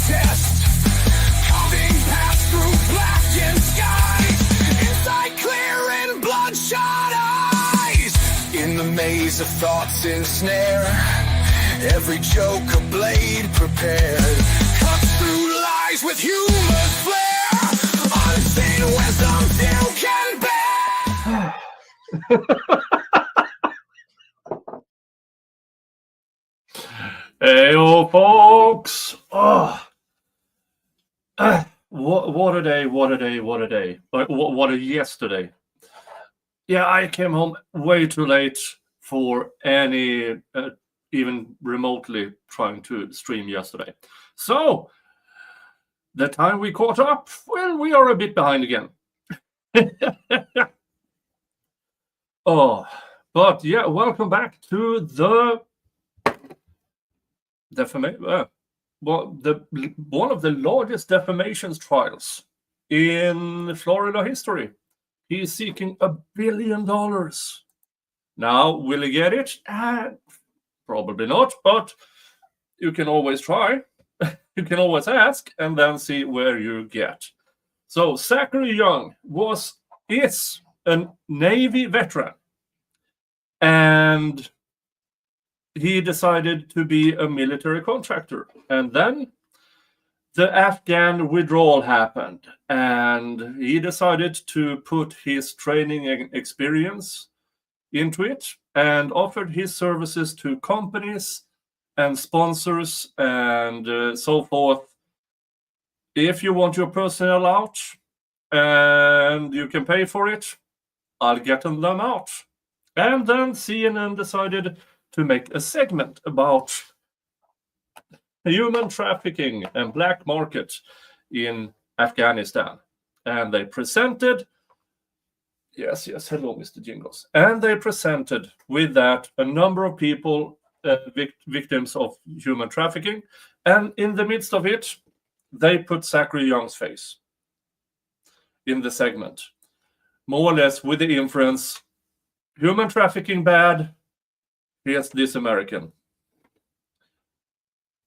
protest, carving paths through blackened skies, inside clear and bloodshot eyes. In the maze of thoughts ensnare, every joke a blade prepared, cuts through lies with humor flair, unseen wisdom few can bear. Heyo, folks! What a day, what a day, what a day. What a yesterday. Yeah, I came home way too late for any, even remotely trying to stream yesterday. So, the time we caught up, well, we are a bit behind again. But yeah, welcome back to the defamation. One of the largest defamation trials in Florida history. He is seeking $1 billion. Now, will he get it? Probably not, but you can always try. You can always ask and then see where you get. So, Zachary Young is a Navy veteran, and he decided to be a military contractor. And then the Afghan withdrawal happened, and he decided to put his training and experience into it and offered his services to companies and sponsors and so forth. If you want your personnel out and you can pay for it, I'll get them out. And then CNN decided to make a segment about human trafficking and black market in Afghanistan. And they presented, yes, hello, Mr. Jingles. And they presented with that a number of people, victims of human trafficking. And in the midst of it, they put Zachary Young's face in the segment. More or less with the inference, human trafficking bad, here's this American.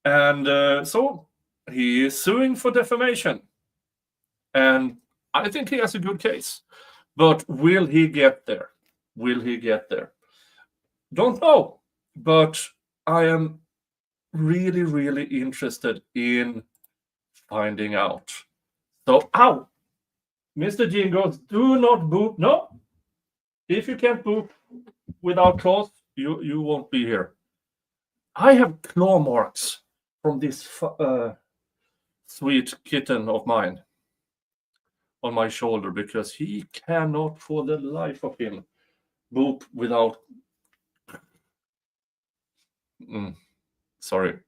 And so he is suing for defamation. And I think he has a good case. But will he get there? Will he get there? Don't know. But I am really, really interested in finding out. So, Mr. Jingles, do not boop. No. If you can't boop without claws, you won't be here. I have claw marks from this sweet kitten of mine on my shoulder because he cannot, for the life of him, boop without. Sorry.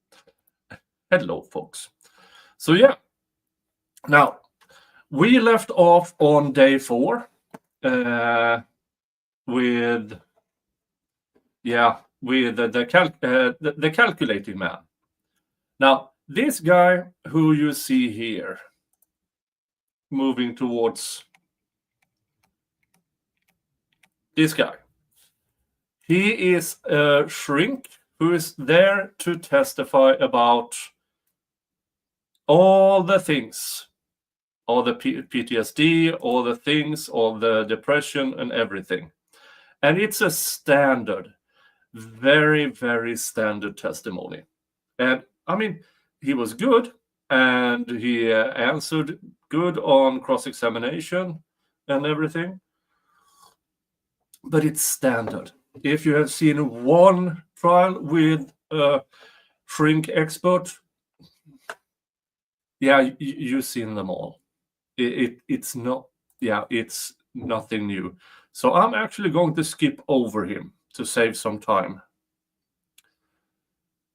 Hello, folks. So yeah. Now we left off on day 4 with the calculating man. Now, this guy who you see here, moving towards this guy, he is a shrink who is there to testify about all the things, all the PTSD, all the things, all the depression and everything. And it's a standard, very, very standard testimony. And I mean, he was good and he answered good on cross-examination and everything. But it's standard. If you have seen one trial with a shrink expert, yeah, you've seen them all. It's nothing new. So I'm actually going to skip over him to save some time.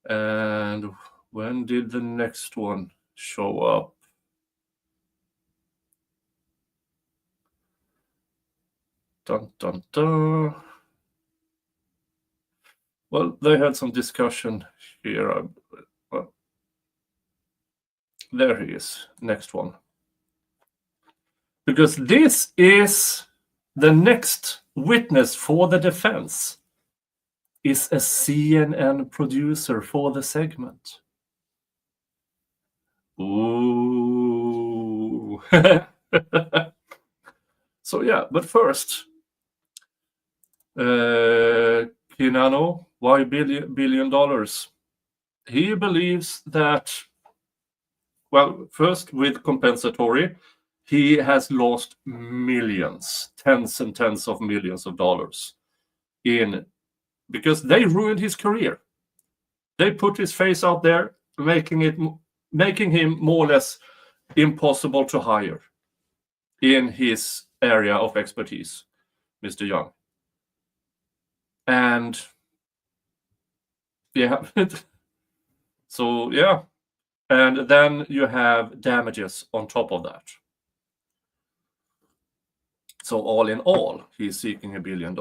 And when did the next one show up? Dun, dun, dun. Well, they had some discussion here. There he is, next one. Because this is the next witness for the defense is a CNN producer for the segment. Ooh. So yeah, but first, Kinano, why billion dollars? He believes that, well, first with compensatory, he has lost millions, tens and tens of millions of dollars because they ruined his career. They put his face out there, making him more or less impossible to hire in his area of expertise, Mr. Young. And yeah, so yeah, and then you have damages on top of that. So all in all, he's seeking $1 billion.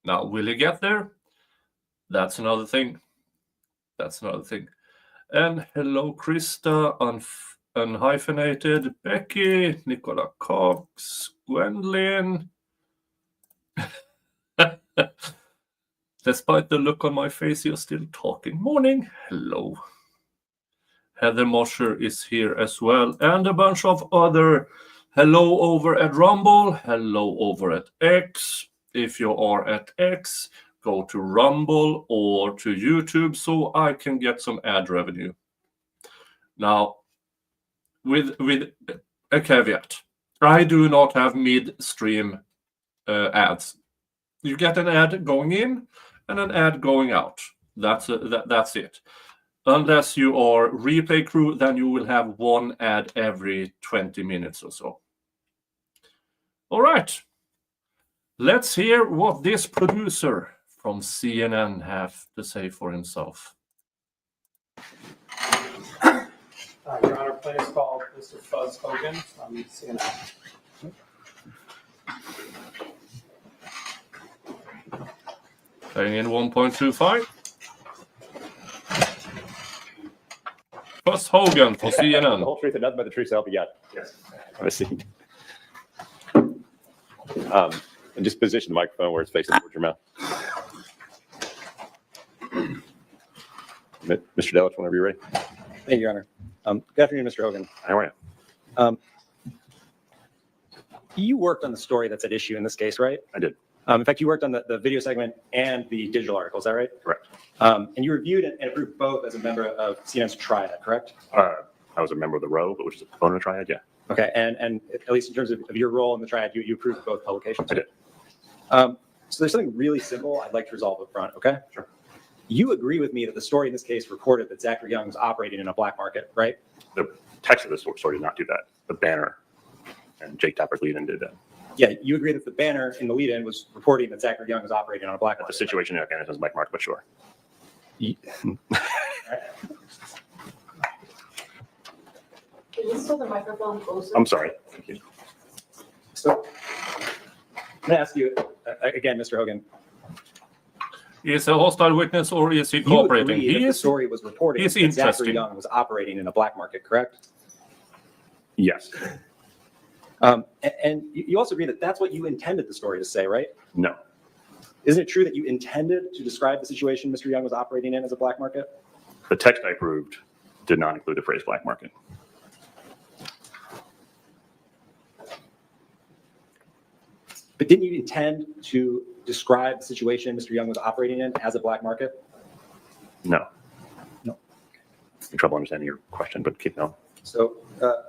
Now, will he get there? That's another thing. And hello, Krista, unhyphenated, Becky, Nicola Cox, Gwendolyn. Despite the look on my face, you're still talking. Morning. Hello. Heather Mosher is here as well. And a bunch of other hello over at Rumble. Hello over at X. If you are at X, go to Rumble or to YouTube so I can get some ad revenue. Now, with a caveat, I do not have midstream ads. You get an ad going in and an ad going out. That's it. Unless you are replay crew, then you will have one ad every 20 minutes or so. All right. Let's hear what this producer from CNN have to say for himself. Your Honor, please call Mr. Fuzz Hogan from CNN. Playing in 1.25. Fuzz Hogan for CNN. The whole truth and nothing but the truth, so help you God. Yes. Have a seat. And just position the microphone where it's facing towards your mouth. Mr. Delich, whenever you're ready. Thank you, Your Honor. Good afternoon, Mr. Hogan. How are you? You worked on the story that's at issue in this case, right? I did. In fact, you worked on the video segment and the digital article, is that right? Correct. And you reviewed and approved both as a member of CNN's Triad, correct? I was a member of the Row, but which is a component of Triad, yeah. Okay, and at least in terms of your role in the Triad, you approved both publications? I did. So there's something really simple I'd like to resolve up front, okay? Sure. You agree with me that the story in this case reported that Zachary Young was operating in a black market, right? The text of the story did not do that. The banner and Jake Tapper's lead-in did that. Yeah, you agree that the banner in the lead-in was reporting that Zachary Young was operating on a black The market. situation in Afghanistan is black market, but sure. Right? Can you still the microphone closer? I'm sorry. Thank you. So I'm going to ask you again, Mr. Hogan. Is a hostile witness or is he You cooperating? agree that He the is. story was reporting he's that Zachary interesting. Young was operating in a black market, correct? Yes. And you also agree that that's what you intended the story to say, right? No. Isn't it true that you intended to describe the situation Mr. Young was operating in as a black market? The text I approved did not include the phrase black market. But didn't you intend to describe the situation Mr. Young was operating in as a black market? No. No. I'm trouble understanding your question, but keep going. So, Mr.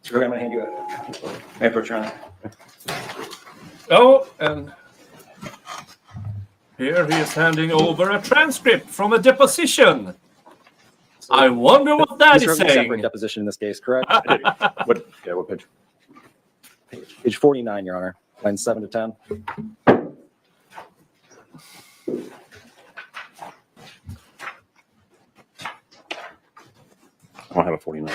Hogan, I'm going to hand you a, may I approach your honor? Oh, and here he is handing over a transcript from a deposition. I wonder what that Mr. is Hogan, separate saying. deposition in this case, correct? I did. What page? Page 49, Your Honor, lines 7 to 10. I don't have a 49.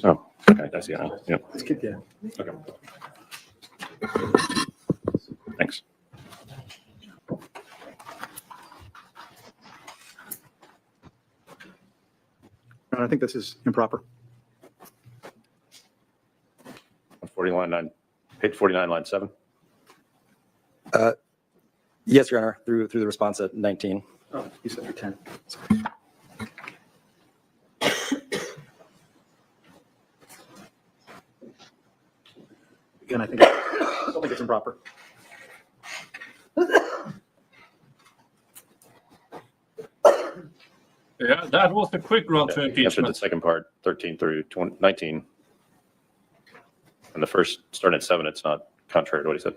Oh, okay, I see it now. Yep. Let's keep going. Okay. Thanks. I think this is improper. Page 49, line 7. Yes, Your Honor, through the response at 19. Oh, you said you're 10. Again, I don't think it's improper. Yeah, that was a quick run to Answered the impeachment. second part, 13 through 19. And the first, starting at 7, it's not contrary to what he said.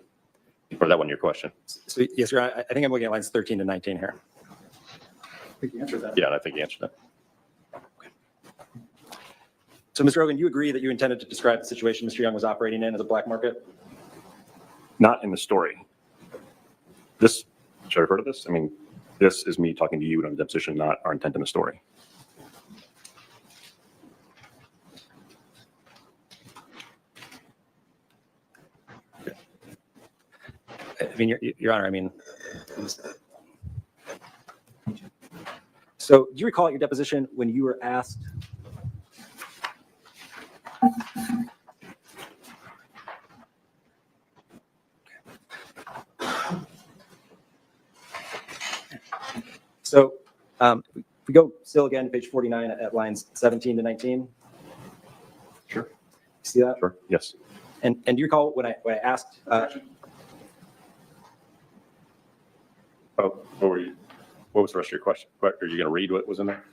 Or that one, your question. So yes, Your Honor, I think I'm looking at lines 13 to 19 here. I think you answered that. Yeah, and I think he answered that. So, Mr. Hogan, you agree that you intended to describe the situation Mr. Young was operating in as a black market? Not in the story. This, should I refer to this? I mean, this is me talking to you in a deposition, not our intent in the story. I mean, Your Honor, I mean. So do you recall at your deposition when you were asked? So if we go still again, page 49 at lines 17 to 19. Sure. See that? Sure. Yes. And do you recall when I asked? Oh, what was the rest of your question? Are you going to read what was in there?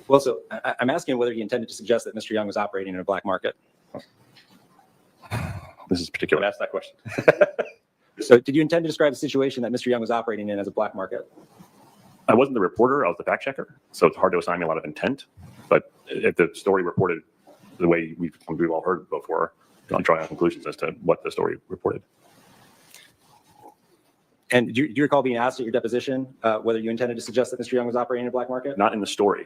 Well, so I'm asking whether he intended to suggest that Mr. Young was operating in a black market. This is particular. Ask that question. So did you intend to describe the situation that Mr. Young was operating in as a black market? I wasn't the reporter. I was the fact checker. So it's hard to assign me a lot of intent. But if the story reported the way we've all heard before, I'll draw out conclusions as to what the story reported. And do you recall being asked at your deposition whether you intended to suggest that Mr. Young was operating in a black market? Not in the story.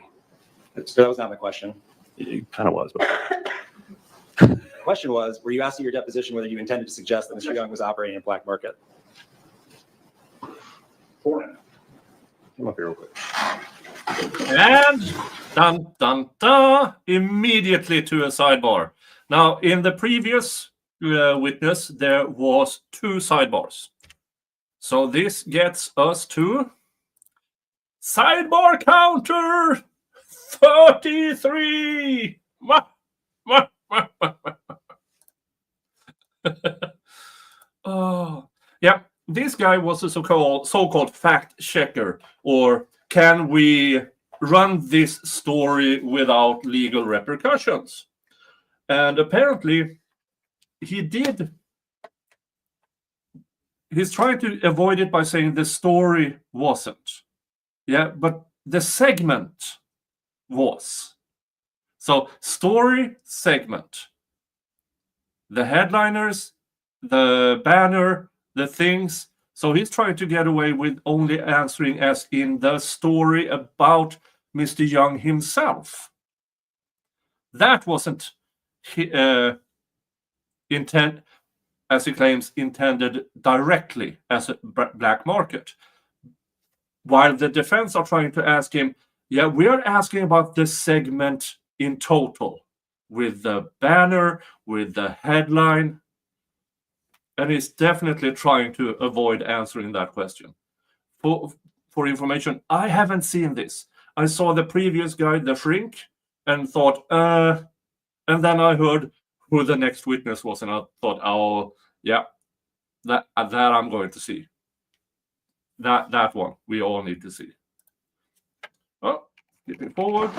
So that was not my question. It kind of was, but The question was, were you asked at your deposition whether you intended to suggest that Mr. Young was operating in a black market? come up here real quick. And dun dun dun, immediately to a sidebar. Now, in the previous witness, there was 2 sidebars. So this gets us to sidebar counter 33. Oh, yeah. This guy was a so-called fact checker, or can we run this story without legal repercussions? And apparently, he did. He's trying to avoid it by saying the story wasn't. Yeah, but the segment was. So, story, segment. The headliners, the banner, the things. So he's trying to get away with only answering as in the story about Mr. Young himself. That wasn't intent, as he claims, intended directly as a black market. While the defense are trying to ask him, yeah, we are asking about the segment in total, with the banner, with the headline. And he's definitely trying to avoid answering that question. For information, I haven't seen this. I saw the previous guy, the shrink, and thought, and then I heard who the next witness was, and I thought, oh, yeah, that I'm going to see. That one we all need to see. Oh, skipping forward.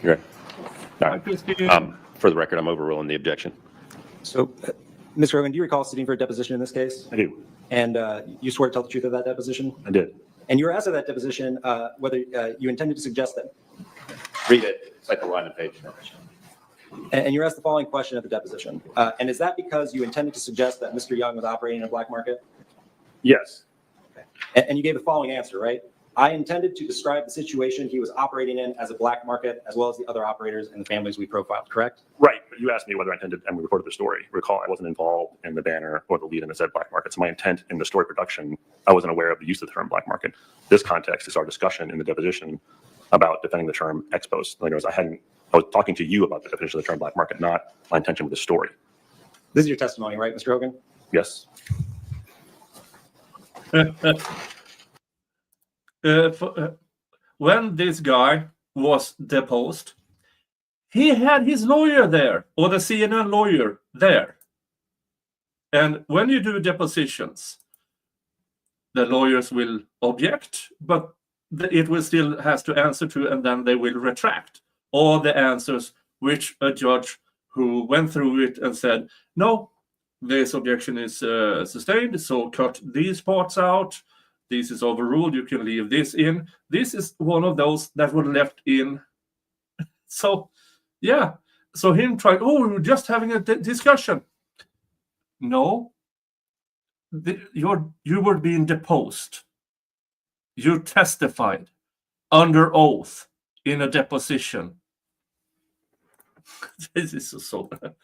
You're right. All Hi, right. Christine. For the record, I'm overruling the objection. So, Mr. Hogan, do you recall sitting for a deposition in this case? I do. And you swore to tell the truth of that deposition? I did. And you were asked at that deposition whether you intended to suggest that. Read it. It's like the line and page. And you were asked the following question at the deposition. And is that because you intended to suggest that Mr. Young was operating in a black market? Yes. And you gave the following answer, right? I intended to describe the situation he was operating in as a black market, as well as the other operators and the families we profiled, correct? Right. But you asked me whether I intended, and we reported the story. Recall, I wasn't involved in the banner or the lead in the said black market. So my intent in the story production, I wasn't aware of the use of the term black market. This context is our discussion in the deposition about defending the term ex post. In other words, I was talking to you about the definition of the term black market, not my intention with the story. This is your testimony, right, Mr. Hogan? Yes. When this guy was deposed, he had his lawyer there, or the CNN lawyer there. And when you do depositions, the lawyers will object, but it will still has to answer to, and then they will retract all the answers which a judge who went through it and said, no, this objection is sustained, so cut these parts out. This is overruled. You can leave this in. This is one of those that were left in. So, yeah. So him trying, oh, we were just having a discussion. No. You were being deposed. You testified under oath in a deposition. This is so bad.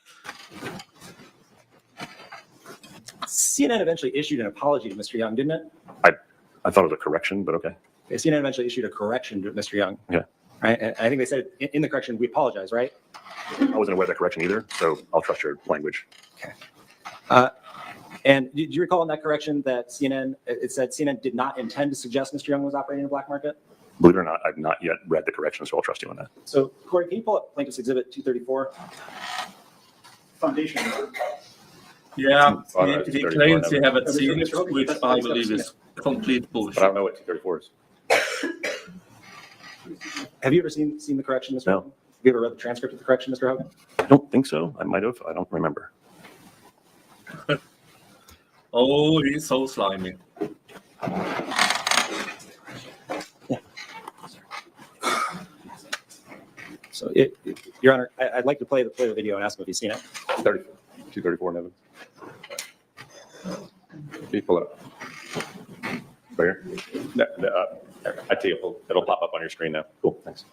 CNN eventually issued an apology to Mr. Young, didn't it? I thought it was a correction, but okay. Okay, CNN eventually issued a correction to Mr. Young. Yeah. Right? And I think they said in the correction, we apologize, right? I wasn't aware of that correction either, so I'll trust your language. Okay. And do you recall in that correction that it said CNN did not intend to suggest Mr. Young was operating in a black market? Believe it or not, I've not yet read the correction, so I'll trust you on that. So, Corey, can you pull up Plaintiff's Exhibit 234? Foundation. Yeah, Oh, no, he 34 claims he never. haven't seen it, which I believe is complete But I bullshit. don't know what 234 is. Have you ever seen the correction, Mr. No. Hogan? Have you ever read the transcript of the correction, Mr. Hogan? I don't think so. I might have. I don't remember. Oh, he's so slimy. So, Your Honor, I'd like to play the video and ask him if he's seen it. 234 Nevin. Can you pull it up? Right here? No, I tell you, it'll pop up on your screen now. Cool, thanks.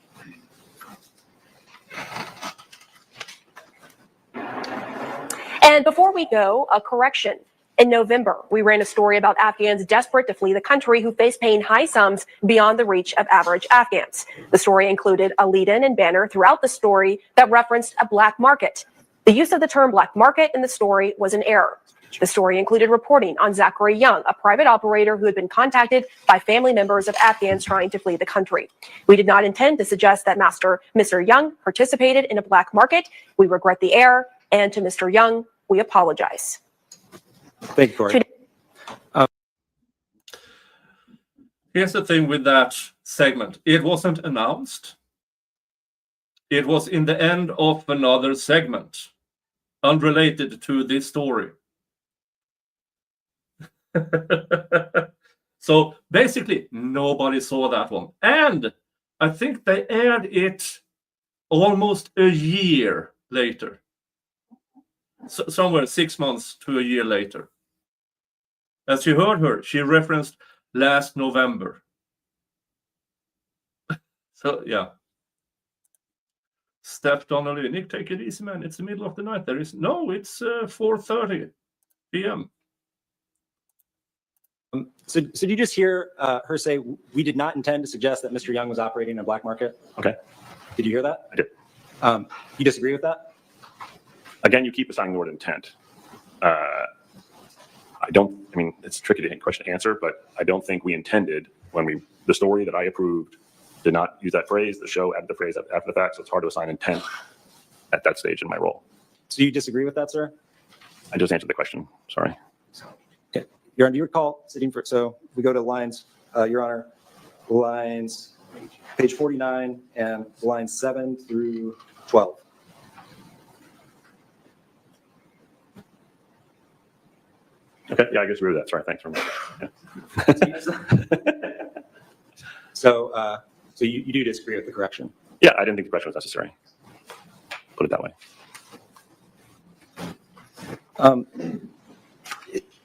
And before we go, a correction. In November, we ran a story about Afghans desperate to flee the country who face paying high sums beyond the reach of average Afghans. The story included a lead-in and banner throughout the story that referenced a black market. The use of the term black market in the story was an error. The story included reporting on Zachary Young, a private operator who had been contacted by family members of Afghans trying to flee the country. We did not intend to suggest that Mr. Young participated in a black market. We regret the error, and to Mr. Young, we apologize. Thank you, Corey. Here's the thing with that segment. It wasn't announced. It was in the end of another segment, unrelated to this story. So basically, nobody saw that one. And I think they aired it almost a year later. So somewhere 6 months to a year later. As you heard her, she referenced last November. So, yeah. Steph Donnelly, Nick, take it easy, man. It's the middle of the night. It's 4:30 p.m. So did you just hear her say, we did not intend to suggest that Mr. Young was operating in a black market? Okay. Did you hear that? I did. You disagree with that? Again, you keep assigning the word intent. It's tricky to question to answer, but I don't think we intended the story that I approved did not use that phrase. The show added the phrase after the fact, so it's hard to assign intent at that stage in my role. So you disagree with that, sir? I just answered the question. Sorry. Okay. Your Honor, do you recall so we go to lines, Your Honor, lines, page 49 and lines 7 through 12. Okay, yeah, I guess we agree with that. Sorry, thanks for yeah. So you do disagree with the correction? Yeah, I didn't think the correction was necessary. Put it that way.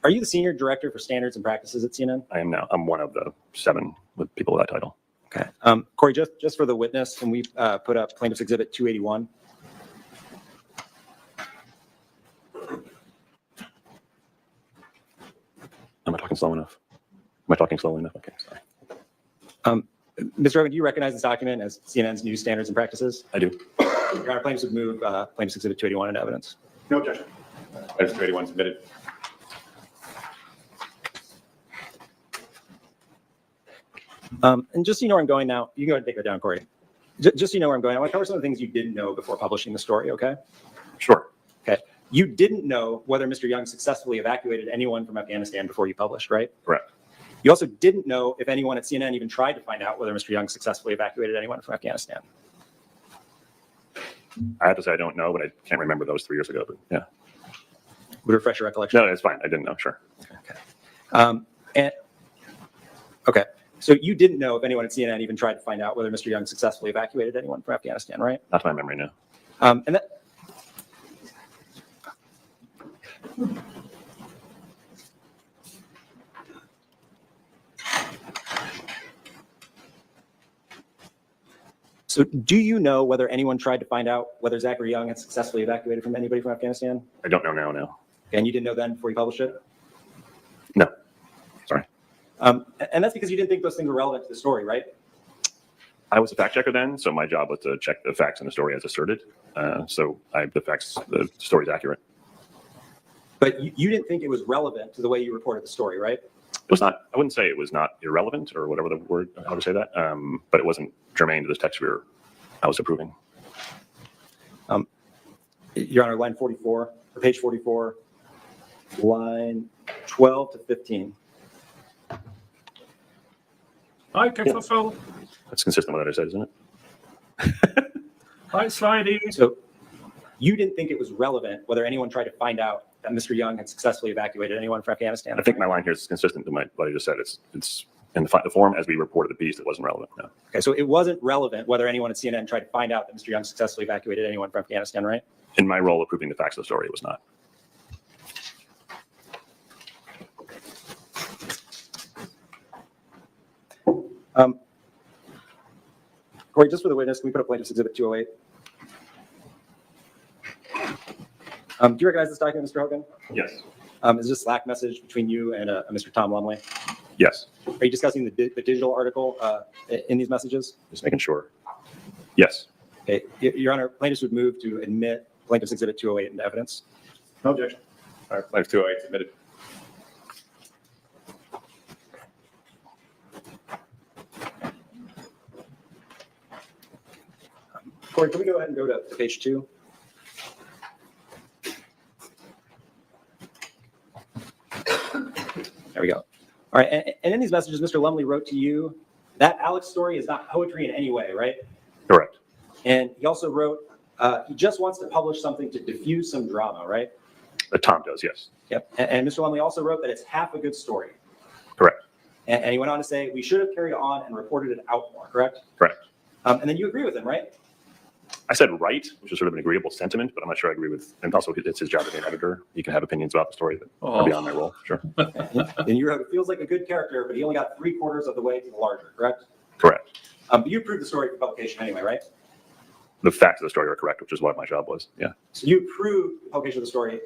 Are you the Senior Director for Standards and Practices at CNN? I am now. I'm one of the 7 with people with that title. Okay. Corey, just for the witness, can we put up Plaintiff's Exhibit 281? Am I talking slow enough? Am I talking slowly enough? Okay, sorry. Mr. Hogan, do you recognize this document as CNN's new Standards and Practices? I do. Your Honor, plaintiffs would move Plaintiff's Exhibit 281 into evidence. No objection. Plaintiff's 281 submitted. And just so you know where I'm going now, you can go ahead and take that down, Corey. Just so you know where I'm going, I want to cover some of the things you didn't know before publishing the story, okay? Sure. Okay. You didn't know whether Mr. Young successfully evacuated anyone from Afghanistan before you published, right? Correct. You also didn't know if anyone at CNN even tried to find out whether Mr. Young successfully evacuated anyone from Afghanistan. I have to say I don't know, but I can't remember those 3 years ago. But yeah. Would refresh your recollection? No, it's fine. I didn't know. Sure. Okay. So you didn't know if anyone at CNN even tried to find out whether Mr. Young successfully evacuated anyone from Afghanistan, right? Not to my memory, no. And that. So do you know whether anyone tried to find out whether Zachary Young had successfully evacuated from anybody from Afghanistan? I don't know now. No. And you didn't know then before you published it? No. Sorry. And that's because you didn't think those things were relevant to the story, right? I was a fact checker then, so my job was to check the facts in the story as asserted. The story's accurate. But you didn't think it was relevant to the way you reported the story, right? It was not. I wouldn't say it was not irrelevant or whatever the word. How to say that? But it wasn't germane to this text I was approving. Your Honor, line 44, or page 44, line 12 to 15. Hi, Kefafel. That's consistent with what I said, isn't it? Hi, Slidey. So you didn't think it was relevant whether anyone tried to find out that Mr. Young had successfully evacuated anyone from Afghanistan? I think my line here is consistent to what I just said. It's in the form as we reported the piece. It wasn't relevant. No. Okay, so it wasn't relevant whether anyone at CNN tried to find out that Mr. Young successfully evacuated anyone from Afghanistan, right? In my role of proving the facts of the story, it was not. Corey, just for the witness, can we put up Plaintiff's Exhibit 208? Do you recognize this document, Mr. Hogan? Yes. Is this a Slack message between you and Mr. Tom Lumley? Yes. Are you discussing the digital article in these messages? Just making sure. Yes. Okay, Your Honor, plaintiffs would move to admit Plaintiff's Exhibit 208 into evidence. No objection. All right, Plaintiff 208 submitted. Corey, can we go ahead and go to page 2? There we go. All right, and in these messages, Mr. Lumley wrote to you that Alex story is not poetry in any way, right? Correct. And he also wrote he just wants to publish something to diffuse some drama, right? Tom does, yes. Yep. And Mr. Lumley also wrote that it's half a good story. Correct. And he went on to say we should have carried on and reported it out more, correct? Correct. And then you agree with him, right? I said right, which is sort of an agreeable sentiment, but I'm not sure I agree with. And also, it's his job to be an editor. He can have opinions about the story that are beyond my role. Sure. And you wrote it feels like a good character, but he only got 3/4 of the way to the larger, correct? Correct. But you approved the story for publication anyway, right? The facts of the story are correct, which is what my job was. Yeah. So you approved the publication of the story,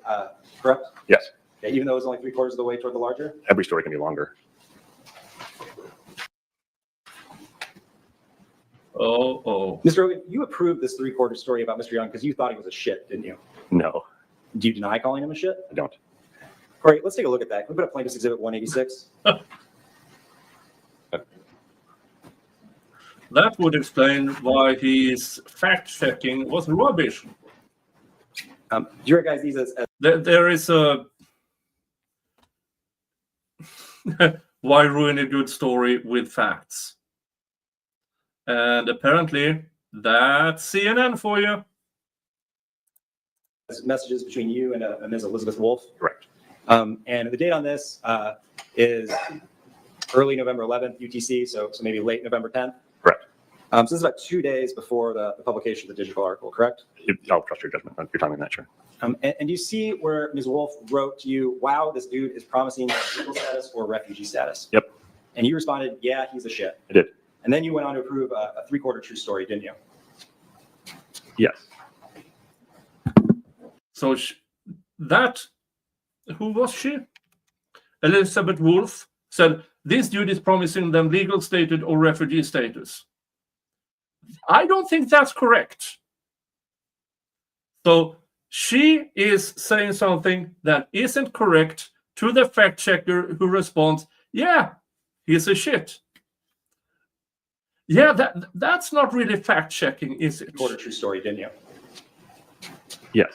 correct? Yes. Okay, even though it was only 3/4 of the way toward the larger? Every story can be longer. Oh. Mr. Hogan, you approved this 3/4 story about Mr. Young because you thought he was a shit, didn't you? No, Do you deny calling him a shit? I don't. Corey, let's take a look at that. Can we put up Plaintiff's Exhibit 186? That would explain why his fact-checking was rubbish. Do you recognize these as There is a why ruin a good story with facts? And apparently, that's CNN for you. messages between you and Ms. Elizabeth Wolf? Correct. And the date on this is early November 11th, UTC, so maybe late November 10th. Correct. So this is about 2 days before the publication of the digital article, correct? I'll trust your judgment. Your timing, that sure. And you see where Ms. Wolf wrote to you, wow, this dude is promising legal status or refugee status. Yep. And you responded, yeah, he's a shit. I did. And then you went on to approve a 3/4 true story, didn't you? Yes. So who was she? Elizabeth Wolf said, this dude is promising them legal status or refugee status. I don't think that's correct. So she is saying something that isn't correct to the fact checker who responds, yeah, he's a shit. Yeah, that's not really fact checking, is it? You told a true story, didn't you? Yes.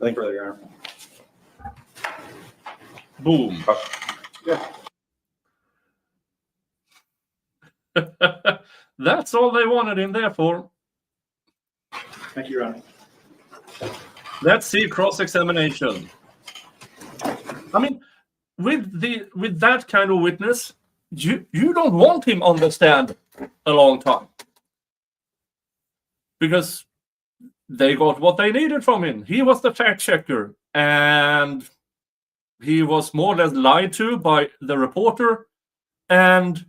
Nothing further, Your Honor. Boom. Yeah. That's all they wanted in there for. Thank you, Your Honor. Let's see cross-examination. I mean, with that kind of witness, you don't want him on the stand a long time, because they got what they needed from him. He was the fact checker, and he was more or less lied to by the reporter, and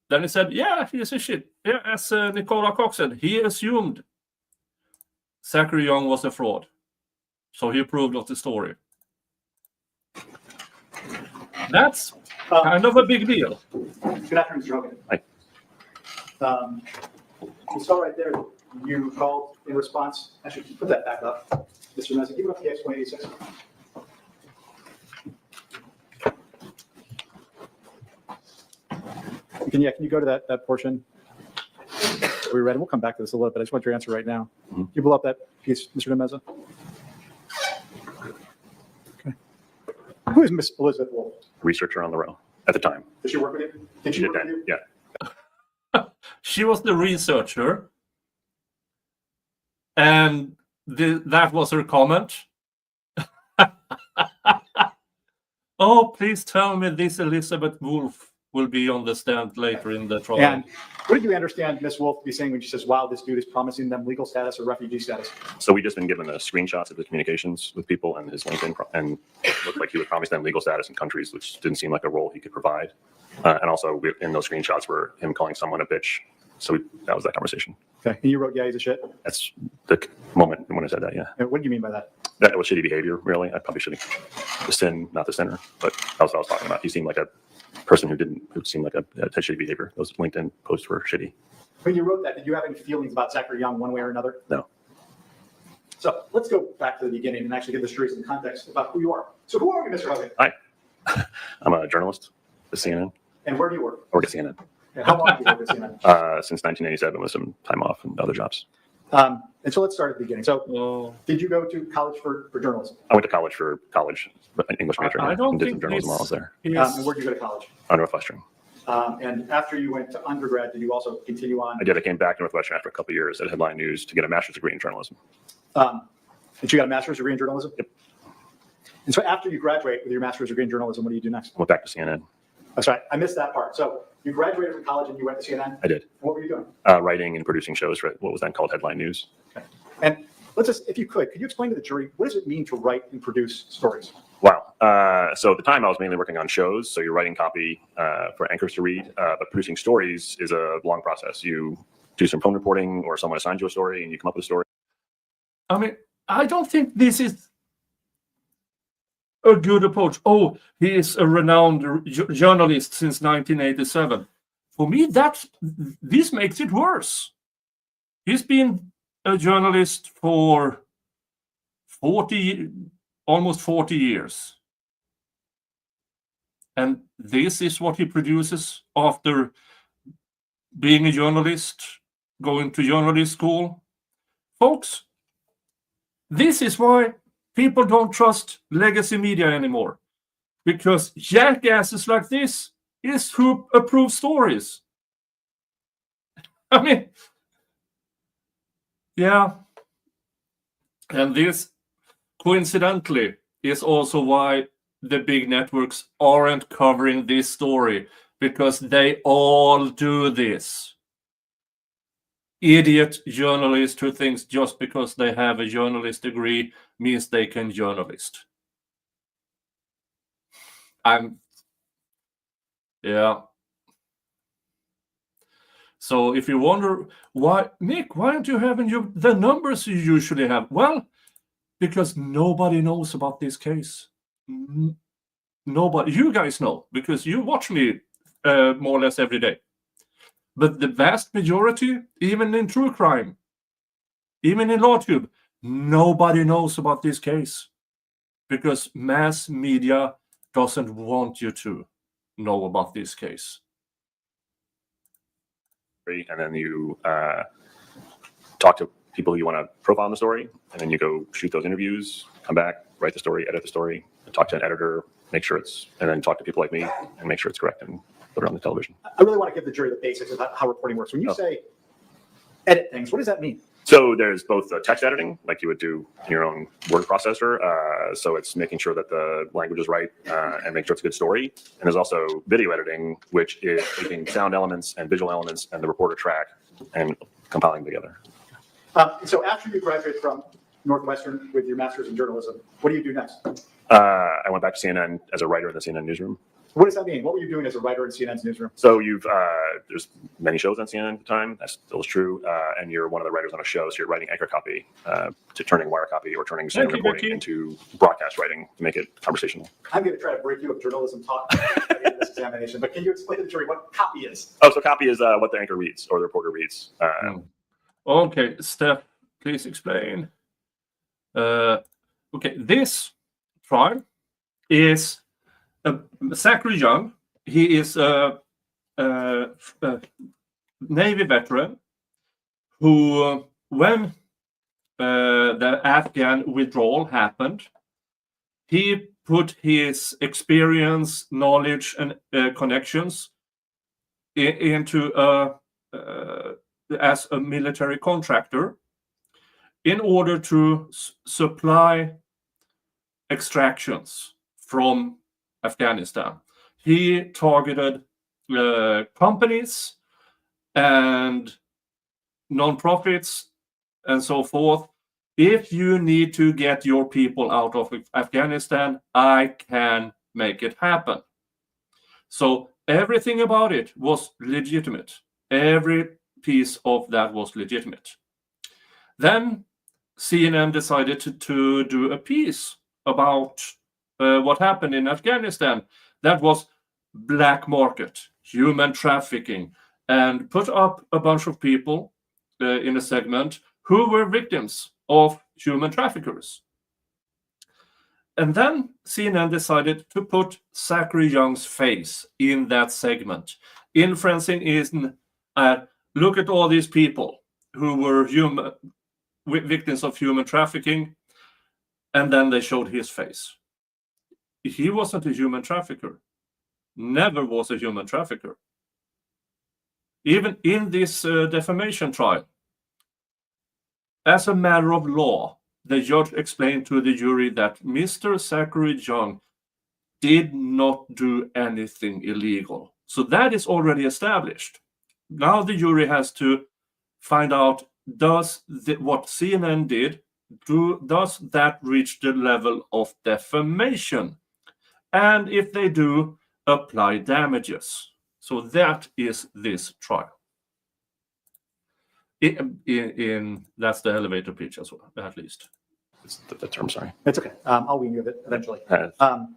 then he said, yeah, he's a shit. Yeah, as Nicola Cox said, he assumed Zachary Young was a fraud. So he approved of the story. That's kind of a big deal. Good afternoon, Mr. Hogan. Hi. You saw right there, you called in response. Actually, put that back up. Mr. Meza, give it up the X-186. Can you go to that portion? We read it. We'll come back to this a little bit. I just want your answer right now. Mm-hmm. Can you pull up that piece, Mr. Meza? Okay. Who is Miss Elizabeth Wolf? Researcher on the row at the time. Did she work with you? Did she She work did with that. you? Yeah. She was the researcher, and that was her comment. Oh, please tell me this Elizabeth Wolf will be on the stand later in the trial. And what did you understand Miss Wolf to be saying when she says, wow, this dude is promising them legal status or refugee status? So we just been given the screenshots of the communications with people and his LinkedIn, and it looked like he would promise them legal status in countries, which didn't seem like a role he could provide. And also in those screenshots were him calling someone a bitch. So that was that conversation. Okay. And you wrote, yeah, he's a shit. That's the moment when I said that. Yeah. And what do you mean by that? That was shitty behavior, really. I probably should have the sin, not the sinner, but that's what I was talking about. He seemed like a person who seemed like a had shitty behavior. Those LinkedIn posts were shitty. When you wrote that, did you have any feelings about Zachary Young one way or another? No. So let's go back to the beginning and actually give the story some context about who you are. So who are you, Mr. Hogan? Hi. I'm a journalist at CNN. And where do you work? I work at CNN And how long have you worked at CNN? since 1987 with some time off and other jobs. And so let's start at the beginning. So Oh, did you go to college for journalism? I went to college for English major I don't and did think some journalism while I was there. And where did you go to college? Northwestern. And after you went to undergrad, did you also continue on? I did. I came back to Northwestern after a couple of years at Headline News to get a master's degree in journalism. And you got a master's degree in journalism? Yep. And so after you graduate with your master's degree in journalism, what do you do next? I went back to CNN. That's right. I missed that part. So you graduated from college and you went to CNN? I did. And what were you doing? Writing and producing shows for what was then called Headline News. And let's just, if you could you explain to the jury, what does it mean to write and produce stories? Wow. So at the time I was mainly working on shows. So you're writing copy for anchors to read, but producing stories is a long process. You do some phone reporting or someone assigns you a story and you come up with a story. I mean, I don't think this is a good approach. Oh, he is a renowned journalist since 1987. For me, this makes it worse. He's been a journalist for almost 40 years. And this is what he produces after being a journalist, going to journalist school. Folks, this is why people don't trust legacy media anymore. Because jackasses like this is who approve stories. I mean, yeah. And this, coincidentally, is also why the big networks aren't covering this story, because they all do this. Idiot journalist who thinks just because they have a journalist degree means they can journalist. Yeah. So if you wonder why, Nick, why aren't you having the numbers you usually have? Well, because nobody knows about this case. Nobody. You guys know because you watch me more or less every day. But the vast majority, even in true crime, even in LawTube, nobody knows about this case because mass media doesn't want you to. know about this case. And then you talk to people who you want to profile in the story, and then you go shoot those interviews, come back, write the story, edit the story, talk to an editor, make sure it's, and then talk to people like me and make sure it's correct and put it on the television. I really want to give the jury the basics of how reporting works. When you say edit things, what does that mean? So there's both text editing, like you would do in your own word processor. So it's making sure that the language is right and make sure it's a good story. And there's also video editing, which is taking sound elements and visual elements and the reporter track and compiling together. So after you graduate from Northwestern with your master's in journalism, what do you do next? I went back to CNN as a writer in the CNN newsroom. What does that mean? What were you doing as a writer in CNN's newsroom? So there's many shows on CNN at the time. That still is true. And you're one of the writers on a show. So you're writing anchor copy to turning wire copy or turning CNN reporting into broadcast writing to make it conversational. I'm going to try to break you of journalism talk in this examination, but can you explain to the jury what copy is? Oh, so copy is what the anchor reads or the reporter reads. Okay, Steph, please explain. Okay, this trial is Zachary Young. He is a Navy veteran who, when the Afghan withdrawal happened, he put his experience, knowledge, and connections into as a military contractor in order to supply extractions from Afghanistan. He targeted companies and non-profits and so forth. If you need to get your people out of Afghanistan, I can make it happen. So everything about it was legitimate. Every piece of that was legitimate. Then CNN decided to do a piece about what happened in Afghanistan. That was black market, human trafficking, and put up a bunch of people in a segment who were victims of human traffickers. And then CNN decided to put Zachary Young's face in that segment, inferencing in look at all these people who were victims of human trafficking, and then they showed his face. He wasn't a human trafficker, never was a human trafficker. Even in this defamation trial, as a matter of law, the judge explained to the jury that Mr. Zachary Young did not do anything illegal. So that is already established. Now the jury has to find out, does what CNN did, does that reach the level of defamation? And if they do, apply damages. So that is this trial. That's the elevator pitch as well, at least. It's the term, sorry. It's okay. I'll wing you of it eventually. Been a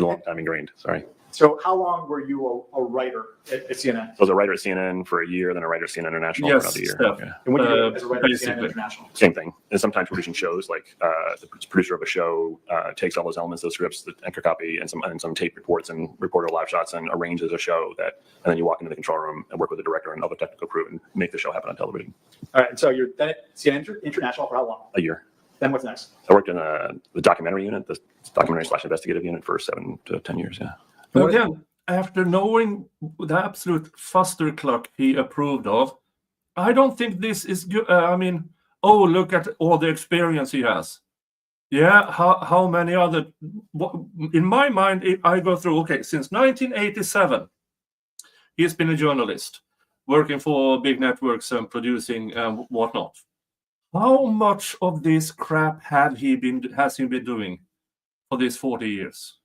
long time ingrained, sorry. So how long were you a writer at CNN? So I was a writer at CNN for a year, then a writer at CNN International for another year. Steph. Okay. And what do you do as a writer at CNN basically. International? Same thing. And sometimes producing shows, like the producer of a show takes all those elements, those scripts, the anchor copy, and some tape reports and reporter live shots, and arranges a show that, and then you walk into the control room and work with the director and other technical crew and make the show happen on television. All right. And so you're then at CNN International for how long? A year. Then what's next? I worked in the documentary unit, the documentary/investigative unit for 7 to 10 years. Yeah. Again, after knowing the absolute fustercluck he approved of, I don't think this is good. Oh, look at all the experience he has. Yeah, how many other... In my mind, I go through, okay, since 1987, he's been a journalist, working for big networks and producing and whatnot. How much of this crap has he been doing for these 40 years?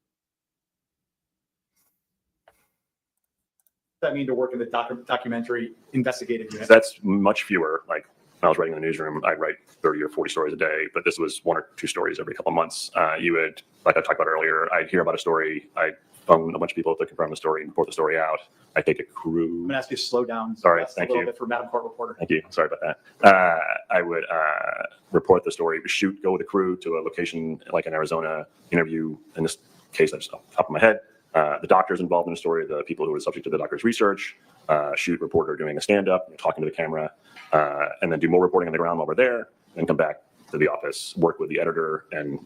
What does that mean to work in the documentary investigative unit? That's much fewer. Like when I was writing in the newsroom, I'd write 30 or 40 stories a day, but this was 1 or 2 stories every couple of months. You would, like I talked about earlier, I'd hear about a story, I'd phone a bunch of people to confirm the story and report the story out. I take a crew. I'm going to ask you to slow down. Sorry, That's thank a little you. bit for Madam Court Reporter. Thank you. Sorry about that. I would report the story, go with a crew to a location like in Arizona, interview, in this case, that's off the top of my head, the doctors involved in the story, the people who were subject to the doctor's research, shoot reporter doing a stand-up, talking to the camera, and then do more reporting on the ground while we're there, then come back to the office, work with the editor and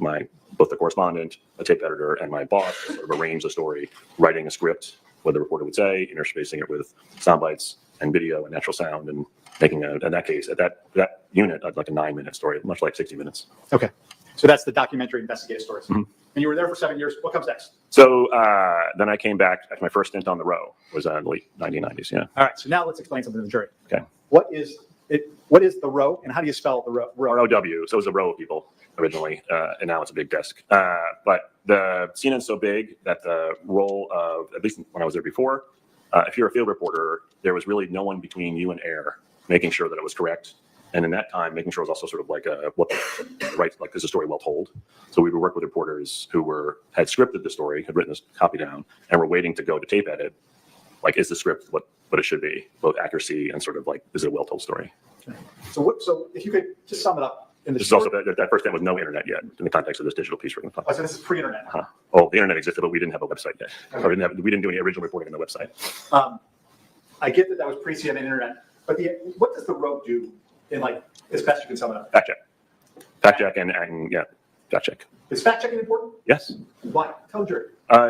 both the correspondent, a tape editor, and my boss to sort of arrange the story, writing a script, what the reporter would say, interspacing it with sound bites and video and natural sound, and making in that case, at that unit, like a 9-minute story, much like 60 minutes. Okay. So that's the documentary investigative stories. And you were there for 7 years. What comes next? So then I came back. Actually, my first stint on the row was in the late 1990s. Yeah. All right. So now let's explain something to the jury. Okay. What is it? What is the row, and how do you spell the row? ROW. So it was a row of people originally, and now it's a big desk. But the CNN's so big that the role of, at least when I was there before, if you're a field reporter, there was really no one between you and air making sure that it was correct. And in that time, making sure it was also sort of like is the story well told? So we would work with reporters who had scripted the story, had written this copy down, and were waiting to go to tape edit. Like, is the script what it should be, both accuracy and sort of like, is it a well told story? Okay. So if you could just sum it up in the This is also that first time was no internet yet in the context of this digital piece we're going to talk Oh, about. so this is pre-internet. Oh, the internet existed, but we didn't have a website yet. Or we didn't do any original reporting on the website. I get that was pre-CNN internet, but what does the row do in, like, as best you can sum it up? Fact check and yeah, fact check. Is fact checking important? Yes. Why? Tell the jury.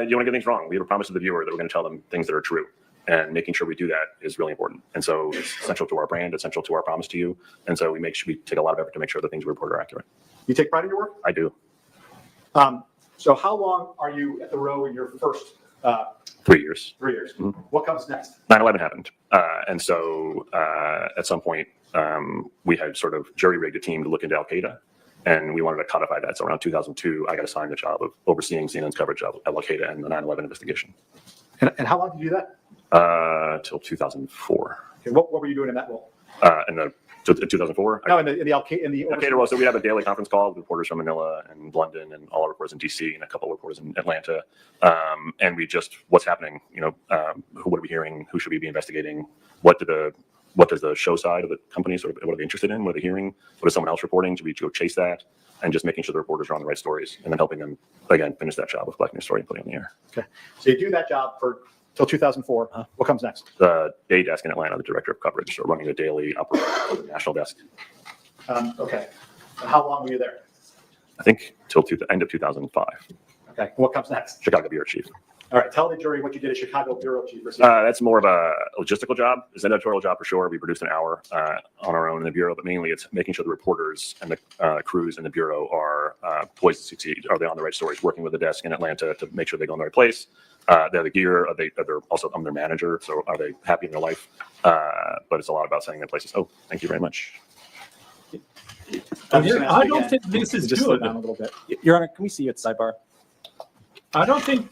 You want to get things wrong. We have a promise to the viewer that we're going to tell them things that are true. And making sure we do that is really important. And so it's essential to our brand, essential to our promise to you. And so we take a lot of effort to make sure the things we report are accurate. You take pride in your work? I do. So how long are you at the row in your first 3 years. 3 years? What comes next? 9/11 happened. And so at some point, we had sort of jury-rigged a team to look into Al-Qaeda. And we wanted to codify that. So around 2002, I got assigned the job of overseeing CNN's coverage of Al-Qaeda and the 9/11 investigation. And how long did you do that? Till 2004. Okay, what were you doing in that role? In 2004? No, in the Al-Qaeda. Okay, well, so we have a daily conference call with reporters from Manila and London and all our reporters in DC and a couple of reporters in Atlanta. And what's happening? What are we hearing? Who should we be investigating? What does the show side of the company what are they interested in? What are they hearing? What is someone else reporting? Should we go chase that? And just making sure the reporters are on the right stories and then helping them, again, finish that job of collecting the story and putting it on the air. Okay. So you do that job till 2004. What comes next? The day desk in Atlanta, the director of coverage, so running the daily upper national desk. Okay. And how long were you there? I think till end of 2005. Okay. What comes next? Chicago bureau chief. All right. Tell the jury what you did as Chicago bureau chief. That's more of a logistical job. It's an editorial job for sure. We produce an hour on our own in the bureau, but mainly it's making sure the reporters and the crews in the bureau are poised to succeed. Are they on the right stories? Working with the desk in Atlanta to make sure they go in the right place. They have the gear. I'm their manager, so are they happy in their life? But it's a lot about sending them places. Oh, thank you very much. I don't think this is just slow good. down a little bit. Your Honor, can we see you at the sidebar? I don't think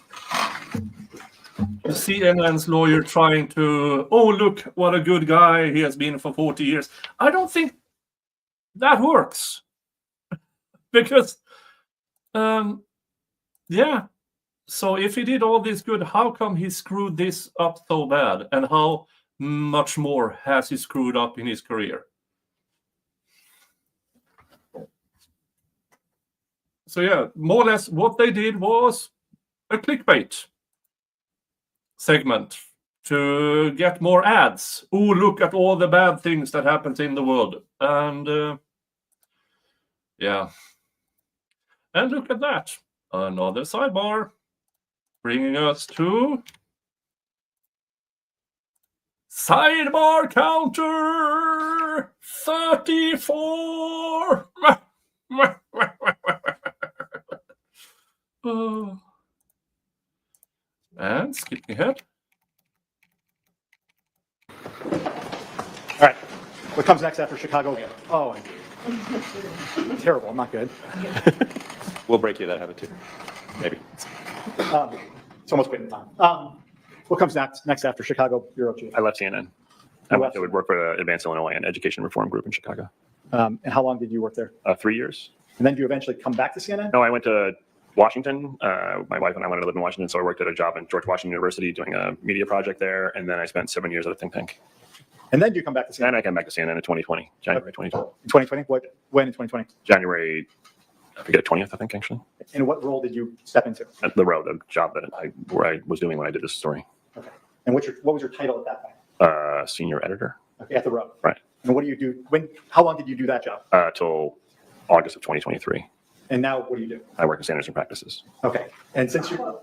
CNN's lawyer trying to, oh, look, what a good guy he has been for 40 years. I don't think that works. Because, yeah. So if he did all this good, how come he screwed this up so bad? And how much more has he screwed up in his career? So yeah, more or less what they did was a clickbait segment to get more ads. Oh, look at all the bad things that happens in the world. And yeah. And look at that. Another sidebar. Bringing us to sidebar counter 34. And skipping ahead. All right. What comes next after Chicago again? Oh, terrible. I'm not good. We'll break you that habit too. Maybe. It's almost waiting time. What comes next after Chicago bureau chief? I left CNN. I would work for the Advanced Illinois and Education Reform Group in Chicago. And how long did you work there? 3 years. And then did you eventually come back to CNN? No, I went to Washington. My wife and I wanted to live in Washington, so I worked at a job in George Washington University doing a media project there, and then I spent 7 years at a think tank. And then you come back to CNN? And I came back to CNN in 2020, January 2020. 2020? When in 2020? January I forget, 20th, I think, actually. And what role did you step into? At the row, the job where I was doing when I did this story. Okay. And what was your title at that point? Senior editor. Okay, at the row. Right. And what do you do? How long did you do that job? Till August of 2023. And now what do you do? I work in standards and practices. Okay. And since you,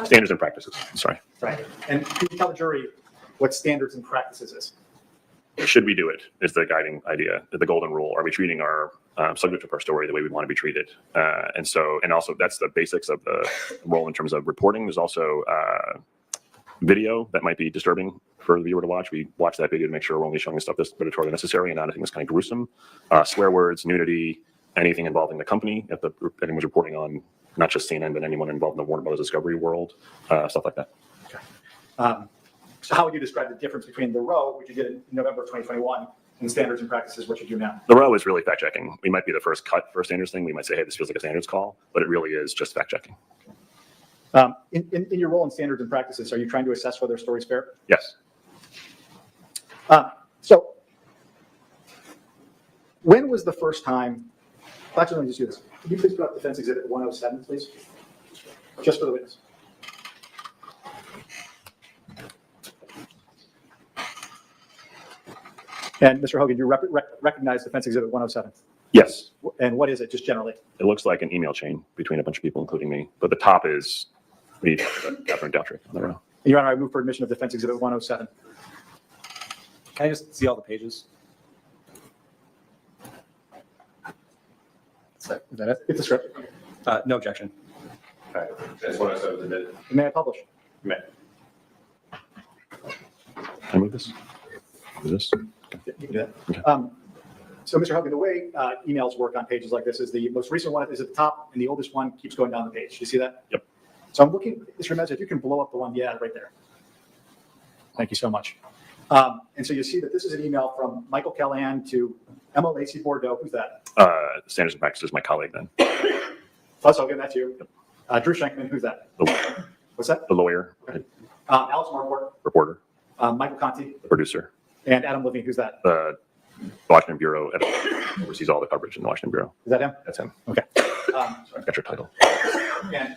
Standards and practices, sorry. right. And can you tell the jury what standards and practices is? Should we do it is the guiding idea, the golden rule. Are we treating our subject of our story the way we want to be treated? And also that's the basics of the role in terms of reporting. There's also video that might be disturbing for the viewer to watch. We watch that video to make sure we're only showing the stuff that's editorially necessary and not anything that's kind of gruesome. Swear words, nudity, anything involving the company if anyone's reporting on not just CNN, but anyone involved in the Warner Brothers Discovery world, stuff like that. Okay. So how would you describe the difference between the row, which you did in November of 2021, and standards and practices, what you do now? The row is really fact checking. We might be the first cut for a standards thing. We might say, hey, this feels like a standards call, but it really is just fact checking. In your role in standards and practices, are you trying to assess whether a story is fair? Yes. So when was the first time, actually, let me just do this. Can you please put up Defense Exhibit 107, please? Just for the witness. And Mr. Hogan, you recognize Defense Exhibit 107? Yes. And what is it, just generally? It looks like an email chain between a bunch of people, including me. But the top is me, Catherine Doutrick on the row. Your Honor, I move for admission of Defense Exhibit 107. Can I just see all the pages? Is that it? It's a script. No objection. All right. That's 107 is admitted. May I publish? You may. Can I move this? Is this? You can do that. So, Mr. Hogan, the way emails work on pages like this is the most recent one is at the top, and the oldest one keeps going down the page. You see that? Yep. So I'm looking, Mr. Meza, if you can blow up the one, yeah, right there. Thank you so much. And so you see that this is an email from Michael Callahan to Emma Lacey Bordeaux. Who's that? Standards and practices, my colleague then. Plus, Hogan, that's you. Drew Schenkman, who's that? What's that? The lawyer, Alex Marquardt, reporter, Michael Conti, the producer, and Adam Levine. Who's that? the Washington Bureau editor, oversees all the coverage in the Washington Bureau. Is that him? That's him. Okay. I've got your title. And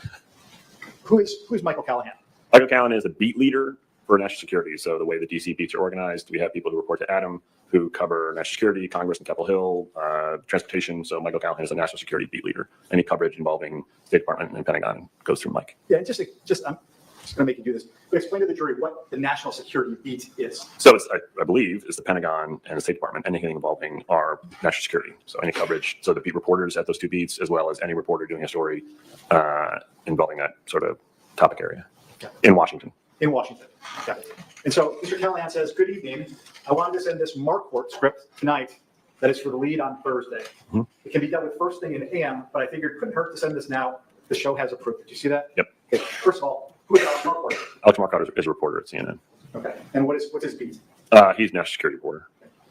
who's Michael Callahan? Michael Callahan is a beat leader for national security. So the way the DC beats are organized, we have people who report to Adam who cover national security, Congress and Capitol Hill, transportation. So Michael Callahan is a national security beat leader. Any coverage involving State Department and Pentagon goes through Mike. Yeah, I'm just going to make you do this. But explain to the jury what the national security beat is. So it's, I believe, is the Pentagon and the State Department, anything involving our national security. So any coverage, so the beat reporters at those two beats, as well as any reporter doing a story involving that sort of topic area in Washington. In Washington. Got it. And so Mr. Callahan says, good evening. I wanted to send this Marquardt script tonight that is for the lead on Thursday. Mm-hmm. It can be done with first thing in AM, but I figured it couldn't hurt to send this now. The show has approved it. Do you see that? Yep. Okay. First of all, who is Alex Marquardt? Alex Marquardt is a reporter at CNN. Okay. And what's his beat? He's national security reporter.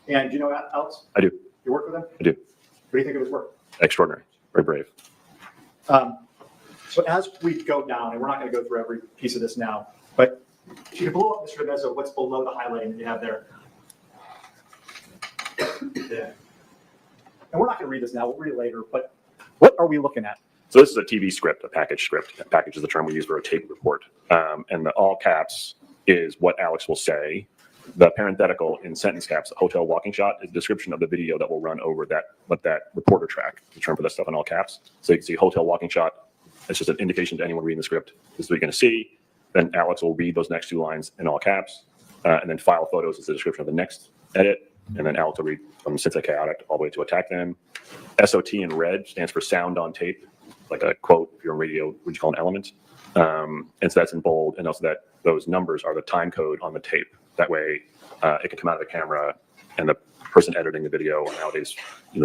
And do you know Alex? I do. You work with him? I do. What do you think of his work? Extraordinary. Very brave. So as we go down, and we're not going to go through every piece of this now, but if you can blow up, Mr. Meza, what's below the highlighting that you have there? Yeah. And we're not going to read this now. We'll read it later. But what are we looking at? So this is a TV script, a package script. A package is the term we use for a tape report. And the all caps is what Alex will say. The parenthetical in sentence caps, hotel walking shot, is a description of the video that will run over what that reporter track, the term for that stuff in all caps. So you can see hotel walking shot. It's just an indication to anyone reading the script. This is what you're going to see. Then Alex will read those next two lines in all caps. And then file photos is the description of the next edit. And then Alex will read from since chaotic all the way to attack them. SOT in red stands for sound on tape, like a quote. If you're on radio, would you call an element? And so that's in bold. And also that those numbers are the time code on the tape. That way it can come out of the camera and the person editing the video, nowadays,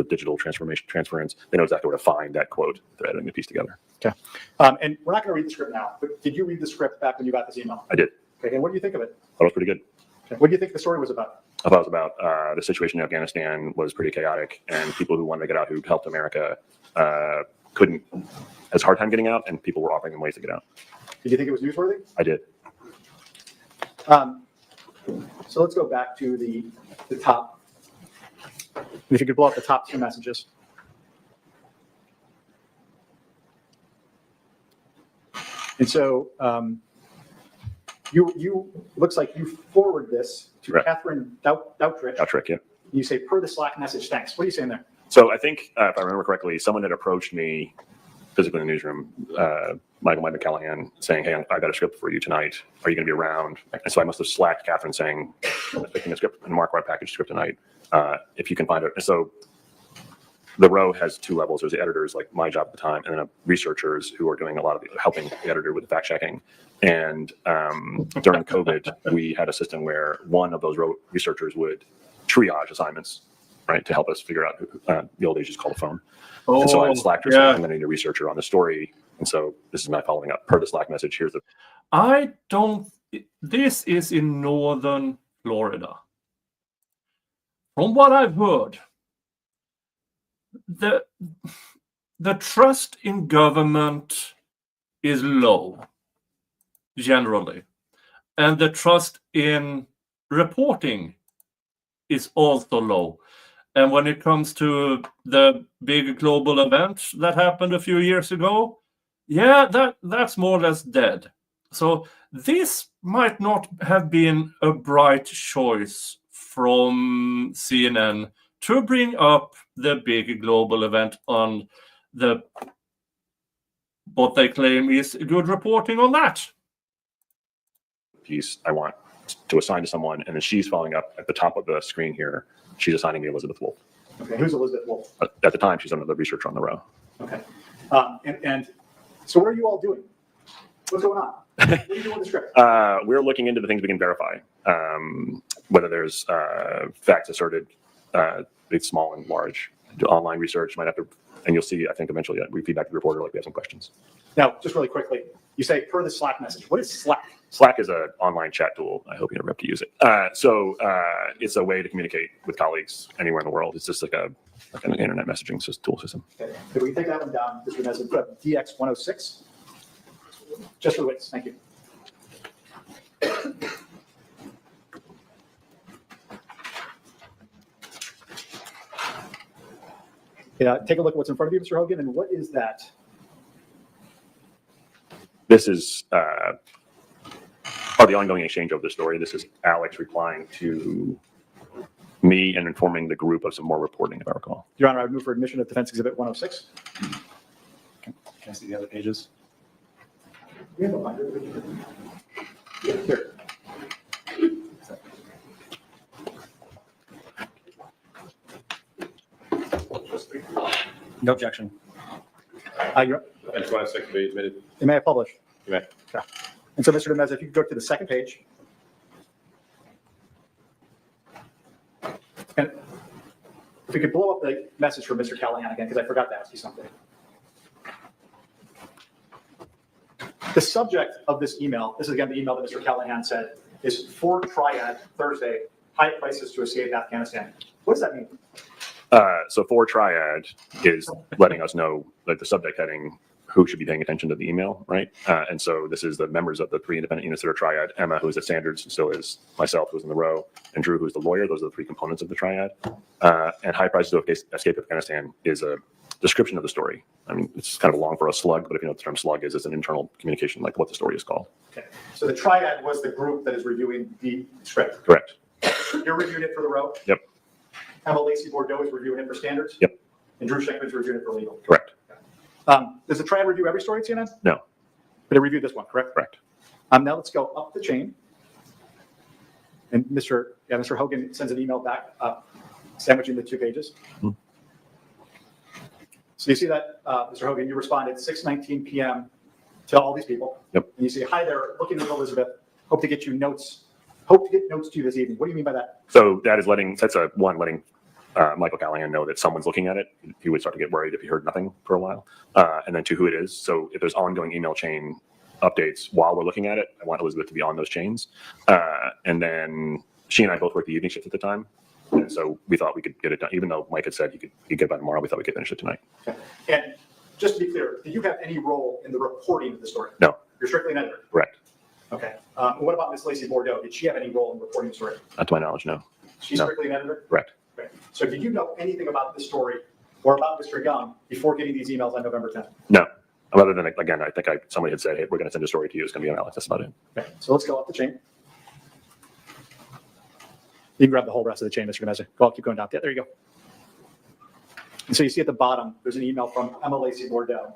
digital transference, they know exactly where to find that quote. They're editing the piece together. Okay. And we're not going to read the script now, but did you read the script back when you got this email? I did. Okay. And what do you think of it? Thought it was pretty good. Okay. What do you think the story was about? I thought it was about the situation in Afghanistan was pretty chaotic, and people who wanted to get out, who helped America, couldn't, has a hard time getting out, and people were offering them ways to get out. Did you think it was newsworthy? I did. So let's go back to the top. If you could blow up the top two messages. And so you looks like you forward this to Right. Catherine Doutrich. Doutrich, yeah. You say, per the Slack message, thanks. What are you saying there? So I think, if I remember correctly, someone had approached me physically in the newsroom, Michael Callahan, saying, hey, I got a script for you tonight. Are you going to be around? And so I must have slacked Catherine saying, I'm picking a script and Mark, our package script tonight. If you can find it. And so the row has two levels. There's the editors, like my job at the time, and then researchers who are doing a lot of helping the editor with the fact checking. And during COVID, we had a system where one of those row researchers would triage assignments, right, to help us figure out the old age is called a phone. And so I slacked her saying, I'm going to need a researcher on the story. And so this is my following up per the Slack message. Here's the. This is in northern Florida. From what I've heard, the trust in government is low, generally. And the trust in reporting is also low. And when it comes to the big global event that happened a few years ago, yeah, that's more or less dead. So this might not have been a bright choice from CNN to bring up the big global event on the what they claim is good reporting on that. Piece I want to assign to someone, and then she's following up at the top of the screen here. She's assigning me Elizabeth Wolf. Okay, who's Elizabeth Wolf? At the time, she's another researcher on the row. Okay. And so what are you all doing? What's going on? What are you doing with the script? We're looking into the things we can verify, whether there's facts asserted, big, small, and large. Do online research, might have to, and you'll see, I think eventually we feedback to the reporter like we have some questions. Now, just really quickly, you say per the Slack message. What is Slack? Slack is an online chat tool. I hope you never have to use it. So it's a way to communicate with colleagues anywhere in the world. It's just like an internet messaging tool system. Okay. Could we take that one down? This one has a DX106. Just for the witness. Thank you. Yeah, take a look at what's in front of you, Mr. Hogan, and what is that? This is part of the ongoing exchange of the story. This is Alex replying to me and informing the group of some more reporting, if I recall. Your Honor, I would move for admission of Defense Exhibit 106. Can I see the other pages? We have a binder. Yeah, here. No objection. Your, And 26 to be admitted. may I publish? You may. Okay. And so, Mr. Demez, if you could go to the second page. And if we could blow up the message from Mr. Callahan again, because I forgot to ask you something. The subject of this email, this is again the email that Mr. Callahan said, is for Triad Thursday, high prices to escape Afghanistan. What does that mean? So for Triad is letting us know, like the subject heading, who should be paying attention to the email, right? And so this is the members of the three independent units that are Triad. Emma, who is at Standards, still is, myself, who's in the row, and Drew, who's the lawyer. Those are the three components of the Triad. And high prices to escape Afghanistan is a description of the story. I mean, it's kind of long for a slug, but if you know what the term slug is, it's an internal communication, like what the story is called. Okay. So the Triad was the group that is reviewing the script. Correct. You're reviewing it for the row? Yep. Emma Lacey Bordeaux is reviewing it for Standards? Yep. And Drew Schenkman's reviewing it for legal? Correct. Does the Triad review every story at CNN? No. But it reviewed this one, correct? Correct. Now let's go up the chain. And Mr. Hogan sends an email back, sandwiching the two pages. Mm-hmm. So you see that, Mr. Hogan, you responded 6:19 p.m. to all these people. Yep. And you say, hi there, looking with Elizabeth, hope to get notes to you this evening. What do you mean by that? So that is letting Michael Callahan know that someone's looking at it. He would start to get worried if he heard nothing for a while. And then to who it is. So if there's ongoing email chain updates while we're looking at it, I want Elizabeth to be on those chains. And then she and I both worked the evening shift at the time. And so we thought we could get it done. Even though Mike had said he'd get it by tomorrow, we thought we could finish it tonight. Okay. And just to be clear, do you have any role in the reporting of the story? No. You're strictly an editor? Correct. Okay. What about Ms. Lacey Bordeaux? Did she have any role in reporting the story? Not to my knowledge, no. She's No. strictly an editor? Correct. Okay. So did you know anything about this story or about Mr. Young before getting these emails on November 10th? No. Other than, again, I think somebody had said, hey, we're going to send a story to you. It's going to be on Alex. That's about it. Okay, so let's go up the chain. You can grab the whole rest of the chain, Mr. Demese. I'll keep going down. Yeah, there you go. And so you see at the bottom, there's an email from Emma Lacey Bordeaux.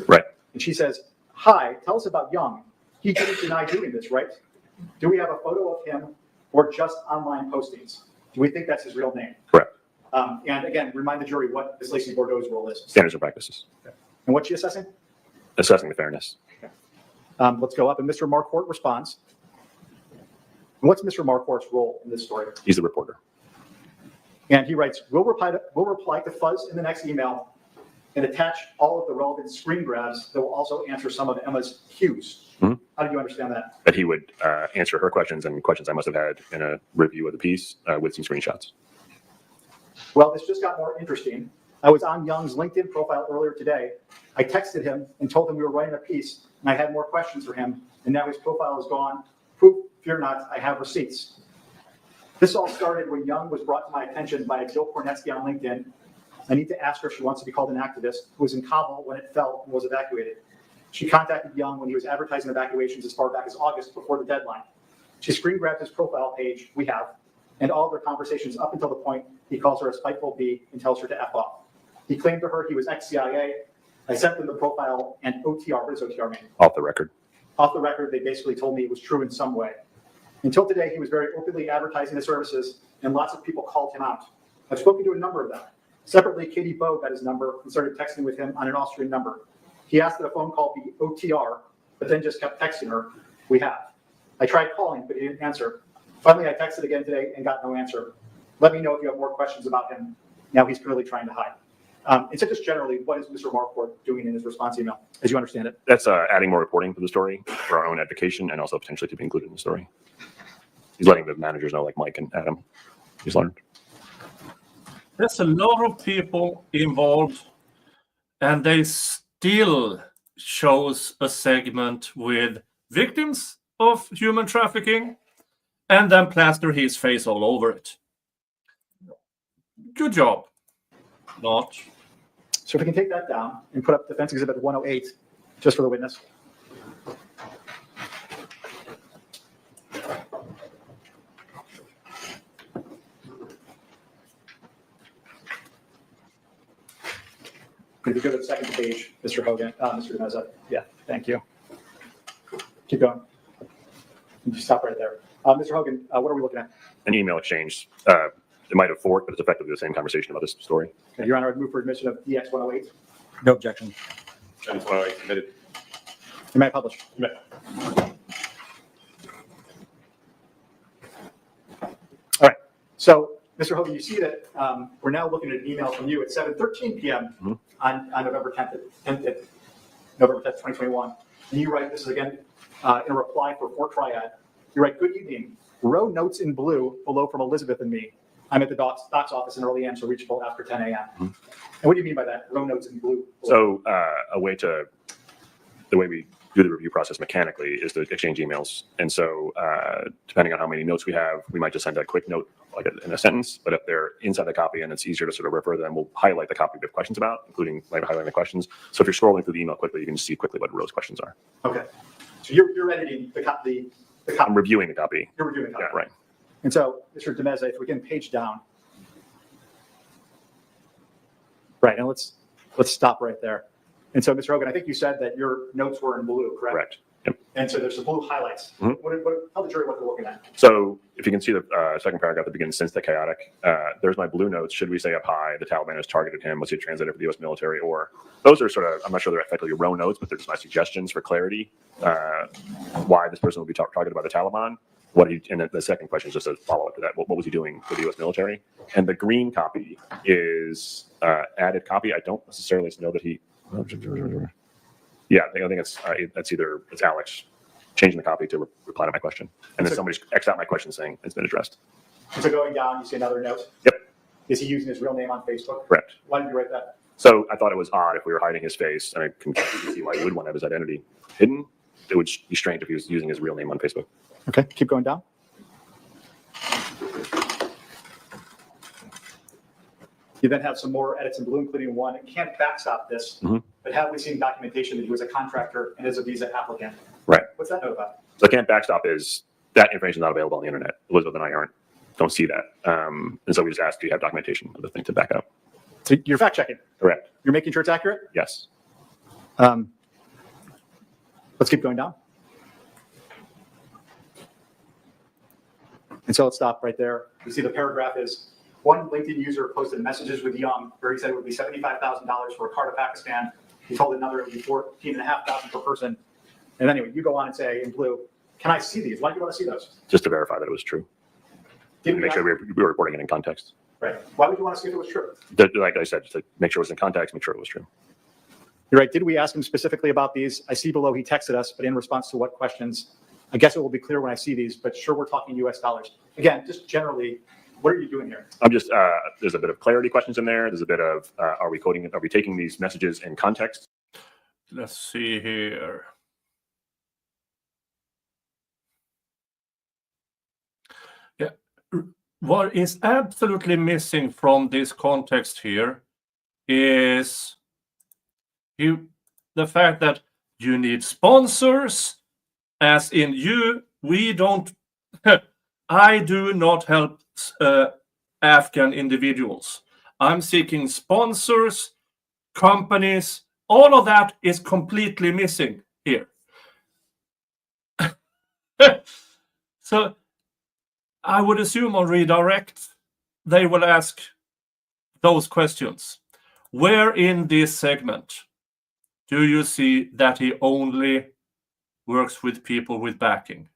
Right. And she says, hi, tell us about Young. He didn't deny doing this, right? Do we have a photo of him or just online postings? Do we think that's his real name? Correct. And again, remind the jury what Ms. Lacey Bordeaux's role is. Standards and practices. Okay. And what's she assessing? Assessing the fairness. Okay. Let's go up. And Mr. Marquardt responds. And what's Mr. Marquardt's role in this story? He's the reporter. And he writes, we'll reply to Fuzz in the next email and attach all of the relevant screen grabs that will also answer some of Emma's cues. Mm-hmm. How do you understand that? That he would answer her questions and questions I must have had in a review of the piece with some screenshots. Well, this just got more interesting. I was on Young's LinkedIn profile earlier today. I texted him and told him we were writing a piece and I had more questions for him. And now his profile is gone. Proof, fear not, I have receipts. This all started when Young was brought to my attention by Jill Kornetsky on LinkedIn. I need to ask her if she wants to be called an activist who was in Kabul when it fell and was evacuated. She contacted Young when he was advertising evacuations as far back as August before the deadline. She screen grabbed his profile page, we have, and all of their conversations up until the point he calls her a spiteful bee and tells her to F off. He claimed to her he was ex-CIA. I sent them the profile and OTR. What does OTR mean? Off the record. Off the record, they basically told me it was true in some way. Until today, he was very openly advertising his services, and lots of people called him out. I've spoken to a number of them. Separately, Katie Bowe got his number and started texting with him on an Austrian number. He asked that a phone call be OTR, but then just kept texting her, we have. I tried calling, but he didn't answer. Finally, I texted again today and got no answer. Let me know if you have more questions about him. Now he's clearly trying to hide. And so just generally, what is Mr. Marquardt doing in his response email, as you understand it? That's adding more reporting to the story for our own education and also potentially to be included in the story. He's letting the managers know, like Mike and Adam. He's learned. There's a lot of people involved, and they still shows a segment with victims of human trafficking and then plaster his face all over it. Good job. Not. So if we can take that down and put up Defense Exhibit 108, just for the witness. If you go to the second page, Mr. Hogan, Mr. Demese. Yeah, thank you. Keep going. You stop right there. Mr. Hogan, what are we looking at? An email exchange. It might have forked, but it's effectively the same conversation about this story. Okay, Your Honor, I'd move for admission of DX 108. No objection. That's why I submitted. You may publish. You may. All right. So, Mr. Hogan, you see that we're now looking at an email from you at 7:13 p.m. On November 10th, November 10th, 2021. And you write, this is again in a reply for Triad. You write, good evening. Row notes in blue below from Elizabeth and me. I'm at the doc's office in Early Am, so reachable after 10 a.m. And what do you mean by that? Row notes in blue? So the way we do the review process mechanically is to exchange emails. And so depending on how many notes we have, we might just send a quick note like in a sentence, but if they're inside the copy and it's easier to sort of refer them, we'll highlight the copy we have questions about, including like highlighting the questions. So if you're scrolling through the email quickly, you can see quickly what Row's questions are. Okay. So you're editing the copy. I'm reviewing the copy. You're reviewing the copy. Yeah, right. And so, Mr. Demese, if we can page down. Right, and let's stop right there. And so, Mr. Hogan, I think you said that your notes were in blue, correct? Correct. Yep. And so there's some blue highlights. Mhm. Tell the jury what they're looking at. So if you can see the second paragraph that begins, since the chaotic, there's my blue notes. Should we say up high, the Taliban has targeted him? Was he a translator for the U.S. military? Or those are sort of, I'm not sure they're effectively row notes, but they're just my suggestions for clarity. Why this person would be targeted by the Taliban. And the second question is just a follow-up to that. What was he doing for the U.S. military? And the green copy is added copy. I don't necessarily know that he. Yeah, I think it's Alex changing the copy to reply to my question, and then somebody's X'd out my question saying it's been addressed. And so going down, you see another note. Yep. Is he using his real name on Facebook? Correct. Why did you write that? So I thought it was odd if we were hiding his face, and I can see why he would want to have his identity hidden. It would be strange if he was using his real name on Facebook. Okay, keep going down. You then have some more edits in blue, including one. It can't backstop this, but have we seen documentation that he was a contractor and is a visa applicant? Right. What's that note about? So can't backstop is that information is not available on the internet. Elizabeth and I don't see that. And so we just asked, do you have documentation of the thing to back up? So you're fact checking. Correct. You're making sure it's accurate? Yes. Let's keep going down. And so let's stop right there. You see the paragraph is, one LinkedIn user posted messages with Young where he said it would be $75,000 for a car to Pakistan. He told another it would be $14,500 per person. And anyway, you go on and say in blue, can I see these? Why do you want to see those? Just to verify that it was true. Did And make sure we were reporting it in context. Right. Why would you want to see if it was true? Like I said, just to make sure it was in context, make sure it was true. You're right. Did we ask him specifically about these? I see below he texted us, but in response to what questions? I guess it will be clear when I see these, but sure, we're talking US dollars. Again, just generally, what are you doing here? I'm just, there's a bit of clarity questions in there. There's a bit of, are we taking these messages in context? Let's see here. Yeah. What is absolutely missing from this context here is the fact that you need sponsors, as in we don't, I do not help Afghan individuals. I'm seeking sponsors, companies, all of that is completely missing here. So I would assume on redirect, they will ask those questions. Where in this segment do you see that he only works with people with backing?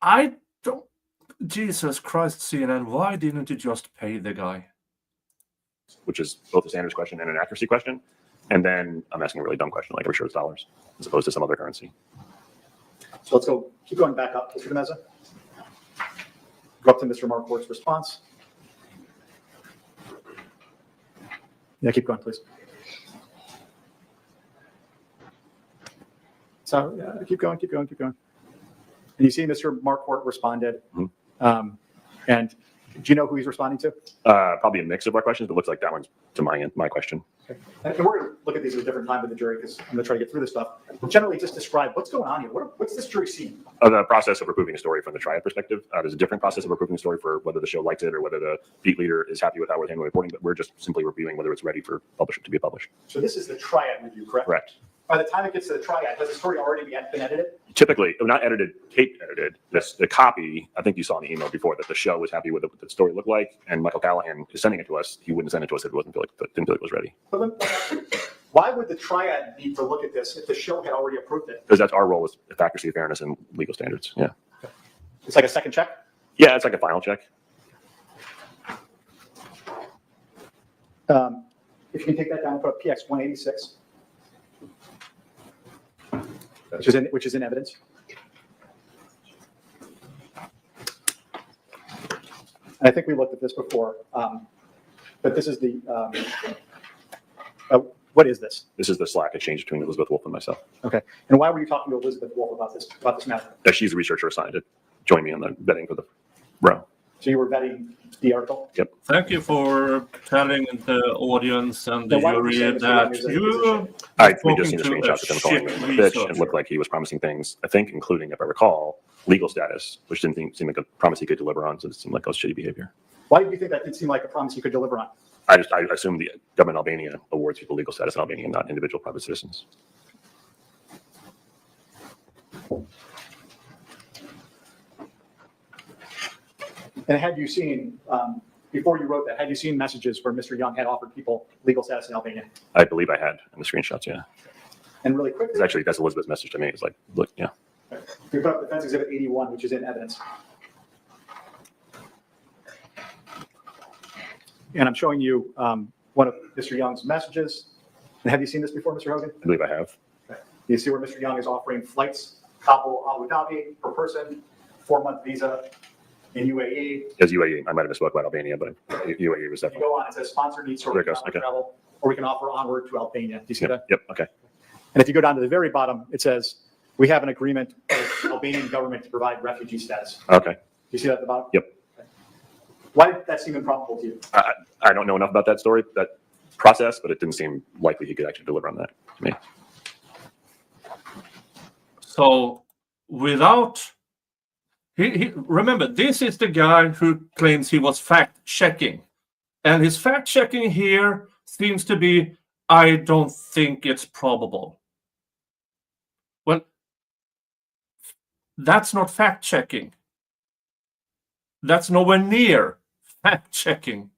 I don't, Jesus Christ, CNN, why didn't you just pay the guy? Which is both a standards question and an accuracy question. And then I'm asking a really dumb question, like, are we sure it's dollars, as opposed to some other currency? So let's go, keep going back up, Mr. Demeza. Go up to Mr. Marquardt's response. Yeah, keep going, please. So keep going. And you see Mr. Marquardt responded. And do you know who he's responding to? Probably a mix of our questions, but it looks like that one's to my question. Okay. And we're going to look at these at a different time with the jury because I'm going to try to get through this stuff. Generally, just describe what's going on here. What's this jury seeing? The process of approving a story from the Triad perspective. There's a different process of approving a story for whether the show likes it or whether the beat leader is happy with how we're handling reporting, but we're just simply reviewing whether it's ready for to be published. So this is the Triad review, correct? Correct. By the time it gets to the Triad, has the story already been edited? Typically, not edited, Kate edited. The copy, I think you saw in the email before, that the show was happy with what the story looked like, and Michael Callahan is sending it to us. He wouldn't send it to us if it didn't feel like it was ready. Why would the Triad need to look at this if the show had already approved it? Because that's our role as accuracy, fairness, and legal standards. Yeah. It's like a second check? Yeah, it's like a final check. If you can take that down and put up PX 186, which is in evidence. And I think we looked at this before, but this is the, what is this? This is the Slack exchange between Elizabeth Wolf and myself. Okay. And why were you talking to Elizabeth Wolf about this matter? She's the researcher assigned to join me on the vetting for the row. So you were vetting the article? Yep. Thank you for telling the audience and the Now, why would you jury say Mr. Young that is a you We just seen the screenshots of him calling me a bitch and looked like he was promising things, I think, including, if I recall, legal status, which didn't seem like a promise he could deliver on, so it seemed like shitty behavior. Why do you think that did seem like a promise you could deliver on? I assume the government of Albania awards people legal status in Albania, not individual private citizens. And had you seen, before you wrote that, had you seen messages where Mr. Young had offered people legal status in Albania? I believe I had in the screenshots, yeah. And really quickly, That's Elizabeth's message to me. It's like, look, yeah. we put up Defense Exhibit 81, which is in evidence. And I'm showing you one of Mr. Young's messages. And have you seen this before, Mr. Hogan? I believe I have. Okay. You see where Mr. Young is offering flights, Kabul, Abu Dhabi per person, 4-month visa in UAE. As UAE, I might have misspoke about Albania, but UAE was You definitely. go on, it says sponsor needs There it goes, to okay. travel, or we can offer onward to Albania. Do you see that? Yep, okay. And if you go down to the very bottom, it says, we have an agreement with the Albanian government to provide refugee status. Okay. you see that at the bottom? Yep. Why did that seem improbable to you? I don't know enough about that story, that process, but it didn't seem likely he could actually deliver on that to me. So without remember, this is the guy who claims he was fact checking, and his fact checking here seems to be, I don't think it's probable. Well, that's not fact checking. That's nowhere near fact checking.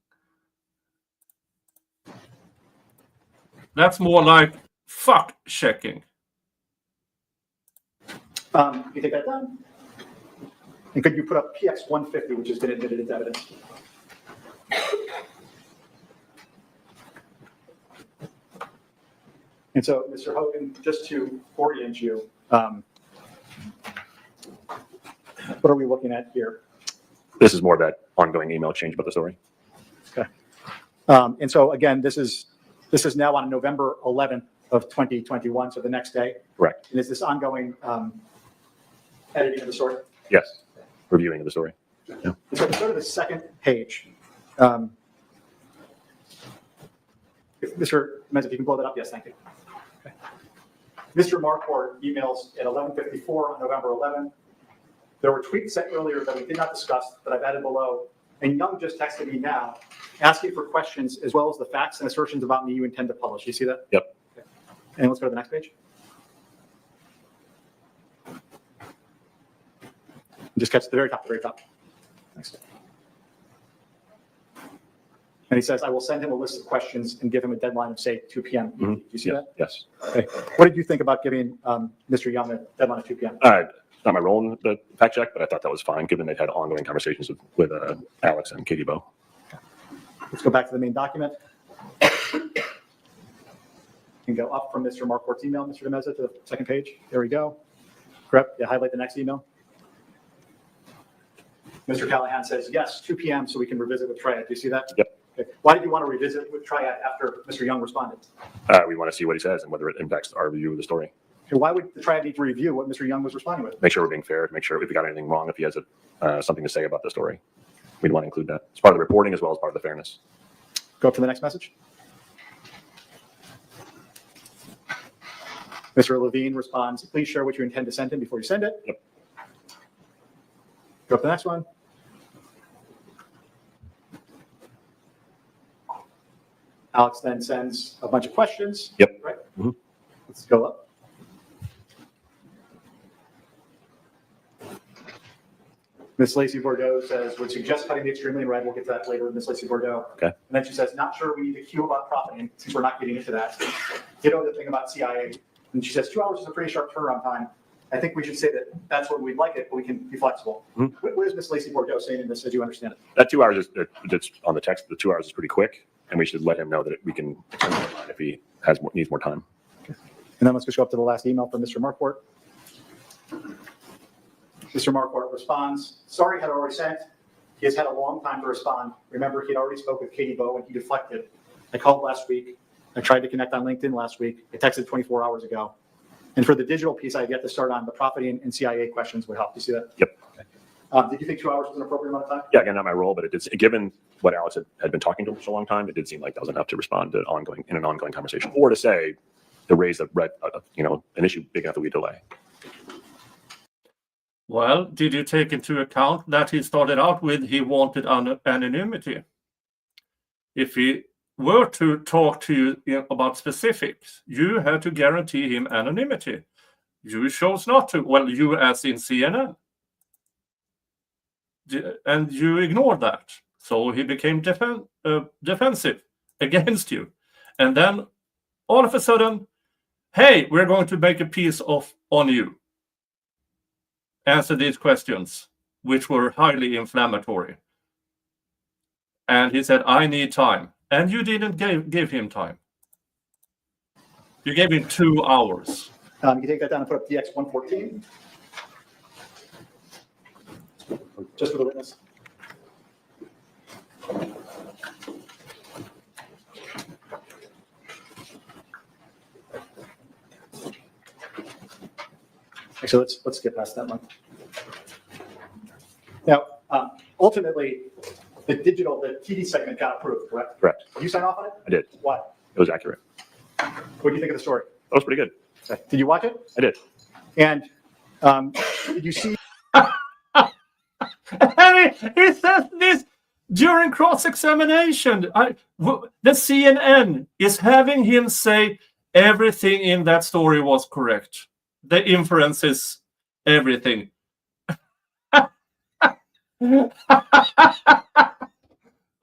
That's more like fuck checking. You take that down? And could you put up PX 150, which has been admitted as evidence? And so, Mr. Hogan, just to orient you, what are we looking at here? This is more of that ongoing email exchange about the story. Okay. And so again, this is now on November 11th of 2021, so the next day. Correct. And is this ongoing editing of the story? Yes. Reviewing of the story. So if we go to the second page, if Mr. Mez, if you can blow that up, yes, thank you. Okay. Mr. Marquardt emails at 11:54 on November 11th. There were tweets sent earlier that we did not discuss that I've added below. And Young just texted me now, asking for questions as well as the facts and assertions about me you intend to publish. You see that? Yep. Okay. And let's go to the next page. Just catch the very top, Next. And he says, I will send him a list of questions and give him a deadline of, say, 2 p.m. Mm-hmm. Do you see that? Yes. Okay. What did you think about giving Mr. Young a deadline of 2 p.m.? It's not my role in the fact check, but I thought that was fine, given they'd had ongoing conversations with Alex and Katie Bowe. Let's go back to the main document. And go up from Mr. Marquardt's email, Mr. DeMezza, to the second page. There we go. Correct. Yeah, highlight the next email. Mr. Callahan says, yes, 2 p.m. so we can revisit with Triad. Do you see that? Yep. Okay. Why did you want to revisit with Triad after Mr. Young responded? We want to see what he says and whether it impacts our review of the story. Okay. Why would the Triad need to review what Mr. Young was responding with? Make sure we're being fair, make sure if we got anything wrong, if he has something to say about the story. We'd want to include that. It's part of the reporting as well as part of the fairness. Go up to the next message. Mr. Levine responds, please share what you intend to send him before you send it. Yep. Go up to the next one. Alex then sends a bunch of questions. Yep. Right? Mm-hmm. Let's go up. Ms. Lacey Bordeaux says, would suggest cutting the extremely in red. We'll get to that later with Ms. Lacey Bordeaux. Okay. And then she says, not sure we need to cue about profiting since we're not getting into that. Ditto the thing about CIA. And she says, 2 hours is a pretty sharp turnaround time. I think we should say that that's when we'd like it, but we can be flexible. Mm-hmm. What is Ms. Lacey Bordeaux saying in this as you understand it? That 2 hours is it's on the text. The 2 hours is pretty quick, and we should let him know that we can extend the deadline if he needs more time. Okay. And then let's just go up to the last email from Mr. Marquardt. Mr. Marquardt responds, sorry, had already sent. He has had a long time to respond. Remember, he had already spoke with Katie Bowe and he deflected. I called last week. I tried to connect on LinkedIn last week. I texted 24 hours ago. And for the digital piece, I have yet to start on the profiting and CIA questions would help. Do you see that? Yep. Okay. Did you think 2 hours was an appropriate amount of time? Yeah, again, not my role, but it did, given what Alex had been talking to him for a long time, it did seem like that was enough to respond to an ongoing conversation, or to say, to raise an issue big enough that we delay. Well, did you take into account that he started out with he wanted anonymity? If he were to talk to you about specifics, you had to guarantee him anonymity. You chose not to. Well, you as in CNN. And you ignored that. So he became defensive against you. And then all of a sudden, hey, we're going to make a piece on you. Answer these questions, which were highly inflammatory. And he said, I need time. And you didn't give him time. You gave him 2 hours. You can take that down and put up DX 114. Just for the witness. Actually, let's get past that one. Now, Ultimately, the TV segment got approved, correct? Correct. Did you sign off on it? I did. Why? It was accurate. What do you think of the story? That was pretty good. Did you watch it? I did. And did you see? And he says this during cross-examination. The CNN is having him say everything in that story was correct. The inferences, everything.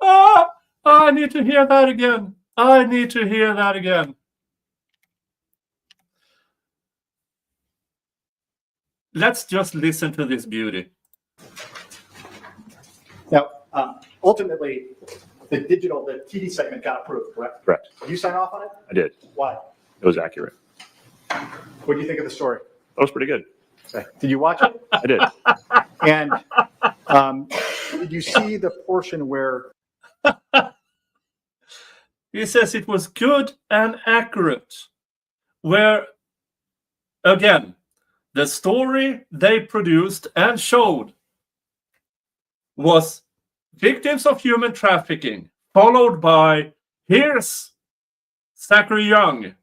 Oh, I need to hear that again. I need to hear that again. Let's just listen to this beauty. Now, ultimately, the TV segment got approved, correct? Correct. Did you sign off on it? I did. Why? It was accurate. What do you think of the story? That was pretty good. Did you watch it? I did. And did you see the portion where He says it was good and accurate. Where, again, the story they produced and showed was victims of human trafficking, followed by, here's Zachary Young,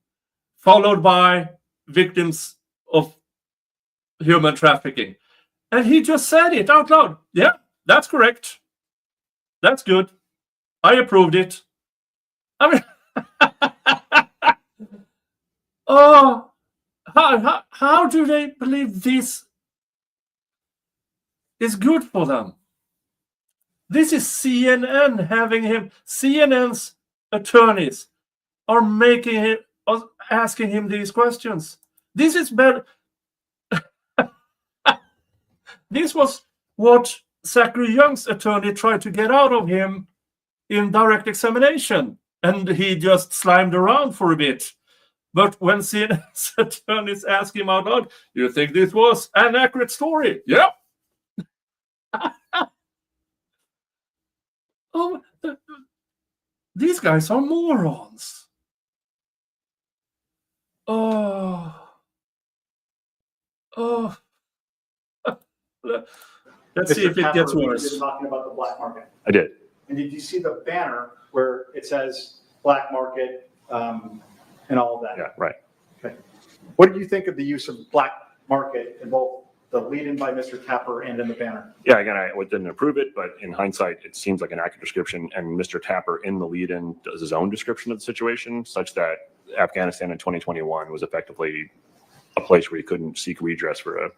followed by victims of human trafficking. And he just said it out loud. Yeah, that's correct. That's good. I approved it. I mean, oh, how do they believe this is good for them? This is CNN having him, CNN's attorneys are making him, asking him these questions. This is better. This was what Zachary Young's attorney tried to get out of him in direct examination. And he just slimed around for a bit. But when CNN's attorneys ask him out loud, you think this was an accurate story? Yep. Oh, these guys are morons. Oh. Let's see if it gets worse. You're talking about the black market. I did. And did you see the banner where it says black market and all of that? Yeah, right. Okay. What did you think of the use of black market in both the lead-in by Mr. Tapper and in the banner? Yeah, again, I didn't approve it, but in hindsight, it seems like an accurate description. And Mr. Tapper in the lead-in does his own description of the situation, such that Afghanistan in 2021 was effectively a place where you couldn't seek redress for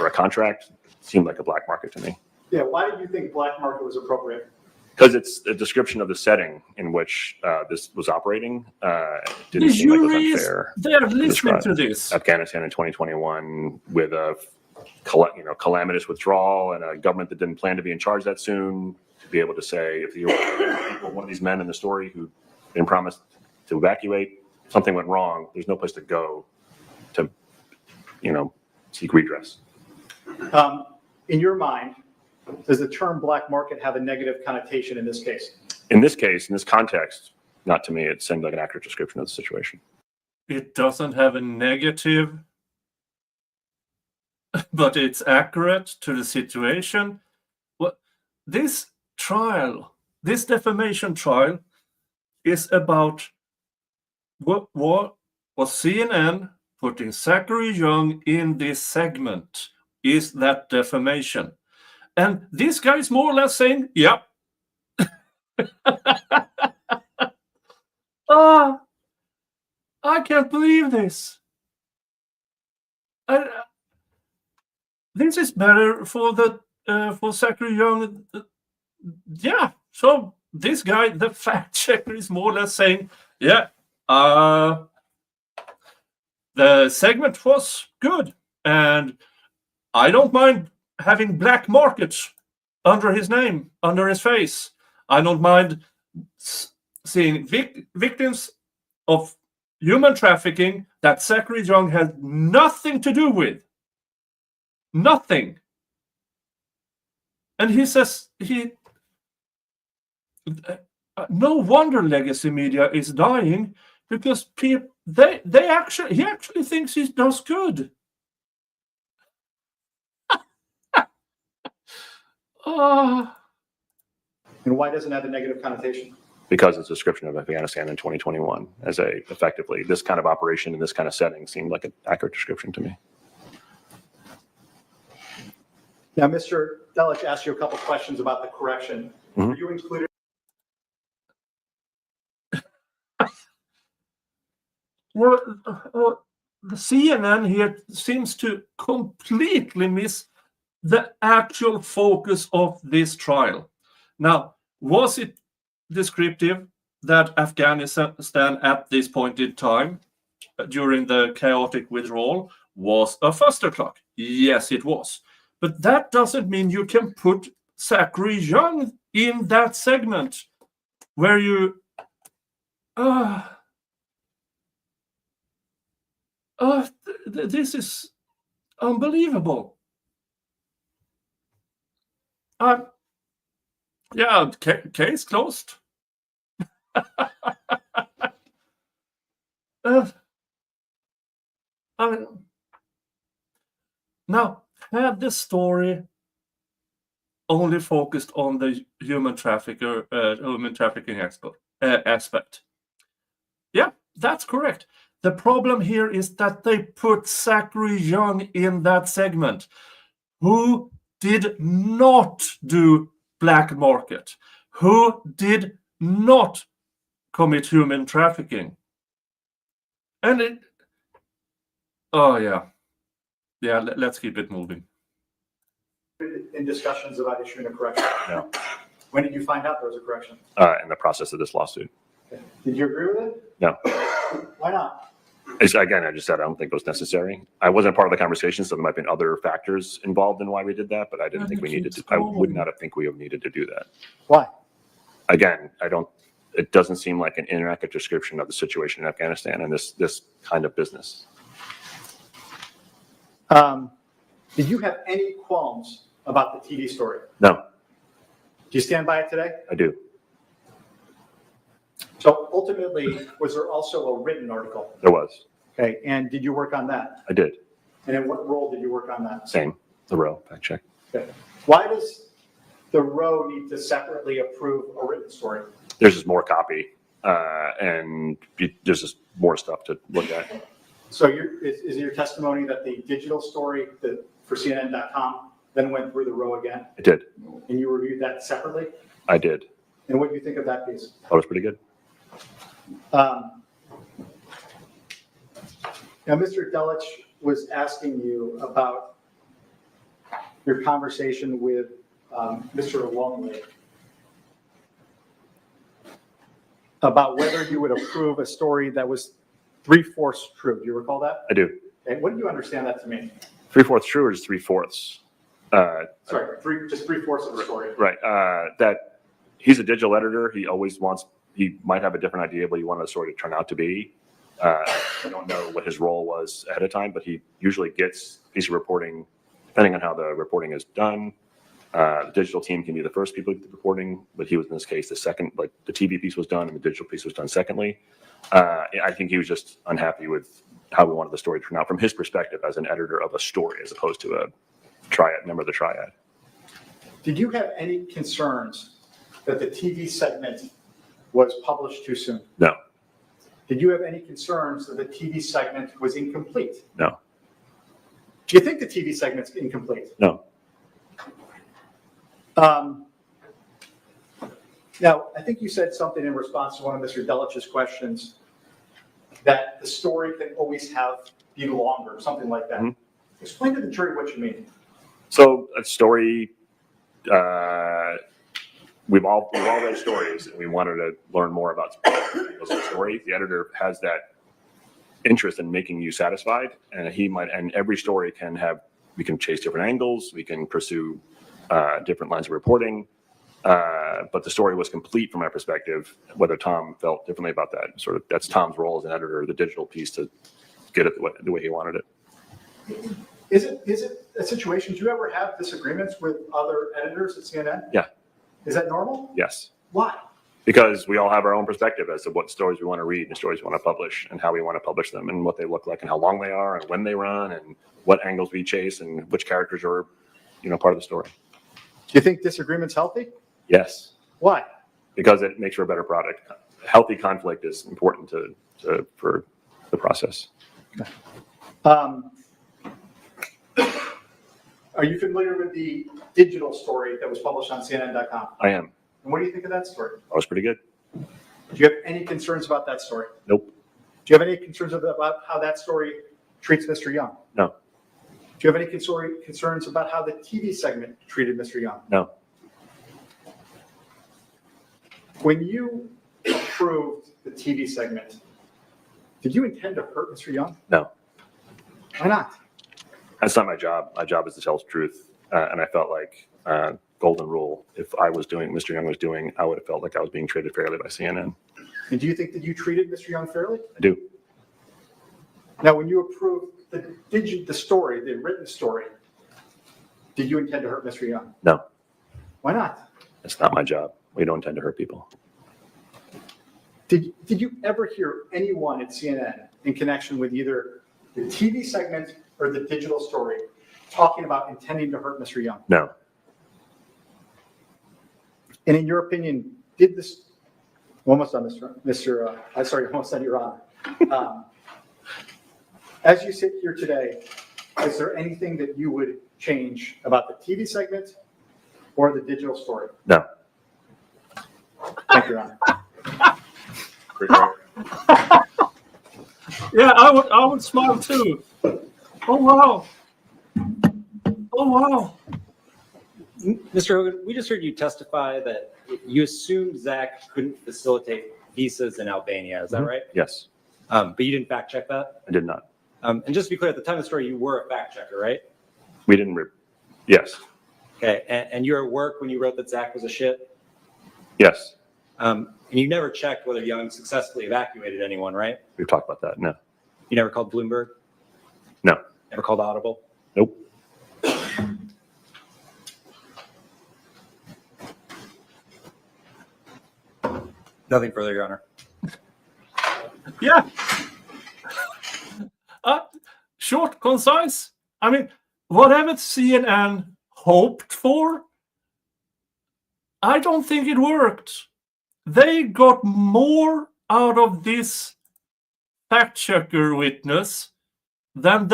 a contract. Seemed like a black market to me. Yeah, why did you think black market was appropriate? Because it's a description of the setting in which this was operating. Didn't The seem like it was juries, unfair. they're listening to this. Afghanistan in 2021 with a calamitous withdrawal and a government that didn't plan to be in charge that soon, to be able to say if you were one of these men in the story who been promised to evacuate, something went wrong, there's no place to go to, seek redress. In your mind, does the term black market have a negative connotation in this case? In this case, in this context, not to me, it seemed like an accurate description of the situation. It doesn't have a negative, but it's accurate to the situation. Well, this trial, this defamation trial, is about what was CNN putting Zachary Young in this segment. Is that defamation? And this guy is more or less saying, yep. I can't believe this. This is better for for Zachary Young. Yeah. So this guy, the fact checker, is more or less saying, yeah, the segment was good, and I don't mind having black markets under his name, under his face. I don't mind seeing victims of human trafficking that Zachary Young has nothing to do with. Nothing. And he says no wonder legacy media is dying, because people he actually thinks he does good. And why doesn't it have a negative connotation? Because it's a description of Afghanistan in 2021 as effectively this kind of operation in this kind of setting seemed like an accurate description to me. Now, Mr. Delich asked you a couple questions about the correction. Mhm. Were you included? Well, the CNN here seems to completely miss the actual focus of this trial. Now, was it descriptive that Afghanistan at this point in time during the chaotic withdrawal was a fuster clock? Yes, it was. But that doesn't mean you can put Zachary Young in that segment where you this is unbelievable. Yeah, case closed. I mean, now, had the story only focused on the human trafficking aspect, yeah, that's correct. The problem here is that they put Zachary Young in that segment, who did not do black market, who did not commit human trafficking. And it, oh yeah, let's keep it moving. In discussions about issuing a correction? No. When did you find out there was a correction? In the process of this lawsuit. Did you agree with it? No. Why not? Again, I just said I don't think it was necessary. I wasn't part of the conversation, so there might have been other factors involved in why we did that, but I didn't think we needed to. I would not have think we have needed to do that. Why? Again, it doesn't seem like an inaccurate description of the situation in Afghanistan and this kind of business. Did you have any qualms about the TV story? No, Do you stand by it today? I do. So ultimately, was there also a written article? There was. Okay, and did you work on that? I did. And in what role did you work on that? Same. The row. Fact check. Okay. Why does the row need to separately approve a written story? There's just more copy, and there's just more stuff to look at. So is your testimony that the digital story for CNN.com then went through the row again? I did. And you reviewed that separately? I did. And what do you think of that piece? That was pretty good. Now, Mr. Delich was asking you about your conversation with Mr. Longley about whether you would approve a story that was 3/4 true. Do you recall that? I do. Okay, what do you understand that to mean? 3/4 true or just 3/4? Sorry, just 3/4 of the story. Right. That he's a digital editor. He might have a different idea of what he wanted the story to turn out to be. I don't know what his role was ahead of time, but he usually gets a piece of reporting, depending on how the reporting is done. The digital team can be the first people to do the reporting, but he was in this case the second, like the TV piece was done and the digital piece was done secondly. I think he was just unhappy with how we wanted the story to turn out from his perspective as an editor of a story, as opposed to a Triad member of the Triad. Did you have any concerns that the TV segment was published too soon? No. Did you have any concerns that the TV segment was incomplete? No. Do you think the TV segment's incomplete? No. Now, I think you said something in response to one of Mr. Delich's questions, that the story can always be longer, something like that. Mm-hmm. Explain to the jury what you mean. So a story, we've all read stories, and we wanted to learn more about the story. The editor has that interest in making you satisfied, and every story we can chase different angles, we can pursue different lines of reporting, but the story was complete from my perspective. Whether Tom felt differently about that, that's Tom's role as an editor, the digital piece, to get it the way he wanted it. Is it a situation, do you ever have disagreements with other editors at CNN? Yeah. Is that normal? Yes. Why? Because we all have our own perspective as to what stories we want to read and stories we want to publish and how we want to publish them and what they look like and how long they are and when they run and what angles we chase and which characters are, part of the story. you think disagreement's healthy? Yes, Why? because it makes for a better product. Healthy conflict is important for the process. Are you familiar with the digital story that was published on CNN.com? I am. And what do you think of that story? That was pretty good. Do you have any concerns about that story? Nope. Do you have any concerns about how that story treats Mr. Young? No. Do you have any concerns about how the TV segment treated Mr. Young? No. When you approved the TV segment, did you intend to hurt Mr. Young? No. Why not? That's not my job. My job is to tell the truth. And I felt like golden rule. If I was doing what Mr. Young was doing, I would have felt like I was being treated fairly by CNN. And do you think that you treated Mr. Young fairly? I do. Now, when you approved the story, the written story, did you intend to hurt Mr. Young? No. Why not? It's not my job. We don't intend to hurt people. Did you ever hear anyone at CNN in connection with either the TV segment or the digital story talking about intending to hurt Mr. Young? No. And in your opinion, did this, almost on almost on your honor. As you sit here today, is there anything that you would change about the TV segment or the digital story? No. Thank you, Your Honor. Yeah, I would smile too. Oh wow. Oh wow. Mr. Hogan, we just heard you testify that you assumed Zach couldn't facilitate visas in Albania. Is that right? Yes, But you didn't fact check that? I did not. And just to be clear, at the time of the story, you were a fact checker, right? We didn't. Yes. Okay. And you were at work when you wrote that Zach was a shit? Yes. And you never checked whether Young successfully evacuated anyone, right? We've talked about that. No. You never called Bloomberg? No. Never called Audible? Nope. Nothing further, Your Honor. Yeah. Short, concise. I mean, whatever CNN hoped for, I don't think it worked. They got more out of this fact checker witness than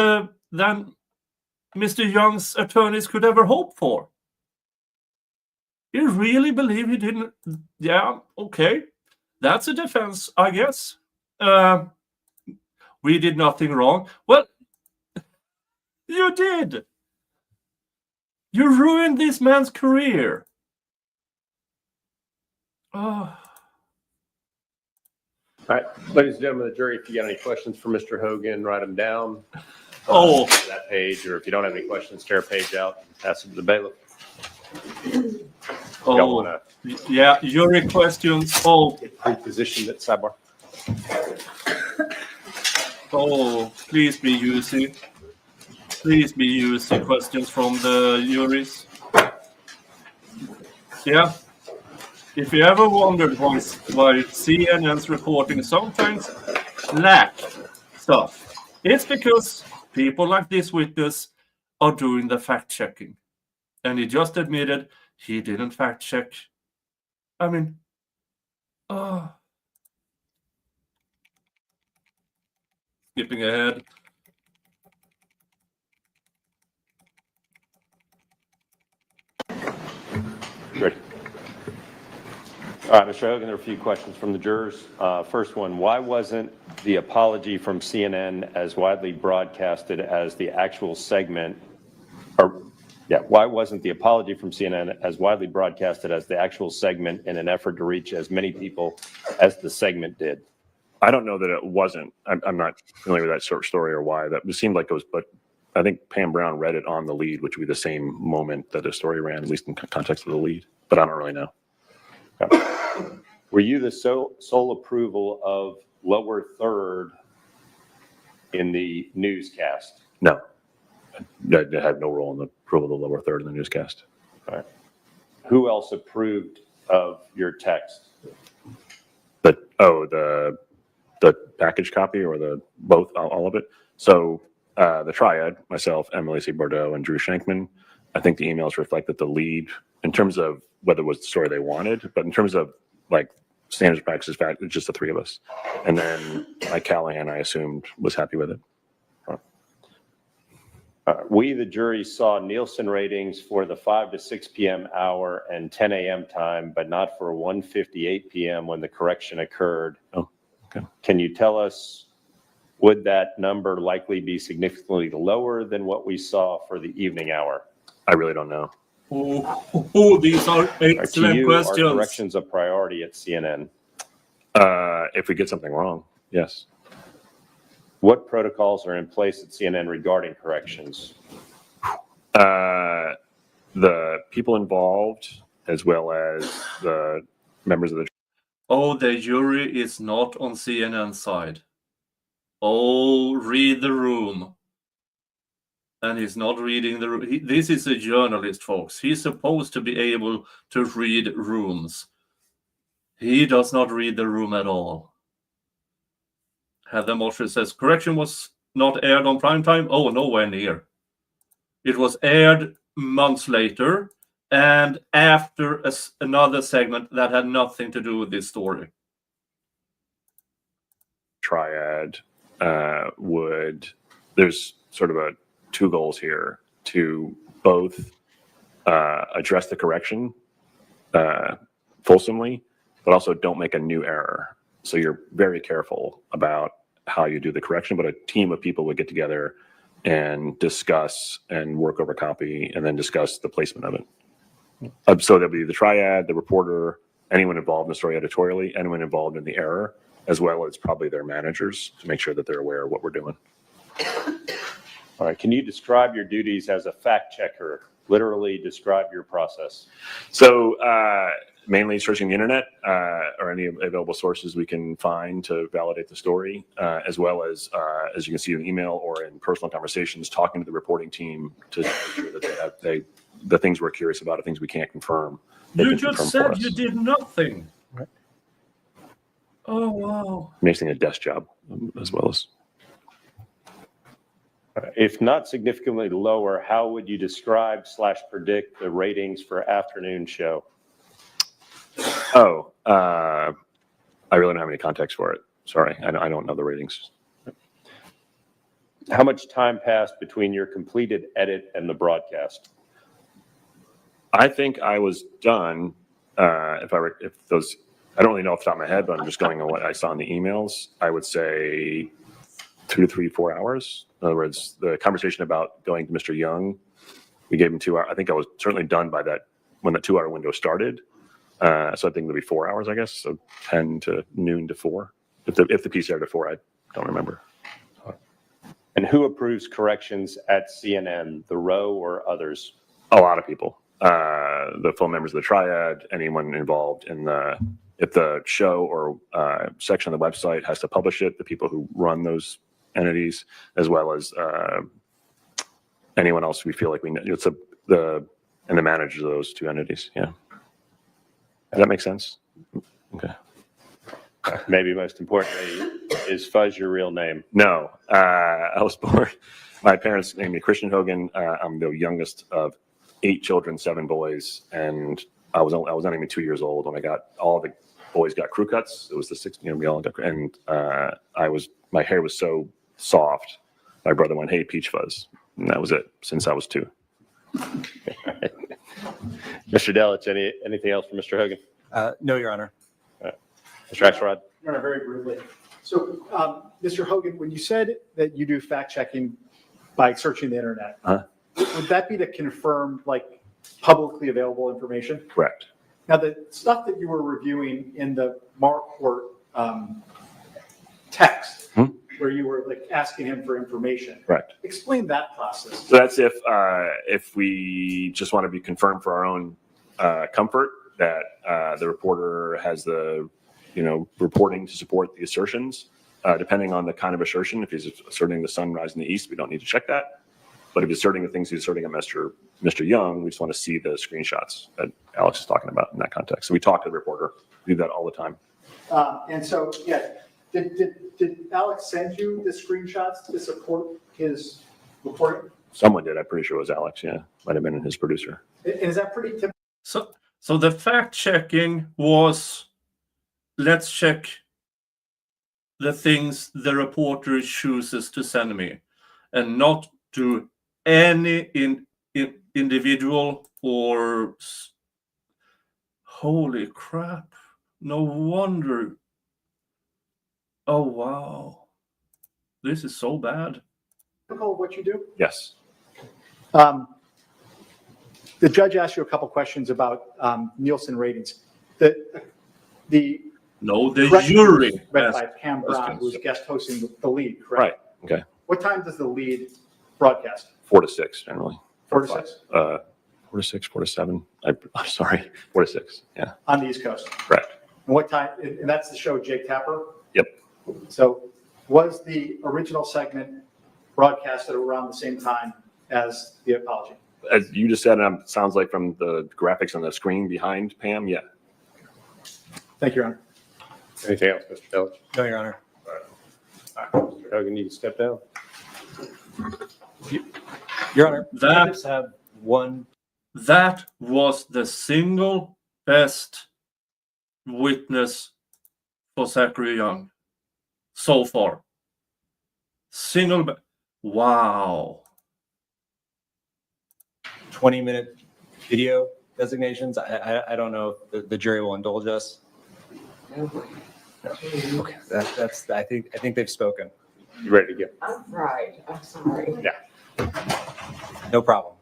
Mr. Young's attorneys could ever hope for. You really believe he didn't? Yeah, okay. That's a defense, I guess. We did nothing wrong. Well, you did. You ruined this man's career. Oh. All right, ladies and gentlemen of the jury, if you got any questions for Mr. Hogan, write them down. Oh. On that page, or if you don't have any questions, tear a page out, pass it to the bailiff. Y'all Oh, wanna yeah, jury questions. Oh, get pre-positioned at sidebar? oh, please be using. Please be using questions from the juries. Yeah. If you ever wondered why CNN's reporting sometimes lack stuff, it's because people like this witness are doing the fact checking. And he just admitted he didn't fact check. I mean, skipping ahead. Ready? All right, Mr. Hogan, there are a few questions from the jurors. First one, why wasn't the apology from CNN as widely broadcasted as the actual segment, why wasn't the apology from CNN as widely broadcasted as the actual segment in an effort to reach as many people as the segment did? I don't know that it wasn't. I'm not familiar with that sort of story or why. That seemed like it was, but I think Pam Brown read it on the lead, which would be the same moment that the story ran, at least in context of the lead. But I don't really know. Okay. Were you the sole approval of lower third in the newscast? No. I had no role in the approval of the lower third in the newscast. All right. Who else approved of your text? But the package copy or the both, all of it. So the Triad, myself, Emily C. Bordeaux, and Drew Shankman I think the emails reflect that the lead, in terms of whether it was the story they wanted, but in terms of like standards, practices, fact, it's just the three of us. And then Mike Callahan, I assumed, was happy with it. We, the jury, saw Nielsen ratings for the 5 to 6 p.m. hour and 10 a.m. time, but not for 1:58 p.m. when the correction occurred. Oh, okay. Can you tell us, would that number likely be significantly lower than what we saw for the evening hour? I really don't know. Oh, these are To excellent you, are questions. corrections a priority at CNN? If we get something wrong, yes. What protocols are in place at CNN regarding corrections? The people involved, as well as the members of the. Oh, the jury is not on CNN's side. Oh, read the room. And he's not reading the room. This is a journalist, folks. He's supposed to be able to read rooms. He does not read the room at all. Heather Mosher says, correction was not aired on prime time. Oh, nowhere near. It was aired months later and after another segment that had nothing to do with this story. Triad there's sort of two goals here: to both address the correction fulsomely, but also don't make a new error. So you're very careful about how you do the correction, but a team of people would get together and discuss and work over copy and then discuss the placement of it. So there'll be the triad, the reporter, anyone involved in the story editorially, anyone involved in the error, as well as probably their managers to make sure that they're aware of what we're doing. All right. Can you describe your duties as a fact checker? Literally describe your process. So mainly searching the internet or any available sources we can find to validate the story, as well as you can see in email or in personal conversations, talking to the reporting team to make sure that the things we're curious about are things we can't confirm. You just said you did nothing. Right. Oh, wow. Making a desk job as well as. If not significantly lower, how would you describe/predict the ratings for afternoon show? Oh, I really don't have any context for it. Sorry, I don't know the ratings. How much time passed between your completed edit and the broadcast? I think I was done. I don't really know off the top of my head, but I'm just going on what I saw in the emails. I would say 2 to 3, 4 hours. In other words, the conversation about going to Mr. Young, we gave him 2 hours. I think I was certainly done by that when the 2 hour window started. So I think it'll be 4 hours, I guess. So 10 to noon to 4. If the piece aired at 4, I don't remember. And who approves corrections at CNN, the Row or others? A lot of people. The full members of the Triad, anyone involved in if the show or section of the website has to publish it, the people who run those entities, as well as anyone else we feel like we know. It's the managers of those two entities. Yeah. Does that make sense? Okay. Maybe most importantly, is Fuzz your real name? No. I was born, my parents named me Christian Hogan. I'm the youngest of 8 children, 7 boys, and I was not even 2 years old when I got all the boys got crew cuts. It was the 6th, we all got, and my hair was so soft. My brother went, "Hey, Peach Fuzz," and that was it since I was 2. Mr. Delich, anything else for Mr. Hogan? No, Your Honor. Mr. Axelrod? No, very briefly. So, Mr. Hogan, when you said that you do fact checking by searching the internet, would that be to confirm like publicly available information? Correct. Now, the stuff that you were reviewing in the Marquardt text, where you were like asking him for information. Correct. Explain that process. So that's if we just want to be confirmed for our own comfort that the reporter has the reporting to support the assertions. Depending on the kind of assertion, if he's asserting the sun rising in the east, we don't need to check that. But if he's asserting the things he's asserting on Mr. Young, we just want to see the screenshots that Alex is talking about in that context. So we talk to the reporter. We do that all the time. And so, yeah, did Alex send you the screenshots to support his reporting? Someone did. I'm pretty sure it was Alex. Yeah, might have been his producer. And is that pretty typical? So the fact checking was, let's check the things the reporter chooses to send me, and not to any individual or. Holy crap! No wonder. Oh wow, this is so bad. Of what you do? Yes. The judge asked you a couple questions about Nielsen ratings. The No, the correction jury. was read asked by Pam Brown, questions. who was guest hosting the lead, correct? Right. Okay. What time does the lead broadcast? 4 to 6 generally. 4 to 6 4 to 6, 4 to 7. I'm sorry. 4 to 6. Yeah. on the East Coast. Correct. And what time? And that's the show Jake Tapper. Yep. So was the original segment broadcasted around the same time as the apology? As you just said, it sounds like from the graphics on the screen behind Pam. Yeah. Thank you, Your Honor. Anything else, Mr. Delich? No, Your Honor. Mr. Hogan, you can step down. Your Honor, That- plaintiffs have one. That was the single best witness for Zachary Young so far. Wow. 20-minute video designations. I don't know if the jury will indulge us. No. Okay, that's. I think they've spoken. You ready to go? I'm right, I'm sorry. No problem.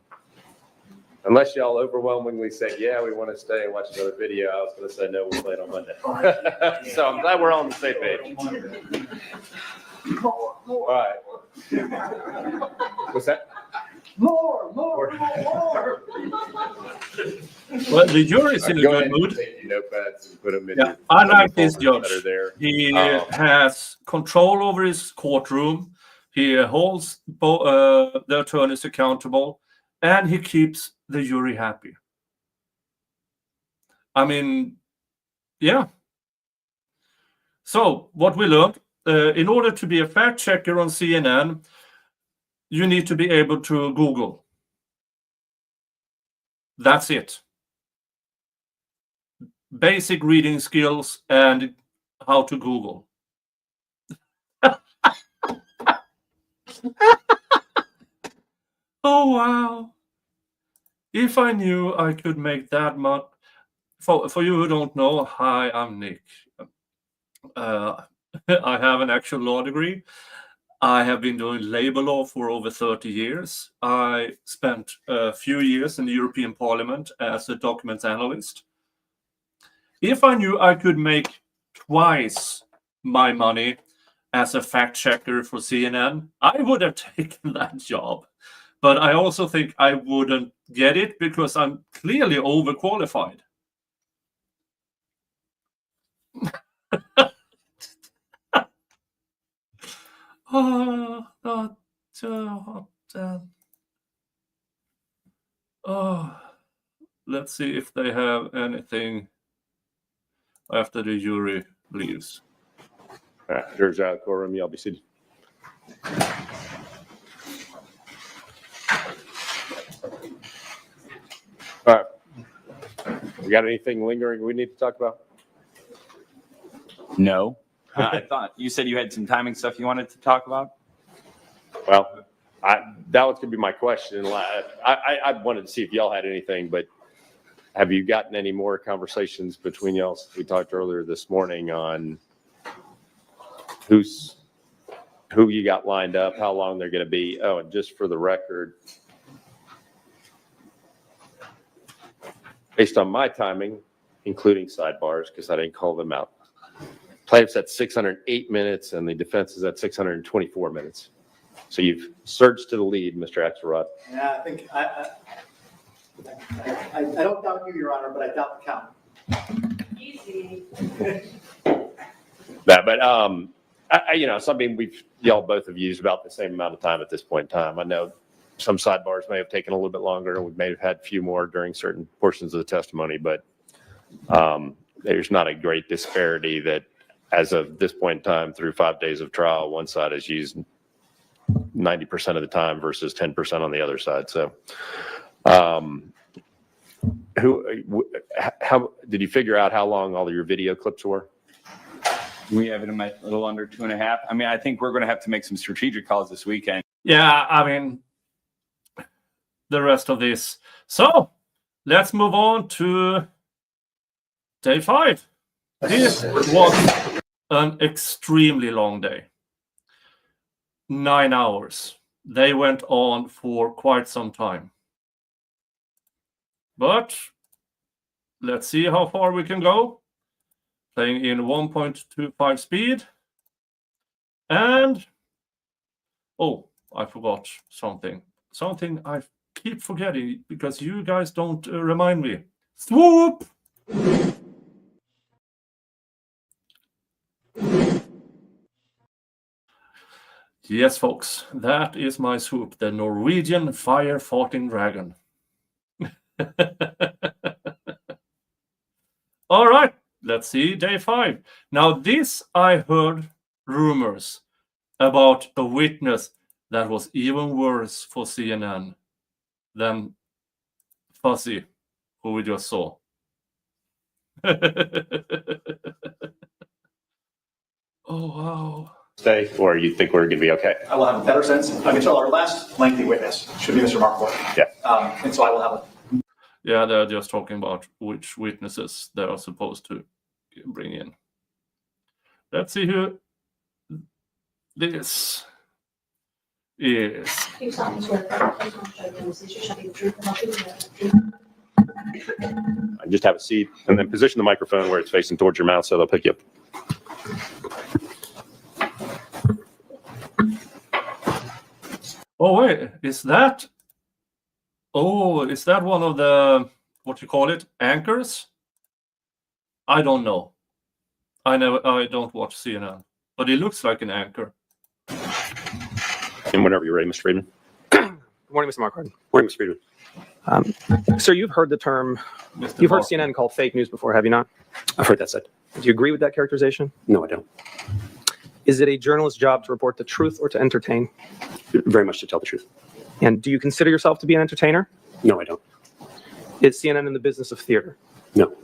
Unless y'all overwhelmingly say, yeah, we want to stay and watch another video, I was going to say, no, we'll play it on Monday. So I'm glad we're all on the same page. All right. What's that? More. Well, the jury's in a Go good ahead and mood. take your notepads and put them in. Yeah, your- I like this folders judge. that are there. He Oh. has control over his courtroom. He holds the attorneys accountable, and he keeps the jury happy. I mean, yeah. So what we learned, in order to be a fact checker on CNN, you need to be able to Google. That's it. Basic reading skills and how to Google. Oh, wow. If I knew I could make that much. For you who don't know, hi, I'm Nick. I have an actual law degree. I have been doing labor law for over 30 years. I spent a few years in the European Parliament as a documents analyst. If I knew I could make twice my money as a fact checker for CNN, I would have taken that job. But I also think I wouldn't get it because I'm clearly overqualified. Let's see if they have anything after the jury leaves. All right, jurors out of the courtroom, y'all be seated. All right. We got anything lingering we need to talk about? No. I thought you said you had some timing stuff you wanted to talk about. Well, that was gonna be my question. I wanted to see if y'all had anything, but have you gotten any more conversations between y'all since we talked earlier this morning on who you got lined up, how long they're gonna be? Oh, and just for the record, based on my timing, including sidebars, because I didn't call them out, plaintiff's at 608 minutes and the defense is at 624 minutes. So you've surged to the lead, Mr. Axelrod. Yeah, I think, I don't doubt you, Your Honor, but I doubt the count. Easy. But something y'all both have used about the same amount of time at this point in time. I know some sidebars may have taken a little bit longer and we may have had a few more during certain portions of the testimony, but there's not a great disparity that as of this point in time through 5 days of trial, one side has used 90% of the time versus 10% on the other side. So, how did you figure out how long all of your video clips were? We have it in a little under 2.5. I mean, I think we're going to have to make some strategic calls this weekend. Yeah, I mean, the rest of this. So let's move on to day 5. This was an extremely long day. 9 hours. They went on for quite some time. But let's see how far we can go. Playing in 1.25 speed. And, oh, I forgot something. Something I keep forgetting because you guys don't remind me. Swoop! Yes, folks, that is my swoop, the Norwegian fire-farting dragon. All right, let's see day 5. Now, this I heard rumors about a witness that was even worse for CNN than Fuzzy, who we just saw. Oh, wow. Stay, or you think we're going to be okay? I will have a better sense. I mean, so our last lengthy witness should be Mr. Mark Ford. Yeah. And so I will have a Yeah, they're just talking about which witnesses they are supposed to bring in. Let's see who this is. Just have a seat and then position the microphone where it's facing towards your mouth so they'll pick you up. Oh, wait, is that? Oh, is that one of the, what you call it, anchors? I don't know. I don't watch CNN, but it looks like an anchor. And whenever you're ready, Mr. Friedman. Good morning, Mr. Marquardt. Morning, Mr. Friedman. Sir, you've heard the term, Mr. you've heard Mark. CNN called fake news before, have you not? I've heard that said. Do you agree with that characterization? No, I don't. Is it a journalist's job to report the truth or to entertain? Very much to tell the truth. And do you consider yourself to be an entertainer? No, I don't. Is CNN in the business of theater? No. Do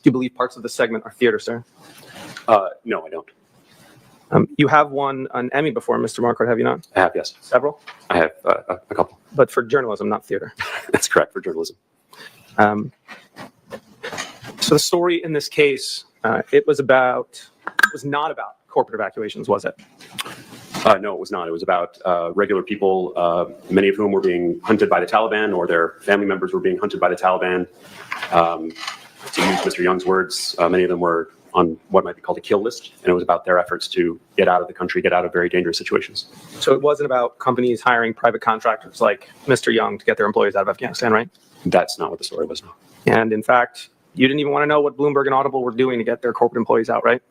you believe parts of the segment are theater, sir? No, I don't. You have won an Emmy before, Mr. Marquardt, have you not? I have, yes. Several? I have a couple. But for journalism, not theater. That's correct, for journalism. So the story in this case, it was not about corporate evacuations, was it? No, it was not. It was about regular people, many of whom were being hunted by the Taliban or their family members were being hunted by the Taliban. To use Mr. Young's words, many of them were on what might be called a kill list, and it was about their efforts to get out of the country, get out of very dangerous situations. So it wasn't about companies hiring private contractors like Mr. Young to get their employees out of Afghanistan, right? That's not what the story was, no. And in fact, you didn't even want to know what Bloomberg and Audible were doing to get their corporate employees out, right?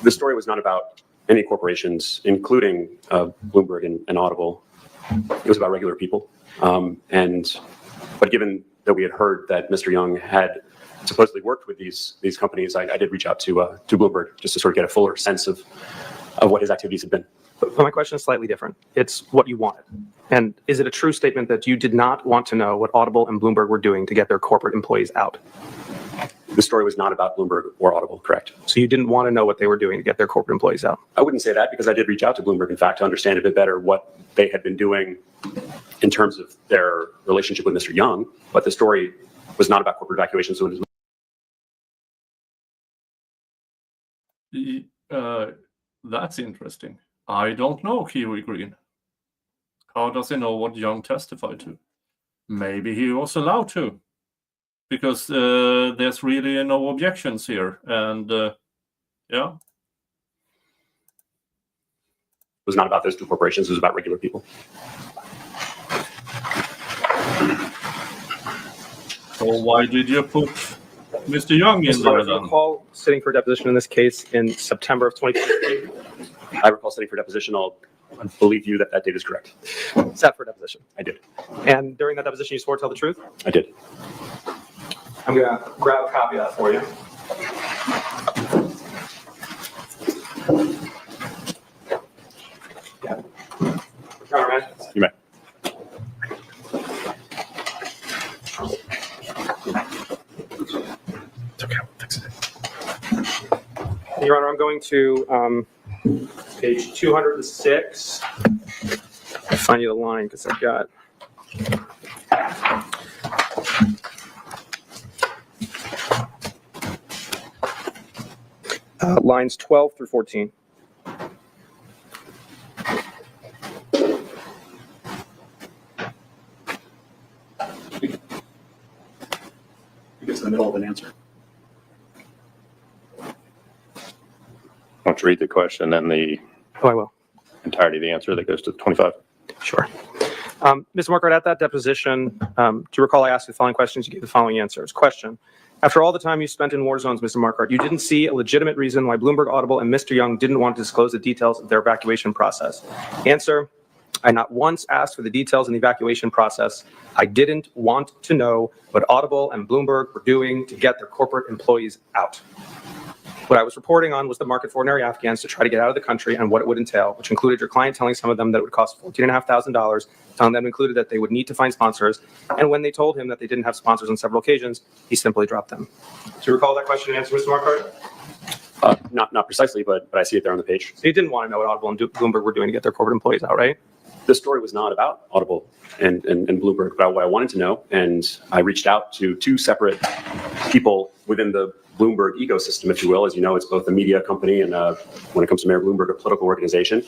The story was not about any corporations, including Bloomberg and Audible. It was about regular people. But given that we had heard that Mr. Young had supposedly worked with these companies, I did reach out to Bloomberg just to sort of get a fuller sense of what his activities had been. But my question is slightly different. It's what you wanted. And is it a true statement that you did not want to know what Audible and Bloomberg were doing to get their corporate employees out? The story was not about Bloomberg or Audible, correct? So you didn't want to know what they were doing to get their corporate employees out? I wouldn't say that because I did reach out to Bloomberg, in fact, to understand a bit better what they had been doing in terms of their relationship with Mr. Young. But the story was not about corporate evacuations. That's interesting. I don't know, Kiwi Green. How does he know what Young testified to? Maybe he was allowed to, because there's really no objections here. And yeah. It was not about those two corporations. It was about regular people. So why did you put Mr. Young in there I then? recall sitting for deposition in this case in September of 2023. I recall sitting for deposition. I'll believe you that date is correct. Sat for deposition. I did. And during that deposition, you swore to tell the truth? I did. I'm going to grab a copy of that for you. Yeah. Your Honor, I'm going to page 206. I'll find you the line because I've got. Lines 12 through 14. It's in the middle of an answer. Why don't you read the question and the Oh, I will. entirety of the answer that goes to 25? Sure. Mr. Marquardt, at that deposition, do you recall I asked you the following questions? You gave the following answers. Question. After all the time you spent in war zones, Mr. Marquardt, you didn't see a legitimate reason why Bloomberg Audible and Mr. Young didn't want to disclose the details of their evacuation process. Answer. I not once asked for the details in the evacuation process. I didn't want to know what Audible and Bloomberg were doing to get their corporate employees out. What I was reporting on was the market for ordinary Afghans to try to get out of the country and what it would entail, which included your client telling some of them that it would cost $14,500, telling them included that they would need to find sponsors. And when they told him that they didn't have sponsors on several occasions, he simply dropped them. Do you recall that question and answer, Mr. Marquardt? Not precisely, but I see it there on the page. So you didn't want to know what Audible and Bloomberg were doing to get their corporate employees out, right? The story was not about Audible and Bloomberg, but what I wanted to know, and I reached out to two separate people within the Bloomberg ecosystem, if you will. As you know, it's both a media company and when it comes to Mayor Bloomberg, a political organization,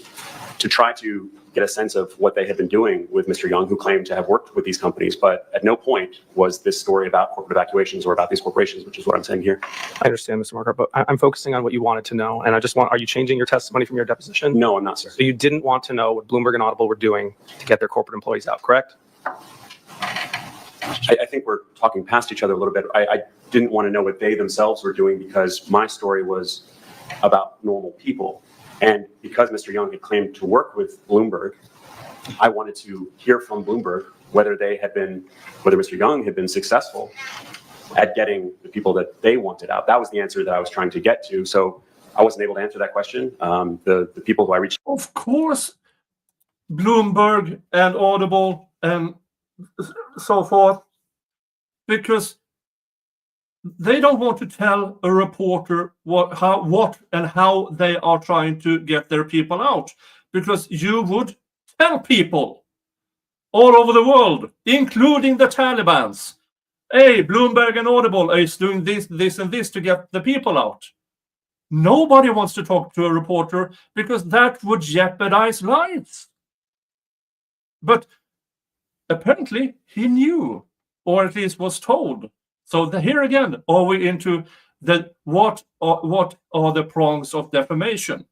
to try to get a sense of what they had been doing with Mr. Young, who claimed to have worked with these companies. But at no point was this story about corporate evacuations or about these corporations, which is what I'm saying here. I understand, Mr. Marquardt, but I'm focusing on what you wanted to know. And I just want, are you changing your testimony from your deposition? No, I'm not, sir. So you didn't want to know what Bloomberg and Audible were doing to get their corporate employees out, correct? I think we're talking past each other a little bit. I didn't want to know what they themselves were doing because my story was about normal people. And because Mr. Young had claimed to work with Bloomberg, I wanted to hear from Bloomberg whether Mr. Young had been successful at getting the people that they wanted out. That was the answer that I was trying to get to. So I wasn't able to answer that question. The people who I reached. Of course, Bloomberg and Audible and so forth, because they don't want to tell a reporter what and how they are trying to get their people out, because you would tell people all over the world, including the Talibans, hey, Bloomberg and Audible is doing this and this to get the people out. Nobody wants to talk to a reporter because that would jeopardize lives. But apparently he knew, or at least was told. So here again, are we into what are the prongs of defamation?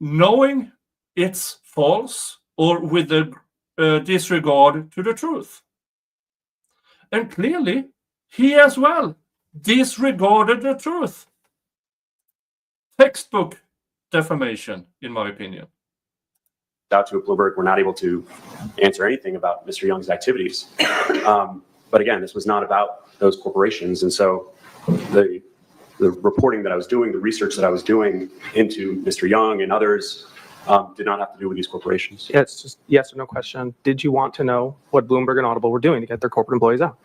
Knowing it's false or with the disregard to the truth. And clearly, he as well disregarded the truth. Textbook defamation, in my opinion. Out to Bloomberg, we're not able to answer anything about Mr. Young's activities. But again, this was not about those corporations. And so the reporting that I was doing, the research that I was doing into Mr. Young and others did not have to do with these corporations. Yeah, it's just yes or no question. Did you want to know what Bloomberg and Audible were doing to get their corporate employees out?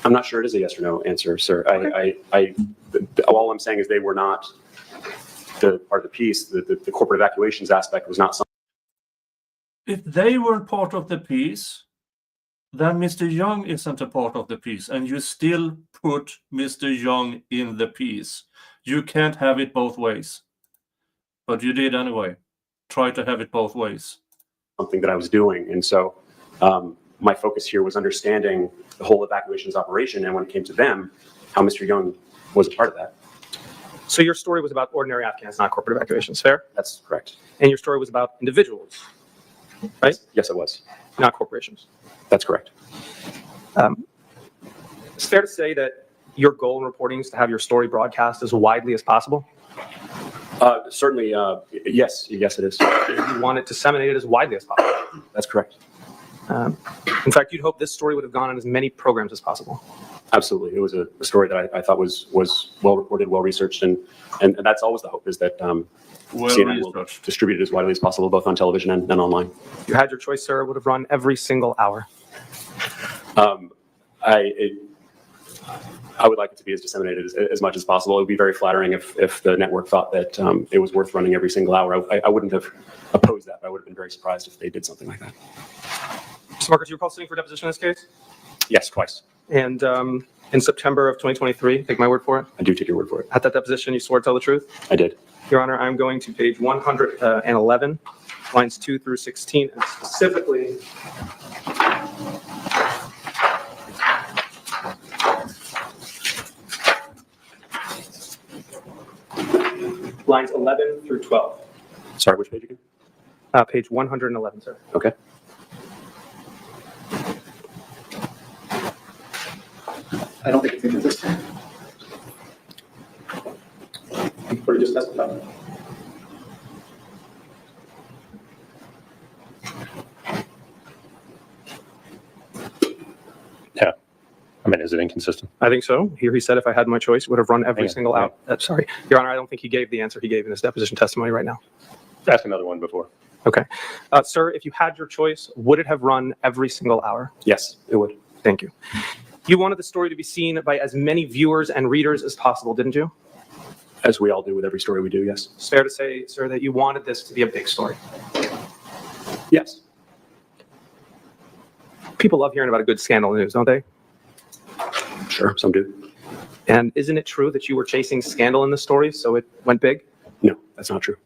I'm not sure it is a yes or no answer, sir. Okay. All I'm saying is they were not the part of the piece. The corporate evacuations aspect was not something. If they weren't part of the piece, then Mr. Young isn't a part of the piece, and you still put Mr. Young in the piece. You can't have it both ways. But you did anyway. Try to have it both ways. Something that I was doing. And so my focus here was understanding the whole evacuations operation, and when it came to them, how Mr. Young was a part of that. So your story was about ordinary Afghans, not corporate evacuations, fair? That's correct. And your story was about individuals, right? Yes, it was. Not corporations. That's correct. It's fair to say that your goal in reporting is to have your story broadcast as widely as possible? Certainly, yes, it is. You want it disseminated as widely as possible? That's correct. In fact, you'd hope this story would have gone on as many programs as possible. Absolutely. It was a story that I thought was well reported, well researched, and that's always the hope, is that CNN will distribute it as widely as possible, both on television and online. If you had your choice, sir, it would have run every single hour. I would like it to be as disseminated as much as possible. It would be very flattering if the network thought that it was worth running every single hour. I wouldn't have opposed that, but I would have been very surprised if they did something like that. Mr. Marker, do you recall sitting for deposition in this case? Yes, twice. And in September of 2023, take my word for it, I do take your word for it. at that deposition, you swore to tell the truth? I did. Your Honor, I'm going to page 111, lines 2 through 16, and specifically lines 11 through 12. Sorry, which page again? Page 111, sir. Okay. I don't think it's inconsistent. What you just testified. Yeah. I mean, is it inconsistent? I think so. Here he said if I had my choice, would have run every Hang on, single hang out. Sorry, Your Honor, I don't think he gave the answer he gave in his deposition testimony right now. Ask another one before. Okay. Sir, if you had your choice, would it have run every single hour? Yes, it would. Thank you. You wanted the story to be seen by as many viewers and readers as possible, didn't you? As we all do with every story we do, yes. It's fair to say, sir, that you wanted this to be a big story. Yes. People love hearing about a good scandal news, don't they? Sure, some do. And isn't it true that you were chasing scandal in the story, so it went big? No, that's not true.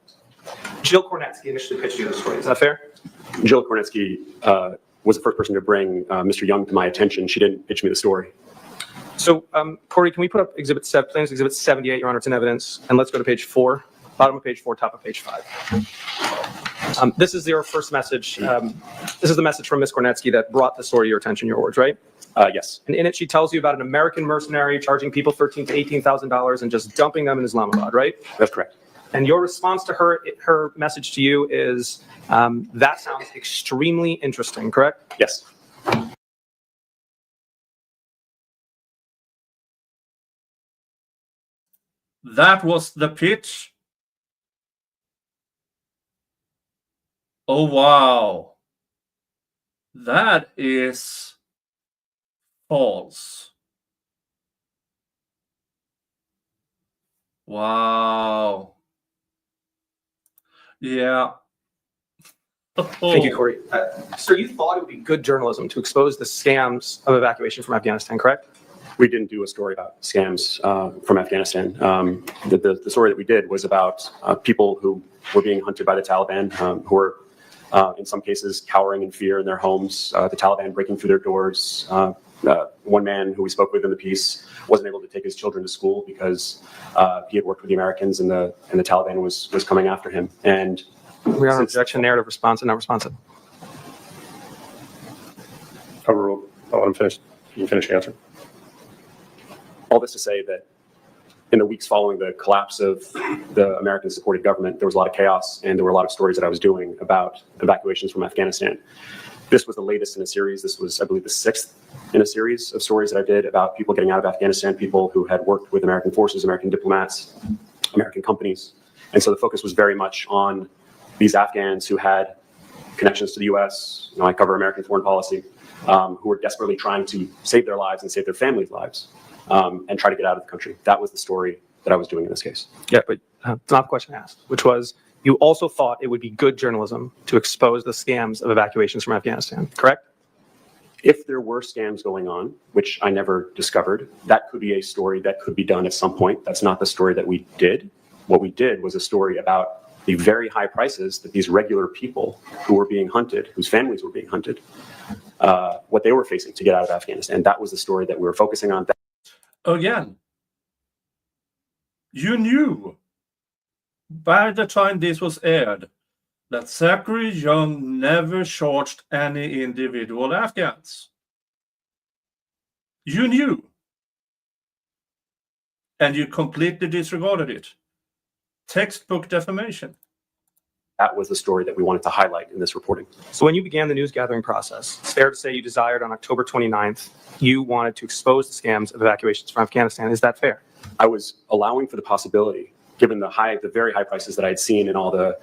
Jill Kornetsky initially pitched you the story. Is that fair? Jill Kornetsky was the first person to bring Mr. Young to my attention. She didn't pitch me the story. So, Corey, can we put up plaintiff's exhibit 78, Your Honor, it's in evidence, and let's go to page 4, bottom of page 4, top of page 5. This is your first message. This is the message from Ms. Kornetsky that brought the story to your attention, your words, right? Yes. And in it, she tells you about an American mercenary charging people $13,000 to $18,000 and just dumping them in Islamabad, right? That's correct. And your response to her message to you is, that sounds extremely interesting, correct? Yes. That was the pitch. Oh, wow. That is false. Wow. Yeah. Thank you, Corey. Sir, you thought it would be good journalism to expose the scams of evacuation from Afghanistan, correct? We didn't do a story about scams from Afghanistan. The story that we did was about people who were being hunted by the Taliban, who were in some cases cowering in fear in their homes, the Taliban breaking through their doors. One man who we spoke with in the piece wasn't able to take his children to school because he had worked with the Americans and the Taliban was coming after him. And We are on objection, narrative, responsive, not responsive. Overruled. I'll let him finish. You can finish the answer. all this to say that in the weeks following the collapse of the American-supported government, there was a lot of chaos, and there were a lot of stories that I was doing about evacuations from Afghanistan. This was the latest in a series. This was, I believe, the 6th in a series of stories that I did about people getting out of Afghanistan, people who had worked with American forces, American diplomats, American companies. And so the focus was very much on these Afghans who had connections to the U.S. I cover American foreign policy, who were desperately trying to save their lives and save their families' lives, and try to get out of the country. That was the story that I was doing in this case. Yeah, but it's not the question asked, which was, you also thought it would be good journalism to expose the scams of evacuations from Afghanistan, correct? If there were scams going on, which I never discovered, that could be a story that could be done at some point. That's not the story that we did. What we did was a story about the very high prices that these regular people who were being hunted, whose families were being hunted, what they were facing to get out of Afghanistan. That was the story that we were focusing on. Again, you knew by the time this was aired that Zachary Young never charged any individual Afghans. You knew. And you completely disregarded it. Textbook defamation. That was the story that we wanted to highlight in this reporting. So when you began the news gathering process, it's fair to say you desired on October 29th, you wanted to expose the scams of evacuations from Afghanistan. Is that fair? I was allowing for the possibility, given the very high prices that I had seen in all the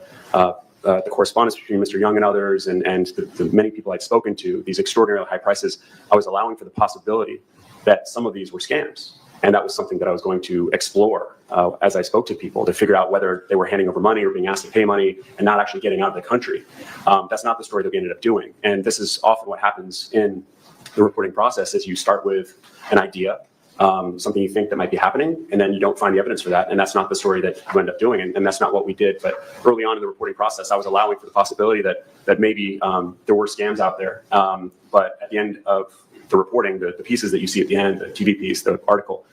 correspondence between Mr. Young and others, and the many people I'd spoken to, these extraordinarily high prices, I was allowing for the possibility that some of these were scams. And that was something that I was going to explore as I spoke to people to figure out whether they were handing over money or being asked to pay money and not actually getting out of the country. That's not the story that we ended up doing. And this is often what happens in the reporting process is you start with an idea, something you think that might be happening, and then you don't find the evidence for that. And that's not the story that you end up doing. And that's not what we did. But early on in the reporting process, I was allowing for the possibility that maybe there were scams out there. But at the end of the reporting, the pieces that you see at the end, the TV piece, the article,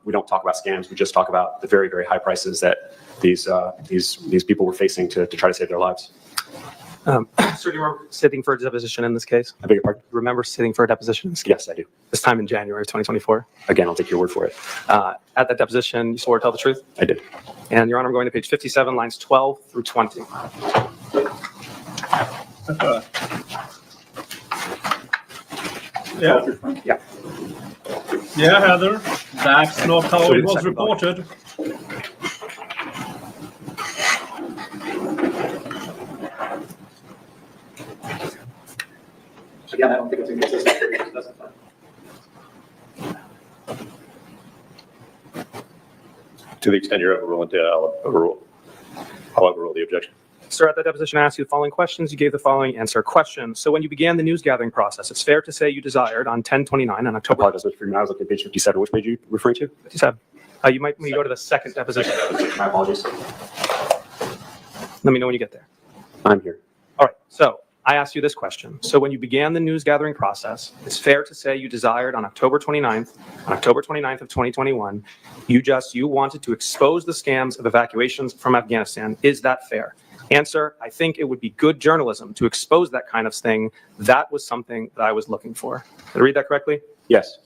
we don't talk about scams. We just talk about the very, very high prices that these people were facing to try to save their lives. Sir, do you remember sitting for a deposition in this case? I beg your pardon? Remember sitting for a deposition in this case? Yes, I do. This time in January of 2024? Again, I'll take your word for it. At that deposition, you swore to tell the truth? I did. And Your Honor, I'm going to page 57, lines 12 through 20. Yeah. Yeah. Yeah, Heather. That's not how it was reported. Again, I don't think it's inconsistent. It doesn't matter. To the extent you're overruling, I'll overrule the objection. Sir, at that deposition, I asked you the following questions. You gave the following answer. Question. So when you began the news gathering process, it's fair to say you desired on 10/29 on I October apologize, Mr. Freeman. I was looking at page 57. Which page are you referring to? 57. You might when you go to the second deposition. My apologies. Let me know when you get there. I'm here. All right. So I asked you this question. So when you began the news gathering process, it's fair to say you desired on October 29th of 2021, you wanted to expose the scams of evacuations from Afghanistan. Is that fair? Answer, I think it would be good journalism to expose that kind of thing. That was something that I was looking for. Did I read that correctly? Yes.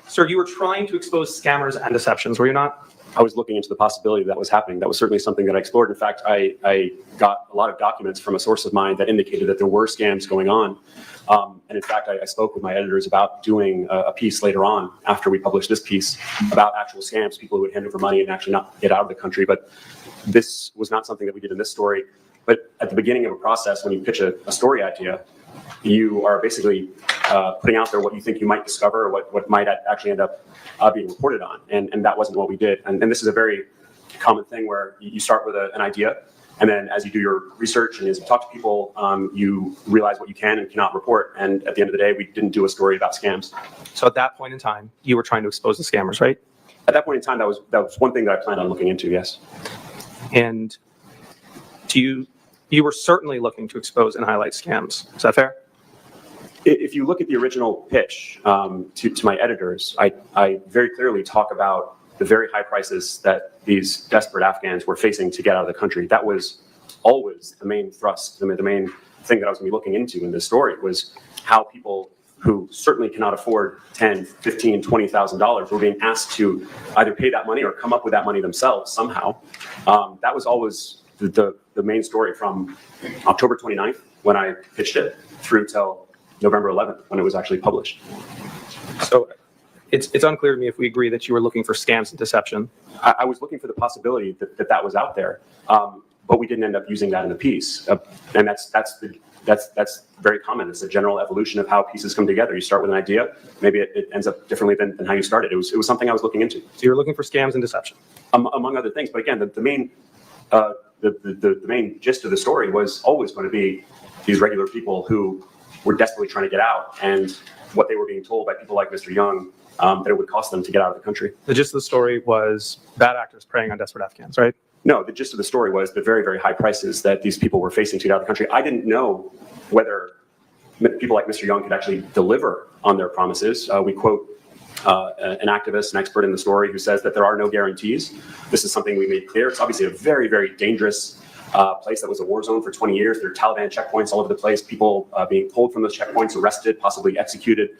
Sir, you were trying to expose scammers and deceptions, were you not? I was looking into the possibility that was happening. That was certainly something that I explored. In fact, I got a lot of documents from a source of mine that indicated that there were scams going on. And in fact, I spoke with my editors about doing a piece later on after we published this piece about actual scams, people who would hand over money and actually not get out of the country. But this was not something that we did in this story. But at the beginning of a process, when you pitch a story idea, you are basically putting out there what you think you might discover, or what might actually end up being reported on. And that wasn't what we did. And this is a very common thing where you start with an idea, and then as you do your research and as you talk to people, you realize what you can and cannot report. And at the end of the day, we didn't do a story about scams. So at that point in time, you were trying to expose the scammers, right? At that point in time, that was one thing that I planned on looking into, yes. And you were certainly looking to expose and highlight scams. Is that fair? If you look at the original pitch to my editors, I very clearly talk about the very high prices that these desperate Afghans were facing to get out of the country. That was always the main thrust, the main thing that I was going to be looking into in this story was how people who certainly cannot afford $10,000, $15,000, $20,000 were being asked to either pay that money or come up with that money themselves somehow. That was always the main story from October 29th when I pitched it through till November 11th when it was actually published. So it's unclear to me if we agree that you were looking for scams and deception. I was looking for the possibility that was out there, but we didn't end up using that in the piece. And that's very common. It's a general evolution of how pieces come together. You start with an idea, maybe it ends up differently than how you started. It was something I was looking into. So you're looking for scams and deception, among other things. But again, the main gist of the story was always going to be these regular people who were desperately trying to get out, and what they were being told by people like Mr. Young that it would cost them to get out of the country. The gist of the story was bad actors preying on desperate Afghans, right? No, the gist of the story was the very, very high prices that these people were facing to get out of the country. I didn't know whether people like Mr. Young could actually deliver on their promises. We quote an activist, an expert in the story, who says that there are no guarantees. This is something we made clear. It's obviously a very, very dangerous place that was a war zone for 20 years. There are Taliban checkpoints all over the place, people being pulled from those checkpoints, arrested, possibly executed.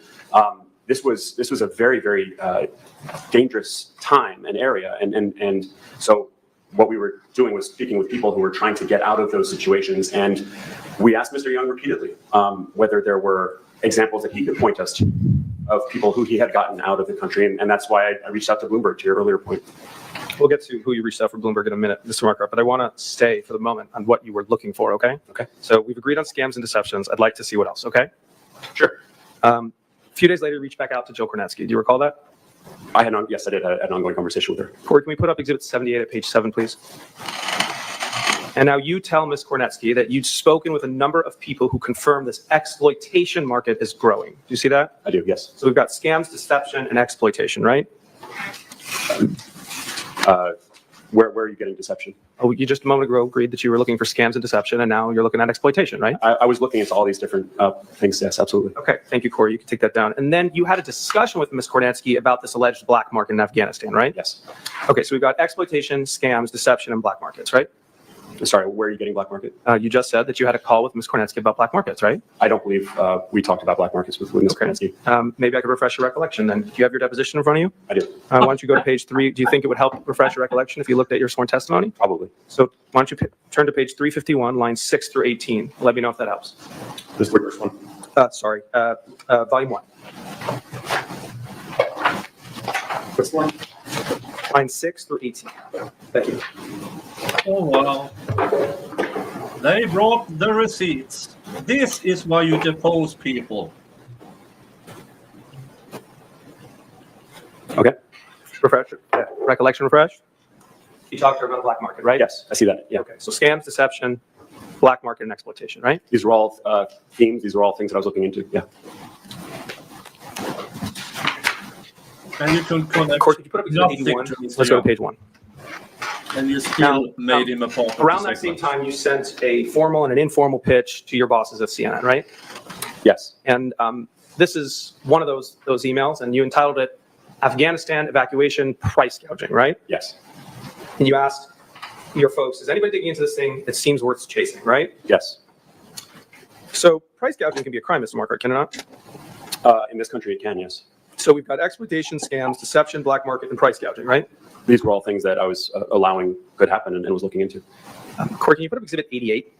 This was a very, very dangerous time and area. And so what we were doing was speaking with people who were trying to get out of those situations. And we asked Mr. Young repeatedly whether there were examples that he could point us to of people who he had gotten out of the country. And that's why I reached out to Bloomberg, to your earlier point. We'll get to who you reached out for Bloomberg in a minute, Mr. Markert, but I want to stay for the moment on what you were looking for, okay? Okay. So we've agreed on scams and deceptions. I'd like to see what else, okay? Sure. A few days later, you reached back out to Jill Kornetsky. Do you recall that? Yes, I did. I had an ongoing conversation with her. Corey, can we put up Exhibit 78 at page 7, please? And now you tell Ms. Kornetsky that you'd spoken with a number of people who confirm this exploitation market is growing. Do you see that? I do, yes. So we've got scams, deception, and exploitation, right? Where are you getting deception? Oh, you just a moment ago agreed that you were looking for scams and deception, and now you're looking at exploitation, right? I was looking into all these different things. Yes, absolutely. Okay, thank you, Corey. You can take that down. And then you had a discussion with Ms. Kornetsky about this alleged black market in Afghanistan, right? Yes. Okay, so we've got exploitation, scams, deception, and black markets, right? Sorry, where are you getting black market? You just said that you had a call with Ms. Kornetsky about black markets, right? I don't believe we talked about black markets with Ms. Kornetsky. Maybe I could refresh your recollection then. Do you have your deposition in front of you? I do. Why don't you go to page 3? Do you think it would help refresh your recollection if you looked at your sworn testimony? Probably. So why don't you turn to page 351, lines 6 through 18. Let me know if that helps. This is the first one. Volume 1. What's the one? Lines 6 through 18. Thank you. Oh, wow. They brought the receipts. This is why you depose people. Okay. Refresh. Recollection refresh? You talked to her about the black market, right? Yes, I see that. Yeah. Okay, so scams, deception, black market, and exploitation, right? These are all themes. These are all things that I was looking into. Yeah. And you can connect Court, could you put up exhibit nothing 81? to Let's go to page 1. And you still made him a part of Around the that same segment. time, you sent a formal and an informal pitch to your bosses at CNN, right? Yes. And this is one of those emails, and you entitled it Afghanistan Evacuation Price Gouging, right? Yes. And you asked your folks, is anybody digging into this thing? It seems worth chasing, right? Yes. So price gouging can be a crime, Mr. Markert, can it not? In this country, it can, yes. So we've got exploitation, scams, deception, black market, and price gouging, right? These were all things that I was allowing could happen and was looking into. Corey, can you put up exhibit 88?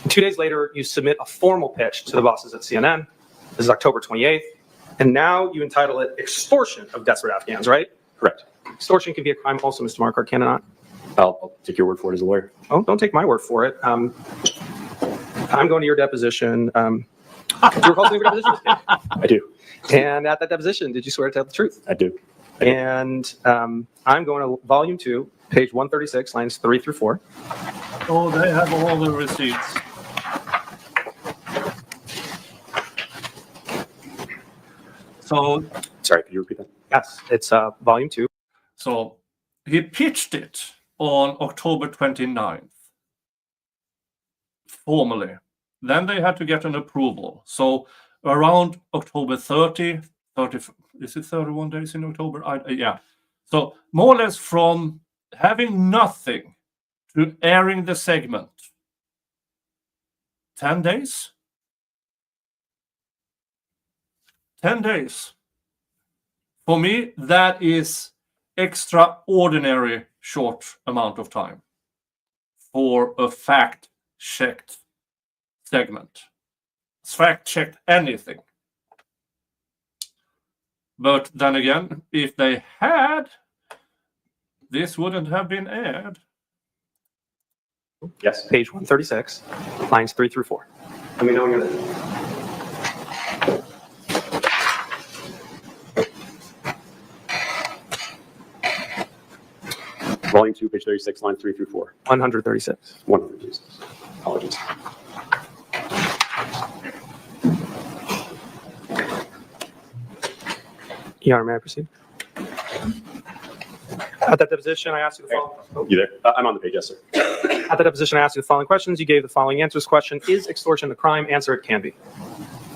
2 days later, you submit a formal pitch to the bosses at CNN. This is October 28th. And now you entitle it Extortion of Desperate Afghans, right? Correct. Extortion can be a crime also, Mr. Markert, can it not? I'll take your word for it as a lawyer. Oh, don't take my word for it. I'm going to your deposition. Do you recall your deposition? I do. And at that deposition, did you swear to tell the truth? I do. And I'm going to volume 2, page 136, lines 3 through 4. Oh, they have all the receipts. So, Sorry, could you repeat that? Yes, it's volume 2. so he pitched it on October 29th, formally. Then they had to get an approval. So around October 30, is it 31 days in October? Yeah. So more or less from having nothing to airing the segment, 10 days? 10 days. For me, that is extraordinary short amount of time for a fact-checked segment. Fact-checked anything. But then again, if they had, this wouldn't have been aired. Yes. Page 136, lines 3 through 4. Let me know when you're there. Volume 2, page 36, line 3 through 4. 136. 136. Apologies. Your Honor, may I proceed? At that deposition, I asked you the following. You there? I'm on the page, yes, sir. At that deposition, I asked you the following questions. You gave the following answers. Question: is extortion a crime? Answer: it can be.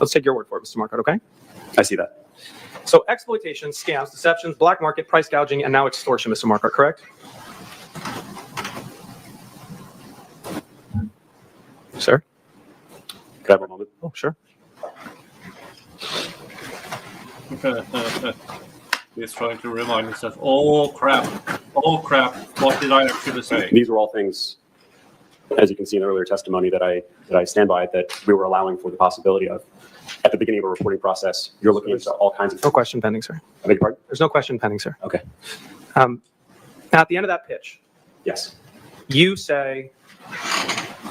Let's take your word for it, Mr. Markert. Okay. I see that. So exploitation, scams, deceptions, black market, price gouging, and now extortion, Mr. Markert. Correct? Sir? Could I have a moment? Oh, sure. He's trying to remind himself, oh crap, what did I actually say? These were all things, as you can see in earlier testimony, that I stand by, that we were allowing for the possibility of. At the beginning of a reporting process, you're looking into all kinds of. No question pending, sir. I beg your pardon? There's no question pending, sir. Okay. Now, at the end of that pitch, Yes. you say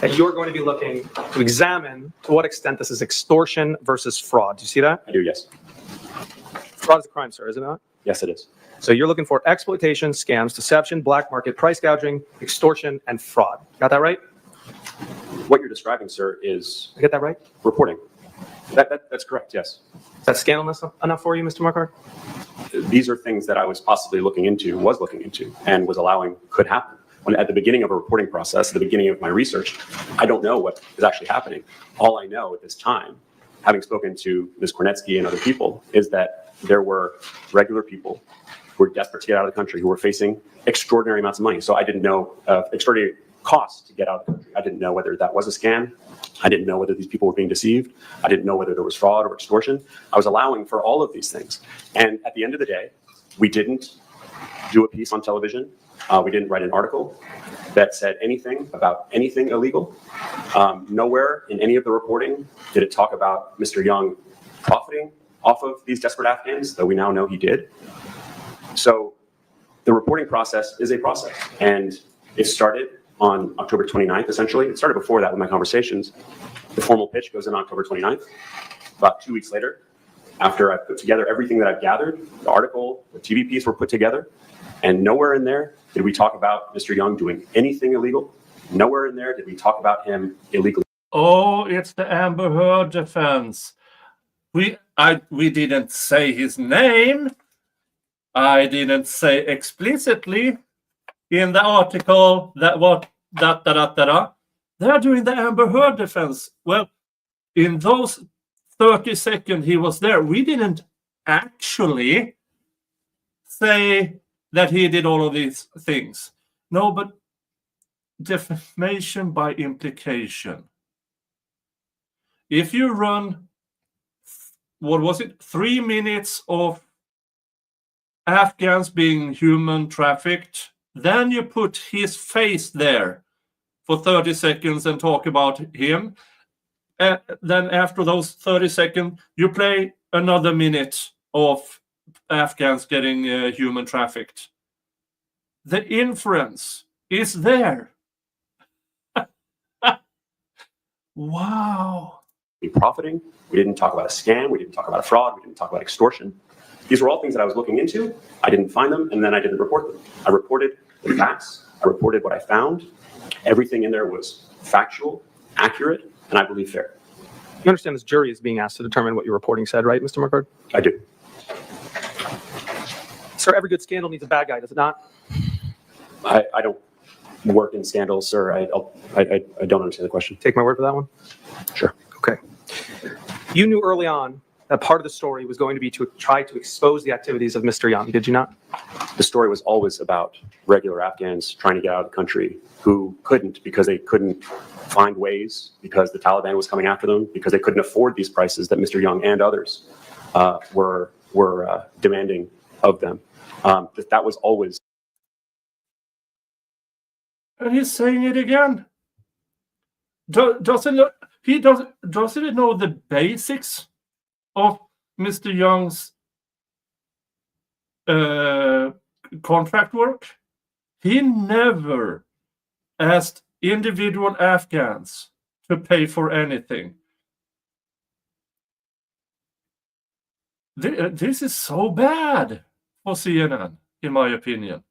that you're going to be looking to examine to what extent this is extortion versus fraud. Do you see that? I do, yes. Fraud is a crime, sir, is it not? Yes, it is. So you're looking for exploitation, scams, deception, black market, price gouging, extortion, and fraud. Got that right? What you're describing, sir, is I get that right? reporting. That's correct, yes. Is that scandalous enough for you, Mr. Marquardt? These are things that I was possibly looking into, and was allowing could happen. When at the beginning of a reporting process, at the beginning of my research, I don't know what is actually happening. All I know at this time, having spoken to Ms. Kornetsky and other people, is that there were regular people who were desperate to get out of the country, who were facing extraordinary amounts of money. So I didn't know extraordinary costs to get out of the country. I didn't know whether that was a scam. I didn't know whether these people were being deceived. I didn't know whether there was fraud or extortion. I was allowing for all of these things. And at the end of the day, we didn't do a piece on television. We didn't write an article that said anything about anything illegal. Nowhere in any of the reporting did it talk about Mr. Young profiting off of these desperate Afghans, though we now know he did. So the reporting process is a process, and it started on October 29th, essentially. It started before that with my conversations. The formal pitch goes in October 29th. About 2 weeks later, after I put together everything that I've gathered, the article, the TV piece were put together, and nowhere in there did we talk about Mr. Young doing anything illegal. Nowhere in there did we talk about him illegally. Oh, it's the Amber Heard defense. We didn't say his name. I didn't say explicitly in the article that what They're doing the Amber Heard defense. Well, in those 30 seconds he was there, we didn't actually say that he did all of these things. No, but defamation by implication. If you run, 3 minutes of Afghans being human trafficked, then you put his face there for 30 seconds and talk about him. Then after those 30 seconds, you play another minute of Afghans getting human trafficked. The inference is there. Wow. Profiting. We didn't talk about a scam. We didn't talk about a fraud. We didn't talk about extortion. These were all things that I was looking into. I didn't find them, and then I didn't report them. I reported the facts. I reported what I found. Everything in there was factual, accurate, and I believe fair. You understand this jury is being asked to determine what your reporting said, right, Mr. Marquardt? I do. Sir, every good scandal needs a bad guy, does it not? I don't work in scandals, sir. I don't understand the question. Take my word for that one? Sure. Okay. You knew early on that part of the story was going to be to try to expose the activities of Mr. Young, did you not? The story was always about regular Afghans trying to get out of the country who couldn't because they couldn't find ways, because the Taliban was coming after them, because they couldn't afford these prices that Mr. Young and others were demanding of them. That was always. And he's saying it again. Doesn't he know the basics of Mr. Young's contract work? He never asked individual Afghans to pay for anything. This is so bad for CNN, in my opinion.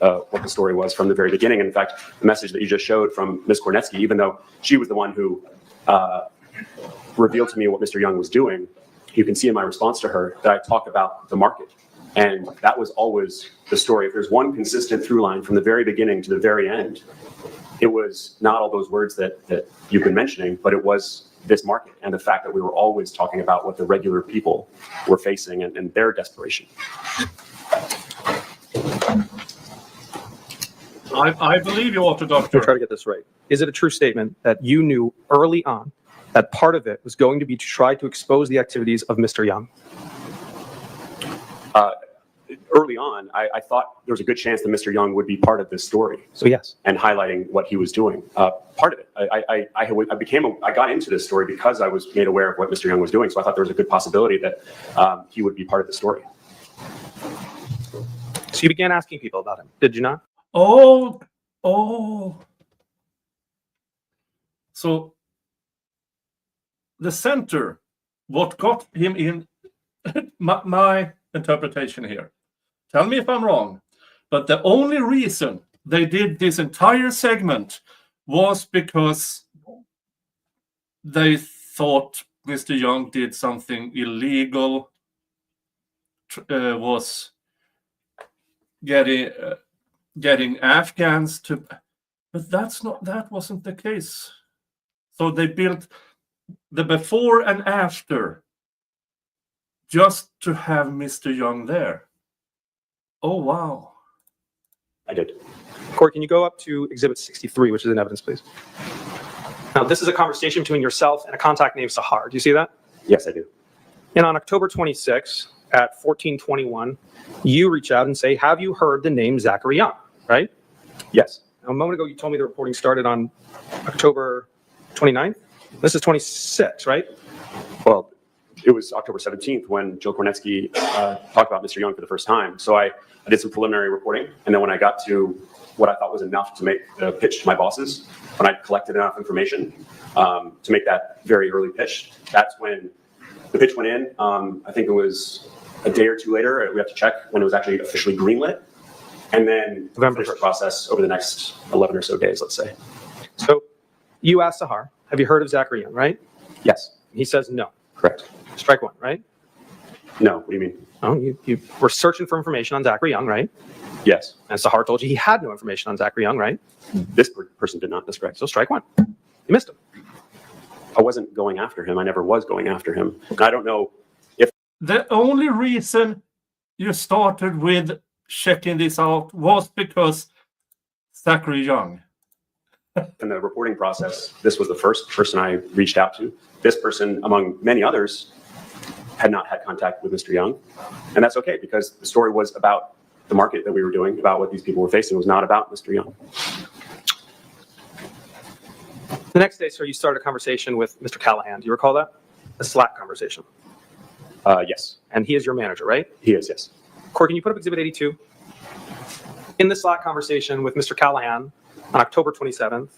What the story was from the very beginning. And in fact, the message that you just showed from Ms. Kornetsky, even though she was the one who revealed to me what Mr. Young was doing, you can see in my response to her that I talk about the market. And that was always the story. If there's one consistent through line from the very beginning to the very end, it was not all those words that you've been mentioning, but it was this market and the fact that we were always talking about what the regular people were facing and their desperation. I believe you, Orthodox. I'll try to get this right. Is it a true statement that you knew early on that part of it was going to be to try to expose the activities of Mr. Young? Early on, I thought there was a good chance that Mr. Young would be part of this story. So yes. And highlighting what he was doing. Part of it. I got into this story because I was made aware of what Mr. Young was doing. So I thought there was a good possibility that he would be part of the story. So you began asking people about him, did you not? Oh, oh. So the center, what got him in, my interpretation here, tell me if I'm wrong, but the only reason they did this entire segment was because they thought Mr. Young did something illegal, was getting Afghans to, but that wasn't the case. So they built the before and after just to have Mr. Young there. Oh, wow. I did. Corey, can you go up to Exhibit 63, which is in evidence, please? Now, this is a conversation between yourself and a contact named Sahar. Do you see that? Yes, I do. And on October 26 at 14:21, you reach out and say, have you heard the name Zachary Young, right? Yes. Now, a moment ago, you told me the reporting started on October 29th. This is 26, right? Well, it was October 17th when Joe Kornetsky talked about Mr. Young for the first time. So I did some preliminary reporting. And then when I got to what I thought was enough to make the pitch to my bosses, when I collected enough information to make that very early pitch, that's when the pitch went in. I think it was a day or two later. We have to check when it was actually officially greenlit. And then finish the process over the next 11 or so days, let's say. So you asked Sahar, have you heard of Zachary Young, right? Yes. He says no. Correct. Strike one, right? No, what do you mean? Oh, you were searching for information on Zachary Young, right? Yes. And Sahar told you he had no information on Zachary Young, right? This person did not. That's correct. So strike one. You missed him. I wasn't going after him. I never was going after him. I don't know if The only reason you started with checking this out was because Zachary Young. in the reporting process, this was the first person I reached out to. This person, among many others, had not had contact with Mr. Young. And that's okay, because the story was about the market that we were doing, about what these people were facing. It was not about Mr. Young. The next day, sir, you started a conversation with Mr. Callahan. Do you recall that? A Slack conversation. Yes, And he is your manager, right? he is, yes. Corey, can you put up Exhibit 82? In the Slack conversation with Mr. Callahan on October 27th,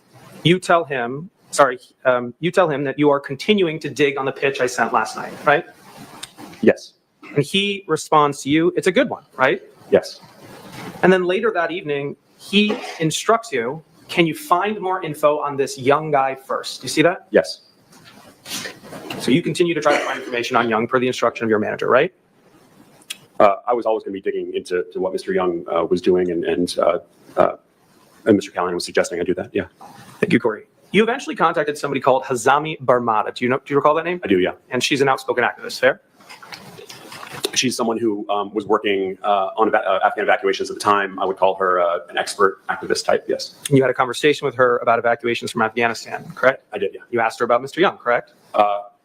you tell him that you are continuing to dig on the pitch I sent last night, right? Yes, And he responds to you, it's a good one, right? yes, And then later that evening, he instructs you, can you find more info on this young guy first? Do you see that? yes, So you continue to try to find information on Young per the instruction of your manager, right? I was always going to be digging into what Mr. Young was doing, and Mr. Callahan was suggesting I do that. Yeah, Thank you, Corey. You eventually contacted somebody called Hazami Barmada. Do you recall that name? I do. Yeah, And she's an outspoken activist, fair? she's someone who was working on Afghan evacuations at the time. I would call her an expert activist type. Yes, And you had a conversation with her about evacuations from Afghanistan, correct? I did. Yeah. You asked her about Mr. Young, correct?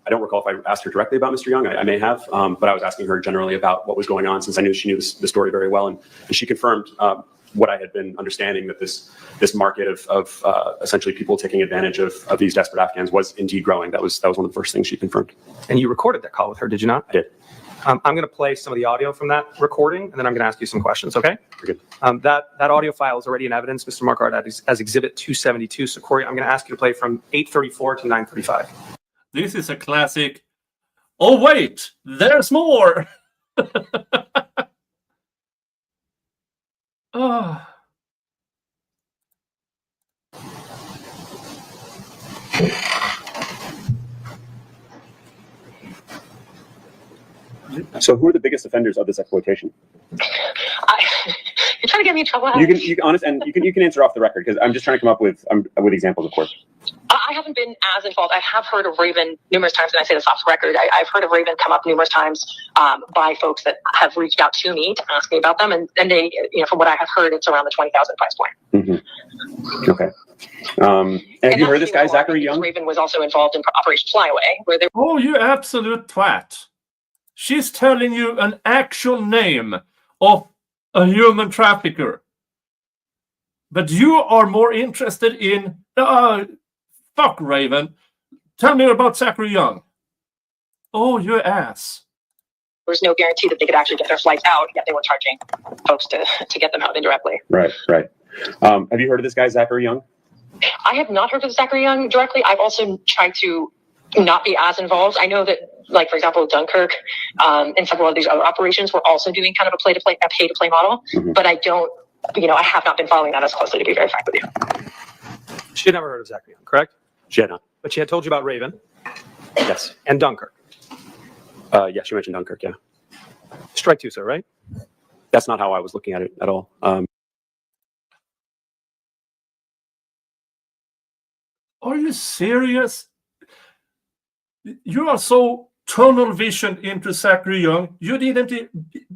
I don't recall if I asked her directly about Mr. Young. I may have, but I was asking her generally about what was going on, since I knew she knew the story very well, and she confirmed what I had been understanding, that this market of essentially people taking advantage of these desperate Afghans was indeed growing. That was one of the first things she confirmed. And you recorded that call with her, did you not? I did. I'm going to play some of the audio from that recording, and then I'm going to ask you some questions, okay? Very good. That audio file is already in evidence, Mr. Marquardt, as Exhibit 272. So, Corey, I'm going to ask you to play from 8:34 to 9:35. This is a classic. Oh, wait, there's more. Oh. So, who are the biggest offenders of this exploitation? You're trying to get me in trouble. You can honest, and you can answer off the record, because I'm just trying to come up with examples, of course. I haven't been as involved. I have heard of Raven numerous times, and I say this off the record. I've heard of Raven come up numerous times by folks that have reached out to me to ask me about them, and they, from what I have heard, it's around the $20,000 price point. Mm-hmm. Okay. And have you heard of this guy, Zachary Young? Raven was also involved in Operation Flyaway, where they. Oh, you absolute twat. She's telling you an actual name of a human trafficker. But you are more interested in, fuck Raven. Tell me about Zachary Young. Oh, you ass. There was no guarantee that they could actually get their flights out, yet they were charging folks to get them out indirectly. Right, right. Have you heard of this guy, Zachary Young? I have not heard of Zachary Young directly. I've also tried to not be as involved. I know that, like, for example, Dunkirk and several of these other operations were also doing kind of a pay-to-play model, but I don't, I have not been following that as closely, to be very frank with you. She had never heard of Zachary Young, correct? She had not. But she had told you about Raven Yes. and Dunkirk. Yeah, she mentioned Dunkirk, yeah. Strike two, sir, right? That's not how I was looking at it at all. Are you serious? You are so tunnel vision into Zachary Young, you didn't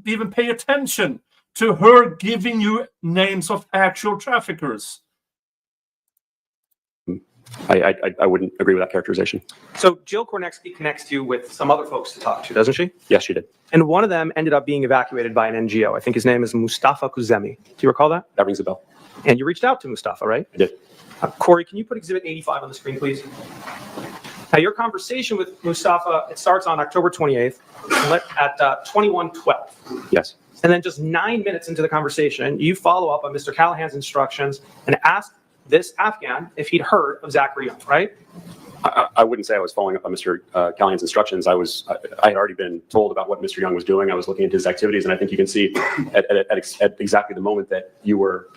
even pay attention to her giving you names of actual traffickers. I wouldn't agree with that characterization. So Jill Kornecki connects you with some other folks to talk to, doesn't she? Yes, she did. And one of them ended up being evacuated by an NGO. I think his name is Mustafa Kuzemi. Do you recall that? That rings a bell. And you reached out to Mustafa, right? I did. Corey, can you put Exhibit 85 on the screen, please? Now, your conversation with Mustafa, it starts on October 28th at 21:12. Yes. And then just 9 minutes into the conversation, you follow up on Mr. Callahan's instructions and ask this Afghan if he'd heard of Zachary Young, right? I wouldn't say I was following up on Mr. Callahan's instructions. I had already been told about what Mr. Young was doing. I was looking at his activities, and I think you can see at exactly the moment that you were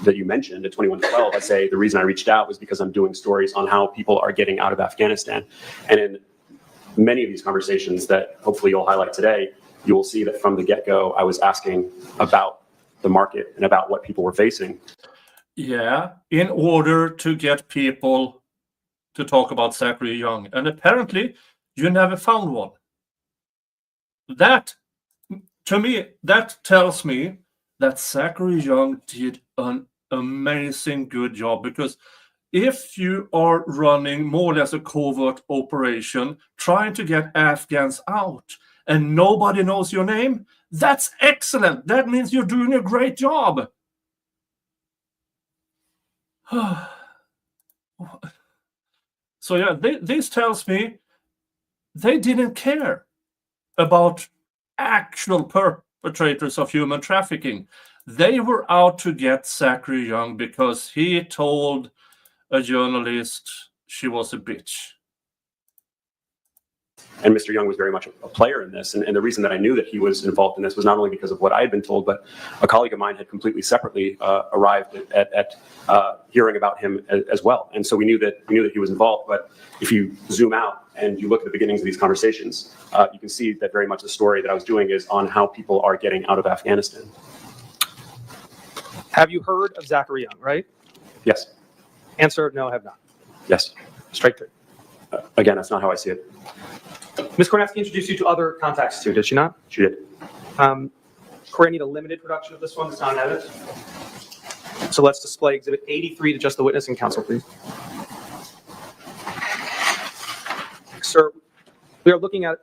that you mentioned at 21:12, I say the reason I reached out was because I'm doing stories on how people are getting out of Afghanistan. And in many of these conversations that hopefully you'll highlight today, you will see that from the get-go, I was asking about the market and about what people were facing. Yeah, in order to get people to talk about Zachary Young. And apparently, you never found one. That, to me, that tells me that Zachary Young did an amazing good job, because if you are running more or less a covert operation trying to get Afghans out and nobody knows your name, that's excellent. That means you're doing a great job. So yeah, this tells me they didn't care about actual perpetrators of human trafficking. They were out to get Zachary Young because he told a journalist she was a bitch. And Mr. Young was very much a player in this. And the reason that I knew that he was involved in this was not only because of what I had been told, but a colleague of mine had completely separately arrived at hearing about him as well. And so we knew that he was involved. But if you zoom out and you look at the beginnings of these conversations, you can see that very much the story that I was doing is on how people are getting out of Afghanistan. Have you heard of Zachary Young, right? Yes. Answer, no, I have not. Yes. Strike three. Again, that's not how I see it. Ms. Kornecki introduced you to other contacts too, did she not? She did. Corey, I need a limited production of this one. It's not an edit. So let's display Exhibit 83 to just the witness and counsel, please. Sir, we are looking at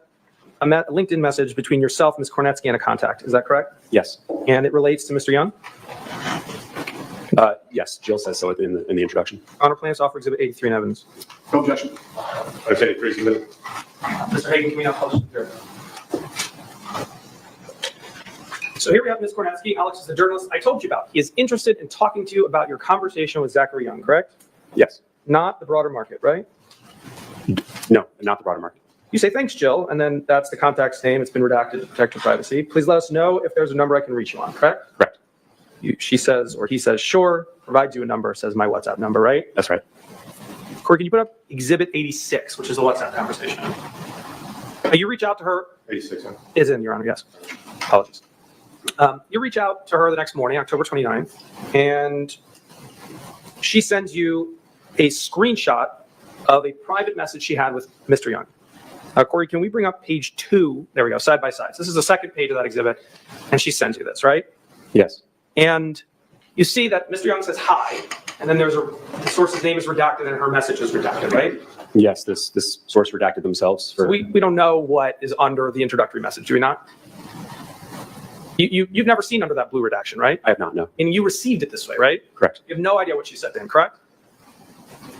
a LinkedIn message between yourself, Ms. Kornecki, and a contact. Is that correct? Yes. And it relates to Mr. Young? Yes, Jill says so in the introduction. Honor plans offer Exhibit 83 in evidence. No objection. Okay, please. Mr. Hagan, can we now publish the jury? So here we have Ms. Kornecki. Alex is the journalist I told you about. He is interested in talking to you about your conversation with Zachary Young, correct? Yes. Not the broader market, right? No, not the broader market. You say, thanks, Jill, and then that's the contact's name. It's been redacted to protect your privacy. Please let us know if there's a number I can reach you on, correct? Correct. She says, or he says, sure, provides you a number, says my WhatsApp number, right? That's right. Corey, can you put up Exhibit 86, which is a WhatsApp conversation? You reach out to her. 86. Is in, Your Honor, yes. Apologies. You reach out to her the next morning, October 29th, and she sends you a screenshot of a private message she had with Mr. Young. Corey, can we bring up page 2? There we go, side by side. So this is the second page of that exhibit, and she sends you this, right? Yes. And you see that Mr. Young says hi, and then the source's name is redacted and her message is redacted, right? Yes, this source redacted themselves. So we don't know what is under the introductory message, do we not? You've never seen under that blue redaction, right? I have not, no. And you received it this way, right? Correct. You have no idea what she said to him, correct?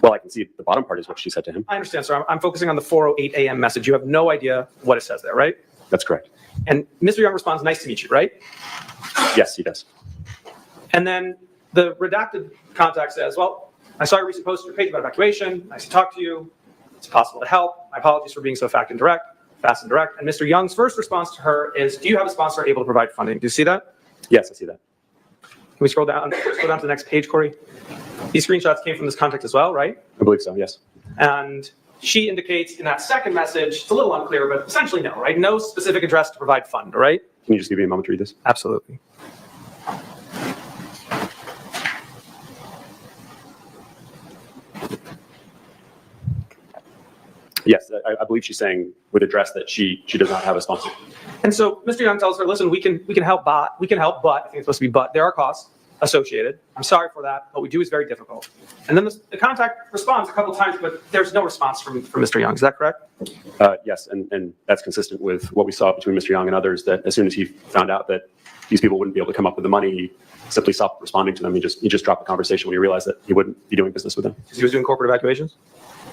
Well, I can see the bottom part is what she said to him. I understand, sir. I'm focusing on the 4:08 a.m. message. You have no idea what it says there, right? That's correct. And Mr. Young responds, nice to meet you, right? Yes, he does. And then the redacted contact says, well, I saw your recent post on your page about evacuation. Nice to talk to you. It's possible to help. My apologies for being so fast and direct. And Mr. Young's first response to her is, do you have a sponsor able to provide funding? Do you see that? Yes, I see that. Can we scroll down to the next page, Corey? These screenshots came from this contact as well, right? I believe so, yes. And she indicates in that second message, it's a little unclear, but essentially no, right? No specific address to provide fund, right? Can you just give me a moment to read this? Absolutely. Yes, I believe she's saying with address that she does not have a sponsor. And so Mr. Young tells her, listen, we can help, but I think it's supposed to be but. There are costs associated. I'm sorry for that. What we do is very difficult. And then the contact responds a couple of times, but there's no response from Mr. Young. Is that correct? Yes, and that's consistent with what we saw between Mr. Young and others, that as soon as he found out that these people wouldn't be able to come up with the money, he simply stopped responding to them. He just dropped the conversation when he realized that he wouldn't be doing business with them. Because he was doing corporate evacuations?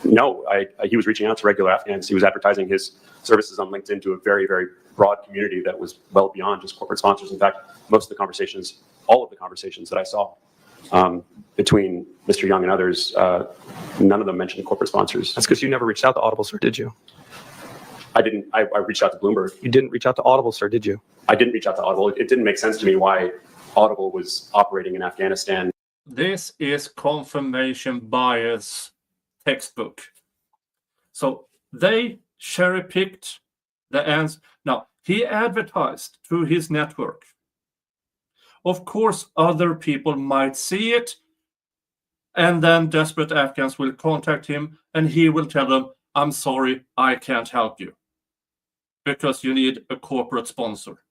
No, he was reaching out to regular Afghans. He was advertising his services on LinkedIn to a very, very broad community that was well beyond just corporate sponsors. In fact, most of the conversations, all of the conversations that I saw between Mr. Young and others, none of them mentioned corporate sponsors. That's because you never reached out to Audible, sir, did you? I didn't. I reached out to Bloomberg. You didn't reach out to Audible, sir, did you? I didn't reach out to Audible. It didn't make sense to me why Audible was operating in Afghanistan. This is confirmation bias textbook. So they cherry-picked the answer. Now, he advertised through his network. Of course, other people might see it, and then desperate Afghans will contact him, and he will tell them, I'm sorry, I can't help you, because you need a corporate sponsor.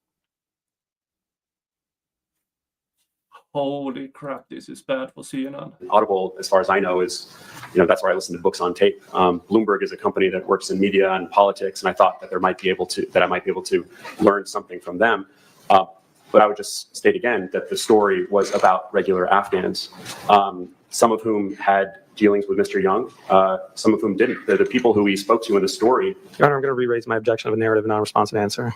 Holy crap, this is bad for CNN. Audible, as far as I know, is, that's where I listen to books on tape. Bloomberg is a company that works in media and politics, and I thought that I might be able to learn something from them. But I would just state again that the story was about regular Afghans, some of whom had dealings with Mr. Young, some of whom didn't. The people who he spoke to in the story. Your Honor, I'm going to re-raise my objection of a narrative and non-responsive answer.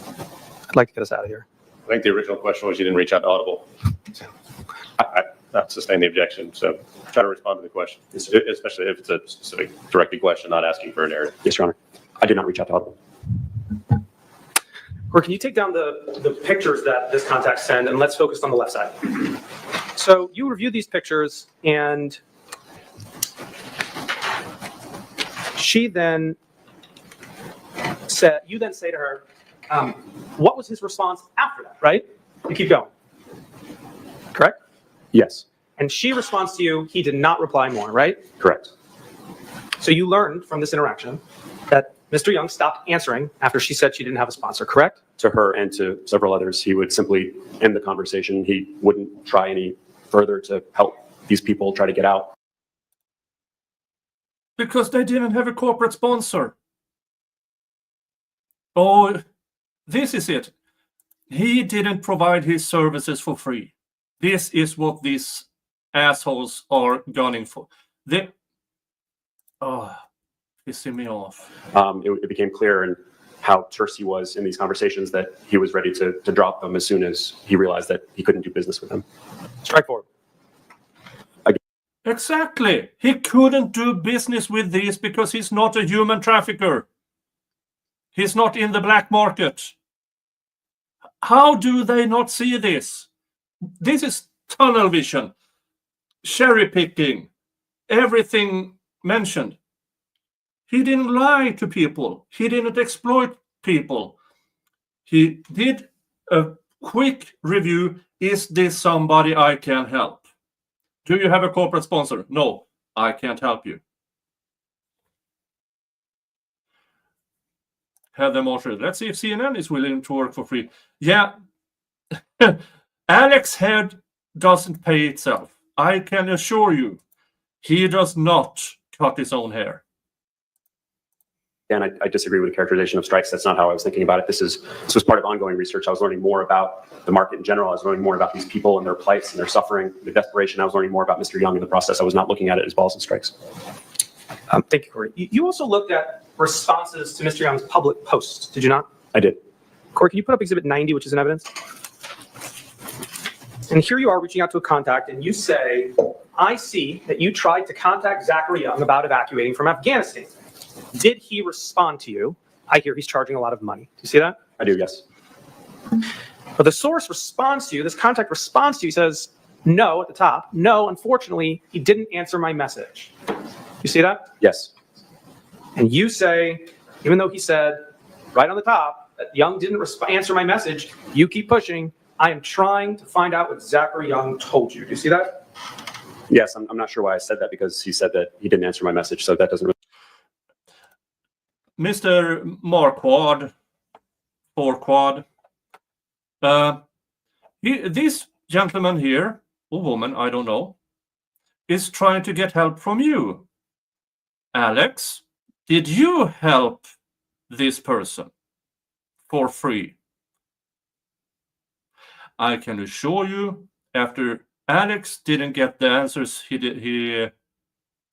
I'd like to get us out of here. I think the original question was you didn't reach out to Audible. I not sustain the objection, so try to respond to the question, especially if it's a specific directed question, not asking for a narrative. Yes, Your Honor. I did not reach out to Audible. Or can you take down the pictures that this contact sent, and let's focus on the left side. So you review these pictures, and you then say to her, what was his response after that, right? You keep going. Correct? Yes. And she responds to you, he did not reply more, right? Correct. So you learned from this interaction that Mr. Young stopped answering after she said she didn't have a sponsor, correct? To her and to several others, he would simply end the conversation. He wouldn't try any further to help these people try to get out. Because they didn't have a corporate sponsor. Oh, this is it. He didn't provide his services for free. This is what these assholes are gunning for. Pissing me off. It became clear in how terse he was in these conversations that he was ready to drop them as soon as he realized that he couldn't do business with them. Strike forward. Exactly. He couldn't do business with these because he's not a human trafficker. He's not in the black market. How do they not see this? This is tunnel vision, cherry picking, everything mentioned. He didn't lie to people. He didn't exploit people. He did a quick review. Is this somebody I can help? Do you have a corporate sponsor? No, I can't help you. Heather Marshall, let's see if CNN is willing to work for free. Yeah, Alex Head doesn't pay itself. I can assure you, he does not cut his own hair. And I disagree with the characterization of strikes. That's not how I was thinking about it. This was part of ongoing research. I was learning more about the market in general. I was learning more about these people and their plights and their suffering, the desperation. I was learning more about Mr. Young in the process. I was not looking at it as balls and strikes. Thank you, Corey. You also looked at responses to Mr. Young's public posts, did you not? I did. Corey, can you put up Exhibit 90, which is in evidence? And here you are reaching out to a contact, and you say, I see that you tried to contact Zachary Young about evacuating from Afghanistan. Did he respond to you? I hear he's charging a lot of money. Do you see that? I do, yes. But the source responds to you, this contact responds to you, says, no, at the top. No, unfortunately, he didn't answer my message. You see that? Yes. And you say, even though he said right on the top that Young didn't answer my message, you keep pushing. I am trying to find out what Zachary Young told you. Do you see that? Yes, I'm not sure why I said that, because he said that he didn't answer my message, so that doesn't really... Mr. Marquardt, this gentleman here, or woman, I don't know, is trying to get help from you. Alex, did you help this person for free? I can assure you, after Alex didn't get the answers he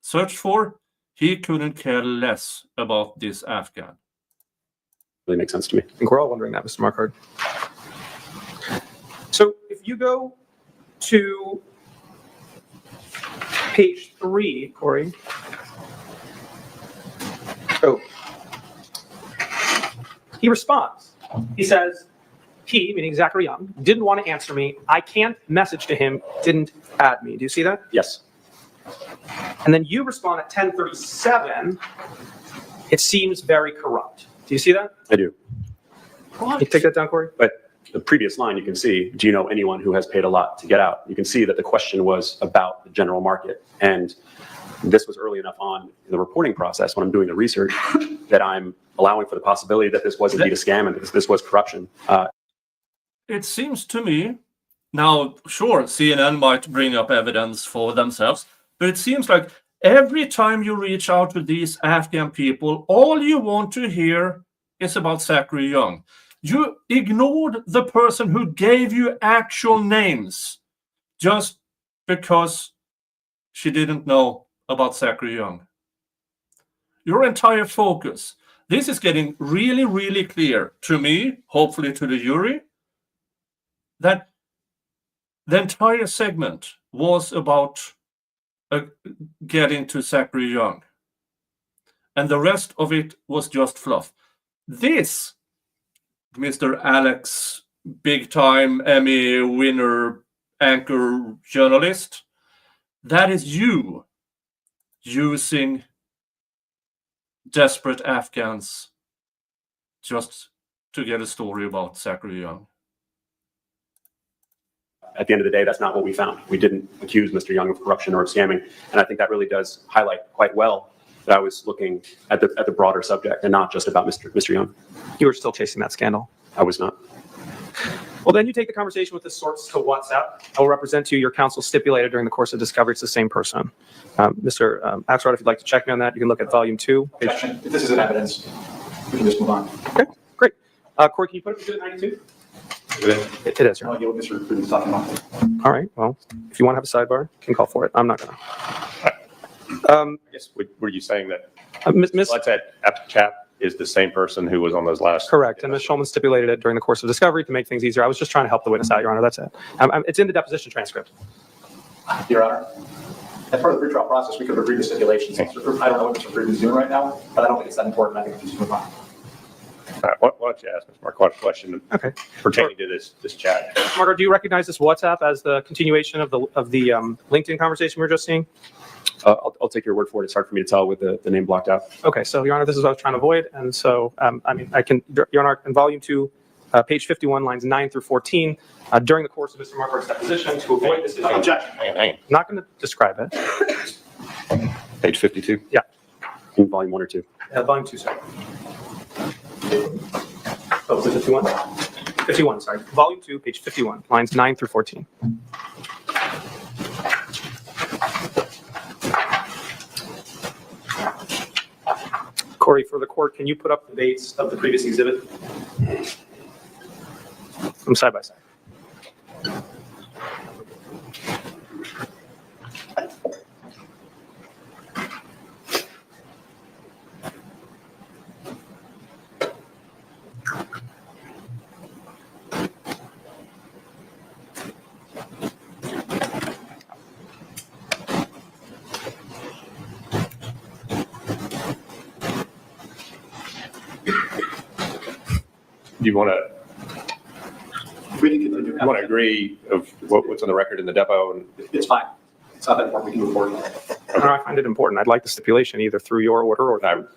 searched for, he couldn't care less about this Afghan. really makes sense to me. I think we're all wondering that, Mr. Marquardt. So if you go to page 3, Corey. Oh. He responds. He says, he, meaning Zachary Young, didn't want to answer me. I can't message to him, didn't add me. Do you see that? Yes. And then you respond at 10:37. It seems very corrupt. Do you see that? I do. Can you take that down, Corey? But the previous line, you can see, do you know anyone who has paid a lot to get out? You can see that the question was about the general market. And this was early enough on in the reporting process when I'm doing the research that I'm allowing for the possibility that this was indeed a scam and this was corruption. It seems to me, now, sure, CNN might bring up evidence for themselves, but it seems like every time you reach out to these Afghan people, all you want to hear is about Zachary Young. You ignored the person who gave you actual names just because she didn't know about Zachary Young. Your entire focus. This is getting really, really clear to me, hopefully to the jury, that the entire segment was about getting to Zachary Young. And the rest of it was just fluff. This, Mr. Alex, big-time Emmy winner, anchor journalist, that is you using desperate Afghans just to get a story about Zachary Young. At the end of the day, that's not what we found. We didn't accuse Mr. Young of corruption or of scamming. And I think that really does highlight quite well that I was looking at the broader subject and not just about Mr. Young. You were still chasing that scandal. I was not. Well, then you take the conversation with the source to WhatsApp. I will represent to you. Your counsel stipulated during the course of discovery it's the same person. Mr. Axelrod, if you'd like to check me on that, you can look at volume 2. Objection. If this isn't evidence, we can just move on. Okay, great. Corey, can you put up Exhibit 92? It is, I don't know what Mr. Rubin's talking about. All right, well, if you want to have a sidebar, you can call for it. I'm not going to. Yes, were you saying that Miss, let's add chap is the same person who was on those last? correct, and Ms. Schulman stipulated it during the course of discovery to make things easier. I was just trying to help the witness out, Your Honor, that's it. It's in the deposition transcript. Your Honor, as part of the pretrial process, we could have agreed to stipulations. I don't know what Mr. Rubin's doing right now, but I don't think it's that important. I think we can just move on. All right, why don't you ask Ms. Marquardt a question pertaining to this chat? Margaret, do you recognize this WhatsApp as the continuation of the LinkedIn conversation we were just seeing? I'll take your word for it. It's hard for me to tell with the name blocked out. Okay, so Your Honor, this is what I was trying to avoid, and so I can, Your Honor, in volume 2, page 51, lines 9 through 14, during the course of Mr. Marquardt's deposition, to avoid this issue. Objection. Hang I'm not going to describe it. Page 52. Yeah. In volume 1 or 2. Volume 2, sorry. Oh, was it 51? 51, sorry. Volume 2, page 51, lines 9 through 14. Corey, for the court, can you put up the dates of the previous exhibit? From side by side. Do you want to? We can continue. You want to agree of what's on the record in the depot? And It's fine. It's not that important. We can move forward. I find it important. I'd like the stipulation either through your order or. can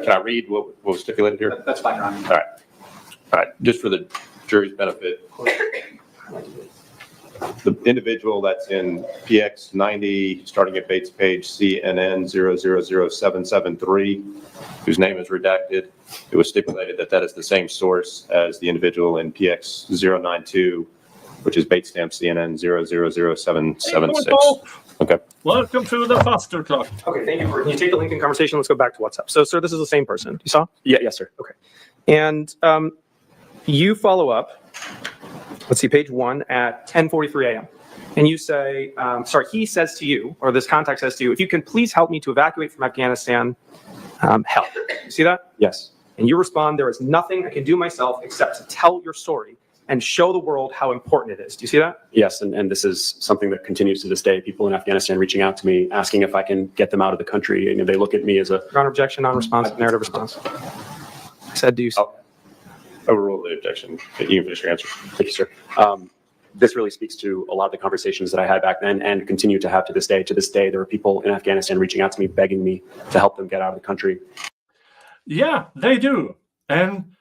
I read what was stipulated here? That's fine, Your Honor. All right. Just for the jury's benefit, the individual that's in PX 90, starting at Bates page CNN 000773, whose name is redacted, it was stipulated that that is the same source as the individual in PX 092, which is Bates stamp CNN 000776. Okay. Welcome to the faster clock. Okay, thank you. Can you take the LinkedIn conversation? Let's go back to WhatsApp. So, sir, this is the same person. You saw? Yes, sir. Okay. And you follow up, let's see, page 1 at 10:43 a.m. And you say, he says to you, or this contact says to you, if you can please help me to evacuate from Afghanistan, help. You see that? Yes. And you respond, there is nothing I can do myself except to tell your story and show the world how important it is. Do you see that? Yes, and this is something that continues to this day. People in Afghanistan reaching out to me, asking if I can get them out of the country. And they look at me as a... Your Honor, objection, non-responsive, narrative response. I said, do you... Overrule the objection. You can finish your answer. Thank you, sir. This really speaks to a lot of the conversations that I had back then and continue to have to this day. To this day, there are people in Afghanistan reaching out to me, begging me to help them get out of the country. Yeah, they do. And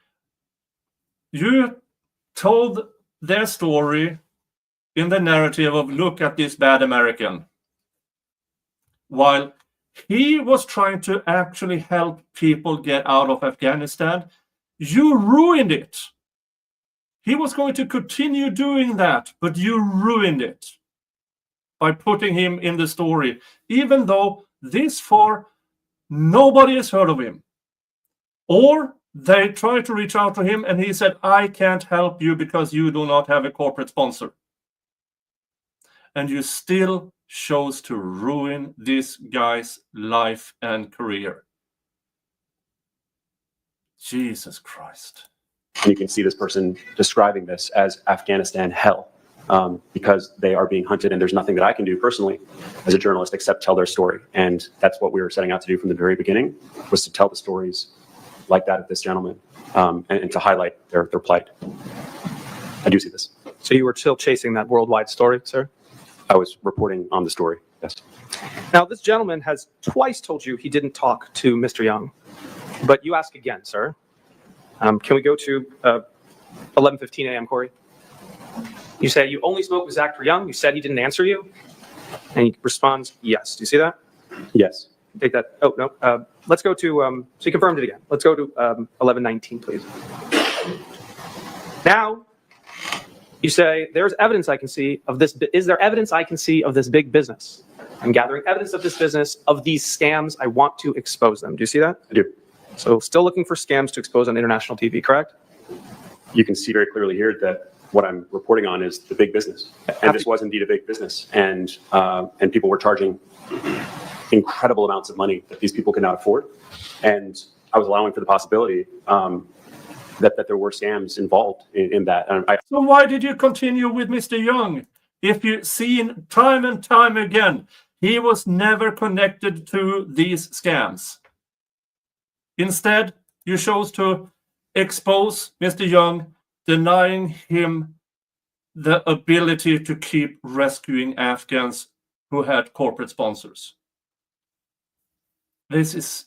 you told their story in the narrative of look at this bad American, while he was trying to actually help people get out of Afghanistan. You ruined it. He was going to continue doing that, but you ruined it by putting him in the story, even though this far nobody has heard of him. Or they tried to reach out to him and he said, I can't help you because you do not have a corporate sponsor. And you still chose to ruin this guy's life and career. Jesus Christ. And you can see this person describing this as Afghanistan hell because they are being hunted and there's nothing that I can do personally as a journalist except tell their story. And that's what we were setting out to do from the very beginning, was to tell the stories like that of this gentleman and to highlight their plight. I do see this. So you were still chasing that worldwide story, sir? I was reporting on the story, yes. Now, this gentleman has twice told you he didn't talk to Mr. Young, but you ask again, sir. Can we go to 11:15 a.m., Corey? You say you only spoke with Zachary Young. You said he didn't answer you. And he responds, yes. Do you see that? Yes. Take that. Oh, no. Let's go to, so you confirmed it again. Let's go to 11:19, please. Now, you say, there's evidence I can see of this. Is there evidence I can see of this big business? I'm gathering evidence of this business, of these scams. I want to expose them. Do you see that? I do. So still looking for scams to expose on international TV, correct? You can see very clearly here that what I'm reporting on is the big business. And this was indeed a big business. And people were charging incredible amounts of money that these people could not afford. And I was allowing for the possibility that there were scams involved in that. So why did you continue with Mr. Young? If you've seen time and time again, he was never connected to these scams. Instead, you chose to expose Mr. Young, denying him the ability to keep rescuing Afghans who had corporate sponsors. This is...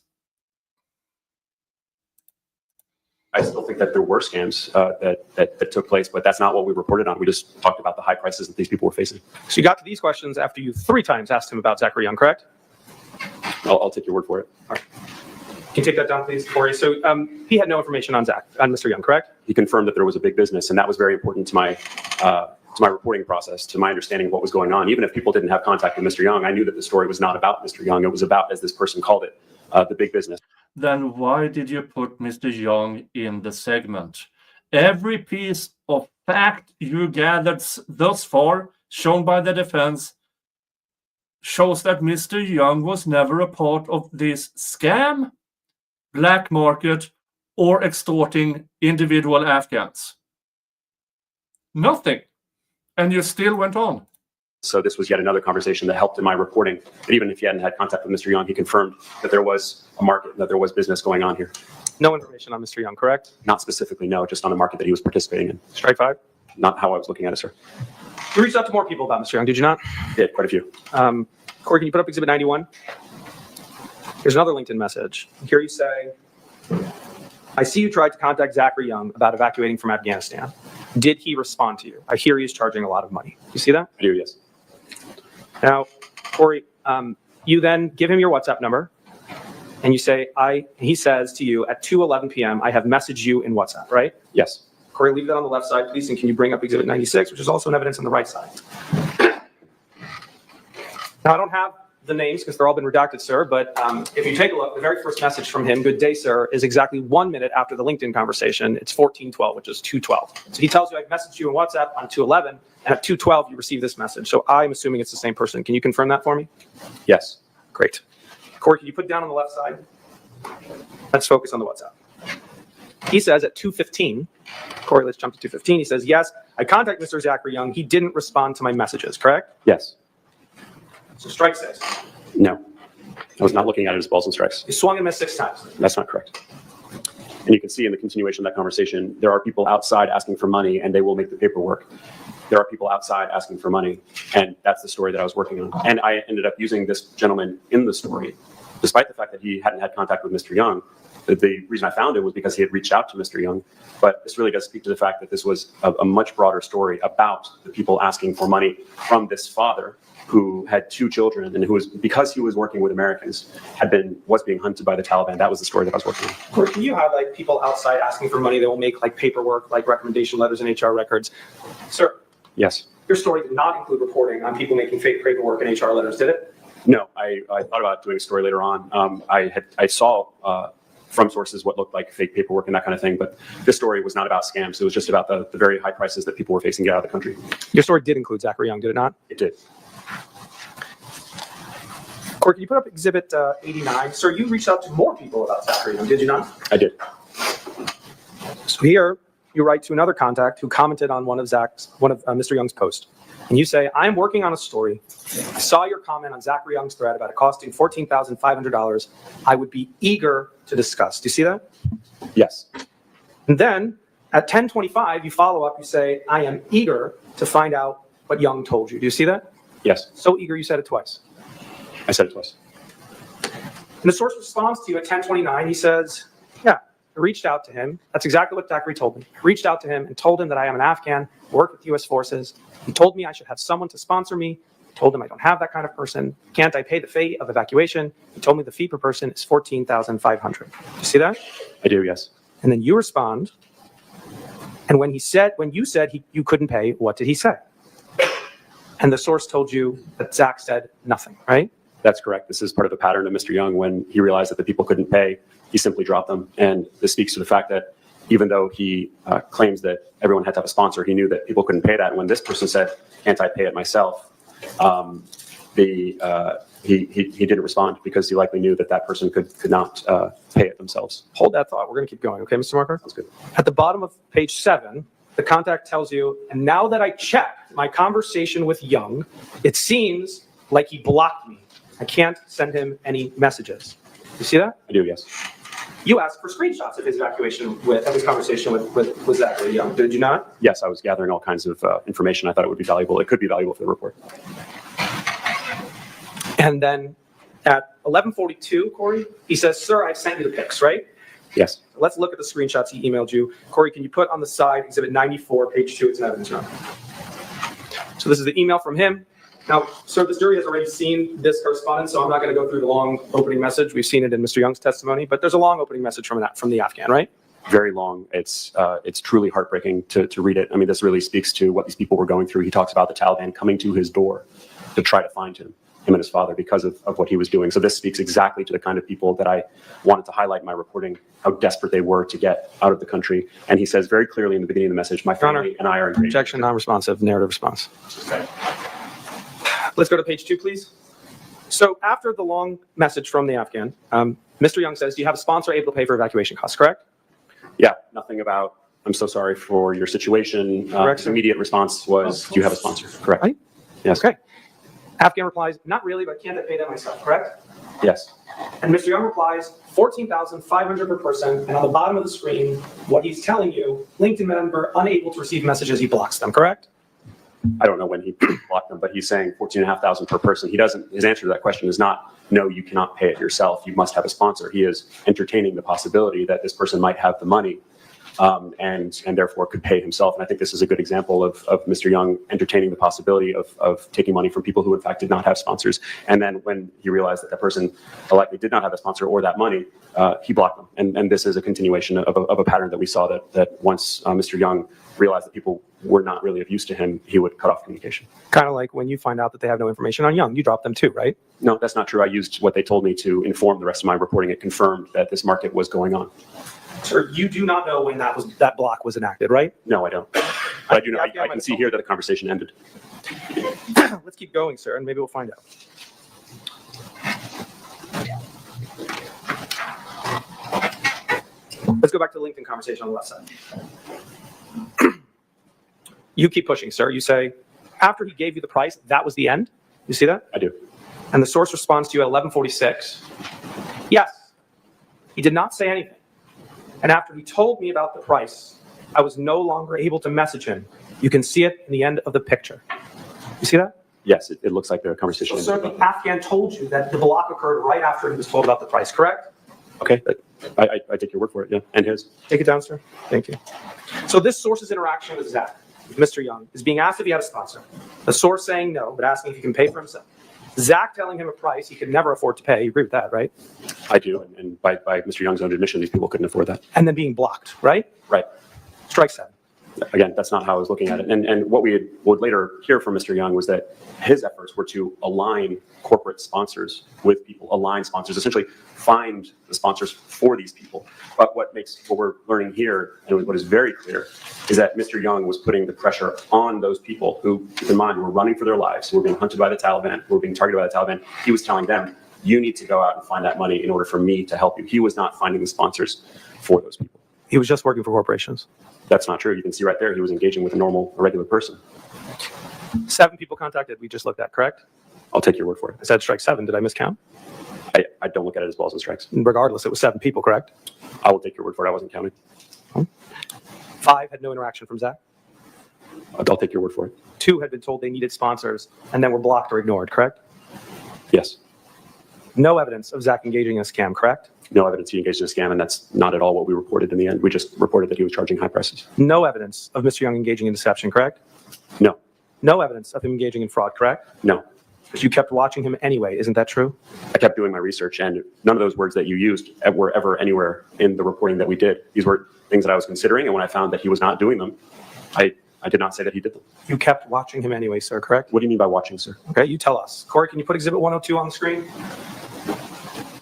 I still think that there were scams that took place, but that's not what we reported on. We just talked about the high prices that these people were facing. So you got to these questions after you 3 times asked him about Zachary Young, correct? I'll take your word for it. All right. Can you take that down, please, Corey? So he had no information on Mr. Young, correct? He confirmed that there was a big business, and that was very important to my reporting process, to my understanding of what was going on. Even if people didn't have contact with Mr. Young, I knew that the story was not about Mr. Young. It was about, as this person called it, the big business. Then why did you put Mr. Young in the segment? Every piece of fact you gathered thus far, shown by the defense, shows that Mr. Young was never a part of this scam, black market, or extorting individual Afghans. Nothing. And you still went on. So this was yet another conversation that helped in my reporting. But even if you hadn't had contact with Mr. Young, he confirmed that there was a market, that there was business going on here. No information on Mr. Young, correct? Not specifically, no, just on the market that he was participating in. Strike 5. Not how I was looking at it, sir. You reached out to more people about Mr. Young, did you not? Did, quite a few. Corey, can you put up Exhibit 91? Here's another LinkedIn message. Here you say, I see you tried to contact Zachary Young about evacuating from Afghanistan. Did he respond to you? I hear he's charging a lot of money. You see that? I do, yes. Now, Corey, you then give him your WhatsApp number and you say, he says to you at 2:11 p.m., I have messaged you in WhatsApp, right? Yes. Corey, leave that on the left side, please. And can you bring up Exhibit 96, which is also an evidence on the right side? Now, I don't have the names because they're all been redacted, sir, but if you take a look, the very first message from him, good day, sir, is exactly 1 minute after the LinkedIn conversation. It's 14:12, which is 2:12. So he tells you, I've messaged you in WhatsApp on 2:11, and at 2:12, you receive this message. So I'm assuming it's the same person. Can you confirm that for me? Yes. Great. Corey, can you put it down on the left side? Let's focus on the WhatsApp. He says at 2:15, Corey, let's jump to 2:15. He says, yes, I contacted Mr. Zachary Young. He didn't respond to my messages, correct? Yes. So strike 6. No. I was not looking at it as balls and strikes. You swung and missed 6 times. That's not correct. And you can see in the continuation of that conversation, there are people outside asking for money and they will make the paperwork. There are people outside asking for money, and that's the story that I was working on. And I ended up using this gentleman in the story, despite the fact that he hadn't had contact with Mr. Young. The reason I found it was because he had reached out to Mr. Young. But this really does speak to the fact that this was a much broader story about the people asking for money from this father who had 2 children and who was, because he was working with Americans, was being hunted by the Taliban. That was the story that I was working on. Corey, can you highlight people outside asking for money that will make like paperwork, like recommendation letters and HR records? Sir, Yes. your story did not include reporting on people making fake paperwork and HR letters, did it? No, I thought about doing a story later on. I saw from sources what looked like fake paperwork and that kind of thing, but this story was not about scams. It was just about the very high prices that people were facing to get out of the country. Your story did include Zachary Young, did it not? It did. Corey, can you put up Exhibit 89? Sir, you reached out to more people about Zachary Young, did you not? I did. So here, you write to another contact who commented on one of Mr. Young's posts. And you say, I'm working on a story. I saw your comment on Zachary Young's thread about it costing $14,500. I would be eager to discuss. Do you see that? Yes. And then at 10:25, you follow up, you say, I am eager to find out what Young told you. Do you see that? Yes. So eager, you said it twice. I said it twice. And the source responds to you at 10:29. He says, yeah, I reached out to him. That's exactly what Zachary told me. I reached out to him and told him that I am an Afghan, work with U.S. forces. He told me I should have someone to sponsor me. I told him I don't have that kind of person. Can't I pay the fee of evacuation? He told me the fee per person is $14,500. You see that? I do, yes. And then you respond. And when you said you couldn't pay, what did he say? And the source told you that Zach said nothing, right? That's correct. This is part of the pattern of Mr. Young. When he realized that the people couldn't pay, he simply dropped them. And this speaks to the fact that even though he claims that everyone had to have a sponsor, he knew that people couldn't pay that. And when this person said, can't I pay it myself? He didn't respond because he likely knew that that person could not pay it themselves. Hold that thought. We're going to keep going. Okay, Mr. Marker? Sounds good. At the bottom of page 7, the contact tells you, and now that I checked my conversation with Young, it seems like he blocked me. I can't send him any messages. You see that? I do, yes. You asked for screenshots of his conversation with Zachary Young, did you not? Yes, I was gathering all kinds of information. I thought it would be valuable. It could be valuable for the report. And then at 11:42, Corey, he says, sir, I've sent you the pics, right? Yes. Let's look at the screenshots he emailed you. Corey, can you put on the side Exhibit 94, page 2? It's an evidence round. So this is the email from him. Now, sir, this jury has already seen this correspondence, so I'm not going to go through the long opening message. We've seen it in Mr. Young's testimony, but there's a long opening message from the Afghan, right? Very long. It's truly heartbreaking to read it. I mean, this really speaks to what these people were going through. He talks about the Taliban coming to his door to try to find him and his father because of what he was doing. So this speaks exactly to the kind of people that I wanted to highlight in my reporting, how desperate they were to get out of the country. And he says very clearly in the beginning of the message, my family and I are in great Objection, non-responsive, narrative response. Okay. Let's go to page 2, please. So after the long message from the Afghan, Mr. Young says, do you have a sponsor able to pay for evacuation costs, correct? Yeah, nothing about, I'm so sorry for your situation. His immediate response was, do you have a sponsor? Correct. Right. Yes. Okay. Afghan replies, not really, but can't I pay that myself, correct? Yes. And Mr. Young replies, 14,500 per person, and on the bottom of the screen, what he's telling you, LinkedIn member unable to receive messages, he blocks them, correct? I don't know when he blocked them, but he's saying 14,500 per person. His answer to that question is not, no, you cannot pay it yourself. You must have a sponsor. He is entertaining the possibility that this person might have the money and therefore could pay himself. And I think this is a good example of Mr. Young entertaining the possibility of taking money from people who in fact did not have sponsors. And then when he realized that that person likely did not have a sponsor or that money, he blocked them. And this is a continuation of a pattern that we saw that once Mr. Young realized that people were not really of use to him, he would cut off communication. Kind of like when you find out that they have no information on Young, you drop them too, right? No, that's not true. I used what they told me to inform the rest of my reporting. It confirmed that this market was going on. Sir, you do not know when that block was enacted, right? No, I don't. But I do know. I can see here that the conversation ended. Let's keep going, sir, and maybe we'll find out. Let's go back to the LinkedIn conversation on the left side. You keep pushing, sir. You say, after he gave you the price, that was the end? You see that? I do. And the source responds to you at 11:46. Yes. He did not say anything. And after he told me about the price, I was no longer able to message him. You can see it in the end of the picture. You see that? Yes, it looks like the conversation So, ended. sir, the Afghan told you that the block occurred right after he was told about the price, correct? Okay, I take your word for it, yeah, and his. Take it down, sir. Thank you. So this source's interaction with Zach, with Mr. Young, is being asked if he had a sponsor. The source saying no, but asking if he can pay for himself. Zach telling him a price he could never afford to pay. You agree with that, right? I do, and by Mr. Young's own admission, these people couldn't afford that. And then being blocked, right? Right. Strike 7. Again, that's not how I was looking at it. And what we would later hear from Mr. Young was that his efforts were to align corporate sponsors with people, align sponsors, essentially find the sponsors for these people. But what we're learning here, and what is very clear, is that Mr. Young was putting the pressure on those people who, keep in mind, were running for their lives, who were being hunted by the Taliban, who were being targeted by the Taliban. He was telling them, you need to go out and find that money in order for me to help you. He was not finding the sponsors for those people. He was just working for corporations. That's not true. You can see right there, he was engaging with a regular person. 7 people contacted, we just looked at, correct? I'll take your word for it. I said strike 7. Did I miscount? I don't look at it as balls and strikes. Regardless, it was 7 people, correct? I will take your word for it. I wasn't counting. 5 had no interaction from Zach. I'll take your word for it. 2 had been told they needed sponsors and then were blocked or ignored, correct? Yes. No evidence of Zach engaging in a scam, correct? No evidence he engaged in a scam, and that's not at all what we reported in the end. We just reported that he was charging high prices. No evidence of Mr. Young engaging in deception, correct? No. No evidence of him engaging in fraud, correct? No. Because you kept watching him anyway, isn't that true? I kept doing my research, and none of those words that you used were ever anywhere in the reporting that we did. These were things that I was considering, and when I found that he was not doing them, I did not say that he did them. You kept watching him anyway, sir, correct? What do you mean by watching, sir? Okay, you tell us. Corey, can you put Exhibit 102 on the screen?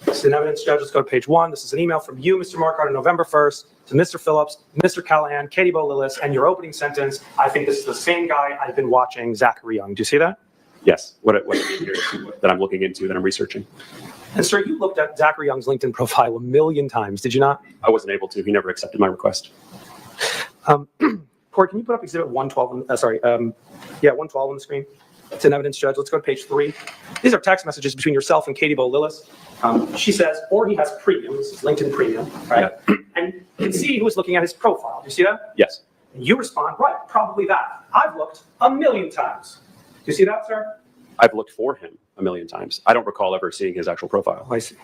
This is an evidence, judge. Let's go to page 1. This is an email from you, Mr. Marquardt, on November 1st to Mr. Phillips, Mr. Callahan, Katie Bo-Lillis, and your opening sentence, I think this is the same guy I've been watching, Zachary Young. Do you see that? Yes. What that I'm looking into, that I'm researching. And sir, you looked at Zachary Young's LinkedIn profile a million times, did you not? I wasn't able to. He never accepted my request. Corey, can you put up Exhibit 112? 112 on the screen. It's an evidence, judge. Let's go to page 3. These are text messages between yourself and Katie Bo-Lillis. She says, or he has premium. This is LinkedIn premium, right? Yeah. And you can see who was looking at his profile. Do you see that? Yes. And you respond, right, probably that. I've looked a million times. Do you see that, sir? I've looked for him a million times. I don't recall ever seeing his actual profile. I see.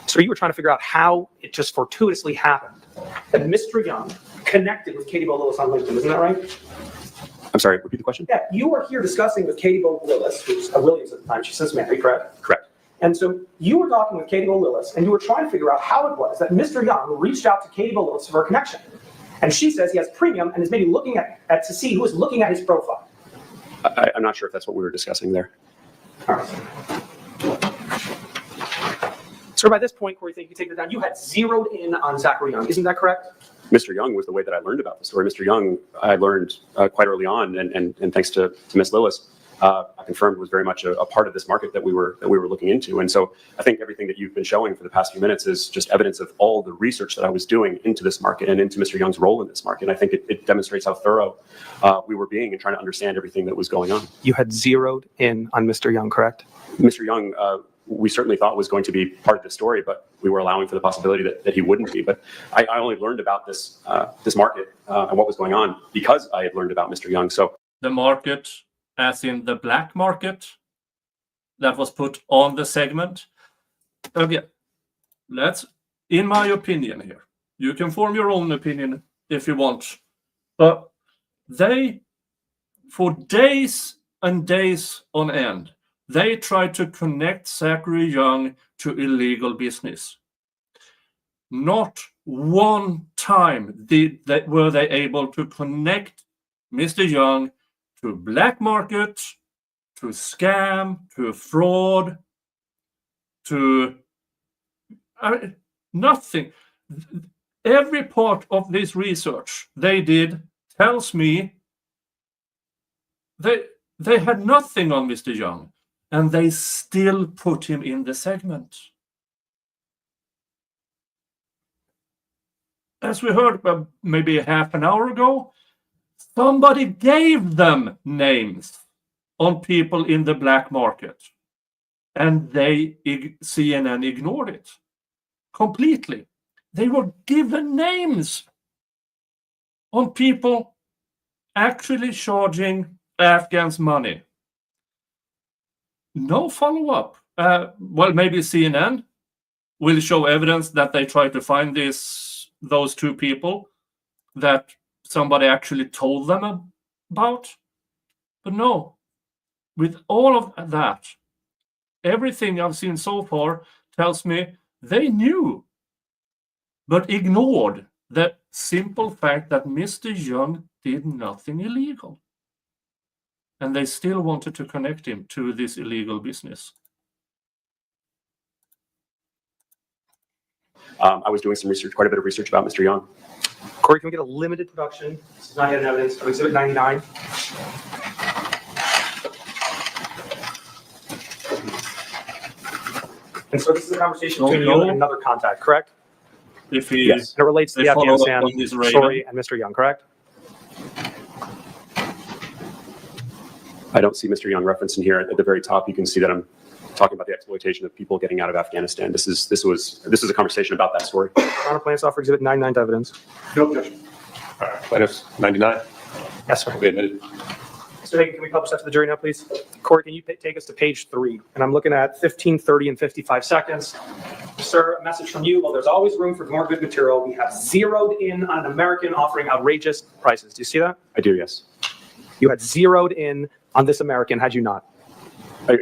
So you were trying to figure out how it just fortuitously happened that Mr. Young connected with Katie Bo-Lillis on LinkedIn. Isn't that right? I'm sorry, repeat the question? Yeah, you were here discussing with Katie Bo-Lillis, who's a Williams at the time. She's since married, correct? Correct. And so you were talking with Katie Bo-Lillis, and you were trying to figure out how it was that Mr. Young reached out to Katie Bo-Lillis for a connection. And she says he has premium and is maybe looking at to see who is looking at his profile. I'm not sure if that's what we were discussing there. All right. So by this point, Corey, think you take it down. You had zeroed in on Zachary Young. Isn't that correct? Mr. Young was the way that I learned about the story. Mr. Young, I learned quite early on, and thanks to Ms. Lillis, I confirmed was very much a part of this market that we were looking into. And so I think everything that you've been showing for the past few minutes is just evidence of all the research that I was doing into this market and into Mr. Young's role in this market. And I think it demonstrates how thorough we were being in trying to understand everything that was going on. You had zeroed in on Mr. Young, correct? Mr. Young, we certainly thought was going to be part of the story, but we were allowing for the possibility that he wouldn't be. But I only learned about this market and what was going on because I had learned about Mr. Young. So The market, as in the black market, that was put on the segment. Again, in my opinion here, you can form your own opinion if you want, but they, for days and days on end, they tried to connect Zachary Young to illegal business. Not one time were they able to connect Mr. Young to black market, to scam, to fraud, to nothing. Every part of this research they did tells me they had nothing on Mr. Young, and they still put him in the segment. As we heard maybe half an hour ago, somebody gave them names on people in the black market, and CNN ignored it completely. They were given names on people actually charging Afghans money. No follow-up. Well, maybe CNN will show evidence that they tried to find those two people that somebody actually told them about. But no, with all of that, everything I've seen so far tells me they knew, but ignored the simple fact that Mr. Young did nothing illegal. And they still wanted to connect him to this illegal business. I was doing some research, quite a bit of research about Mr. Young. Corey, can we get a limited production? This is not yet in evidence of Exhibit 99. And so this is a conversation between you and another contact, correct? If he, Yes. And it relates to the follow up Afghanistan on this Raven. story and Mr. Young, correct? I don't see Mr. Young referenced in here. At the very top, you can see that I'm talking about the exploitation of people getting out of Afghanistan. This is a conversation about that story. Honor plans offer Exhibit 99 to evidence. No objection. All right, plaintiffs, 99. Yes, sir. We admitted. Mr. Hagan, can we publish that to the jury now, please? Corey, can you take us to page 3? And I'm looking at 15, 30, and 55 seconds. Sir, a message from you. Well, there's always room for more good material. We have zeroed in on an American offering outrageous prices. Do you see that? I do, yes. You had zeroed in on this American, had you not?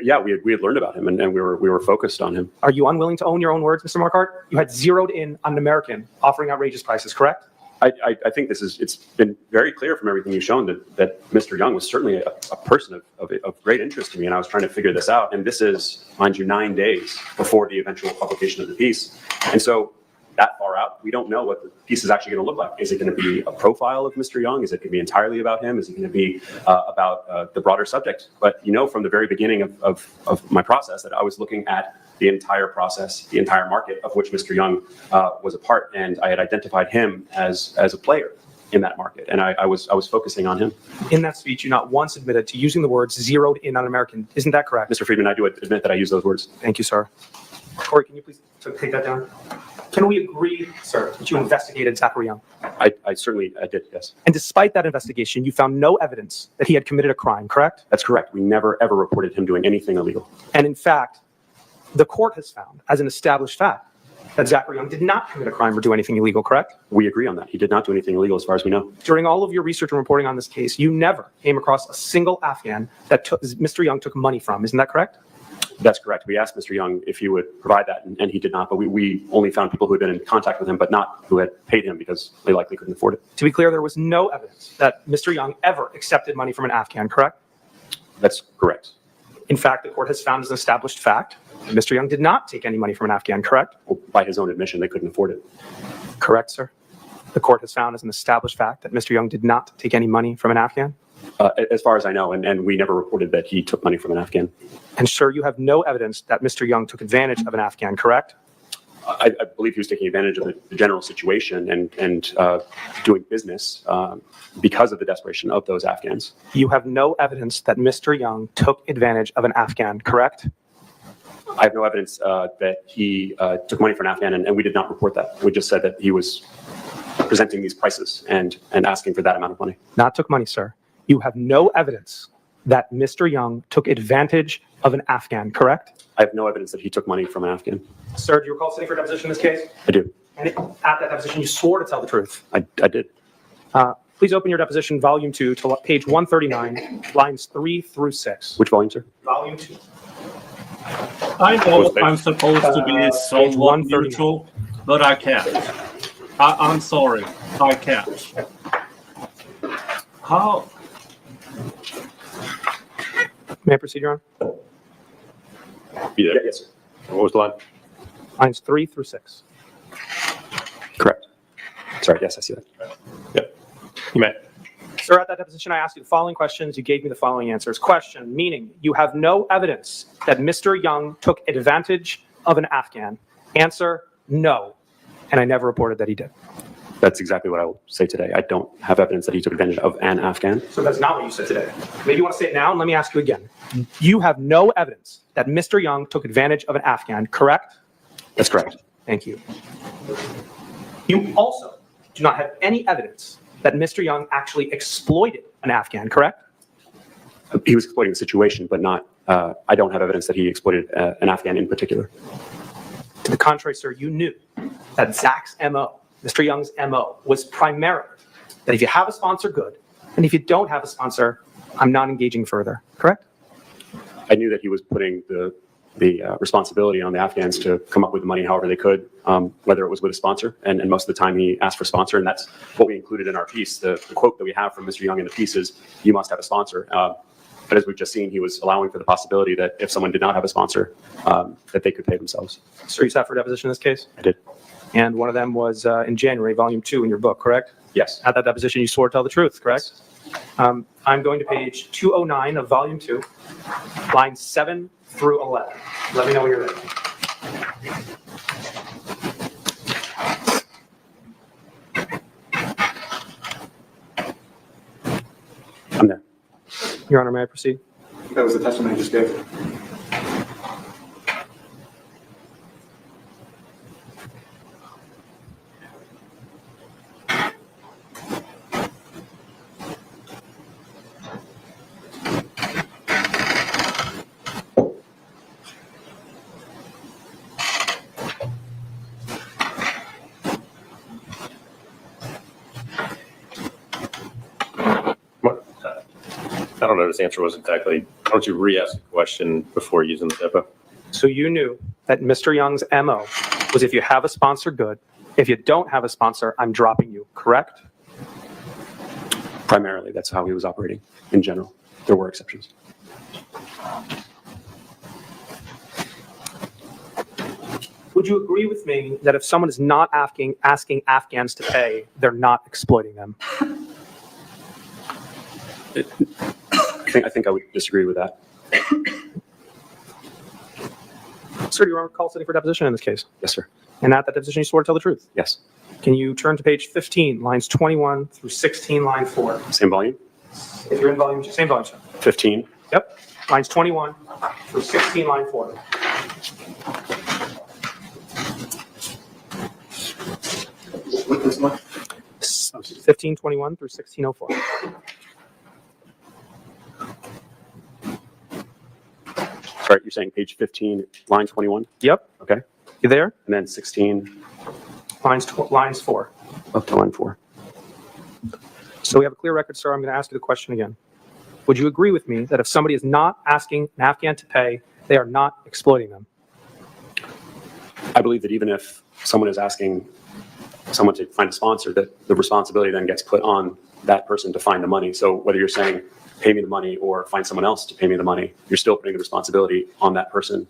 Yeah, we had learned about him, and we were focused on him. Are you unwilling to own your own words, Mr. Marquardt? You had zeroed in on an American offering outrageous prices, correct? I think it's been very clear from everything you've shown that Mr. Young was certainly a person of great interest to me, and I was trying to figure this out. And this is, mind you, 9 days before the eventual publication of the piece. And so that far out, we don't know what the piece is actually going to look like. Is it going to be a profile of Mr. Young? Is it going to be entirely about him? Is it going to be about the broader subject? But you know, from the very beginning of my process that I was looking at the entire process, the entire market of which Mr. Young was a part, and I had identified him as a player in that market, and I was focusing on him. In that speech, you not once admitted to using the words zeroed in on American. Isn't that correct? Mr. Friedman, I do admit that I use those words. Thank you, sir. Corey, can you please take that down? Can we agree, sir, that you investigated Zachary Young? I certainly did, yes. And despite that investigation, you found no evidence that he had committed a crime, correct? That's correct. We never, ever reported him doing anything illegal. And in fact, the court has found, as an established fact, that Zachary Young did not commit a crime or do anything illegal, correct? We agree on that. He did not do anything illegal as far as we know. During all of your research and reporting on this case, you never came across a single Afghan that Mr. Young took money from. Isn't that correct? That's correct. We asked Mr. Young if he would provide that, and he did not. But we only found people who had been in contact with him, but not who had paid him because they likely couldn't afford it. To be clear, there was no evidence that Mr. Young ever accepted money from an Afghan, correct? That's correct. In fact, the court has found as an established fact that Mr. Young did not take any money from an Afghan, correct? Well, by his own admission, they couldn't afford it. Correct, sir. The court has found as an established fact that Mr. Young did not take any money from an Afghan. As far as I know, and we never reported that he took money from an Afghan. And sir, you have no evidence that Mr. Young took advantage of an Afghan, correct? I believe he was taking advantage of the general situation and doing business because of the desperation of those Afghans. You have no evidence that Mr. Young took advantage of an Afghan, correct? I have no evidence that he took money from an Afghan, and we did not report that. We just said that he was presenting these prices and asking for that amount of money. Not took money, sir. You have no evidence that Mr. Young took advantage of an Afghan, correct? I have no evidence that he took money from an Afghan. Sir, do you recall sitting for a deposition in this case? I do. And at that deposition, you swore to tell the truth. I did. Please open your deposition, volume 2, to page 139, lines 3 through 6. Which volume, sir? Volume 2. I know I'm supposed to be page somewhat 139. neutral, but I can't. I'm sorry, I can't. How? May I proceed, Your Honor? Yeah. Yes, sir. What was the line? Lines 3 through 6. Correct. Sorry, yes, I see that. Yep. You may. Sir, at that deposition, I asked you the following questions. You gave me the following answers. Question, meaning you have no evidence that Mr. Young took advantage of an Afghan. Answer, no. And I never reported that he did. That's exactly what I will say today. I don't have evidence that he took advantage of an Afghan. So that's not what you said today. Maybe you want to say it now, and let me ask you again. You have no evidence that Mr. Young took advantage of an Afghan, correct? That's correct. Thank you. You also do not have any evidence that Mr. Young actually exploited an Afghan, correct? He was exploiting the situation, but not, I don't have evidence that he exploited an Afghan in particular. To the contrary, sir, you knew that Zach's MO, Mr. Young's MO, was primarily that if you have a sponsor, good. And if you don't have a sponsor, I'm not engaging further, correct? I knew that he was putting the responsibility on the Afghans to come up with the money however they could, whether it was with a sponsor. And most of the time he asked for sponsor, and that's what we included in our piece. The quote that we have from Mr. Young in the piece is, "You must have a sponsor." But as we've just seen, he was allowing for the possibility that if someone did not have a sponsor, that they could pay themselves. Sir, you sat for a deposition in this case? I did. And one of them was in January, volume 2 in your book, correct? Yes. At that deposition, you swore to tell the truth, correct? I'm going to page 209 of volume 2, lines 7 through 11. Let me know when you're ready. I'm there. Your Honor, may I proceed? That was the testimony I just gave. I don't know. This answer was exactly. Why don't you re-ask the question before using the depot? So you knew that Mr. Young's MO was if you have a sponsor, good. If you don't have a sponsor, I'm dropping you, correct? Primarily, that's how he was operating in general. There were exceptions. Would you agree with me that if someone is not asking Afghans to pay, they're not exploiting them? I think I would disagree with that. Sir, do you recall sitting for deposition in this case? Yes, sir. And at that deposition, you swore to tell the truth. Yes. Can you turn to page 15, lines 21 through 16, line 4? Same volume? If you're in volume, same volume, sir. 15. Yep. Lines 21 through 16, line 4. What this one? 1521 through 1604. Sorry, you're saying page 15, line 21? Yep. Okay. You there? And then 16 Lines 4. up to line 4. So we have a clear record, sir. I'm going to ask you the question again. Would you agree with me that if somebody is not asking an Afghan to pay, they are not exploiting them? I believe that even if someone is asking someone to find a sponsor, that the responsibility then gets put on that person to find the money. So whether you're saying, pay me the money or find someone else to pay me the money, you're still putting the responsibility on that person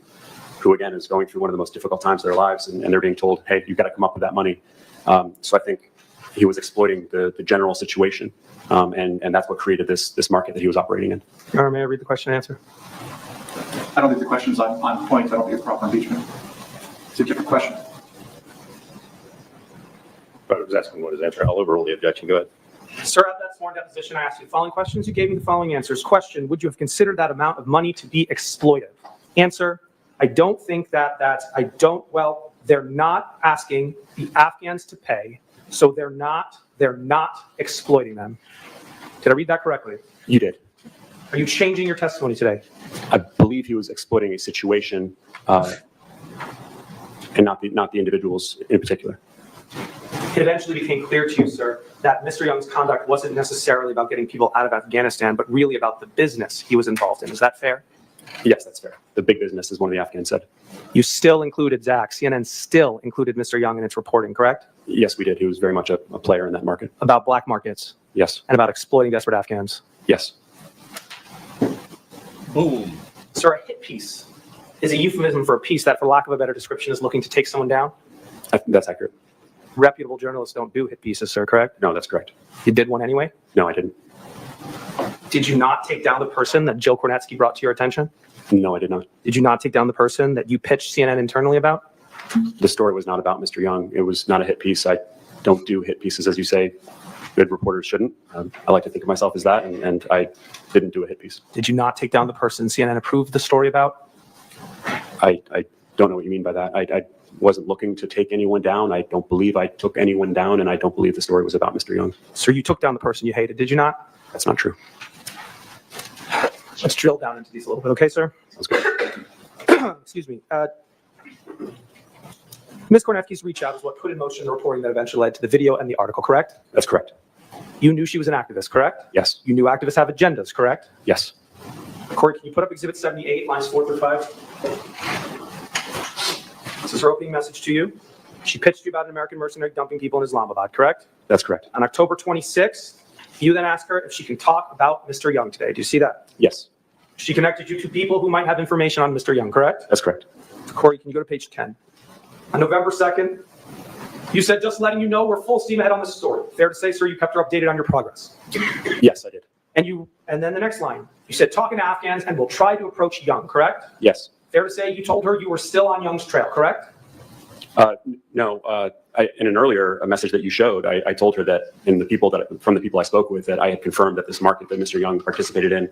who, again, is going through one of the most difficult times of their lives. And they're being told, hey, you've got to come up with that money. So I think he was exploiting the general situation. And that's what created this market that he was operating in. Your Honor, may I read the question and answer? I don't think the question's on point. I don't think it's proper impeachment. It's a different question. But I was asking what his answer. I'll overrule the objection. Go ahead. Sir, at that sworn deposition, I asked you the following questions. You gave me the following answers. Question, would you have considered that amount of money to be exploitive? Answer, I don't think well, they're not asking the Afghans to pay, so they're not exploiting them. Did I read that correctly? You did. Are you changing your testimony today? I believe he was exploiting a situation and not the individuals in particular. It eventually became clear to you, sir, that Mr. Young's conduct wasn't necessarily about getting people out of Afghanistan, but really about the business he was involved in. Is that fair? Yes, that's fair. The big business, as one of the Afghans said. You still included Zach. CNN still included Mr. Young in its reporting, correct? Yes, we did. He was very much a player in that market. About black markets Yes. and about exploiting desperate Afghans. Yes. Boom. Sir, a hit piece is a euphemism for a piece that, for lack of a better description, is looking to take someone down. That's accurate. Reputable journalists don't do hit pieces, sir, correct? No, that's correct. You did one anyway? No, I didn't. Did you not take down the person that Jill Kornetsky brought to your attention? No, I did not. Did you not take down the person that you pitched CNN internally about? The story was not about Mr. Young. It was not a hit piece. I don't do hit pieces, as you say. Good reporters shouldn't. I like to think of myself as that, and I didn't do a hit piece. Did you not take down the person CNN approved the story about? I don't know what you mean by that. I wasn't looking to take anyone down. I don't believe I took anyone down, and I don't believe the story was about Mr. Young. Sir, you took down the person you hated, did you not? That's not true. Let's drill down into these a little bit, okay, sir? Sounds good. Excuse me. Ms. Kornetsky's reach out is what put in motion the reporting that eventually led to the video and the article, correct? That's correct. You knew she was an activist, correct? Yes. You knew activists have agendas, correct? Yes. Corey, can you put up Exhibit 78, lines 4 through 5? This is her opening message to you. She pitched you about an American mercenary dumping people in Islamabad, correct? That's correct. On October 26th, you then ask her if she can talk about Mr. Young today. Do you see that? Yes. She connected you to people who might have information on Mr. Young, correct? That's correct. Corey, can you go to page 10? On November 2nd, you said, just letting you know we're full steam ahead on this story. Fair to say, sir, you kept her updated on your progress. Yes, I did. And then the next line, you said, talking to Afghans and we'll try to approach Young, correct? Yes. Fair to say you told her you were still on Young's trail, correct? No. In an earlier message that you showed, I told her that from the people I spoke with, that I had confirmed that this market that Mr. Young participated in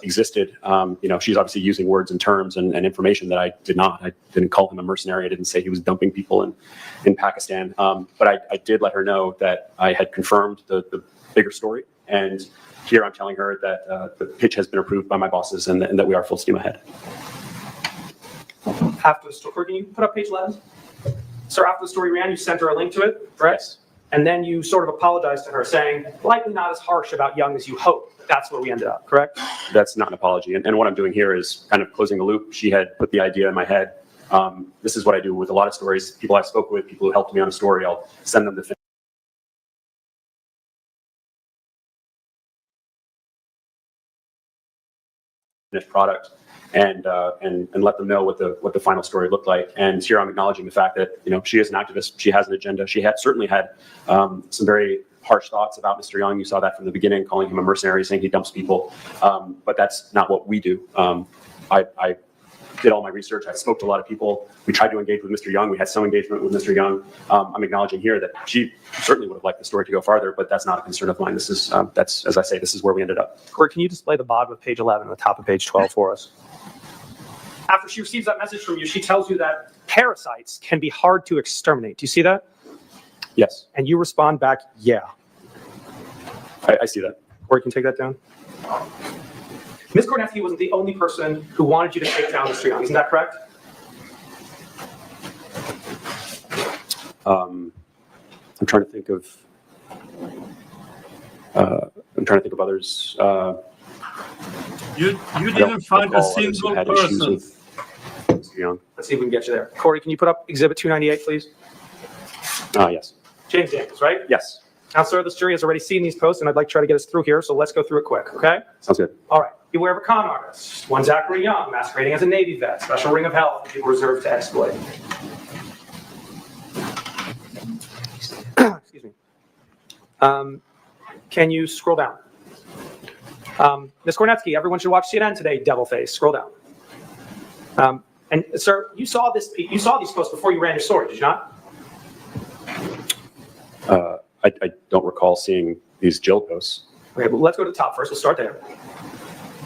existed. She's obviously using words and terms and information that I did not. I didn't call him a mercenary. I didn't say he was dumping people in Pakistan. But I did let her know that I had confirmed the bigger story. And here I'm telling her that the pitch has been approved by my bosses and that we are full steam ahead. After the story, can you put up page 11? Sir, after the story ran, you sent her a link to it, correct? Yes. And then you sort of apologized to her, saying, likely not as harsh about Young as you hoped. That's where we ended up, correct? That's not an apology. And what I'm doing here is kind of closing the loop. She had put the idea in my head. This is what I do with a lot of stories. People I spoke with, people who helped me on a story, I'll send them the finished product and let them know what the final story looked like. And here I'm acknowledging the fact that she is an activist. She has an agenda. She certainly had some very harsh thoughts about Mr. Young. You saw that from the beginning, calling him a mercenary, saying he dumps people. But that's not what we do. I did all my research. I spoke to a lot of people. We tried to engage with Mr. Young. We had some engagement with Mr. Young. I'm acknowledging here that she certainly would have liked the story to go farther, but that's not a concern of mine. This is, as I say, this is where we ended up. Corey, can you display the bottom of page 11 and the top of page 12 for us? After she receives that message from you, she tells you that parasites can be hard to exterminate. Do you see that? Yes. And you respond back, yeah. I see that. Corey, can you take that down? Ms. Kornetsky wasn't the only person who wanted you to take down Mr. Young. Isn't that correct? I'm trying to think of others. You didn't find a single person. Mr. Young. Let's see if we can get you there. Corey, can you put up Exhibit 298, please? Yes. James Daniels, right? Yes. Now, sir, this jury has already seen these posts, and I'd like to try to get us through here, so let's go through it quick, okay? Sounds good. All right. Beware of a con artist. One Zachary Young, masquerading as a Navy vet. Special ring of health for people reserved to exploit. Excuse me. Can you scroll down? Ms. Kornetsky, everyone should watch CNN today, devil face. Scroll down. And sir, you saw these posts before you ran your story, did you not? I don't recall seeing these Jill posts. Okay, well, let's go to the top first. We'll start there.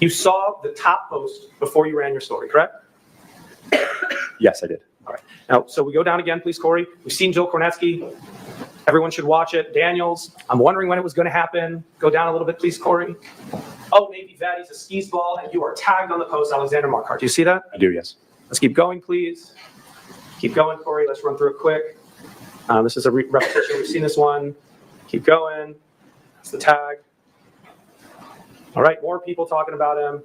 You saw the top post before you ran your story, correct? Yes, I did. All right. Now, so we go down again, please, Corey. We've seen Jill Kornetsky. Everyone should watch it. Daniels, I'm wondering when it was going to happen. Go down a little bit, please, Corey. Oh, Navy Vaddy's a skis ball, and you are tagged on the post, Alexander Marquardt. Do you see that? I do, yes. Let's keep going, please. Keep going, Corey. Let's run through it quick. This is a repetition. We've seen this one. Keep going. That's the tag. All right, more people talking about him.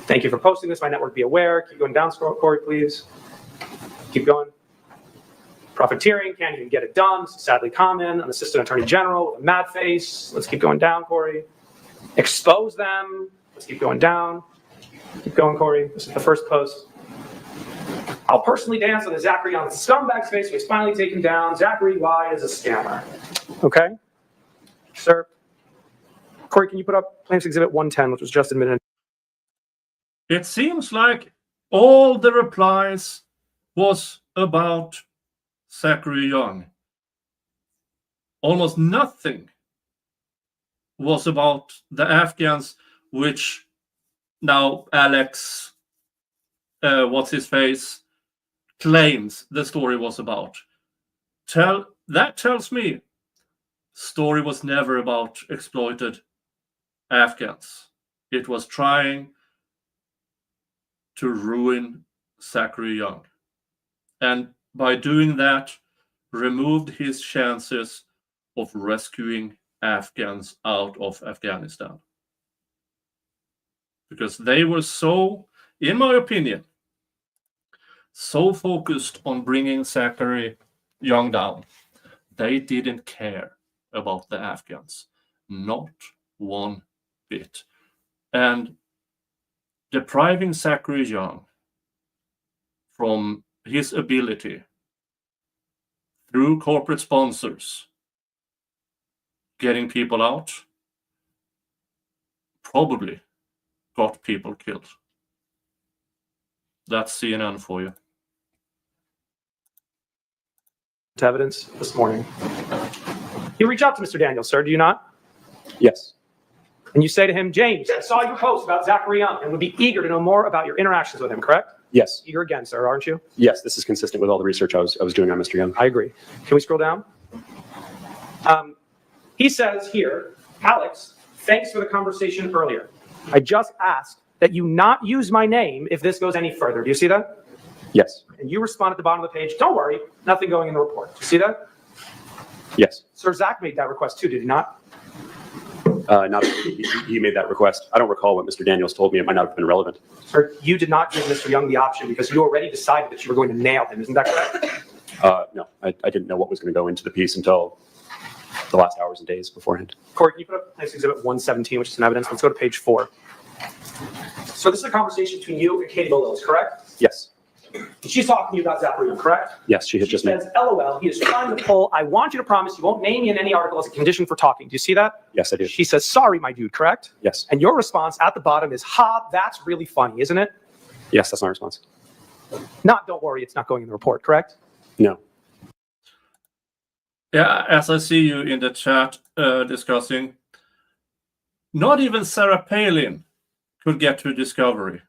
Thank you for posting this. My network, be aware. Keep going down, Corey, please. Keep going. Profiteering, can't even get it done. Sadly common. An assistant attorney general with a mad face. Let's keep going down, Corey. Expose them. Let's keep going down. Keep going, Corey. This is the first post. I'll personally dance on the Zachary Young scumbag's face. So he's finally taken down. Zachary Y is a scammer. Okay, sir. Corey, can you put up Plaintiff's Exhibit 110, which was just admitted? It seems like all the replies was about Zachary Young. Almost nothing was about the Afghans, which now Alex, what's his face, claims the story was about. That tells me story was never about exploited Afghans. It was trying to ruin Zachary Young. And by doing that, removed his chances of rescuing Afghans out of Afghanistan. Because they were so, in my opinion, so focused on bringing Zachary Young down, they didn't care about the Afghans. Not one bit. And depriving Zachary Young from his ability through corporate sponsors getting people out probably got people killed. That's CNN for you. To evidence this morning. You reach out to Mr. Daniels, sir, do you not? Yes. And you say to him, James, I saw your post about Zachary Young and would be eager to know more about your interactions with him, correct? Yes. Eager again, sir, aren't you? Yes, this is consistent with all the research I was doing on Mr. Young. I agree. Can we scroll down? He says here, Alex, thanks for the conversation earlier. I just asked that you not use my name if this goes any further. Do you see that? Yes. And you respond at the bottom of the page, don't worry, nothing going in the report. Do you see that? Yes. Sir, Zach made that request too, did he not? He made that request. I don't recall what Mr. Daniels told me. It might not have been relevant. Sir, you did not give Mr. Young the option because you already decided that you were going to nail him. Isn't that correct? No, I didn't know what was going to go into the piece until the last hours and days beforehand. Corey, can you put up Plaintiff's Exhibit 117, which is an evidence? Let's go to page 4. So this is a conversation between you and Katie Bolillos, correct? Yes. She's talking to you about Zachary Young, correct? Yes, she had just made. She says, LOL, he is trying to pull, I want you to promise you won't name me in any article as a condition for talking. Do you see that? Yes, I do. She says, sorry, my dude, correct? Yes. And your response at the bottom is, ha, that's really funny, isn't it? Yes, that's my response. Not, don't worry, it's not going in the report, correct? No. Yeah, as I see you in the chat discussing, not even Sarah Palin could get to discovery.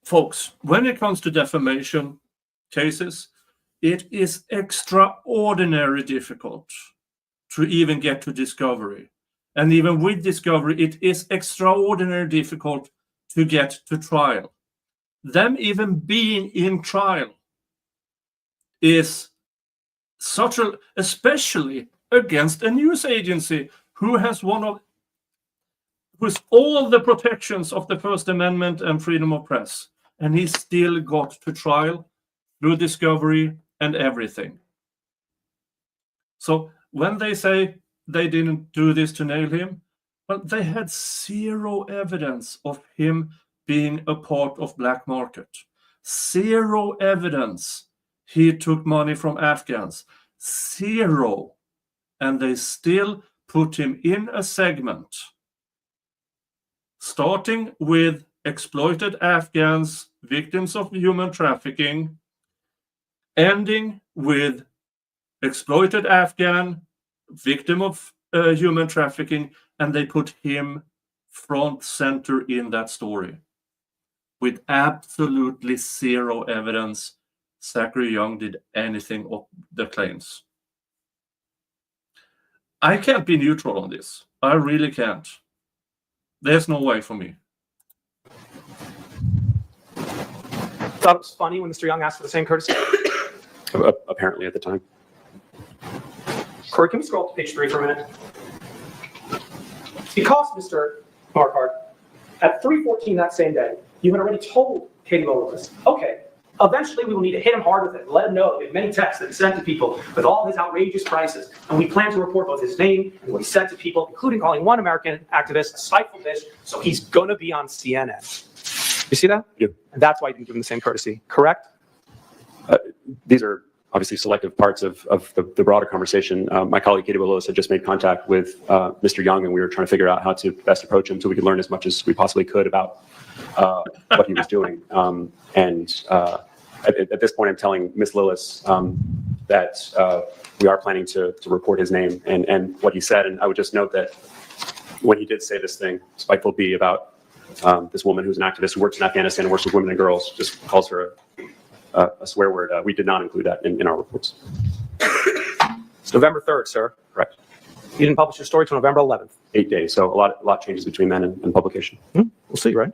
Folks, when it comes to defamation cases, it is extraordinarily difficult to even get to discovery. And even with discovery, it is extraordinarily difficult to get to trial. Them even being in trial is such a, especially against a news agency who has who's all the protections of the First Amendment and freedom of press, and he still got to trial through discovery and everything. So when they say they didn't do this to nail him, well, they had zero evidence of him being a part of black market. Zero evidence he took money from Afghans. Zero. and they still put him in a segment, starting with exploited Afghans, victims of human trafficking, ending with exploited Afghan, victim of human trafficking, and they put him front center in that story with absolutely zero evidence Zachary Young did anything of the claims. I can't be neutral on this. I really can't. There's no way for me. Thought it was funny when Mr. Young asked for the same courtesy. Apparently at the time. Corey, can we scroll to page 3 for a minute? Because Mr. Marquardt, at 3:14 that same day, you had already told Katie Lowell, okay, eventually we will need to hit him hard with it, let him know that we have many texts that he sent to people with all his outrageous prices, and we plan to report both his name and what he sent to people, including calling one American activist a spiteful bitch, so he's gonna be on CNN. You see that? Yeah. And that's why you didn't give him the same courtesy, correct? These are obviously selective parts of the broader conversation. My colleague Katie Willows had just made contact with Mr. Young, and we were trying to figure out how to best approach him so we could learn as much as we possibly could about what he was doing. At this point, I'm telling Ms. Lillis that we are planning to report his name and what he said. And I would just note that when he did say this thing, spiteful B, about this woman who's an activist who works in Afghanistan and works with women and girls, just calls her a swear word. We did not include that in our reports. It's November 3rd, sir. Correct. You didn't publish your story till November 11th. 8 days. So a lot changes between then and publication. We'll see, right?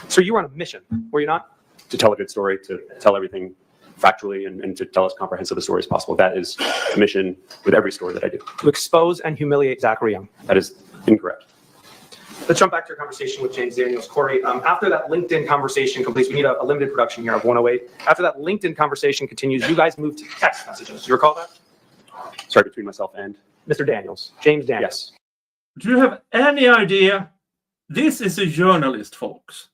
So you were on a mission, were you not? To tell a good story, to tell everything factually, and to tell as comprehensive a story as possible. That is a mission with every story that I do. To expose and humiliate Zachary Young. That is incorrect. Let's jump back to your conversation with James Daniels. Corey, after that LinkedIn conversation completes, we need a limited production here of 108. After that LinkedIn conversation continues, you guys move to text messages. Do you recall that? Sorry, between myself and? Mr. Daniels, James Daniels. Yes. Do you have any idea? This is a journalist, folks.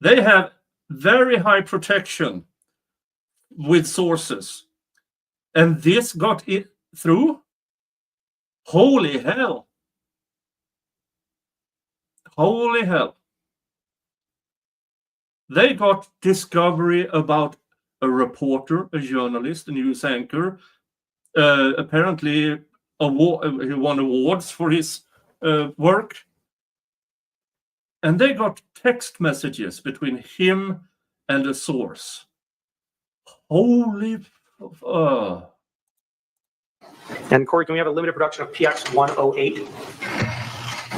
They have very high protection with sources. And this got it through? Holy hell. Holy hell. They got discovery about a reporter, a journalist, a news anchor. Apparently, he won awards for his work. And they got text messages between him and a source. Holy... And Corey, can we have a limited production of PX 108?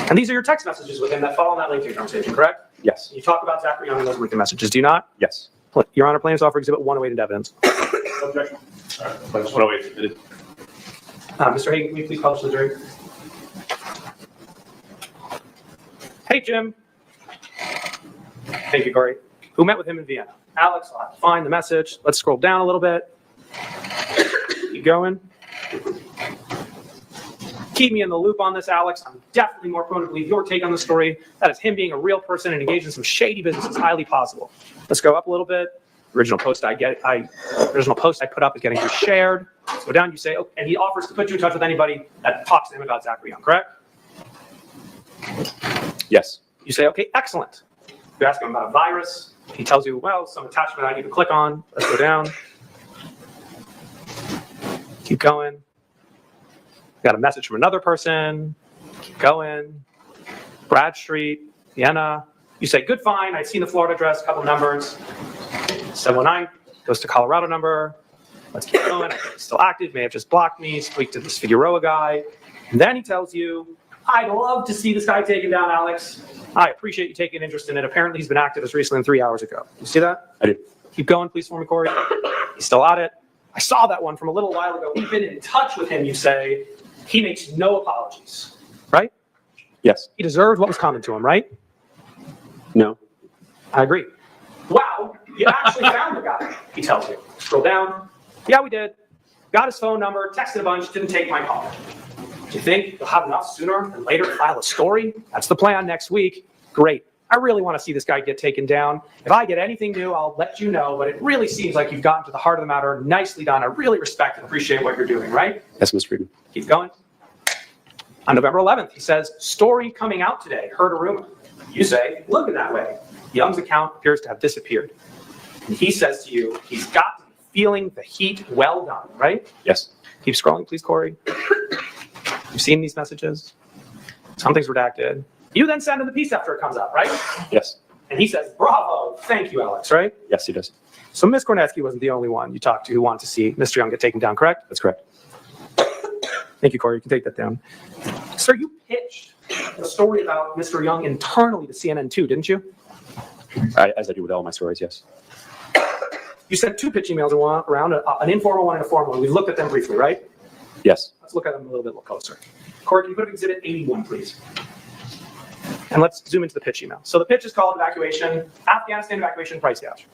And these are your text messages with him that follow that LinkedIn conversation, correct? Yes. You talk about Zachary Young in those LinkedIn messages, do you not? Yes. Your Honor, plaintiffs offer exhibit 108 into evidence. Objection. All right, plaintiffs 108 submitted. Mr. Hagan, can you please publish the jury? Hey, Jim. Thank you, Corey. Who met with him in Vienna? Alex, I'll have to find the message. Let's scroll down a little bit. Keep going. Keep me in the loop on this, Alex. I'm definitely more prone to believe your take on the story. That is him being a real person and engaged in some shady business is highly possible. Let's go up a little bit. Original post I put up is getting shared. Let's go down. You say, oh, and he offers to put you in touch with anybody that talks to him about Zachary Young, correct? Yes. You say, okay, excellent. You ask him about a virus. He tells you, well, some attachment I need to click on. Let's go down. Keep going. Got a message from another person. Keep going. Bradstreet, Vienna. You say, good find. I've seen the Florida address, a couple numbers. 719 goes to Colorado number. Let's keep going. He's still active. May have just blocked me. Speak to this Figueroa guy. And then he tells you, I'd love to see this guy taken down, Alex. I appreciate you taking interest in it. Apparently, he's been active as recently as 3 hours ago. You see that? I did. Keep going, please, for me, Corey. He's still at it. I saw that one from a little while ago. We've been in touch with him, you say. He makes no apologies, right? Yes. He deserved what was coming to him, right? No. I agree. Wow, you actually found the guy, he tells you. Scroll down. Yeah, we did. Got his phone number, texted a bunch, didn't take my call. Do you think you'll have enough sooner than later to file a story? That's the plan next week. Great. I really want to see this guy get taken down. If I get anything new, I'll let you know, but it really seems like you've gotten to the heart of the matter. Nicely done. I really respect and appreciate what you're doing, right? Yes, Mr. Friedman. Keep going. On November 11th, he says, story coming out today, heard a rumor. You say, looking that way. Young's account appears to have disappeared. And he says to you, he's got to be feeling the heat. Well done, right? Yes. Keep scrolling, please, Corey. You've seen these messages. Something's redacted. You then send him the piece after it comes out, right? Yes. And he says, bravo, thank you, Alex, right? Yes, he does. So Ms. Kornetsky wasn't the only one you talked to who wanted to see Mr. Young get taken down, correct? That's correct. Thank you, Corey. You can take that down. Sir, you pitched the story about Mr. Young internally to CNN too, didn't you? As I do with all my stories, yes. You sent 2 pitch emails around, an informal one and a formal one. We've looked at them briefly, right? Yes. Let's look at them a little bit closer. Corey, can you put up Exhibit 81, please? And let's zoom into the pitch email. So the pitch is called Evacuation, Afghanistan Evacuation Price Gouge.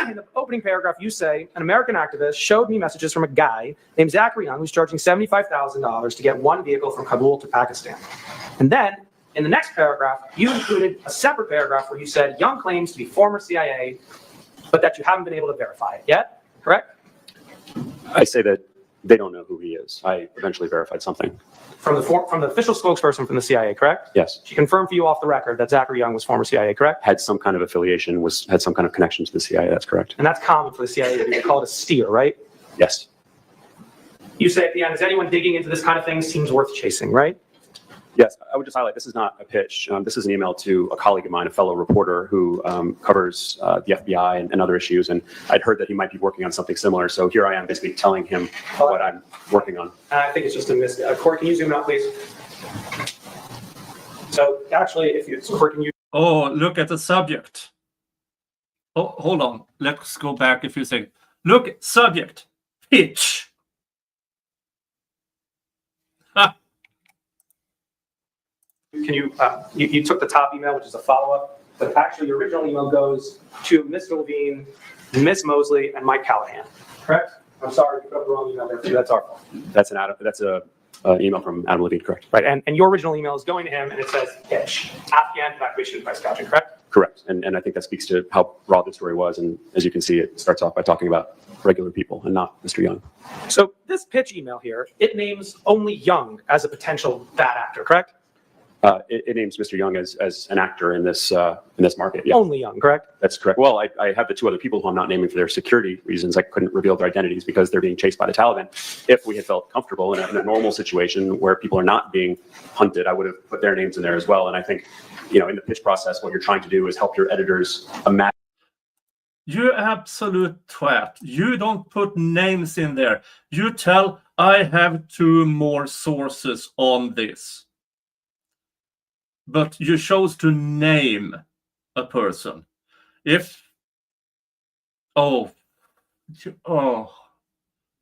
In the opening paragraph, you say, an American activist showed me messages from a guy named Zachary Young who's charging $75,000 to get one vehicle from Kabul to Pakistan. And then, in the next paragraph, you included a separate paragraph where you said Young claims to be former CIA, but that you haven't been able to verify it yet, correct? I say that they don't know who he is. I eventually verified something. From the official spokesperson from the CIA, correct? Yes. She confirmed for you off the record that Zachary Young was former CIA, correct? Had some kind of affiliation, had some kind of connection to the CIA. That's correct. And that's common for the CIA to do. They call it a steer, right? Yes. You say at the end, is anyone digging into this kind of thing seems worth chasing, right? Yes, I would just highlight, this is not a pitch. This is an email to a colleague of mine, a fellow reporter who covers the FBI and other issues. And I'd heard that he might be working on something similar. So here I am basically telling him what I'm working on. I think it's just a miss. Corey, can you zoom out, please? So actually, Corey, can you? Oh, look at the subject. Oh, hold on. Let's go back a few seconds. Look, subject, pitch. Ha. Can you, you took the top email, which is a follow-up, but actually your original email goes to Mr. Levine, Ms. Mosley, and Mike Callahan, correct? I'm sorry, you put up the wrong email there. That's our fault. That's an email from Adam Levine, correct? Right, and your original email is going to him, and it says pitch, Afghan evacuation price gouging, correct? Correct. And I think that speaks to how raw the story was. And as you can see, it starts off by talking about regular people and not Mr. Young. So this pitch email here, it names only Young as a potential bad actor, correct? It names Mr. Young as an actor in this market. Yeah, Only Young, correct? that's correct. Well, I have the 2 other people who I'm not naming for their security reasons. I couldn't reveal their identities because they're being chased by the Taliban. If we had felt comfortable in a normal situation where people are not being hunted, I would have put their names in there as well. And I think, in the pitch process, what you're trying to do is help your editors imagine. You absolute twat. You don't put names in there. You tell, I have 2 more sources on this. But you chose to name a person. This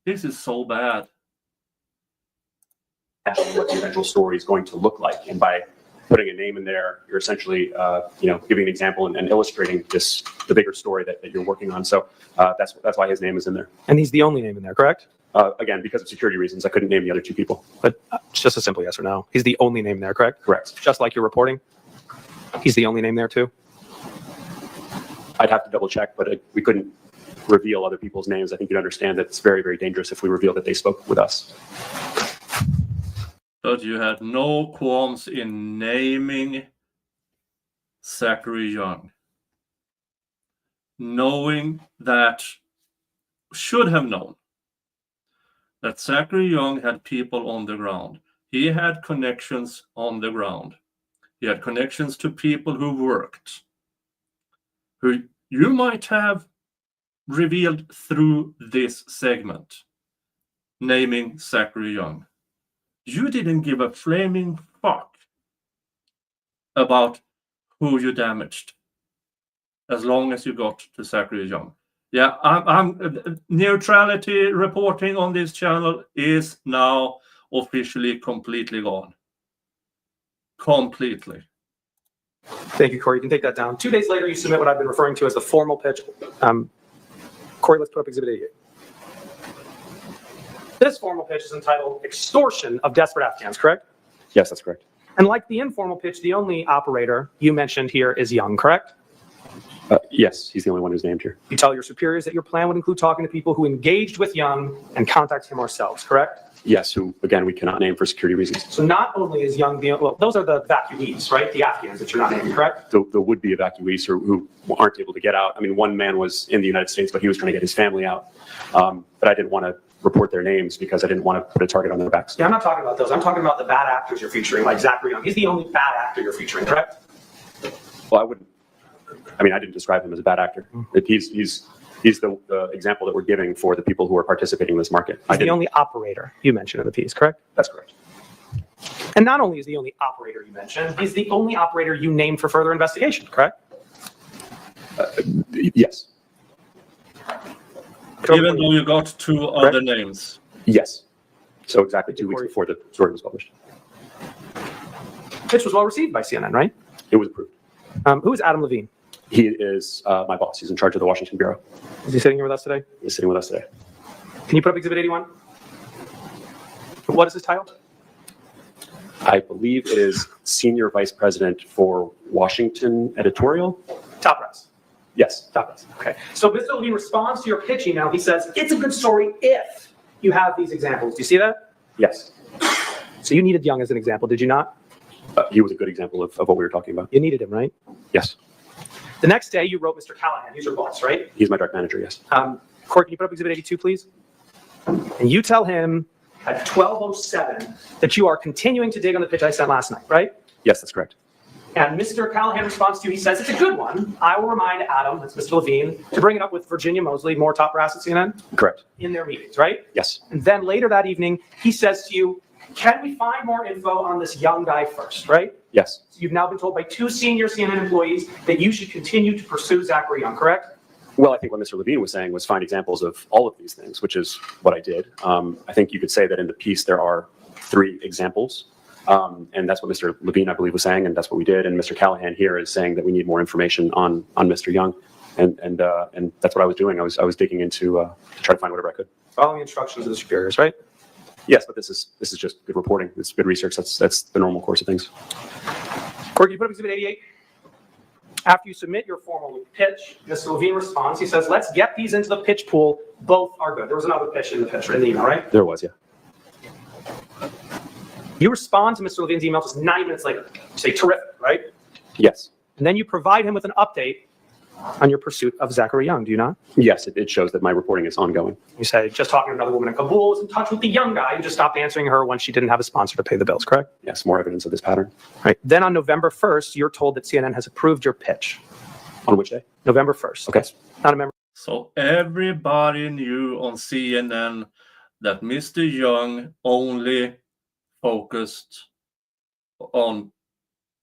is so bad. What the eventual story is going to look like. And by putting a name in there, you're essentially, giving an example and illustrating the bigger story that you're working on. So that's why his name is in there. And he's the only name in there, correct? Again, because of security reasons, I couldn't name the other 2 people. But it's just a simple yes or no. He's the only name there, correct? Correct. Just like you're reporting? He's the only name there too? I'd have to double check, but we couldn't reveal other people's names. I think you'd understand that it's very, very dangerous if we reveal that they spoke with us. But you had no qualms in naming Zachary Young. Knowing that, should have known, that Zachary Young had people on the ground. He had connections on the ground. He had connections to people who worked, who you might have revealed through this segment, naming Zachary Young. You didn't give a flaming fuck about who you damaged, as long as you got to Zachary Young. Yeah, I'm neutrality reporting on this channel is now officially completely gone. Completely. Thank you, Corey. You can take that down. 2 days later, you submit what I've been referring to as the formal pitch. Corey, let's put up Exhibit 88. This formal pitch is entitled Extortion of Desperate Afghans, correct? Yes, that's correct. And like the informal pitch, the only operator you mentioned here is Young, correct? Yes, he's the only one who's named here. You tell your superiors that your plan would include talking to people who engaged with Young and contacted him ourselves, correct? Yes, who, again, we cannot name for security reasons. So not only is Young the, well, those are the evacuees, right? The Afghans that you're not naming, correct? The would-be evacuees who aren't able to get out. I mean, one man was in the United States, but he was trying to get his family out. But I didn't want to report their names because I didn't want to put a target on their backs. Yeah, I'm not talking about those. I'm talking about the bad actors you're featuring, like Zachary Young. He's the only bad actor you're featuring, correct? Well, I didn't describe him as a bad actor. He's the example that we're giving for the people who are participating in this market. He's the only operator you mentioned in the piece, correct? That's correct. And not only is the only operator you mentioned, he's the only operator you named for further investigation, correct? Yes. Even though you got 2 other names. Yes. So exactly 2 weeks before the story was published. Pitch was well received by CNN, right? It was approved. Who is Adam Levine? He is my boss. He's in charge of the Washington Bureau. Is he sitting here with us today? He's sitting with us today. Can you put up Exhibit 81? What is his title? I believe it is Senior Vice President for Washington Editorial. Top press. Yes. Top press. Okay. So Mr. Levine responds to your pitch email. He says, it's a good story if you have these examples. Do you see that? Yes. So you needed Young as an example, did you not? He was a good example of what we were talking about. You needed him, right? Yes. The next day, you wrote Mr. Callahan. He's your boss, right? He's my direct manager, yes. Court, can you put up Exhibit 82, please? And you tell him at 12:07 that you are continuing to dig on the pitch I sent last night, right? Yes, that's correct. And Mr. Callahan responds to you. He says, it's a good one. I will remind Adam, that's Mr. Levine, to bring it up with Virginia Mosley, more top brass at CNN, Correct. in their meetings, right? Yes. And then later that evening, he says to you, can we find more info on this Young guy first, right? Yes. So you've now been told by 2 senior CNN employees that you should continue to pursue Zachary Young, correct? Well, I think what Mr. Levine was saying was find examples of all of these things, which is what I did. I think you could say that in the piece there are 3 examples. And that's what Mr. Levine, I believe, was saying, and that's what we did. And Mr. Callahan here is saying that we need more information on Mr. Young. And that's what I was doing. I was digging into to try to find whatever I could. Following instructions of the superiors, right? Yes, but this is just good reporting. It's good research. That's the normal course of things. Court, can you put up Exhibit 88? After you submit your formal pitch, Mr. Levine responds. He says, let's get these into the pitch pool. Both are good. There was another pitch in the pitch, in the email, right? There was, yeah. You respond to Mr. Levine's email just 9 minutes later. You say, terrific, right? Yes. And then you provide him with an update on your pursuit of Zachary Young, do you not? Yes, it shows that my reporting is ongoing. You say, just talking to another woman in Kabul, was in touch with the Young guy who just stopped answering her when she didn't have a sponsor to pay the bills, correct? Yes, more evidence of this pattern. Right. Then on November 1st, you're told that CNN has approved your pitch. On which day? November 1st. Okay. Not a member. So everybody knew on CNN that Mr. Young only focused on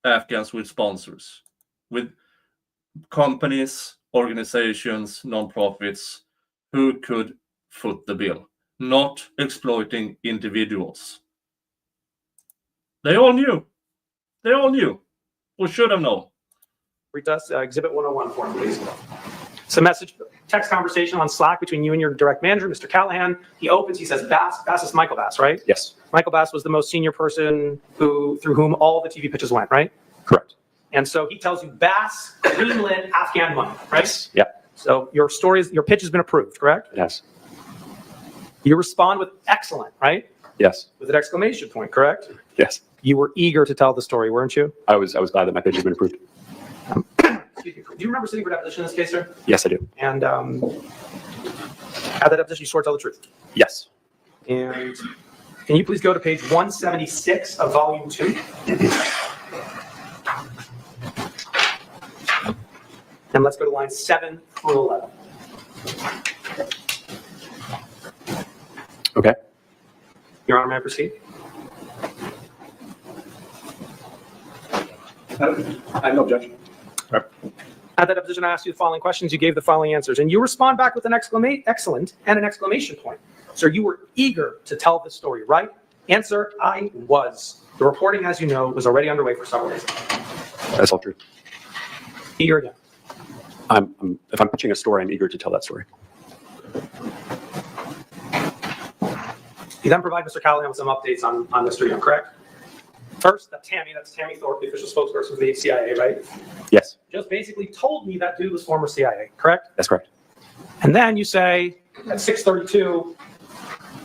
Afghans with sponsors, with companies, organizations, non-profits who could foot the bill, not exploiting individuals. They all knew. They all knew, or should have known. Read us Exhibit 101 for me, please. It's a message, text conversation on Slack between you and your direct manager, Mr. Callahan. He opens, he says, Bass is Michael Bass, right? Yes. Michael Bass was the most senior person through whom all the TV pitches went, right? Correct. And so he tells you Bass greenlit Afghan money, right? Yes. Yeah. So your pitch has been approved, correct? Yes. You respond with excellent, right? Yes. With an exclamation point, correct? Yes. You were eager to tell the story, weren't you? I was glad that my pitch has been approved. Excuse me. Do you remember sitting for deposition in this case, sir? Yes, I do. And at that deposition, you swore to tell the truth. Yes. And can you please go to page 176 of volume 2? And let's go to lines 7 through 11. Okay. Your Honor, may I proceed? I have no objection. At that deposition, I asked you the following questions. You gave the following answers. And you respond back with an excellent and an exclamation point. So you were eager to tell the story, right? Answer, I was. The reporting, as you know, was already underway for several days. That's all true. Eager again. If I'm pitching a story, I'm eager to tell that story. You then provide Mr. Callahan with some updates on Mr. Young, correct? First, that's Tammy Thorpe, the official spokesperson for the CIA, right? Yes, Just basically told me that dude was former CIA, correct? that's correct. And then you say at 6:32,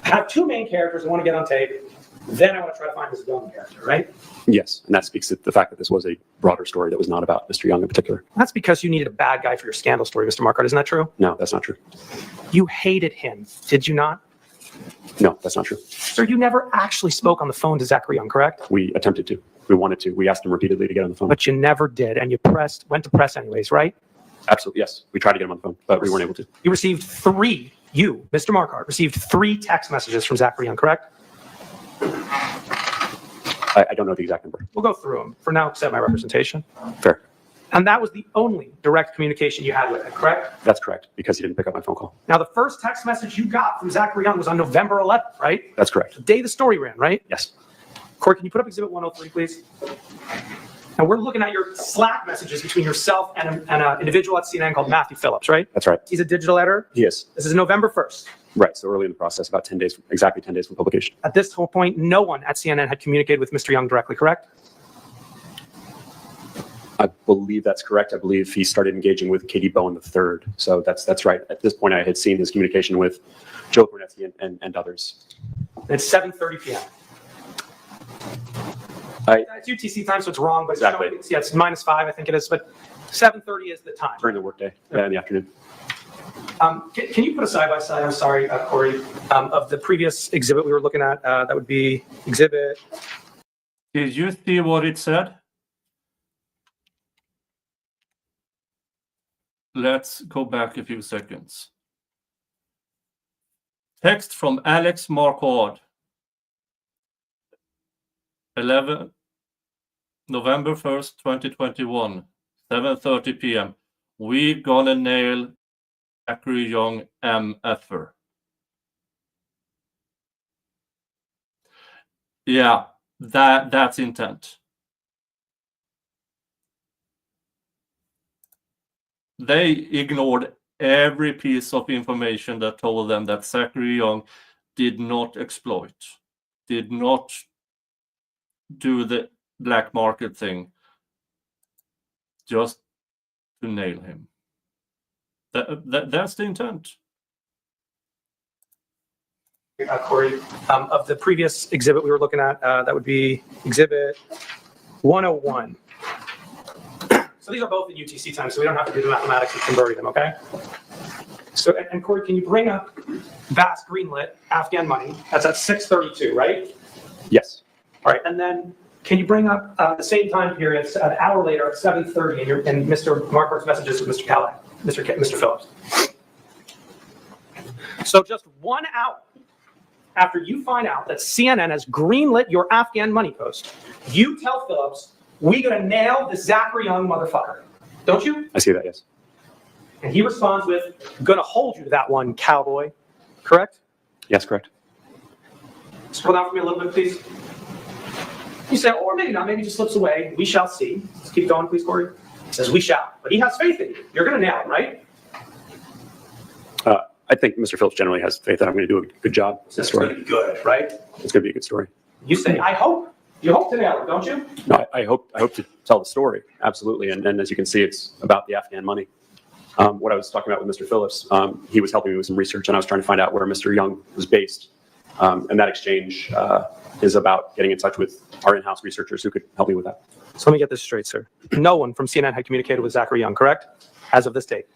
I have two main characters I want to get on tape. Then I want to try to find this dumb character, right? Yes, and that speaks to the fact that this was a broader story that was not about Mr. Young in particular. That's because you needed a bad guy for your scandal story, Mr. Marquardt. Isn't that true? No, that's not true. You hated him, did you not? No, that's not true. Sir, you never actually spoke on the phone to Zachary Young, correct? We attempted to. We wanted to. We asked him repeatedly to get on the phone. But you never did, and you went to press anyways, right? Absolutely, yes. We tried to get him on the phone, but we weren't able to. You received you, Mr. Marquardt, received 3 text messages from Zachary Young, correct? I don't know the exact number. We'll go through them. For now, accept my representation. Fair. And that was the only direct communication you had with him, correct? That's correct, because he didn't pick up my phone call. Now, the first text message you got from Zachary Young was on November 11th, right? That's correct. The day the story ran, right? Yes. Corey, can you put up Exhibit 103, please? Now, we're looking at your Slack messages between yourself and an individual at CNN called Matthew Phillips, right? That's right. He's a digital editor. He is. This is November 1st. Right, so early in the process, about 10 days, exactly 10 days from publication. At this whole point, no one at CNN had communicated with Mr. Young directly, correct? I believe that's correct. I believe he started engaging with Katie Bowen III. So that's right. At this point, I had seen his communication with Joe Kornetsky and others. It's 7:30 p.m. It's UTC time, so it's wrong, but Exactly. It's -5, I think it is, but 7:30 is the time. During the workday in the afternoon. Can you put a side-by-side, I'm sorry, Corey, of the previous exhibit we were looking at? That would be exhibit. Did you see what it said? Let's go back a few seconds. Text from Alex Marquardt. November 1st, 2021, 7:30 p.m. We gonna nail Zachary Young MFer. Yeah, that's intent. They ignored every piece of information that told them that Zachary Young did not exploit, did not do the black market thing, just to nail him. That's the intent. Corey, of the previous exhibit we were looking at, that would be exhibit 101. So these are both in UTC time, so we don't have to do the mathematics of converting them, okay? So, and Corey, can you bring up vast greenlit Afghan money? That's at 6:32, right? Yes. All right, and then can you bring up the same time period, an hour later at 7:30, in Mr. Marquardt's messages with Mr. Phillips? So just 1 hour after you find out that CNN has greenlit your Afghan money post, you tell Phillips, we gonna nail the Zachary Young motherfucker. Don't you? I see that, yes. And he responds with, gonna hold you to that one, cowboy. Correct? Yes, correct. Scroll down for me a little bit, please. You say, or maybe not, maybe he just slips away. We shall see. Let's keep going, please, Corey. He says, we shall. But he has faith in you. You're gonna nail it, right? I think Mr. Phillips generally has faith that I'm going to do a good job. It's gonna be good, right? It's going to be a good story. You say, I hope. You hope to nail it, don't you? No, I hope to tell the story, absolutely. And as you can see, it's about the Afghan money. What I was talking about with Mr. Phillips, he was helping me with some research, and I was trying to find out where Mr. Young was based. And that exchange is about getting in touch with our in-house researchers who could help me with that. So let me get this straight, sir. No one from CNN had communicated with Zachary Young, correct? As of this date.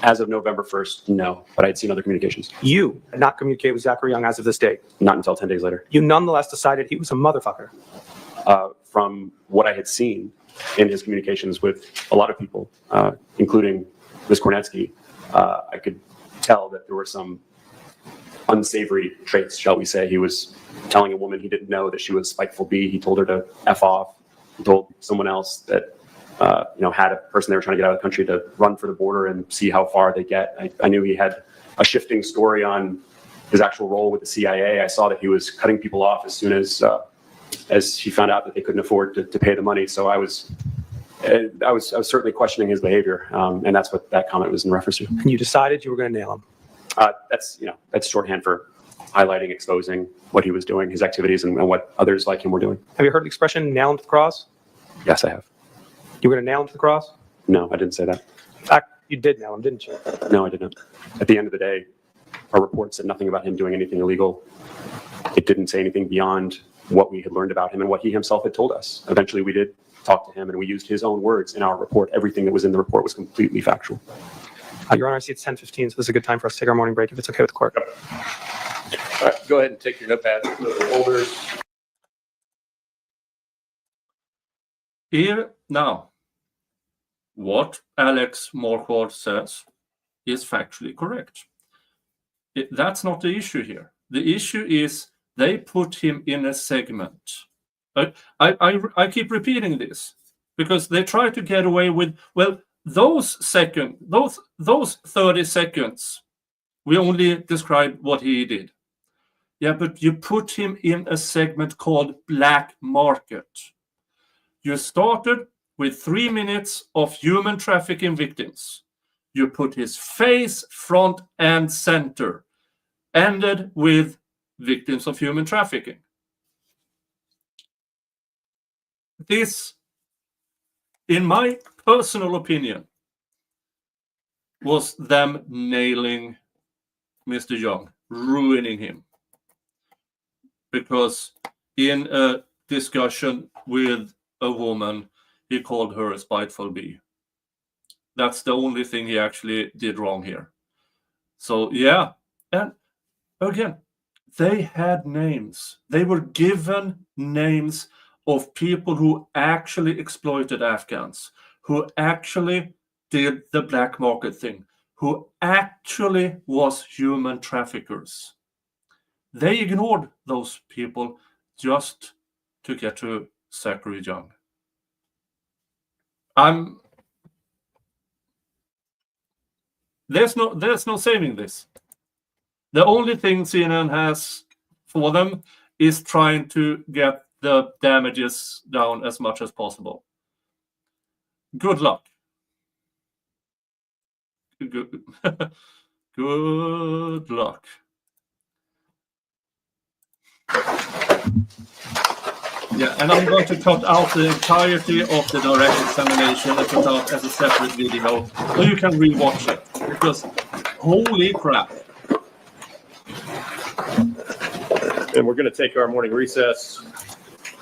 As of November 1st, no, but I'd seen other communications. You had not communicated with Zachary Young as of this date. Not until 10 days later. You nonetheless decided he was a motherfucker. From what I had seen in his communications with a lot of people, including Ms. Kornetsky, I could tell that there were some unsavory traits, shall we say. He was telling a woman he didn't know that she was spiteful bee. He told her to F off. He told someone else that had a person they were trying to get out of the country to run for the border and see how far they get. I knew he had a shifting story on his actual role with the CIA. I saw that he was cutting people off as soon as he found out that they couldn't afford to pay the money. So I was certainly questioning his behavior, and that's what that comment was in reference to. And you decided you were going to nail him. That's shorthand for highlighting, exposing what he was doing, his activities, and what others like him were doing. Have you heard the expression nail him to the cross? Yes, I have. You were going to nail him to the cross? No, I didn't say that. In fact, you did nail him, didn't you? No, I didn't. At the end of the day, our report said nothing about him doing anything illegal. It didn't say anything beyond what we had learned about him and what he himself had told us. Eventually, we did talk to him, and we used his own words in our report. Everything that was in the report was completely factual. Your Honor, I see it's 10:15, so this is a good time for us to take our morning break, if it's okay with the court. All right, go ahead and take your notepads, the folders. Here, now, what Alex Marquardt says is factually correct. That's not the issue here. The issue is they put him in a segment. I keep repeating this because they try to get away with, well, those 30 seconds, we only describe what he did. Yeah, but you put him in a segment called Black Market. You started with 3 minutes of human trafficking victims. You put his face front and center. Ended with victims of human trafficking. This, in my personal opinion, was them nailing Mr. Young, ruining him. Because in a discussion with a woman, he called her a spiteful bee. That's the only thing he actually did wrong here. So, yeah. And again, they had names. They were given names of people who actually exploited Afghans, who actually did the black market thing, who actually was human traffickers. They ignored those people just to get to Zachary Young. There's no saving this. The only thing CNN has for them is trying to get the damages down as much as possible. Good luck. Good luck. Yeah, and I'm going to cut out the entirety of the direct examination and put out as a separate video so you can rewatch it. Because holy crap. And we're going to take our morning recess.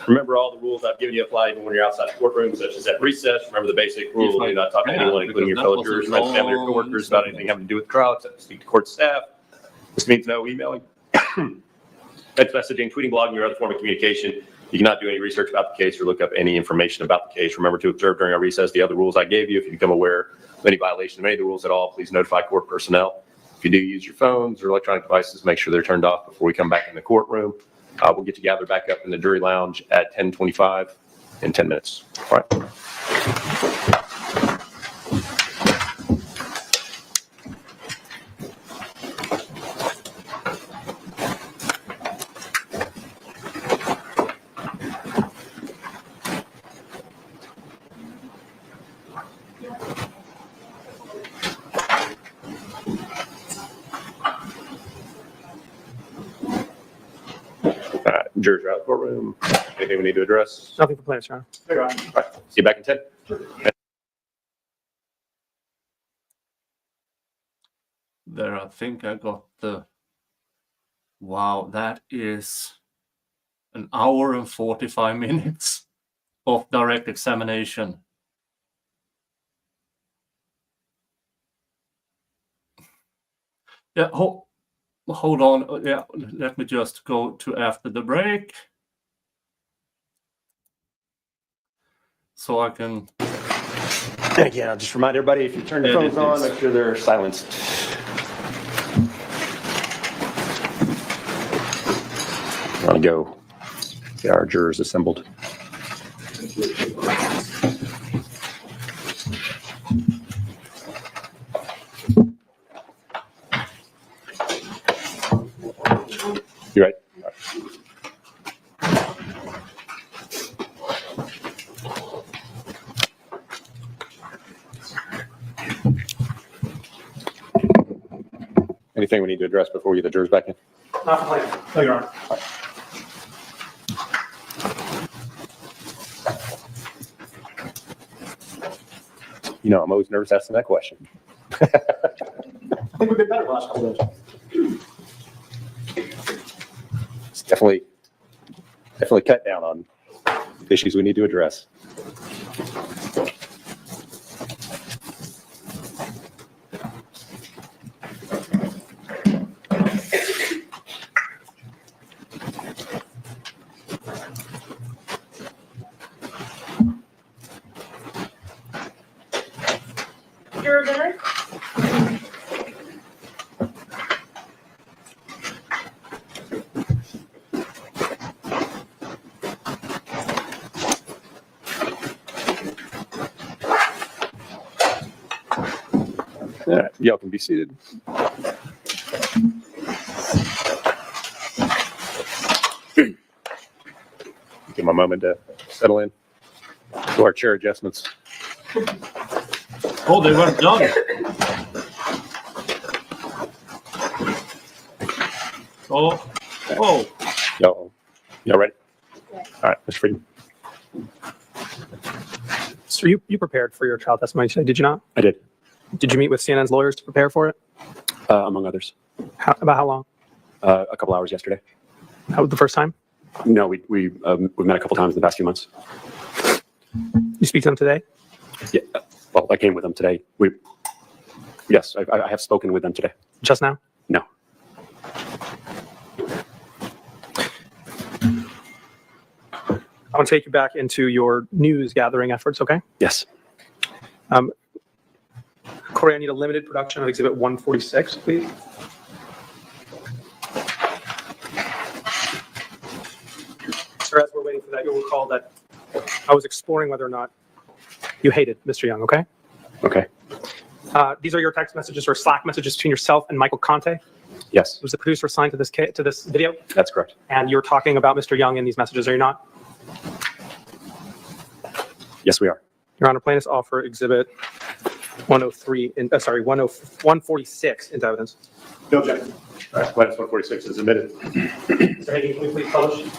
Remember, all the rules I've given you apply even when you're outside the courtroom, such as at recess. Remember the basic rule: do not talk to anyone, including your fellow jurors, friends, family, or coworkers, about anything having to do with the trial, except to speak to court staff. This means no emailing, text messaging, tweeting, blogging, or other form of communication. You cannot do any research about the case or look up any information about the case. Remember to observe during our recess the other rules I gave you. If you become aware of any violation of any of the rules at all, please notify court personnel. If you do use your phones or electronic devices, make sure they're turned off before we come back in the courtroom. We'll get you gathered back up in the jury lounge at 10:25 in 10 minutes. All right. Jurors are out of the courtroom. Anything we need to address? Nothing for plaintiffs, Your Honor. All right. See you back in 10. There, I think I got the... Wow, that is an hour and 45 minutes of direct examination. Yeah, hold on. Yeah, let me just go to after the break. So I can... And again, I'll just remind everybody, if you turn your phones on, make sure they're silenced. We're going to go get our jurors assembled. You right? Anything we need to address before we get the jurors back in? not complaining. No, Your Honor. You know, I'm always nervous asking that question. I think we've been better the last couple of days. It's definitely cut down on issues we need to address. Juror dinner? All right, y'all can be seated. Give my moment to settle in. To our chair adjustments. Oh, they weren't done. Oh, Y'all ready? All right, Mr. Friedman. So you prepared for your trial testimony today, did you not? I did, Did you meet with CNN's lawyers to prepare for it? among others. About how long? A couple hours yesterday. That was the first time? No, we've met a couple times in the past few months. You speak to them today? Yeah, well, I came with them today. Yes, I have spoken with them today. Just now? No. I want to take you back into your news gathering efforts, okay? Yes. Corey, I need a limited production of Exhibit 146, please. Sir, as we're waiting for that, you'll recall that I was exploring whether or not you hated Mr. Young, okay? Okay. These are your text messages or Slack messages between yourself and Michael Conte, Yes, who's the producer assigned to this video, that's correct. and you're talking about Mr. Young in these messages, are you not? Yes, we are. Your Honor, plaintiffs offer Exhibit 146 into evidence. No objection. All right, Class 146 is admitted. Mr. Hagan, can we please publish?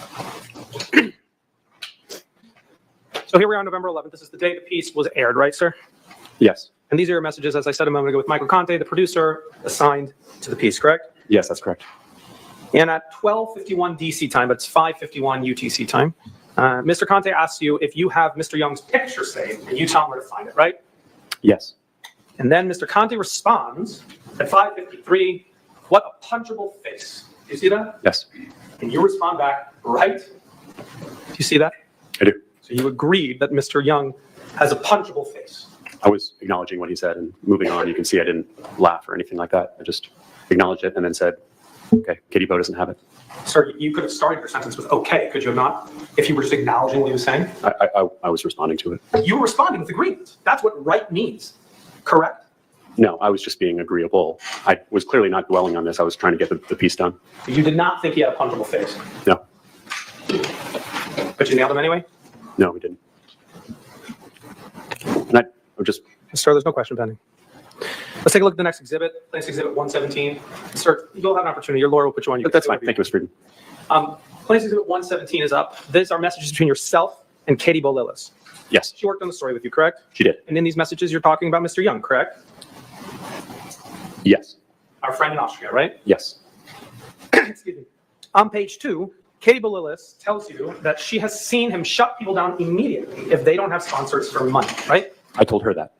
So here we are on November 11th. This is the day the piece was aired, right, sir? Yes. And these are your messages, as I said a moment ago, with Michael Conte, the producer, assigned to the piece, correct? Yes, that's correct. And at 12:51 DC time, but it's 5:51 UTC time, Mr. Conte asks you if you have Mr. Young's picture saved, and you tell him where to find it, right? Yes. And then Mr. Conte responds at 5:53, "What a punchable face." Do you see that? Yes, And you respond back, "Right." Do you see that? I do. So you agreed that Mr. Young has a punchable face. I was acknowledging what he said and moving on. You can see I didn't laugh or anything like that. I just acknowledged it and then said, okay, Katie Bo doesn't have it. Sir, you could have started your sentence with "okay," could you have not? If you were just acknowledging what he was saying? I was responding to it. You were responding with agreement. That's what right means, correct? No, I was just being agreeable. I was clearly not dwelling on this. I was trying to get the piece done. You did not think he had a punchable face, No, but you nailed him anyway? no, we didn't. And I'm just, Sir, there's no question pending. Let's take a look at the next exhibit, Plaintiff's Exhibit 117. Sir, you'll have an opportunity. Your lawyer will put you on. You can that's say fine. whatever Thank you, Mr. Friedman. Plaintiff's Exhibit 117 is up. These are messages between yourself and Katie Bolillis. Yes, She worked on the story with you, correct? she did. And in these messages, you're talking about Mr. Young, correct? Yes, Our friend in Austria, right? yes, Excuse me. On page 2, Katie Bolillis tells you that she has seen him shut people down immediately if they don't have sponsors for money, right? I told her that.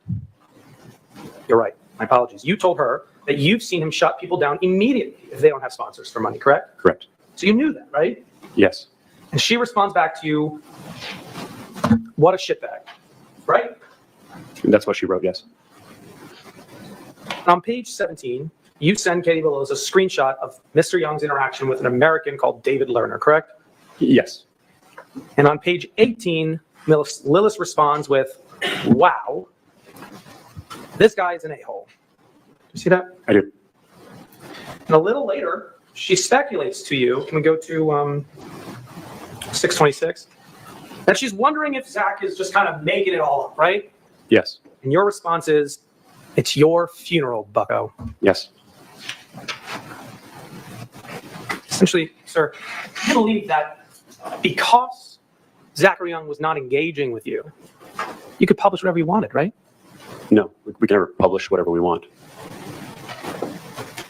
You're right. My apologies. You told her that you've seen him shut people down immediately if they don't have sponsors for money, correct? Correct. So you knew that, right? Yes, And she responds back to you, "What a shitbag," right? that's what she wrote, yes. On page 17, you send Katie Bolillis a screenshot of Mr. Young's interaction with an American called David Lerner, correct? Yes, And on page 18, Lillis responds with, "Wow, this guy is an a-hole." You see that? I do. And a little later, she speculates to you, can we go to 626? That she's wondering if Zach is just kind of making it all up, right? Yes, And your response is, "It's your funeral, bucko." yes, Essentially, sir, you believe that because Zachary Young was not engaging with you, you could publish whatever you wanted, right? No, we can never publish whatever we want.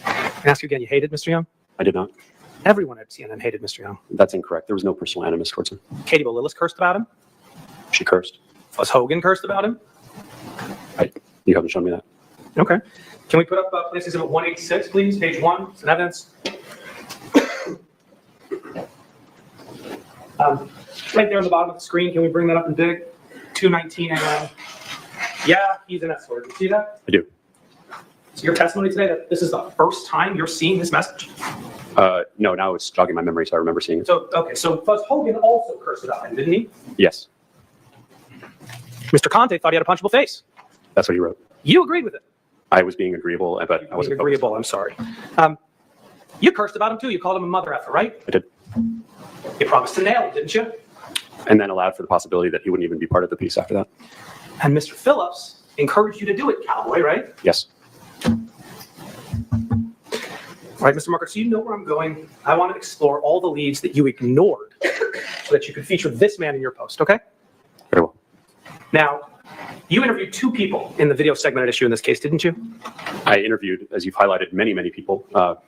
I ask you again, you hated Mr. Young? I did not. Everyone at CNN hated Mr. Young. That's incorrect. There was no personal animus towards him. Katie Bolillis cursed about him. She cursed. Was Hogan cursed about him? You haven't shown me that. Okay. Can we put up Police Exhibit 186, please? Page 1, it's an evidence. Right there on the bottom of the screen, can we bring that up in big? 2:19 a.m. Yeah, he's an escort. You see that? I do. So your testimony today that this is the first time you're seeing this message? No, now it's jogging my memory, so I remember seeing it. So, okay, so Buzz Hogan also cursed about him, didn't he? Yes, Mr. Conte thought he had a punchable face. that's what he wrote. You agreed with it. I was being agreeable, but I You wasn't being agreeable, I'm sorry. You cursed about him too. You called him a mother effer, right? I did. You promised to nail him, didn't you? And then allowed for the possibility that he wouldn't even be part of the piece after that. And Mr. Phillips encouraged you to do it, cowboy, right? Yes. All right, Mr. Marker, so you know where I'm going. I want to explore all the leads that you ignored so that you could feature this man in your post, okay? Very well. Now, you interviewed 2 people in the video segmented issue in this case, didn't you? I interviewed, as you've highlighted, many people,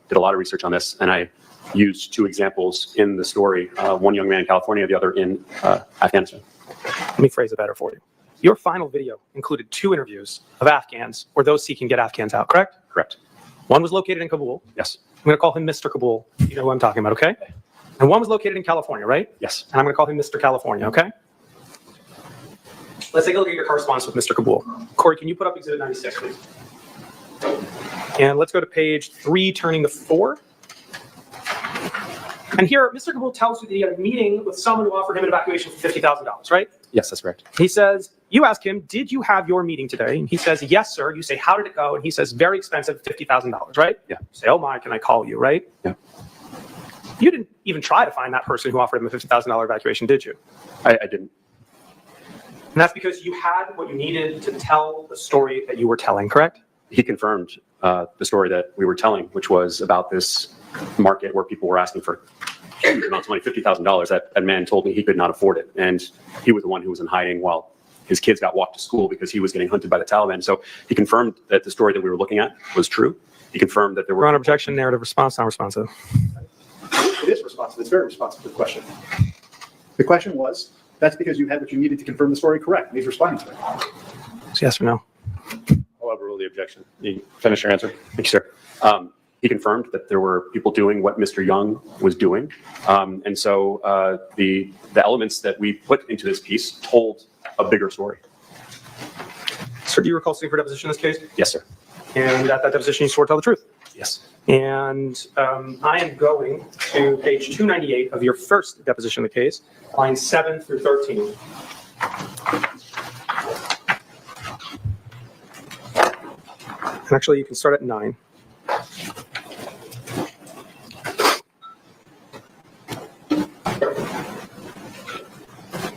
did a lot of research on this, and I used 2 examples in the story, one young man in California, the other in Afghanistan. Let me phrase it better for you. Your final video included 2 interviews of Afghans or those seeking to get Afghans out, correct? Correct. One was located in Kabul. Yes. I'm going to call him Mr. Kabul. You know who I'm talking about, okay? And one was located in California, right? Yes. And I'm going to call him Mr. California, okay? Let's take a look at your correspondence with Mr. Kabul. Corey, can you put up Exhibit 96, please? And let's go to page 3, turning to 4. And here, Mr. Kabul tells you that he had a meeting with someone who offered him an evacuation for $50,000, right? Yes, that's correct. He says, you ask him, did you have your meeting today? And he says, yes, sir. You say, how did it go? And he says, very expensive, $50,000, right? Yeah. You say, oh my, can I call you, right? Yeah. You didn't even try to find that person who offered him a $50,000 evacuation, did you? I didn't. And that's because you had what you needed to tell the story that you were telling, correct? He confirmed the story that we were telling, which was about this market where people were asking for huge amounts of money, $50,000. That man told me he could not afford it. And he was the one who was in hiding while his kids got walked to school because he was getting hunted by the Taliban. So he confirmed that the story that we were looking at was true. He confirmed that there were... Your Honor, objection, narrative response, non-responsive. It is responsive. It's very responsive to the question. The question was, that's because you had what you needed to confirm the story correct. And he's responding to it. So yes or no? I'll overrule the objection. You finish your answer. Thank you, sir. He confirmed that there were people doing what Mr. Young was doing. And so the elements that we put into this piece told a bigger story. Sir, do you recall sitting for deposition in this case? Yes, sir. And at that deposition, you swore to tell the truth? Yes. And I am going to page 298 of your first deposition of the case, lines 7 through 13. And actually, you can start at 9.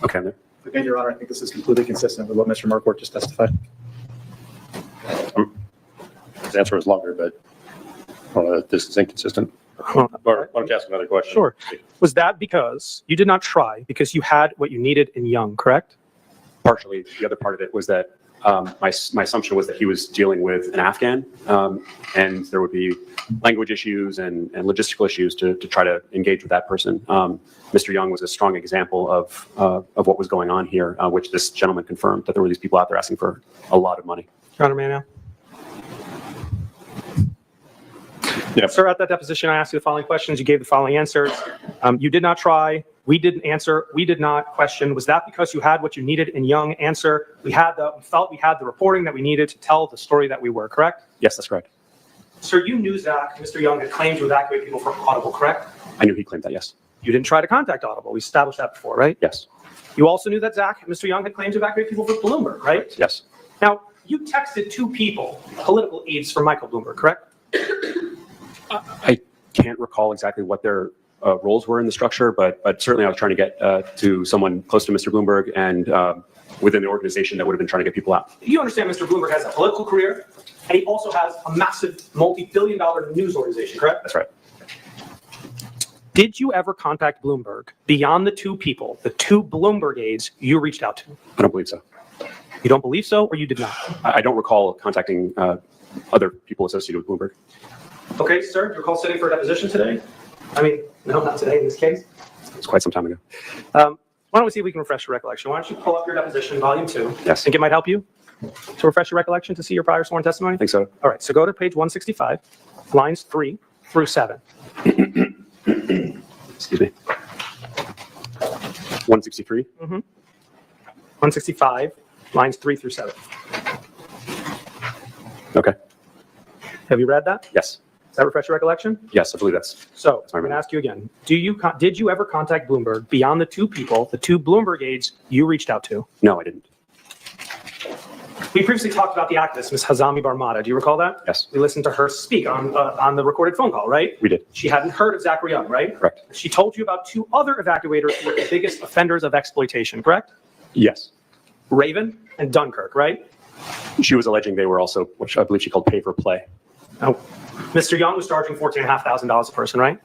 Okay, I'm there. Again, Your Honor, I think this is completely consistent with what Mr. Marquardt just testified. His answer was longer, but I don't know if this is inconsistent. Or why don't you ask another question? Sure. Was that because you did not try because you had what you needed in Young, correct? Partially. The other part of it was that my assumption was that he was dealing with an Afghan, and there would be language issues and logistical issues to try to engage with that person. Mr. Young was a strong example of what was going on here, which this gentleman confirmed, that there were these people out there asking for a lot of money. Your Honor, may I now? Yeah. Sir, at that deposition, I asked you the following questions. You gave the following answers. You did not try. We didn't answer. We did not question. Was that because you had what you needed in Young? Answer. We felt we had the reporting that we needed to tell the story that we were, correct? Yes, that's correct. Sir, you knew Zach, Mr. Young, had claimed to evacuate people from Audible, correct? I knew he claimed that, yes. You didn't try to contact Audible. We established that before, right? Yes. You also knew that Zach, Mr. Young, had claimed to evacuate people from Bloomberg, right? Yes. Now, you texted 2 people, political aides for Michael Bloomberg, correct? I can't recall exactly what their roles were in the structure, but certainly I was trying to get to someone close to Mr. Bloomberg and within the organization that would have been trying to get people out. You understand Mr. Bloomberg has a political career, and he also has a massive multi-billion-dollar news organization, correct? That's right. Did you ever contact Bloomberg beyond the two people, the two Bloomberg aides you reached out to? I don't believe so. You don't believe so, or you did not? I don't recall contacting other people associated with Bloomberg. Okay, sir, do you recall sitting for a deposition today? I mean, no, not today in this case. It was quite some time ago. Why don't we see if we can refresh your recollection? Why don't you pull up your deposition, volume 2? Yes. Think it might help you to refresh your recollection to see your prior sworn testimony? I think so. All right, so go to page 165, lines 3 through 7. Excuse me. 163? 165, lines 3 through 7. Okay. Have you read that? Yes. Does that refresh your recollection? Yes, I believe that's. So my I'm going to memory. ask you again. Did you ever contact Bloomberg beyond the two people, the two Bloomberg aides you reached out to? No, I didn't. We previously talked about the activist, Ms. Hazami Barmada. Do you recall that? Yes. We listened to her speak on the recorded phone call, right? We did. She hadn't heard of Zachary Young, right? Correct. She told you about two other evacuators who were the biggest offenders of exploitation, correct? Yes. Raven and Dunkirk, right? She was alleging they were also, which I believe she called pay for play. Oh, Mr. Young was charging $14,500 a person, right?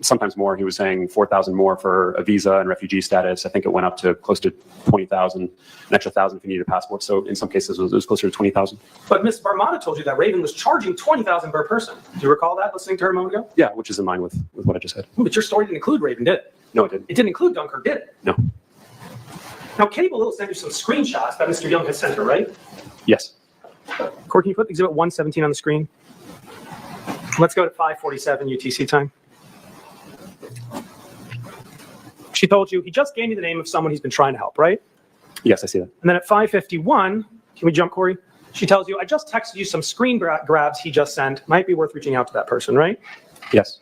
Sometimes more. He was saying 4,000 more for a visa and refugee status. I think it went up to close to 20,000, an extra 1,000 if you needed a passport. So in some cases, it was closer to 20,000. But Ms. Barmada told you that Raven was charging $20,000 per person. Do you recall that, listening to her a moment ago? Yeah, which is in line with what I just said. But your story didn't include Raven, did it? No, it didn't. It didn't include Dunkirk, did it? No. Now, Cable Little sent you some screenshots that Mr. Young had sent her, right? Yes. Corey, can you put Exhibit 117 on the screen? Let's go to 5:47 UTC time. She told you, he just gave me the name of someone he's been trying to help, right? Yes, I see that. And then at 5:51, can we jump, Corey? She tells you, I just texted you some screen grabs he just sent. Might be worth reaching out to that person, right? Yes.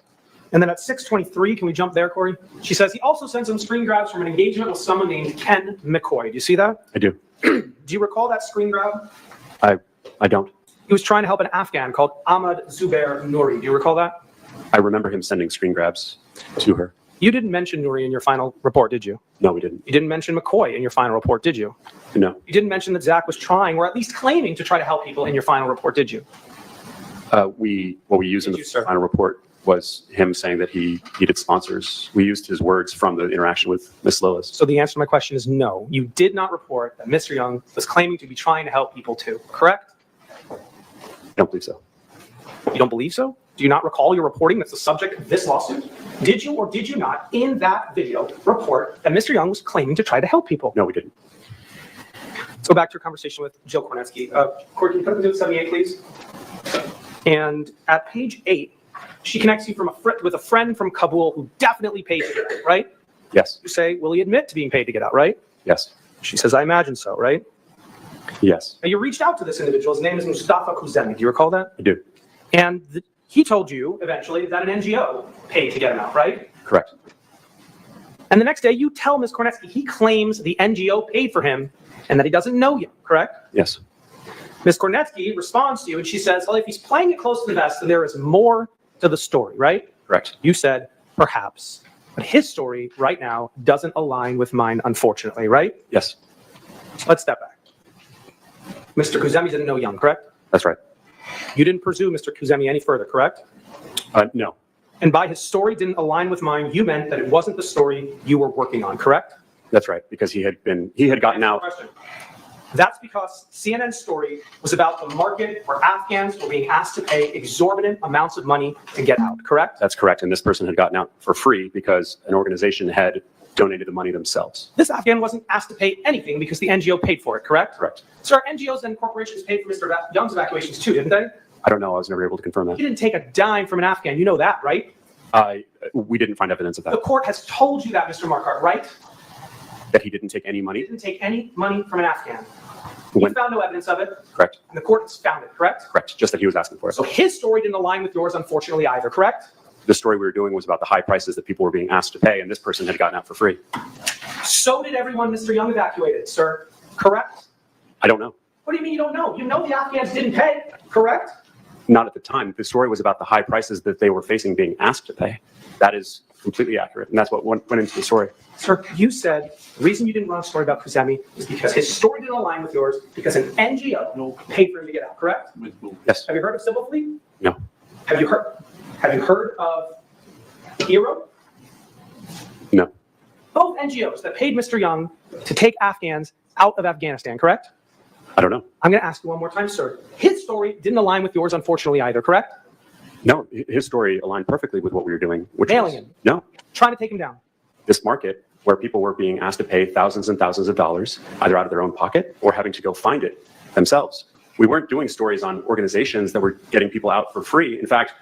And then at 6:23, can we jump there, Corey? She says he also sent some screen grabs from an engagement with someone named Ken McCoy. Do you see that? I do. Do you recall that screen grab? I don't. He was trying to help an Afghan called Ahmad Zubair Nouri. Do you recall that? I remember him sending screen grabs to her. You didn't mention Nouri in your final report, did you? No, we didn't. You didn't mention McCoy in your final report, did you? No. You didn't mention that Zach was trying, or at least claiming, to try to help people in your final report, did you? What we used in Did the you, sir? final report was him saying that he needed sponsors. We used his words from the interaction with Ms. Lillis. So the answer to my question is no. You did not report that Mr. Young was claiming to be trying to help people too, correct? I don't believe so. You don't believe so? Do you not recall your reporting that's the subject of this lawsuit? Did you or did you not, in that video, report that Mr. Young was claiming to try to help people? No, we didn't. Let's go back to your conversation with Jill Kornetsky. Corey, can you put up to 78, please? And at page 8, she connects you with a friend from Kabul who definitely paid to get out, right? Yes. You say, will he admit to being paid to get out, right? Yes. She says, I imagine so, right? Yes. Now, you reached out to this individual. His name is Mustafa Kuzemi. Do you recall that? I do. And he told you eventually that an NGO paid to get him out, right? Correct. And the next day you tell Ms. Kornetsky he claims the NGO paid for him and that he doesn't know you, correct? Yes. Ms. Kornetsky responds to you and she says, well, if he's playing it close to the vest, then there is more to the story, right? Correct. You said, perhaps. But his story right now doesn't align with mine, unfortunately, right? Yes. Let's step back. Mr. Kuzemi didn't know Young, correct? That's right. You didn't pursue Mr. Kuzemi any further, correct? No. And by his story didn't align with mine, you meant that it wasn't the story you were working on, correct? That's right. Because he had gotten out. Question. That's because CNN's story was about the market where Afghans were being asked to pay exorbitant amounts of money to get out, correct? That's correct. And this person had gotten out for free because an organization had donated the money themselves. This Afghan wasn't asked to pay anything because the NGO paid for it, correct? Correct. So our NGOs and corporations paid for Mr. Young's evacuations too, didn't they? I don't know. I was never able to confirm that. He didn't take a dime from an Afghan. You know that, right? We didn't find evidence of The that. court has told you that, Mr. Marquardt, right? That he didn't take any He money. didn't take any money from an Afghan. You When- found no evidence of it, Correct. and the court has found it, correct? Correct. Just that he was asking for it. So his story didn't align with yours, unfortunately, either, correct? The story we were doing was about the high prices that people were being asked to pay, and this person had gotten out for free. So did everyone Mr. Young evacuated, sir, correct? I don't know. What do you mean you don't know? You know the Afghans didn't pay, correct? Not at the time. The story was about the high prices that they were facing being asked to pay. That is completely accurate, and that's what went into the story. Sir, you said the reason you didn't run a story about Kuzemi is because his story didn't align with yours because an NGO paid for him to get out, correct? Yes. Have you heard of Civil Fleet? No. Have you heard of Hero? No. Both NGOs that paid Mr. Young to take Afghans out of Afghanistan, correct? I don't know. I'm going to ask you one more time, sir. His story didn't align with yours, unfortunately, either, correct? No, his story aligned perfectly with what we were doing, which Mailing was, him. no, Trying to take him down. this market where people were being asked to pay thousands and thousands of dollars, either out of their own pocket or having to go find it themselves. We weren't doing stories on organizations that were getting people out for free. In fact,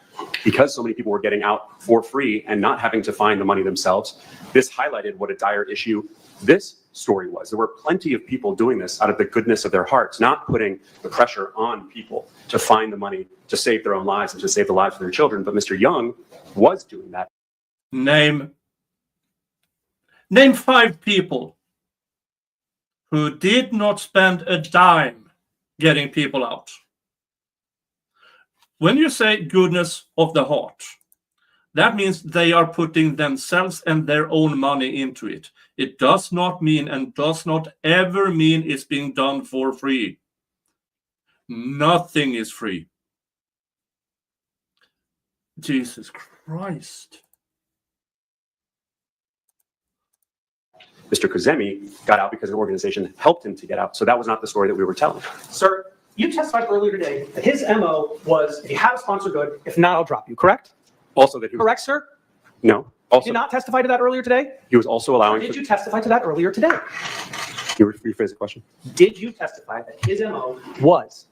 because so many people were getting out for free and not having to find the money themselves, this highlighted what a dire issue this story was. There were plenty of people doing this out of the goodness of their hearts, not putting the pressure on people to find the money to save their own lives and to save the lives of their children. But Mr. Young was doing that. Name 5 people who did not spend a dime getting people out. When you say goodness of the heart, that means they are putting themselves and their own money into it. It does not mean and does not ever mean it's being done for free. Nothing is free. Jesus Christ. Mr. Kazemi got out because an organization helped him to get out. So that was not the story that we were telling. Sir, you testified earlier today that his MO was, if you have a sponsor, good. If not, I'll drop you, correct? Also that he was, Correct, sir? no, Did also you not testify to that earlier today? he was also allowing, Did you testify to that earlier today? you rephrase the question? Did you testify that his MO was,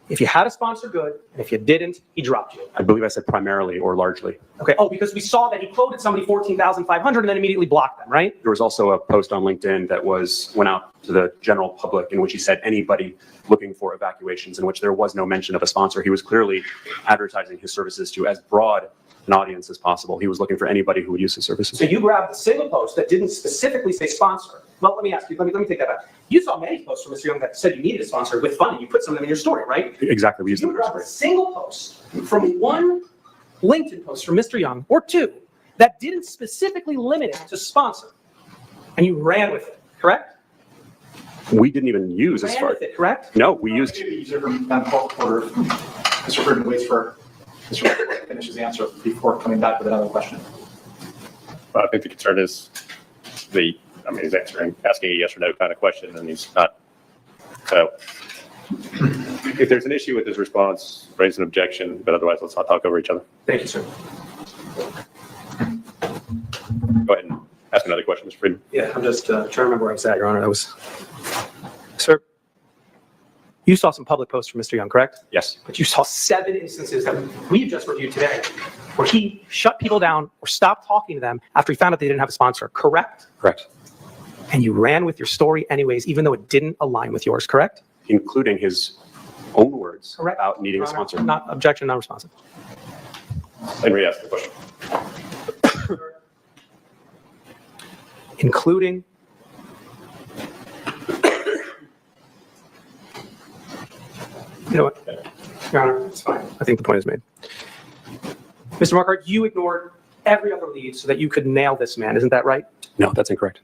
if you had a sponsor, good, and if you didn't, he dropped you? I believe I said primarily or largely. Okay, oh, because we saw that he quoted somebody 14,500 and then immediately blocked them, right? There was also a post on LinkedIn that went out to the general public in which he said anybody looking for evacuations, in which there was no mention of a sponsor. He was clearly advertising his services to as broad an audience as possible. He was looking for anybody who would use his services. So you grabbed the single post that didn't specifically say sponsor. Well, let me ask you, let me take that back. You saw many posts from Mr. Young that said you needed a sponsor with funding. You put some of them in your story, right? Exactly. We used You the grabbed a word. single post from one LinkedIn post from Mr. Young, or 2, that didn't specifically limit it to sponsor. And you ran with it, correct? We didn't even use as Ran far. with it, correct? No, we used. Maybe easier for Madam Clerk Reporter, Mr. Friedman waits for Mr. Reporter to finish his answer before coming back with another question. I think the concern is he's asking a yes or no kind of question, and he's not. So if there's an issue with his response, raise an objection, but otherwise let's not talk over each other. Thank you, sir. Go ahead and ask another question, Mr. Friedman. Yeah, I'm just trying to remember where I was at, Your Honor. That was, sir, you saw some public posts from Mr. Young, correct? Yes. But you saw 7 instances that we've just reviewed today where he shut people down or stopped talking to them after he found out they didn't have a sponsor, correct? Correct. And you ran with your story anyways, even though it didn't align with yours, correct? Including his own words Correct. about needing Your a Honor, sponsor. Not objection, non-responsive. And re-ask the question. Including you know what, Your Honor, it's fine. I think the point is made. Mr. Marquardt, you ignored every other lead so that you could nail this man. Isn't that right? No, that's incorrect.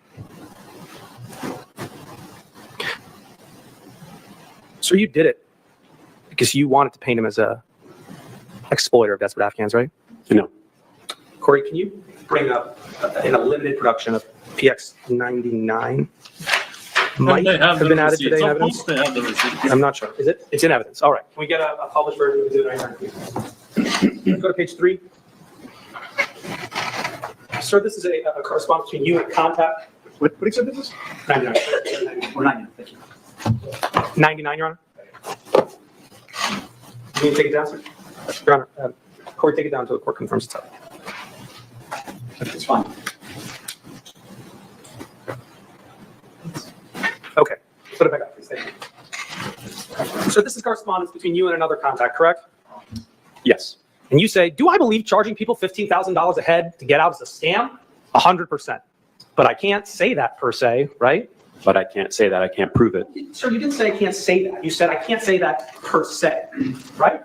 So you did it because you wanted to paint him as a exploiter of desperate Afghans, right? No. Corey, can you bring up in a limited production of PX99? Might And they have the been added receipts. today in Of evidence? course they have the receipts. I'm not sure. Is it? It's in evidence. All right. Can we get a published version of Exhibit 99, please? Go to page 3. Sir, this is a correspondence between you and Contact. What exhibit is this? 99. Or 99, thank you. 99, Your Honor. You need to take it down, sir? Your Honor, Corey, take it down until the court confirms it's up. It's fine. Okay. Put it back up, please. Thank you. So this is correspondence between you and another contact, correct? Yes. And you say, do I believe charging people $15,000 a head to get out is a scam? 100%. But I can't say that per se, right? But I can't say that. I can't prove it. Sir, you didn't say I can't say that. You said I can't say that per se, right?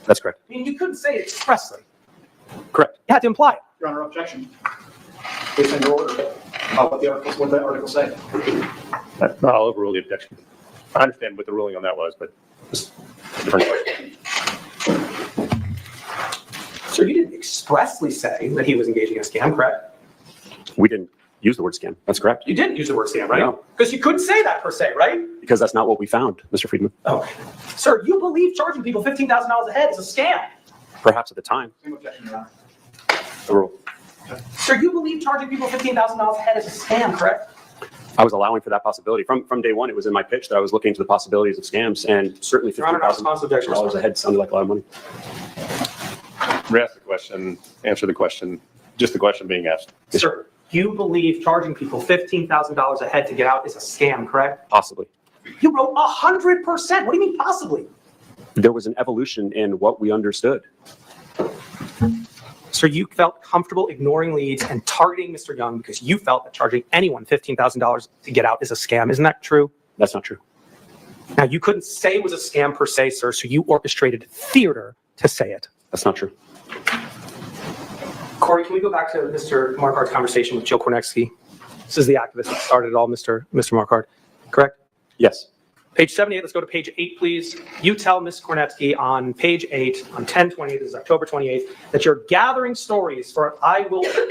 That's correct. I mean, you couldn't say it expressly. Correct. You had to imply it. Your Honor, objection. Based on your order, what the articles say. I'll overrule the objection. I understand what the ruling on that was, but just a different question. Sir, you didn't expressly say that he was engaging in a scam, correct? We didn't use the word scam. That's correct. You didn't use the word scam, right? No. Because you couldn't say that per se, right? Because that's not what we found, Mr. Friedman. Oh. Sir, you believe charging people $15,000 a head is a scam. Perhaps at the time. The rule. Sir, you believe charging people $15,000 a head is a scam, correct? I was allowing for that possibility. From day one, it was in my pitch that I was looking into the possibilities of scams, and certainly Your Honor, not responsive objection. $15,000 a head sounded like a lot of money. Re-ask the question, answer the question, just the question being asked. Sir, you believe charging people $15,000 a head to get out is a scam, correct? Possibly. You wrote 100%. What do you mean possibly? There was an evolution in what we understood. Sir, you felt comfortable ignoring leads and targeting Mr. Young because you felt that charging anyone $15,000 to get out is a scam. Isn't that true? That's not true. Now, you couldn't say it was a scam per se, sir, so you orchestrated theater to say it. That's not true. Corey, can we go back to Mr. Marquardt's conversation with Joe Kornetsky? This is the activist that started it all, Mr. Marquardt, correct? Yes. Page 78, let's go to page 8, please. You tell Ms. Kornetsky on page 8, on 10/28, this is October 28th, that you're gathering stories for what I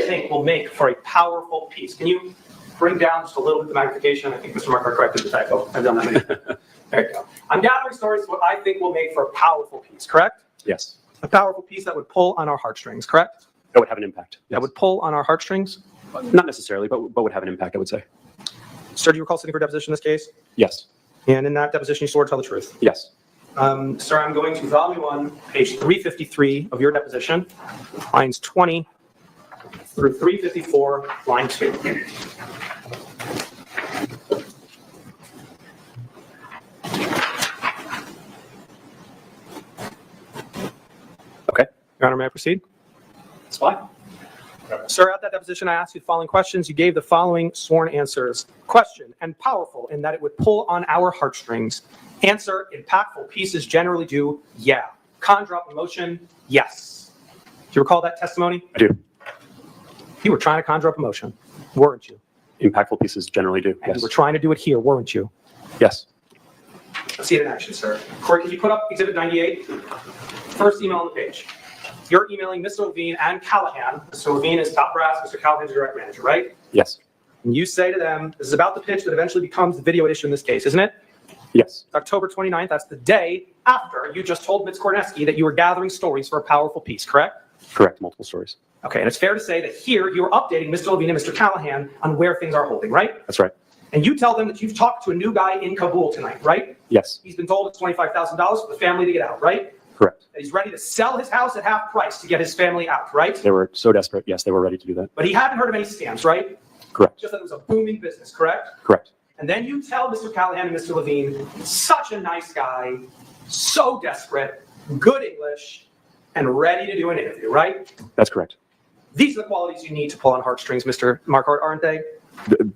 think will make for a powerful piece. Can you bring down just a little bit the magnification? I think Mr. Marquardt corrected the typo. I've done that many. There you go. I'm gathering stories for what I think will make for a powerful piece, correct? Yes. A powerful piece that would pull on our heartstrings, correct? That would have an impact. That would pull on our heartstrings? Not necessarily, but would have an impact, I would say. Sir, do you recall sitting for deposition in this case? Yes. And in that deposition, you swore to tell the truth? Yes. Sir, I'm going to volume 1, page 353 of your deposition, lines 20 through 354, line 2. Okay. Your Honor, may I proceed? That's fine. Sir, at that deposition, I asked you the following questions. You gave the following sworn answers. Question, and powerful in that it would pull on our heartstrings. Answer, impactful pieces generally do, yeah. Con drop emotion, yes. Do you recall that testimony? I do. You were trying to conjure up emotion, weren't you? Impactful pieces generally do. And Yes. you were trying to do it here, weren't you? Yes. Let's see it in action, sir. Corey, can you put up Exhibit 98? First email on the page. You're emailing Mr. Levine and Callahan. Mr. Levine is top brass, Mr. Callahan's your direct manager, right? Yes. And you say to them, this is about the pitch that eventually becomes the video issue in this case, isn't it? Yes. October 29th, that's the day after you just told Ms. Kornetsky that you were gathering stories for a powerful piece, correct? Correct. Multiple stories. Okay, and it's fair to say that here you are updating Mr. Levine and Mr. Callahan on where things are holding, right? That's right. And you tell them that you've talked to a new guy in Kabul tonight, right? Yes. He's been told it's $25,000 for the family to get out, right? Correct. That he's ready to sell his house at half price to get his family out, right? They were so desperate. Yes, they were ready to do that. But he hadn't heard of any scams, right? Correct. Just that it was a booming business, correct? Correct. And then you tell Mr. Callahan and Mr. Levine, such a nice guy, so desperate, good English, and ready to do an interview, right? That's correct. These are the qualities you need to pull on heartstrings, Mr. Marquardt, aren't they?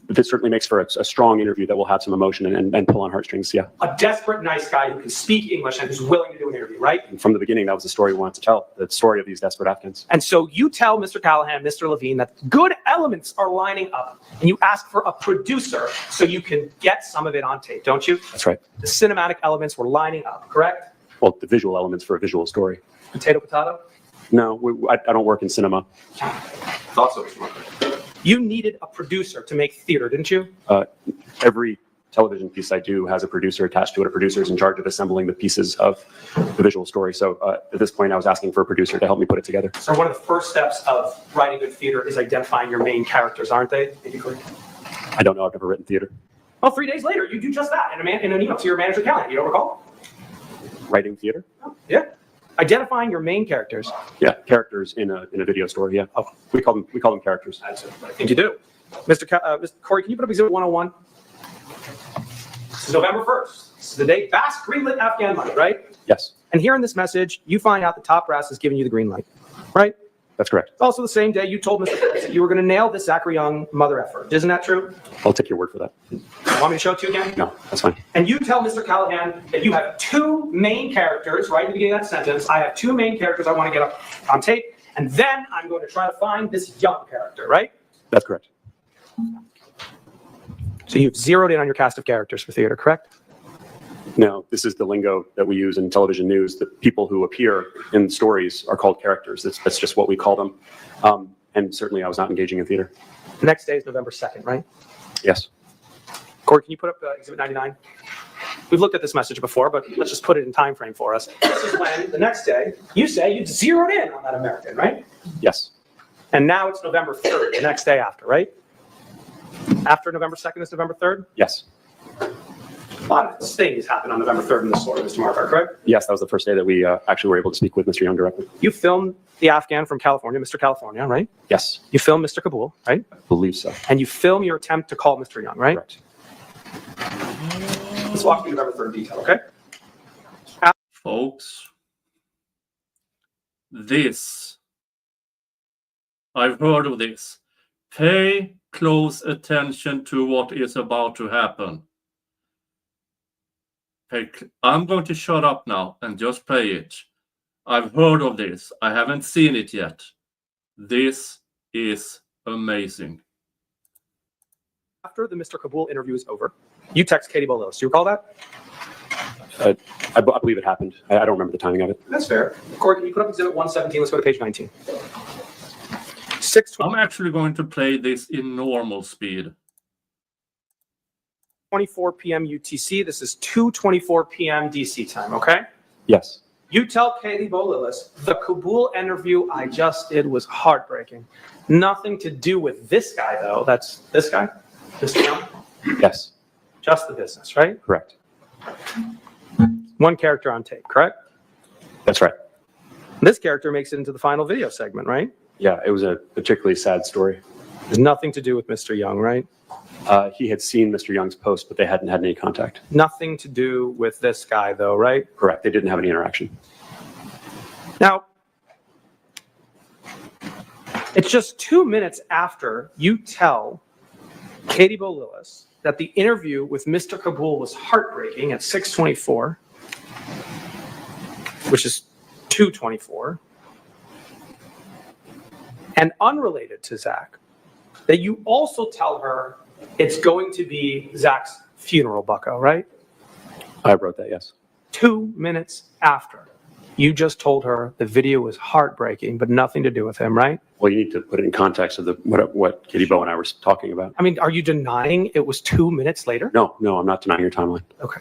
This certainly makes for a strong interview that will have some emotion and pull on heartstrings. Yeah. A desperate, nice guy who can speak English and who's willing to do an interview, right? And from the beginning, that was the story we wanted to tell, the story of these desperate Afghans. And so you tell Mr. Callahan, Mr. Levine, that good elements are lining up, and you ask for a producer so you can get some of it on tape, don't you? That's right. The cinematic elements were lining up, correct? Well, the visual elements for a visual story. Potato, potato? No, I don't work in cinema. Thought so, Mr. Marquardt. You needed a producer to make theater, didn't you? Every television piece I do has a producer attached to it. A producer is in charge of assembling the pieces of the visual story. So at this point, I was asking for a producer to help me put it together. So one of the first steps of writing good theater is identifying your main characters, aren't they? I don't know. I've never written theater. Well, 3 days later, you do just that in an email to your manager, Callahan. You don't recall? Writing theater? Yeah. Identifying your main characters. Yeah, characters in a video story. Yeah. Oh. We call them characters. That's what I think you do. Mr. Corey, can you put up Exhibit 101? This is November 1st. This is the day Bass greenlit Afghan money, right? Yes, And here in this message, you find out the top brass is giving you the green light, right? that's correct. Also the same day, you told Mr. Fritz that you were going to nail this Zachary Young mother effort. Isn't that true? I'll take your word for that. Want me to show it to you again? No, that's fine. And you tell Mr. Callahan that you have two main characters, right at the beginning of that sentence. I have two main characters I want to get up on tape, and then I'm going to try to find this Young character, right? That's correct. So you've zeroed in on your cast of characters for theater, correct? No, this is the lingo that we use in television news. The people who appear in stories are called characters. That's just what we call them. And certainly I was not engaging in theater. The next day is November 2nd, right? Yes. Corey, can you put up Exhibit 99? We've looked at this message before, but let's just put it in time frame for us. This is when the next day you say you zeroed in on that American, right? Yes. And now it's November 3rd, the next day after, right? After November 2nd is November 3rd? Yes. A lot of things happened on November 3rd in this story, Mr. Markar, correct? Yes, that was the first day that we actually were able to speak with Mr. Young directly. You filmed the Afghan from California, Mr. California, right? Yes, You filmed Mr. Kabul, right? I believe so. And you film your attempt to call Mr. Young, right? Correct. Let's walk through November 3rd in detail, okay? Folks, I've heard of this. Pay close attention to what is about to happen. I'm going to shut up now and just play it. I've heard of this. I haven't seen it yet. This is amazing. After the Mr. Kabul interview is over, you text Katie Bolos. Do you recall that? I believe it happened. I don't remember the timing of it. That's fair. Corey, can you put up Exhibit 117? Let's go to page 19. I'm actually going to play this in normal speed. 6:24 p.m. UTC. This is 2:24 p.m. DC time, okay? Yes. You tell Katie Bolilis, the Kabul interview I just did was heartbreaking. Nothing to do with this guy, though. That's this guy? Mr. Young? Yes. Just the business, right? Correct. One character on tape, correct? That's right. This character makes it into the final video segment, right? Yeah, it was a particularly sad story. There's nothing to do with Mr. Young, right? He had seen Mr. Young's post, but they hadn't had any contact. Nothing to do with this guy, though, right? Correct. They didn't have any interaction. Now, it's just 2 minutes after you tell Katie Bolilis that the interview with Mr. Kabul was heartbreaking at 6:24, which is 2:24, and unrelated to Zach, that you also tell her it's going to be Zach's funeral, bucko, right? I wrote that, yes. 2 minutes after. You just told her the video was heartbreaking, but nothing to do with him, right? Well, you need to put it in context of what Katie Bo and I were talking about. I mean, are you denying it was 2 minutes later? No, I'm not denying your timeline. Okay.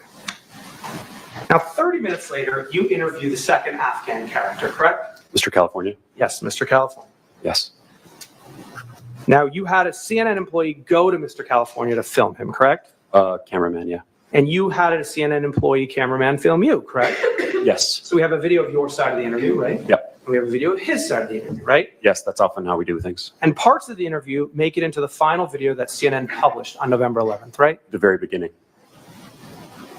Now, 30 minutes later, you interview the second Afghan character, correct? Mr. California? Yes, Mr. California. Yes. Now, you had a CNN employee go to Mr. California to film him, correct? Cameraman, yeah. And you had a CNN employee cameraman film you, correct? Yes. So we have a video of your side of the interview, right? Yep. And we have a video of his side of the interview, right? Yes, that's often how we do things. And parts of the interview make it into the final video that CNN published on November 11th, right? The very beginning.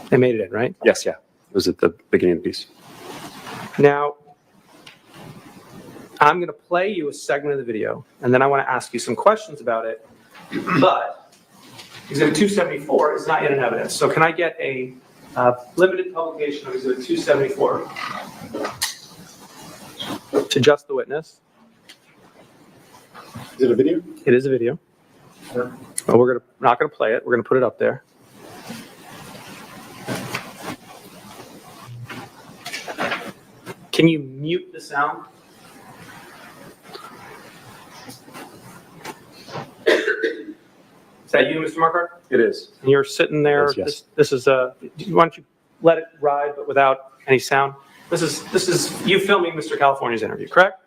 They made it in, right? Yes, yeah. It was at the beginning of the piece. Now, I'm going to play you a segment of the video, and then I want to ask you some questions about it. But Exhibit 274 is not yet in evidence. So can I get a limited publication of Exhibit 274 to just the witness? Is it a video? It is a video. Sure. Well, we're not going to play it. We're going to put it up there. Can you mute the sound? Is that you, Mr. Markart? It is. And you're sitting there. Yes. This is why don't you let it ride, but without any sound? This is you filming Mr. California's interview, correct?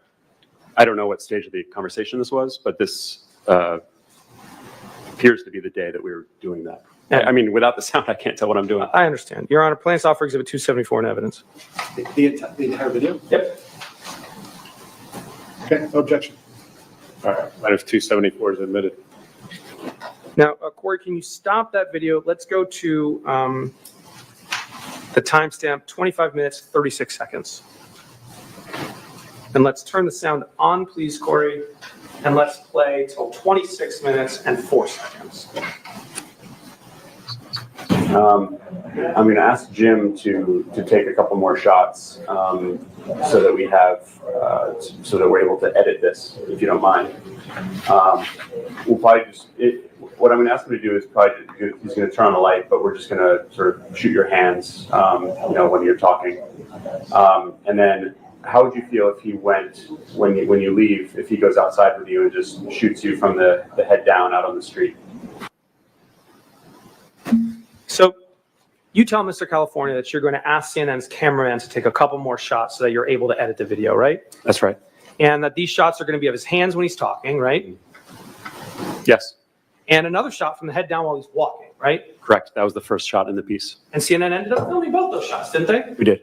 I don't know what stage of the conversation this was, but this appears to be the day that we were doing that. I mean, without the sound, I can't tell what I'm doing. I understand. Your Honor, plaintiff's offer Exhibit 274 in evidence. The entire video? Yep. Okay, no objection. All right, if 274 is admitted. Now, Corey, can you stop that video? Let's go to the timestamp, 25 minutes, 36 seconds. And let's turn the sound on, please, Corey. And let's play till 26 minutes and 4 seconds. I'm going to ask Jim to take a couple more shots so that we have, so that we're able to edit this, if you don't mind. We'll probably just, what I'm going to ask him to do is probably, he's going to turn on the light, but we're just going to sort of shoot your hands, when you're talking. And then how would you feel if he went, when you leave, if he goes outside with you and just shoots you from the head down out on the street? So you tell Mr. California that you're going to ask CNN's cameraman to take a couple more shots so that you're able to edit the video, right? That's right. And that these shots are going to be of his hands when he's talking, right? Yes, And another shot from the head down while he's walking, right? correct. That was the first shot in the piece. And CNN ended up filming both those shots, didn't they? We did.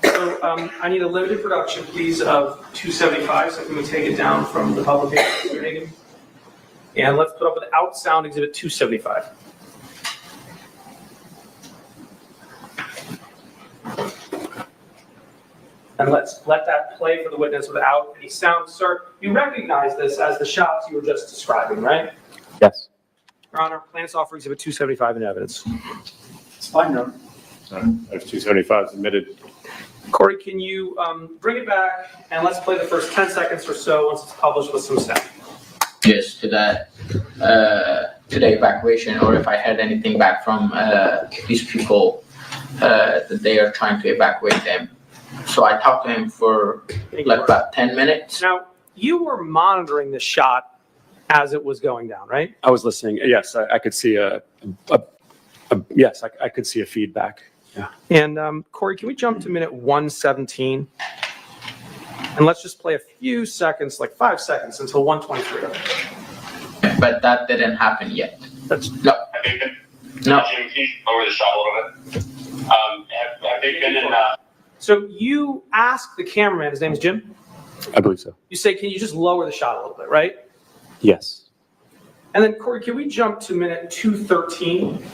So I need a limited production, please, of 275. So can we take it down from the publication? And let's put up without sound exhibit 275. And let's let that play for the witness without any sound. Sir, you recognize this as the shots you were just describing, right? Yes. Your Honor, plaintiff's offer exhibit 275 in evidence. It's fine, Your Honor. There's 275 submitted. Corey, can you bring it back and let's play the first 10 seconds or so once it's published with some sound. Yes, to the evacuation, or if I had anything back from these people that they are trying to evacuate them. So I talked to him for like about 10 minutes. Now, you were monitoring the shot as it was going down, right? I was listening. Yes, I could see yes, I could see a feedback. Yeah. And Corey, can we jump to minute 117? And let's just play a few seconds, like 5 seconds until 123. But that didn't happen yet. No. No. Jim, can you lower the shot a little bit? Have they been in? So you ask the cameraman, his name is Jim? I believe so. You say, can you just lower the shot a little bit, right? Yes. And then Corey, can we jump to minute 213?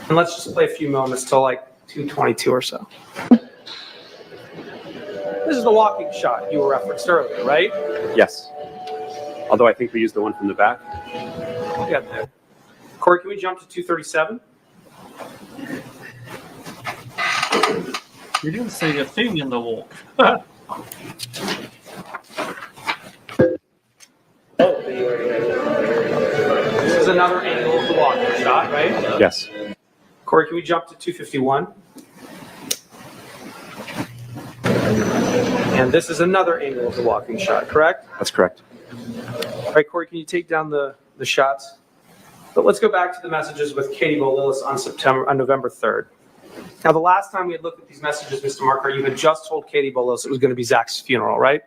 And let's just play a few moments till like 222 or so. This is the walking shot you referenced earlier, right? Yes. Although I think we used the one from the back. We got there. Corey, can we jump to 237? You didn't say a thing in the walk. This is another angle of the walking shot, right? Yes. Corey, can we jump to 251? And this is another angle of the walking shot, correct? That's correct. All right, Corey, can you take down the shots? But let's go back to the messages with Katie Bolilis on November 3rd. Now, the last time we had looked at these messages, Mr. Marker, you had just told Katie Bolilis it was going to be Zach's funeral, right?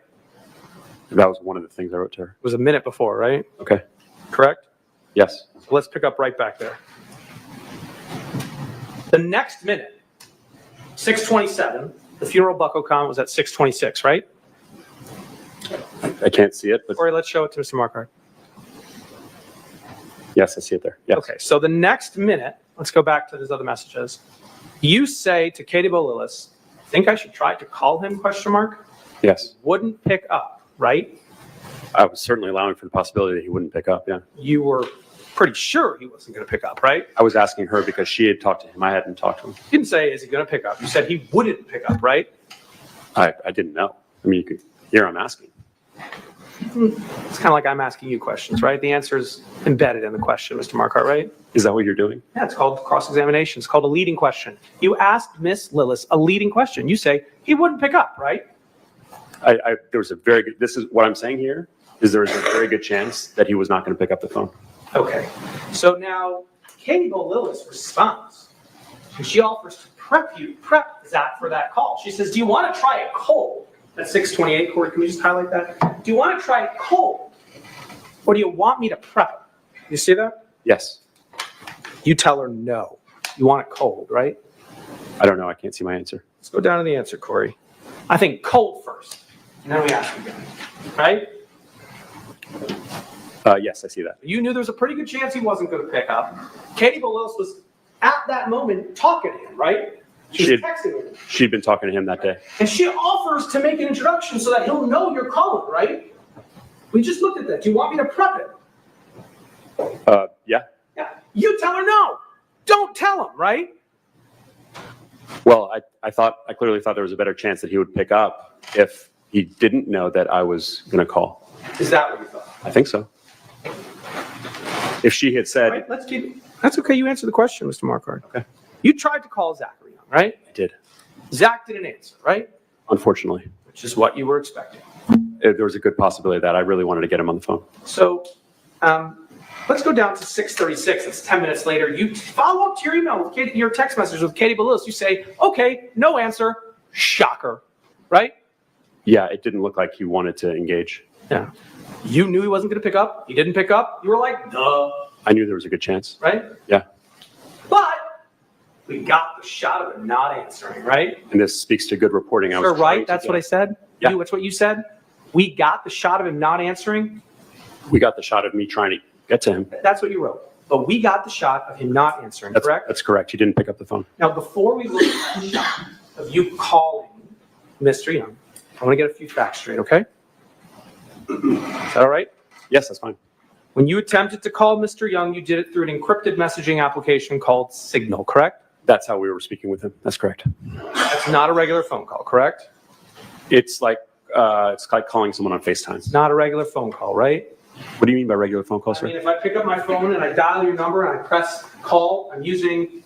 That was one of the things I wrote to her. It was a minute before, right? Okay. Correct? Yes. So let's pick up right back there. The next minute, 6:27, the funeral bucko comment was at 6:26, right? I can't see it, but Corey, let's show it to Mr. Markart. yes, I see it there. Yes. Okay, so the next minute, let's go back to those other messages. You say to Katie Bolilis, think I should try to call him, question mark? Yes. Wouldn't pick up, right? I was certainly allowing for the possibility that he wouldn't pick up. Yeah. You were pretty sure he wasn't going to pick up, right? I was asking her because she had talked to him. I hadn't talked to him. You didn't say, is he going to pick up? You said he wouldn't pick up, right? I didn't know. I mean, you could hear I'm asking. It's kind of like I'm asking you questions, right? The answer is embedded in the question, Mr. Markart, right? Is that what you're doing? Yeah, it's called cross-examination. It's called a leading question. You asked Miss Lillis a leading question. You say he wouldn't pick up, right? There was a very good, this is what I'm saying here, is there is a very good chance that he was not going to pick up the phone. Okay. So now Katie Bolilis responds, and she offers to prep Zach for that call. She says, do you want to try it cold? At 6:28, Corey, can we just highlight that? Do you want to try it cold? Or do you want me to prep it? You see that? Yes. You tell her no. You want it cold, right? I don't know. I can't see my answer. Let's go down to the answer, Corey. I think cold first, and then we ask again, right? Yes, I see that. You knew there was a pretty good chance he wasn't going to pick up. Katie Bolilis was at that moment talking to him, right? She was texting with him. She'd been talking to him that day. And she offers to make an introduction so that he'll know you're calling, right? We just looked at that. Do you want me to prep it? Yeah. Yeah. You tell her no. Don't tell him, right? Well, I clearly thought there was a better chance that he would pick up if he didn't know that I was going to call. Is that what you thought? I think so. If she had said, Right, that's okay. You answered the question, Mr. Marquardt. Okay. You tried to call Zachary Young, right? I did, Zach didn't answer, right? unfortunately, Which is what you were expecting. there was a good possibility of that. I really wanted to get him on the phone. So let's go down to 6:36. It's 10 minutes later. You follow up to your email with Katie, your text message with Katie Bellis. You say, okay, no answer. Shocker, right? Yeah, it didn't look like he wanted to engage. Yeah. You knew he wasn't going to pick up. He didn't pick up. You were like, duh, I knew there was a good chance. right? Yeah. But we got the shot of him not answering, right? And this speaks to good reporting. Sir, right? That's what I said? Yeah. That's what you said? We got the shot of him not answering? We got the shot of me trying to get to him. That's what you wrote. But we got the shot of him not answering, correct? That's correct. He didn't pick up the phone. Now, before we look at the shot of you calling Mr. Young, I want to get a few facts straight, okay? Is that all right? Yes, that's fine. When you attempted to call Mr. Young, you did it through an encrypted messaging application called Signal, correct? That's how we were speaking with him. That's correct. That's not a regular phone call, correct? It's like calling someone on FaceTime. It's not a regular phone call, right? What do you mean by regular phone call, I sir? mean, if I pick up my phone and I dial your number and I press call, I'm using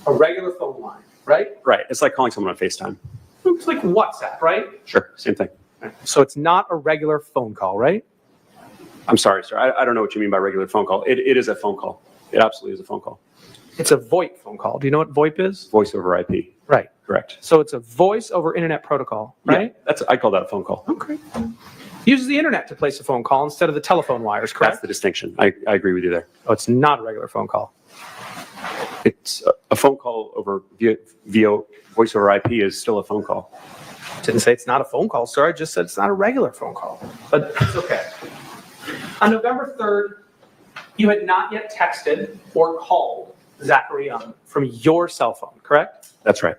a regular phone line, right? Right. It's like calling someone on FaceTime. It's like WhatsApp, right? Sure. Same thing. So it's not a regular phone call, right? I'm sorry, sir. I don't know what you mean by regular phone call. It is a phone call. It absolutely is a phone call. It's a VoIP phone call. Do you know what VoIP is? Voice over IP. Right. Correct. So it's a voice over internet protocol, right? Yeah, I call that a phone call. Okay. Uses the internet to place a phone call instead of the telephone wires, correct? That's the distinction. I agree with you there. Oh, it's not a regular phone call. It's a phone call over via voice over IP is still a phone call. Didn't say it's not a phone call, sir. I just said it's not a regular phone call. But it's okay. On November 3rd, you had not yet texted or called Zachary Young from your cell phone, correct? That's right.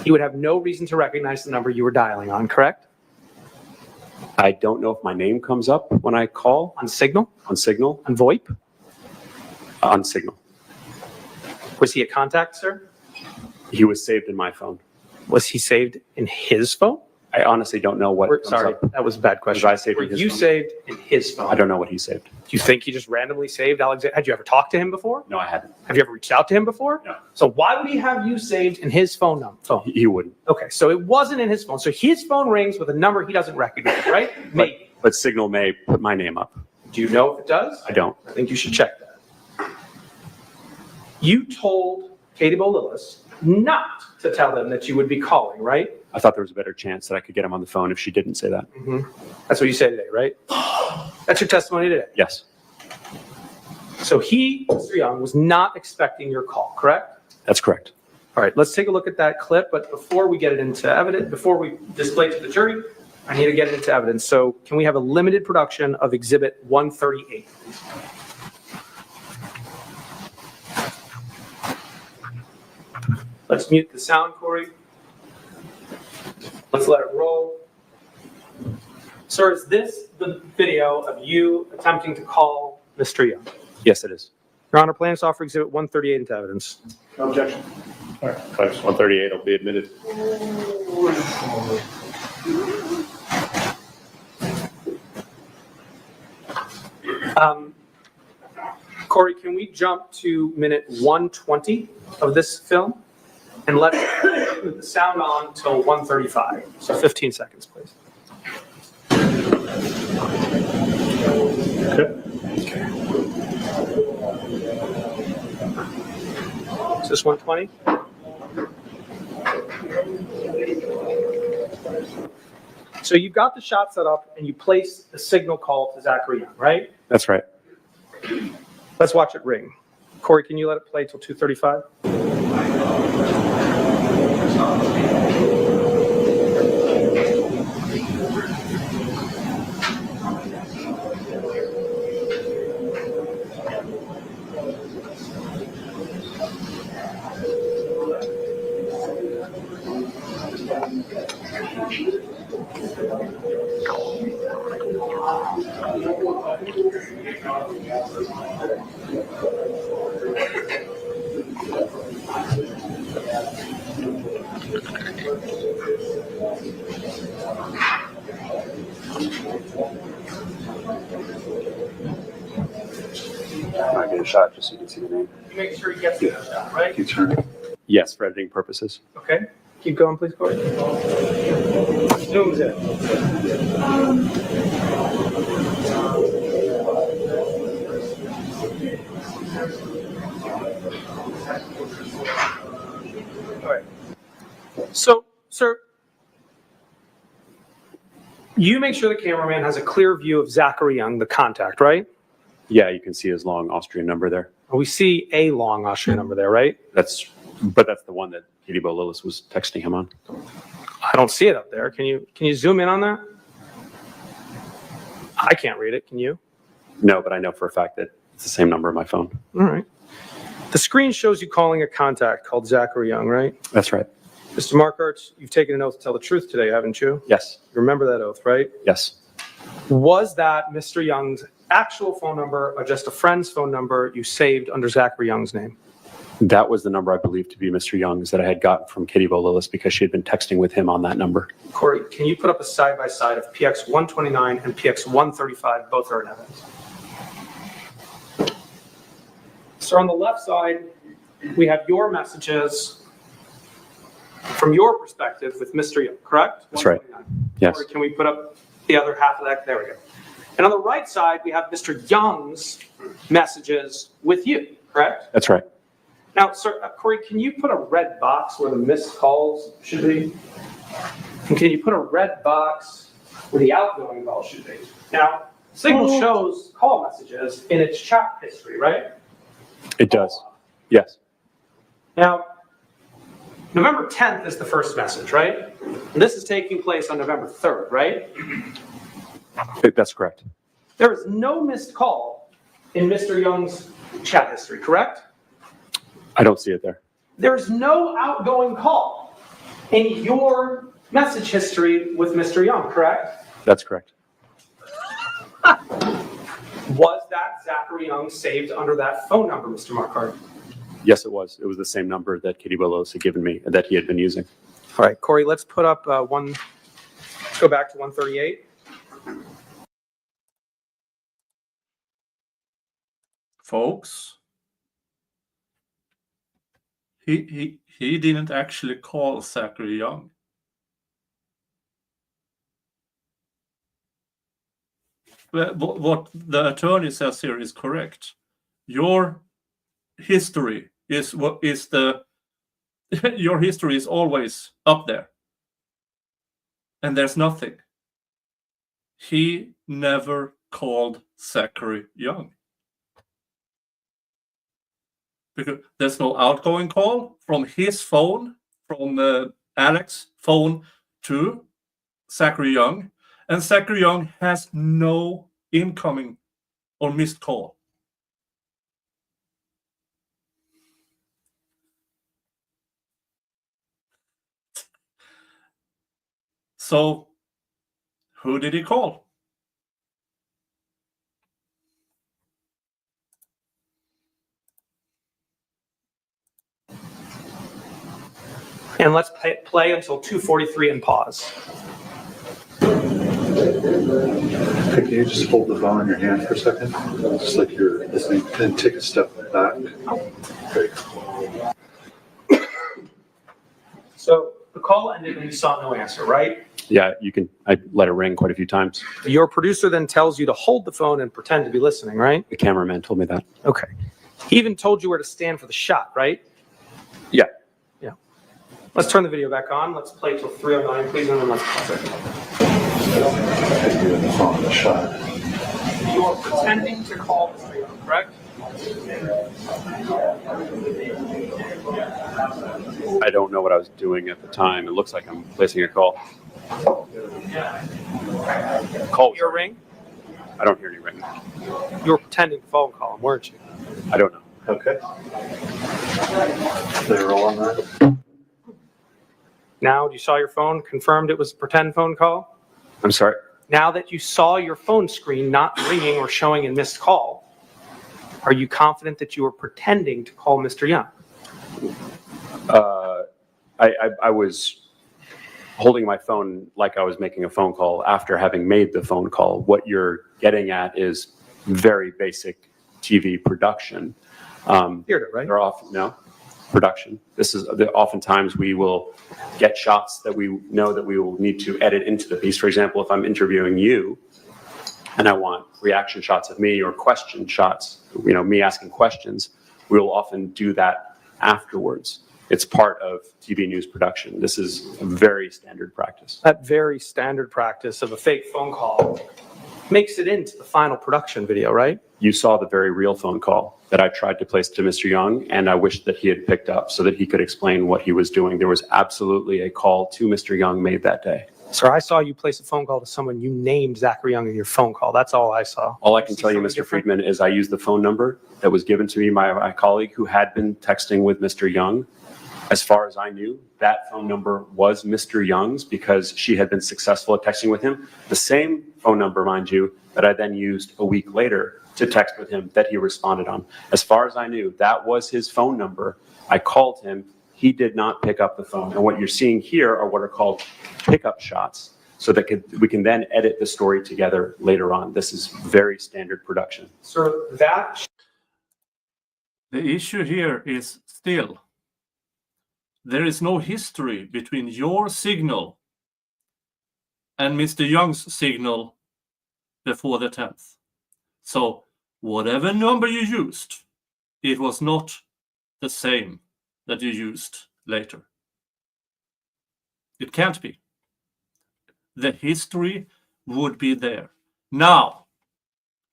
You would have no reason to recognize the number you were dialing on, correct? I don't know if my name comes up when I call On Signal? on Signal. On VoIP? On Signal. Was he a contact, sir? He was saved in my phone. Was he saved in his phone? I honestly don't know what comes Sorry, up. that was a bad question. Was I saved Were in his you phone? saved in his phone? I don't know what he saved. Do you think he just randomly saved Alexander? Had you ever talked to him before? No, I hadn't. Have you ever reached out to him before? No. So why would he have you saved in his phone? He wouldn't. Okay, so it wasn't in his phone. So his phone rings with a number he doesn't recognize, right? Maybe. But Signal may put my name up. Do you know if it does? I don't. I think you should check that. You told Katie Bolillis not to tell them that you would be calling, right? I thought there was a better chance that I could get him on the phone if she didn't say that. That's what you say today, right? That's your testimony today. Yes, So he, Mr. Young, was not expecting your call, correct? that's correct. All right, let's take a look at that clip, but before we get it into evidence, before we display it to the jury, I need to get it into evidence. So can we have a limited production of Exhibit 138, please? Let's mute the sound, Corey. Let's let it roll. Sir, is this the video of you attempting to call Mr. Young? Yes, it is. Your Honor, plans to offer Exhibit 138 into evidence. No objection. All right, Class 138 will be admitted. Corey, can we jump to minute 120 of this film? And let's put the sound on till 135. So 15 seconds, please. Is this 120? So you've got the shot set up and you place the signal call to Zachary Young, right? That's right. Let's watch it ring. Corey, can you let it play till 2:35? shot just so you can see the name. You make sure he gets the shot, right? You turn it. Yes, for editing purposes. Okay. Keep going, please, Corey. Zooms in. All right. So, sir, you make sure the cameraman has a clear view of Zachary Young, the contact, right? Yeah, you can see his long Austrian number there. We see a long Austrian number there, right? That's the one that Katie Bo-Lillis was texting him on. I don't see it up there. Can you zoom in on that? I can't read it. Can you? No, but I know for a fact that it's the same number on my phone. All right. The screen shows you calling a contact called Zachary Young, right? That's right. Mr. Markert, you've taken an oath to tell the truth today, haven't you? Yes. You remember that oath, right? Yes. Was that Mr. Young's actual phone number or just a friend's phone number you saved under Zachary Young's name? That was the number I believed to be Mr. Young's that I had gotten from Katie Bo-Lillis because she had been texting with him on that number. Corey, can you put up a side-by-side of PX 129 and PX 135? Both are in evidence. So on the left side, we have your messages from your perspective with Mr. Young, correct? That's right. Yes. Corey, can we put up the other half of that? There we go. And on the right side, we have Mr. Young's messages with you, correct? That's right. Now, sir, Corey, can you put a red box where the missed calls should be? And can you put a red box where the outgoing calls should be? Now, Signal shows call messages in its chat history, right? It does. Yes. Now, November 10th is the first message, right? And this is taking place on November 3rd, right? That's correct. There is no missed call in Mr. Young's chat history, correct? I don't see it there. There's no outgoing call in your message history with Mr. Young, correct? That's correct. Was that Zachary Young saved under that phone number, Mr. Markart? Yes, it was. It was the same number that Katie Bo-Lillis had given me and that he had been using. All right, Corey, let's put up let's go back to 138. Folks, he didn't actually call Zachary Young. What the attorney says here is correct. Your history is what is the your history is always up there, and there's nothing. He never called Zachary Young because there's no outgoing call from his phone, from Alex's phone to Zachary Young, and Zachary Young has no incoming or missed call. So, who did he call? And let's play until 2:43 and pause. Can you just hold the phone in your hand for a second? Just like you're listening, and take a step back. Great. So the call ended and you saw no answer, right? Yeah, I let it ring quite a few times. Your producer then tells you to hold the phone and pretend to be listening, right? The cameraman told me that. Okay. He even told you where to stand for the shot, right? Yeah. Yeah. Let's turn the video back on. Let's play till 3:09, please, and then let's pause it. You're the phone, the shot. You're pretending to call Mr. Young, correct? I don't know what I was doing at the time. It looks like I'm placing a call. Call. Your ring? I don't hear any ring. You were pretending to phone call him, weren't you? I don't know. Okay. They roll on that. Now you saw your phone, confirmed it was a pretend phone call? I'm sorry. Now that you saw your phone screen not ringing or showing a missed call, are you confident that you were pretending to call Mr. Young? I was holding my phone like I was making a phone call after having made the phone call. What you're getting at is very basic TV production. Theater, right? They're often, no, production. This is, oftentimes we will get shots that we know that we will need to edit into the piece. For example, if I'm interviewing you and I want reaction shots of me or question shots, me asking questions, we will often do that afterwards. It's part of TV news production. This is a very standard practice. That very standard practice of a fake phone call makes it into the final production video, right? You saw the very real phone call that I tried to place to Mr. Young, and I wish that he had picked up so that he could explain what he was doing. There was absolutely a call to Mr. Young made that day. Sir, I saw you place a phone call to someone. You named Zachary Young in your phone call. That's all I saw. All I can tell you, Mr. Friedman, is I used the phone number that was given to me by my colleague who had been texting with Mr. Young. As far as I knew, that phone number was Mr. Young's because she had been successful at texting with him. The same phone number, mind you, that I then used a week later to text with him that he responded on. As far as I knew, that was his phone number. I called him. He did not pick up the phone. And what you're seeing here are what are called pickup shots so that we can then edit the story together later on. This is very standard production. Sir, that... The issue here is still, there is no history between your signal and Mr. Young's signal before the 10th. So whatever number you used, it was not the same that you used later. It can't be. The history would be there. Now,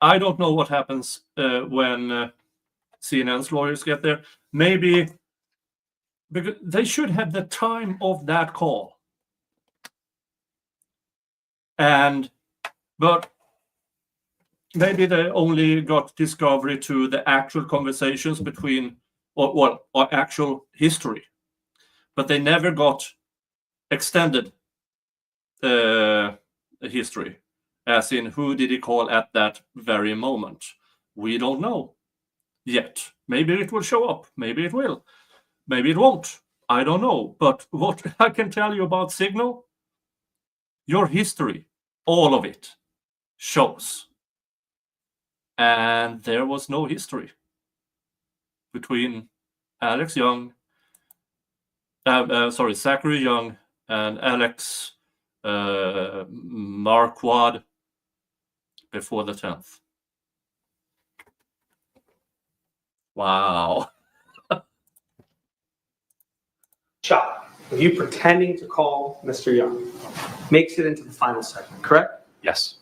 I don't know what happens when CNN's lawyers get there. Maybe because they should have the time of that call. But maybe they only got discovery to the actual conversations between, or actual history, but they never got extended history, as in who did he call at that very moment. We don't know yet. Maybe it will show up. Maybe it will. Maybe it won't. I don't know. But what I can tell you about Signal, your history, all of it, shows. And there was no history between Zachary Young and Alex Marquardt before the 10th. Wow. Shot of you pretending to call Mr. Young makes it into the final segment, correct? Yes.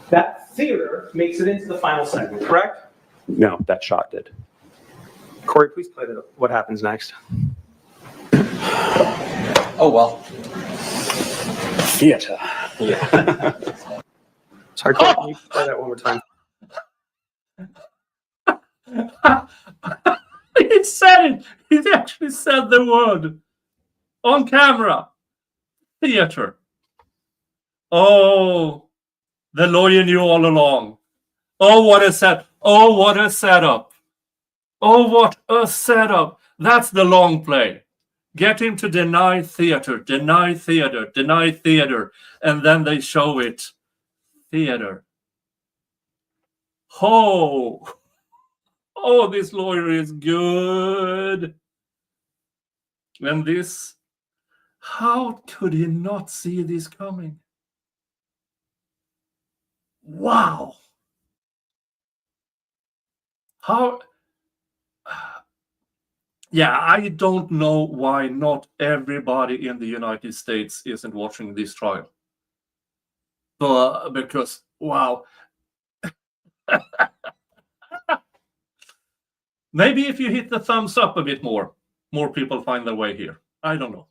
That theater makes it into the final segment, correct? No, that shot did. Corey, please play what happens next. Oh, well. Theater. Yeah. Sorry, Corey, can you play that one more time? He said it. He actually said the word on camera. Theater. Oh, the lawyer knew all along. Oh, what a set. Oh, what a setup. Oh, what a setup. That's the long play. Get him to deny theater, deny theater, deny theater, and then they show it. Theater. Oh. Oh, this lawyer is good. And this, how could he not see this coming? Wow. How? Yeah, I don't know why not everybody in the United States isn't watching this trial. But because, wow. Maybe if you hit the thumbs up a bit more people find their way here. I don't know.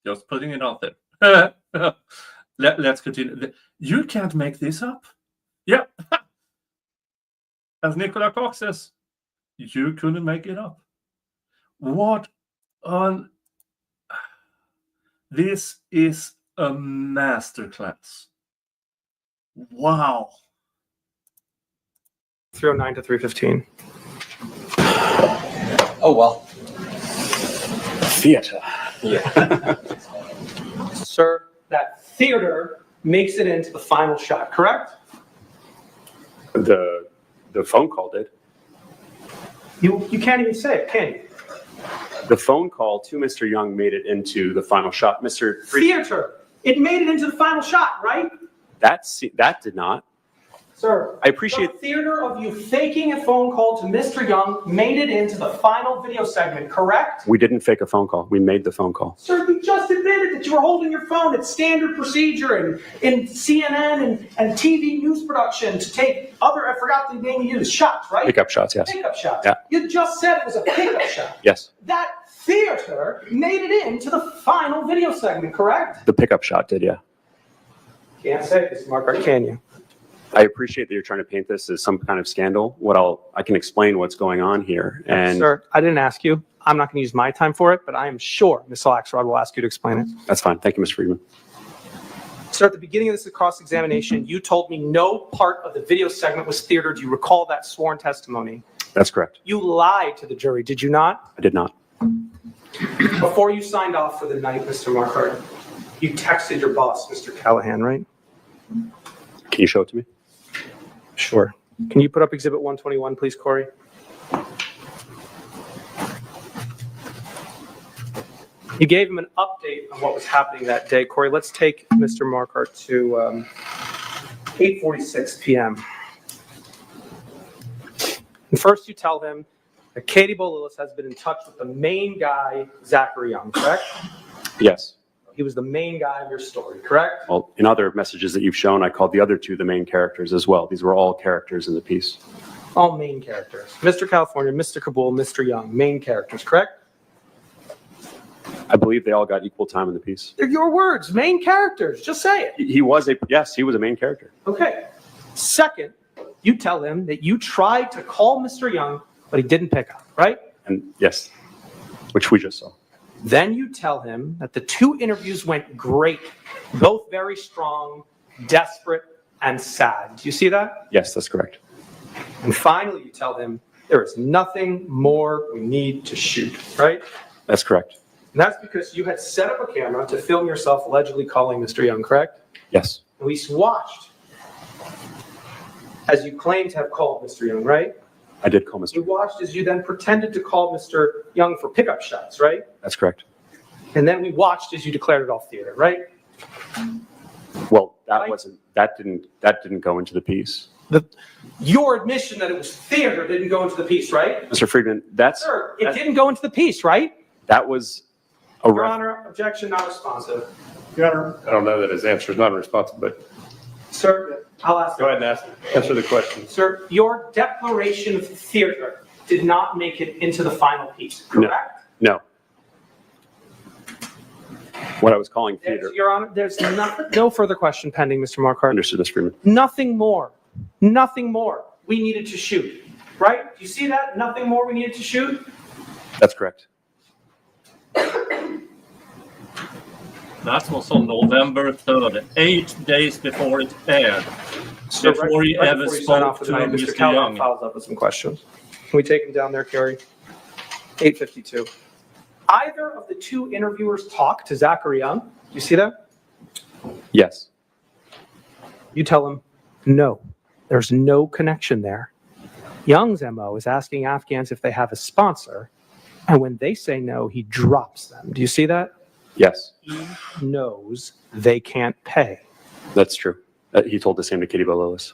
Just putting it out there. Let's continue. You can't make this up. Yeah. As Nicola Cox says, you couldn't make it up. What on... This is a masterclass. Wow. 309 to 315. Oh, well. Theater. Yeah. Sir, that theater makes it into the final shot, correct? The The phone call did. You can't even say it, can you? The phone call to Mr. Young made it into the final shot. Mr. Friedman, Theater. It made it into the final shot, right? that did not. Sir, I appreciate. the theater of you faking a phone call to Mr. Young made it into the final video segment, correct? We didn't fake a phone call. We made the phone call. Sir, you just admitted that you were holding your phone. It's standard procedure in CNN and TV news production to take other, I forgot the name you used, shots, right? Pickup shots, yes. Pickup shots. Yeah. You just said it was a pickup shot. Yes. That theater made it into the final video segment, correct? The pickup shot did, yeah. Can't say this, Mark, can you? I appreciate that you're trying to paint this as some kind of scandal. I can explain what's going on here. And Sir, I didn't ask you. I'm not going to use my time for it, but I am sure Ms. Axelrod will ask you to explain it. that's fine. Thank you, Mr. Friedman. Sir, at the beginning of this cross-examination, you told me no part of the video segment was theater. Do you recall that sworn testimony? That's correct. You lied to the jury, did you not? I did not. Before you signed off for the night, Mr. Markhart, you texted your boss, Mr. Callahan, right? Can you show it to me? Sure. Can you put up Exhibit 121, please, Corey? You gave him an update on what was happening that day. Corey, let's take Mr. Markhart to 8:46 p.m. And first you tell him that Katie Bolillis has been in touch with the main guy, Zachary Young, correct? Yes. He was the main guy of your story, correct? Well, in other messages that you've shown, I called the other two the main characters as well. These were all characters in the piece. All main characters. Mr. California, Mr. Kabul, Mr. Young, main characters, correct? I believe they all got equal time in the piece. They're your words, main characters. Just say it. He was a main character. Okay. Second, you tell him that you tried to call Mr. Young, but he didn't pick up, right? And yes, which we just saw. Then you tell him that the two interviews went great, both very strong, desperate, and sad. Do you see that? Yes, that's correct. And finally, you tell him there is nothing more we need to shoot, right? That's correct. And that's because you had set up a camera to film yourself allegedly calling Mr. Young, correct? Yes. And we watched as you claimed to have called Mr. Young, right? I did call Mr. You watched as you then pretended to call Mr. Young for pickup shots, right? That's correct. And then we watched as you declared it all theater, right? Well, that didn't go into the piece. Your admission that it was theater didn't go into the piece, right? Mr. Friedman, Sir, it didn't go into the piece, right? That was a Your Honor, objection not responsive. Your Honor, I don't know that his answer is not responsive, but Sir, I'll ask. go ahead and answer the question. Sir, your declaration of theater did not make it into the final piece, correct? No. What I was calling theater. Your Honor, there's no further question pending, Mr. Markhart. Understood, Mr. Freeman. Nothing more. Nothing more we needed to shoot, right? Do you see that? Nothing more we needed to shoot? That's correct. That was on November 3rd, 8 days before it aired. So Before he right ever before you sign off spoke for to the night, Mr. Callahan Young. follows up with some questions. Can we take him down there, Kerry? 8:52. Either of the two interviewers talk to Zachary Young. Do you see that? Yes. You tell him, no, there's no connection there. Young's MO is asking Afghans if they have a sponsor, and when they say no, he drops them. Do you see that? Yes. He knows they can't pay. That's true. He told the same to Katie Bolillis.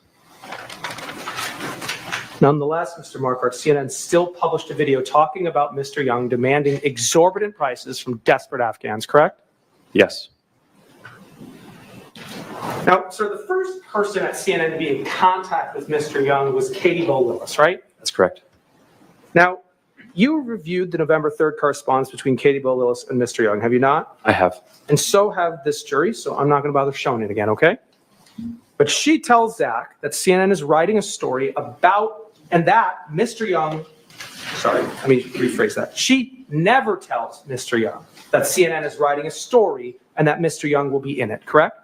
Nonetheless, Mr. Markhart, CNN still published a video talking about Mr. Young demanding exorbitant prices from desperate Afghans, correct? Yes. Now, sir, the first person at CNN to be in contact with Mr. Young was Katie Bolillis, right? That's correct. Now, you reviewed the November 3rd correspondence between Katie Bolillis and Mr. Young, have you not? I have. And so have this jury, so I'm not going to bother showing it again, okay? But she tells Zach that CNN is writing a story about, and that Mr. Young, sorry, let me rephrase that. She never tells Mr. Young that CNN is writing a story and that Mr. Young will be in it, correct?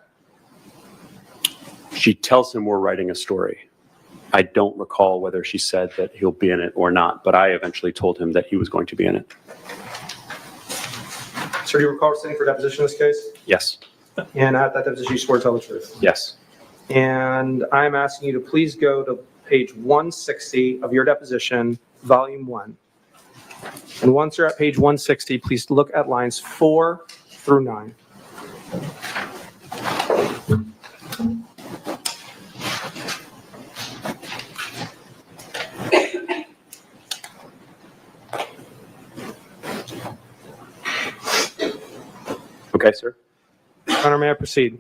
She tells him we're writing a story. I don't recall whether she said that he'll be in it or not, but I eventually told him that he was going to be in it. Sir, do you recall sitting for deposition in this case? Yes. And at that deposition, you swore to tell the truth. Yes. And I'm asking you to please go to page 160 of your deposition, volume 1. And once you're at page 160, please look at lines 4 through 9. Okay, sir. Your Honor, may I proceed?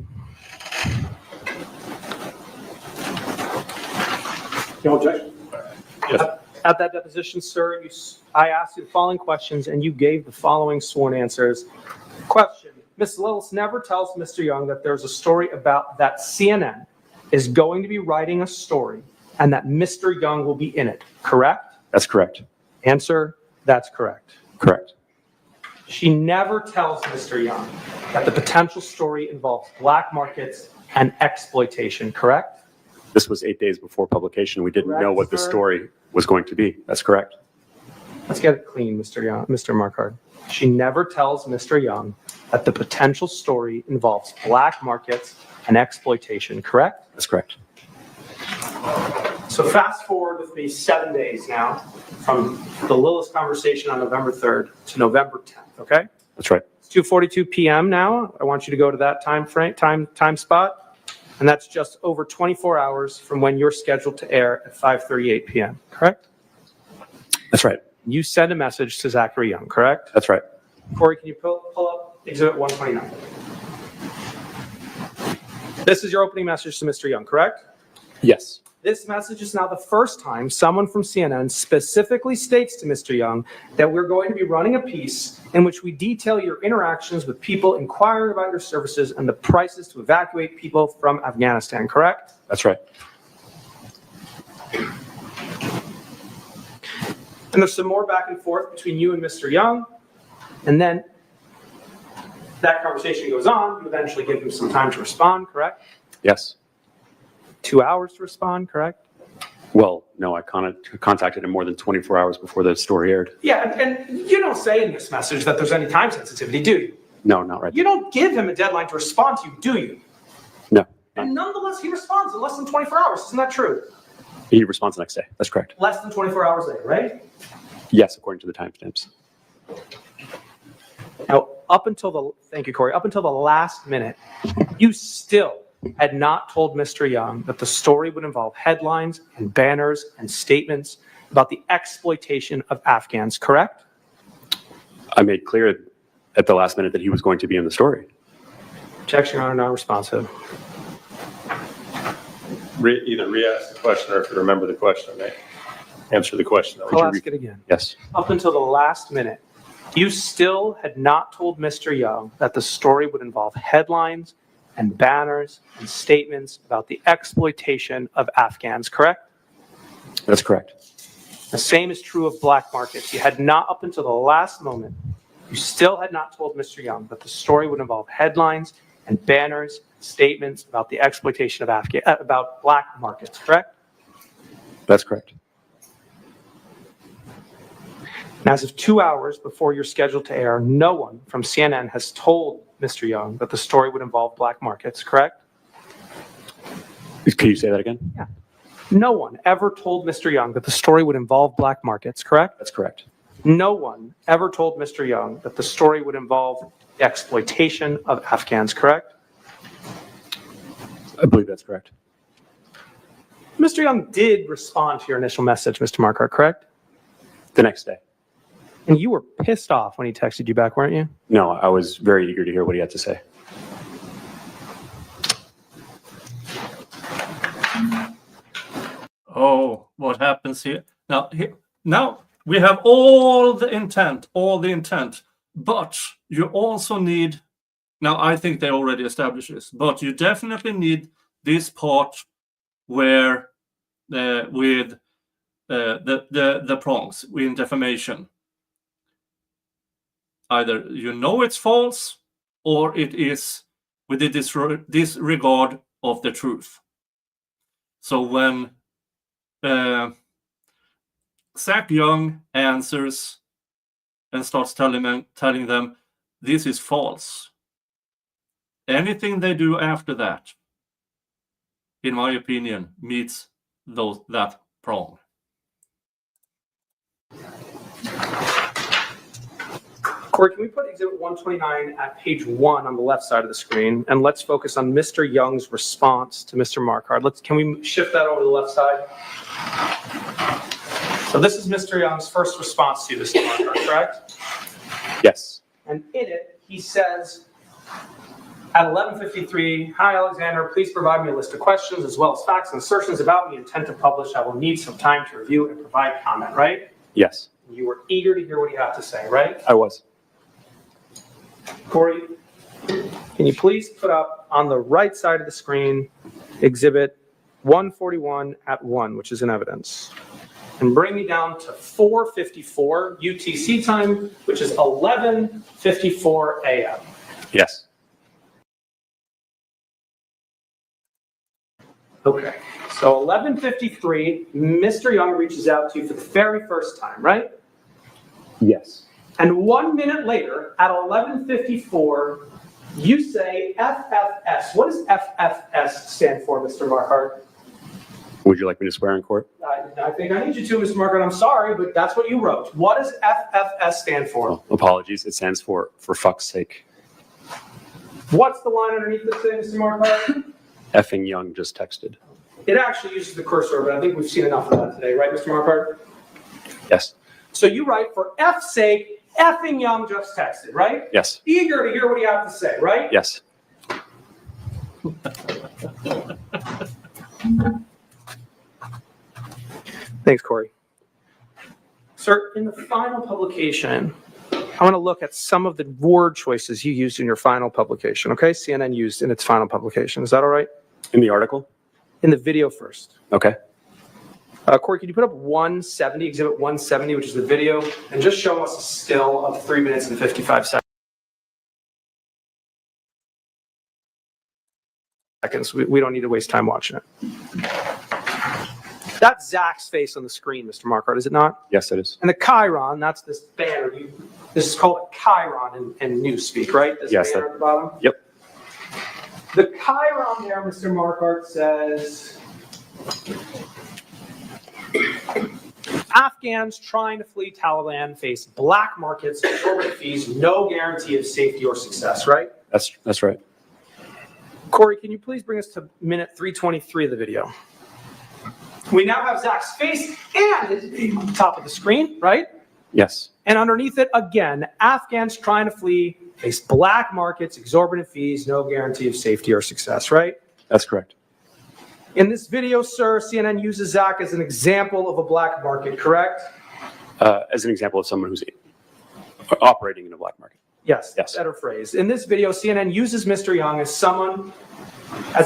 No objection. At that deposition, sir, I asked you the following questions, and you gave the following sworn answers. Question: Ms. Lillis never tells Mr. Young that there's a story about that CNN is going to be writing a story and that Mr. Young will be in it, correct? That's correct. Answer: that's correct. Correct. She never tells Mr. Young that the potential story involves black markets and exploitation, correct? This was 8 days before publication. We didn't Correct, know what the sir. story was going to be. That's correct. Let's get it clean, Mr. Young, Mr. Markard. She never tells Mr. Young that the potential story involves black markets and exploitation, correct? That's correct. So fast forward with me 7 days now from the Lillis conversation on November 3rd to November 10th, okay? That's right. It's 2:42 p.m. now. I want you to go to that time spot, and that's just over 24 hours from when you're scheduled to air at 5:38 p.m., correct? That's right. You send a message to Zachary Young, correct? That's right. Corey, can you pull up Exhibit 129? This is your opening message to Mr. Young, correct? Yes. This message is now the first time someone from CNN specifically states to Mr. Young that we're going to be running a piece in which we detail your interactions with people inquiring about your services and the prices to evacuate people from Afghanistan, correct? That's right. And there's some more back and forth between you and Mr. Young. And then that conversation goes on. You eventually give him some time to respond, correct? Yes. 2 hours to respond, correct? Well, no, I contacted him more than 24 hours before the story aired. Yeah, and you don't say in this message that there's any time sensitivity, do you? No, not right. You don't give him a deadline to respond to you, do you? No. And nonetheless, he responds in less than 24 hours. Isn't that true? He responds the next day. That's correct. Less than 24 hours later, right? Yes, according to the timestamps. Now, thank you, Corey, up until the last minute, you still had not told Mr. Young that the story would involve headlines and banners and statements about the exploitation of Afghans, correct? I made clear at the last minute that he was going to be in the story. Objection, Your Honor, non-responsive. Either re-ask the question, or if you remember the question, answer the question. I'll ask it again. Yes. Up until the last minute, you still had not told Mr. Young that the story would involve headlines and banners and statements about the exploitation of Afghans, correct? That's correct. The same is true of black markets. You had not, up until the last moment, you still had not told Mr. Young that the story would involve headlines and banners, statements about the exploitation of about black markets, correct? That's correct. And as of 2 hours before you're scheduled to air, no one from CNN has told Mr. Young that the story would involve black markets, correct? Can you say that again? Yeah. No one ever told Mr. Young that the story would involve black markets, correct? That's correct. No one ever told Mr. Young that the story would involve the exploitation of Afghans, correct? I believe that's correct. Mr. Young did respond to your initial message, Mr. Markart, correct? The next day. And you were pissed off when he texted you back, weren't you? No, I was very eager to hear what he had to say. Oh, what happens here? Now we have all the intent, but you also need, now I think they already established this, but you definitely need this part where with the prongs in defamation. Either you know it's false or it is with the disregard of the truth. So when Zach Young answers and starts telling them this is false, anything they do after that, in my opinion, meets that prong. Corey, can we put Exhibit 129 at page 1 on the left side of the screen? And let's focus on Mr. Young's response to Mr. Marquardt. Can we shift that over to the left side? So this is Mr. Young's first response to you, Mr. Marquardt, correct? Yes. And in it, he says, at 11:53, hi, Alexander, please provide me a list of questions as well as facts and assertions about me. Intent to publish. I will need some time to review and provide comment, right? Yes. You were eager to hear what you have to say, right? I was. Corey, can you please put up on the right side of the screen Exhibit 141 at 1, which is in evidence, and bring me down to 4:54 UTC time, which is 11:54 a.m. Yes. Okay, so 11:53, Mr. Young reaches out to you for the very first time, right? Yes. And 1 minute later, at 11:54, you say FFS. What does FFS stand for, Mr. Marquardt? Would you like me to swear in court? I think I need you to, Mr. Marquardt. I'm sorry, but that's what you wrote. What does FFS stand for? Oh, apologies. It stands for fuck's sake. What's the line underneath this thing, Mr. Marquardt? Effing Young just texted. It actually uses the cursor, but I think we've seen enough of that today, right, Mr. Marquardt? Yes. So you write, for F's sake, effing Young just texted, right? Yes. Eager to hear what you have to say, right? Yes. Thanks, Corey. Sir, in the final publication, I want to look at some of the word choices you used in your final publication, okay? CNN used in its final publication. Is that all right? In the article? In the video first. Okay. Corey, could you put up 170, Exhibit 170, which is the video, and just show us a still of 3 minutes and 55 seconds. We don't need to waste time watching it. That's Zach's face on the screen, Mr. Marquardt, is it not? Yes, it is. And the Chiron, that's this banner. This is called a Chiron in newspeak, right? This Yes, banner at the bottom? Yep. The Chiron there, Mr. Marquardt, says, Afghans trying to flee Taliban face black markets, exorbitant fees, no guarantee of safety or success, right? That's right. Corey, can you please bring us to minute 323 of the video? We now have Zach's face and his top of the screen, right? Yes. And underneath it, again, Afghans trying to flee face black markets, exorbitant fees, no guarantee of safety or success, right? That's correct. In this video, sir, CNN uses Zach as an example of a black market, correct? As an example of someone who's operating in a black market. Yes, Yes. better phrase. In this video, CNN uses Mr. Young as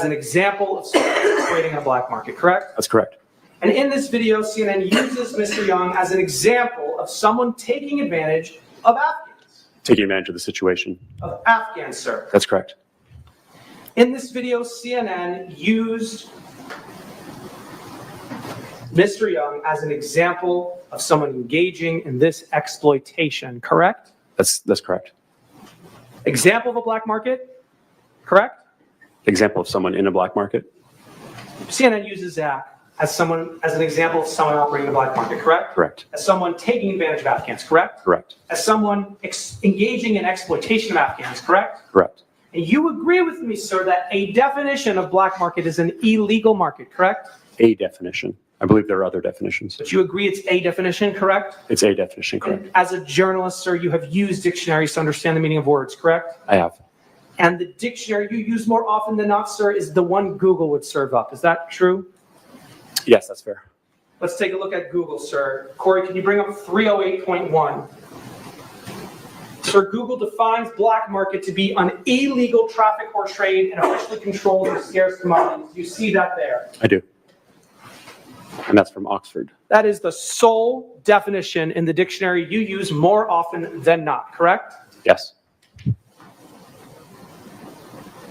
an example of someone operating in a black market, correct? That's correct. And in this video, CNN uses Mr. Young as an example of someone taking advantage of Afghans. Taking advantage of the situation. Of Afghans, sir. That's correct. In this video, CNN used Mr. Young as an example of someone engaging in this exploitation, correct? That's correct. Example of a black market, correct? Example of someone in a black market. CNN uses Zach as an example of someone operating in the black market, correct? Correct. As someone taking advantage of Afghans, correct? Correct. As someone engaging in exploitation of Afghans, correct? Correct. And you agree with me, sir, that a definition of black market is an illegal market, correct? A definition. I believe there are other definitions. But you agree it's a definition, correct? It's a definition, correct. And as a journalist, sir, you have used dictionaries to understand the meaning of words, correct? I have. And the dictionary you use more often than not, sir, is the one Google would serve up. Is that true? Yes, that's fair. Let's take a look at Google, sir. Corey, can you bring up 308.1? Sir, Google defines black market to be an illegal traffic or trade in officially controlled or scarce commodities. You see that there? I do. And that's from Oxford. That is the sole definition in the dictionary you use more often than not, correct? Yes.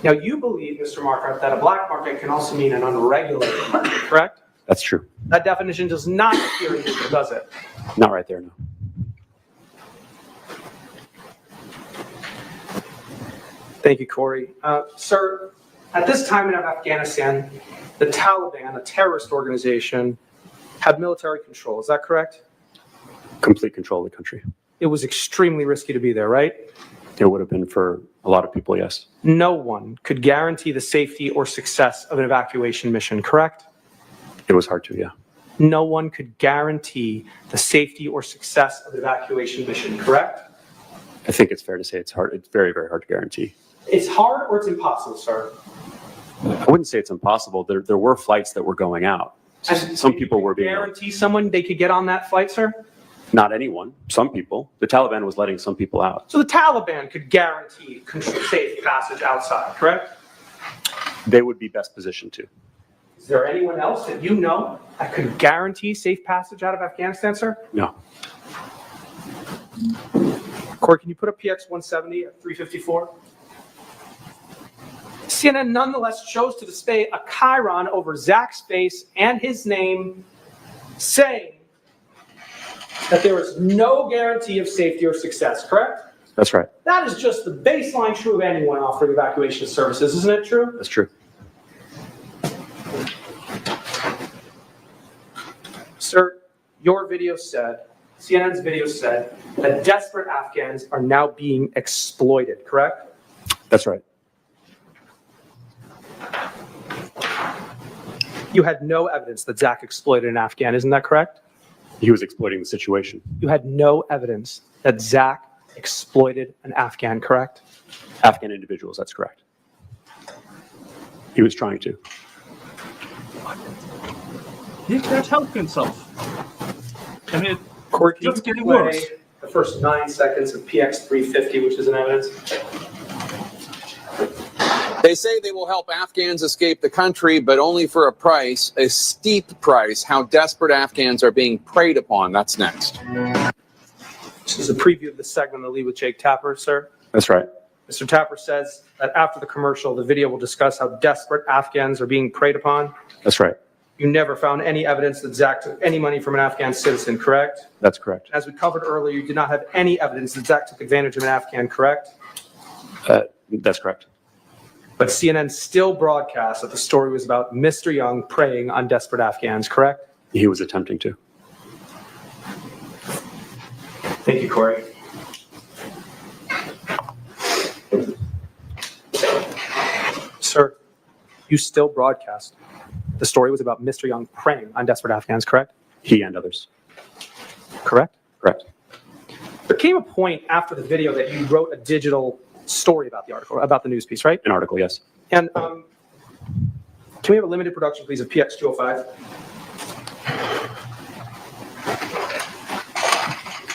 Now, you believe, Mr. Marquardt, that a black market can also mean an unregulated market, correct? That's true. That definition does not appear in Google, does it? Not right there, no. Thank you, Corey. Sir, At this time in Afghanistan, the Taliban, a terrorist organization, had military control. Is that correct? Complete control of the country. It was extremely risky to be there, right? It would have been for a lot of people, yes. No one could guarantee the safety or success of an evacuation mission, correct? It was hard to, yeah. No one could guarantee the safety or success of an evacuation mission, correct? I think it's fair to say it's hard. It's very, very hard to guarantee. It's hard or it's impossible, sir? I wouldn't say it's impossible. There were flights that were going out. And Some people were being, guarantee someone they could get on that flight, sir? not anyone, some people. The Taliban was letting some people out. So the Taliban could guarantee safe passage outside, correct? They would be best positioned to. Is there anyone else that you know that could guarantee safe passage out of Afghanistan, sir? No. Corey, can you put up PX 170 at 354? CNN nonetheless chose to display a chyron over Zach's face and his name, saying that there is no guarantee of safety or success, correct? That's right. That is just the baseline true of anyone offering evacuation services, isn't it true? That's true. Sir, your video said, CNN's video said, that desperate Afghans are now being exploited, correct? That's right. You had no evidence that Zach exploited an Afghan, isn't that correct? He was exploiting the situation. You had no evidence that Zach exploited an Afghan, correct? Afghan individuals, that's correct. He was trying to. He can't help himself. I mean, Corey, can just you getting play worse. the first 9 seconds of PX 350, which is an evidence? They say they will help Afghans escape the country, but only for a price, a steep price. How desperate Afghans are being preyed upon. That's next. This is a preview of the segment that lead with Jake Tapper, sir. That's right. Mr. Tapper says that after the commercial, the video will discuss how desperate Afghans are being preyed upon. That's right. You never found any evidence that Zach took any money from an Afghan citizen, correct? That's correct. As we covered earlier, you did not have any evidence that Zach took advantage of an Afghan, correct? That's correct. But CNN still broadcast that the story was about Mr. Young preying on desperate Afghans, correct? He was attempting to. Thank you, Corey. Sir, you still broadcast. The story was about Mr. Young preying on desperate Afghans, correct? He and others. Correct? Correct. There came a point after the video that you wrote a digital story about the article, about the news piece, right? An article, yes. And can we have a limited production, please, of PX 205?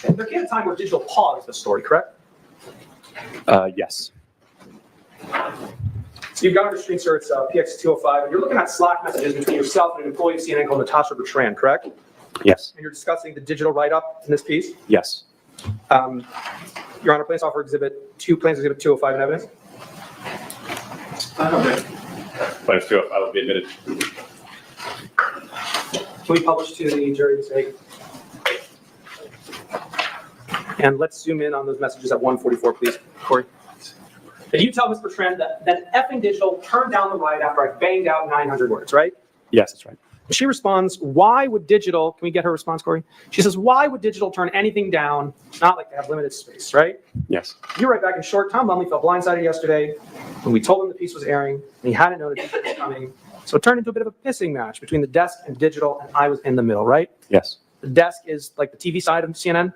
And there came a time where digital paused the story, correct? Yes. So you've got on your screen, sir, it's PX 205, and you're looking at Slack messages between yourself and an employee of CNN called Natasha Bertrand, correct? Yes. And you're discussing the digital write-up in this piece? Yes. Your Honor, Plaintiff's offer exhibit 205 in evidence? Plaintiff's 205 will be admitted. Can we publish to the jury this week? And let's zoom in on those messages at 144, please, Corey. Can you tell Ms. Bertrand that effing digital turned down the ride after I banged out 900 words, right? Yes, that's right. She responds, why would digital, can we get her response, Corey? She says, why would digital turn anything down? Not like they have limited space, right? Yes. You write back in short, Tom Lumley felt blindsided yesterday when we told him the piece was airing, and he hadn't known it was coming. So it turned into a bit of a pissing match between the desk and digital, and I was in the middle, right? Yes. The desk is like the TV side of CNN?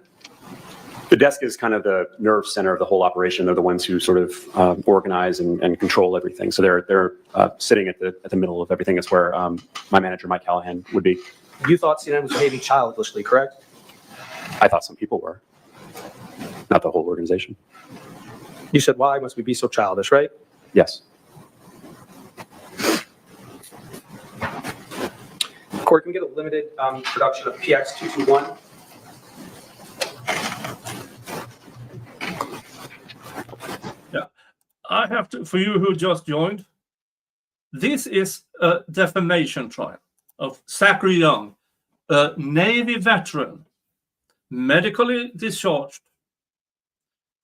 The desk is kind of the nerve center of the whole operation. They're the ones who sort of organize and control everything. So they're sitting at the middle of everything. That's where my manager, Mike Callahan, would be. You thought CNN was behaving childishly, correct? I thought some people were. Not the whole organization. You said, why must we be so childish, right? Yes. Corey, can we get a limited production of PX 221? I have to, for you who just joined, this is a defamation trial of Zachary Young, a Navy veteran, medically discharged,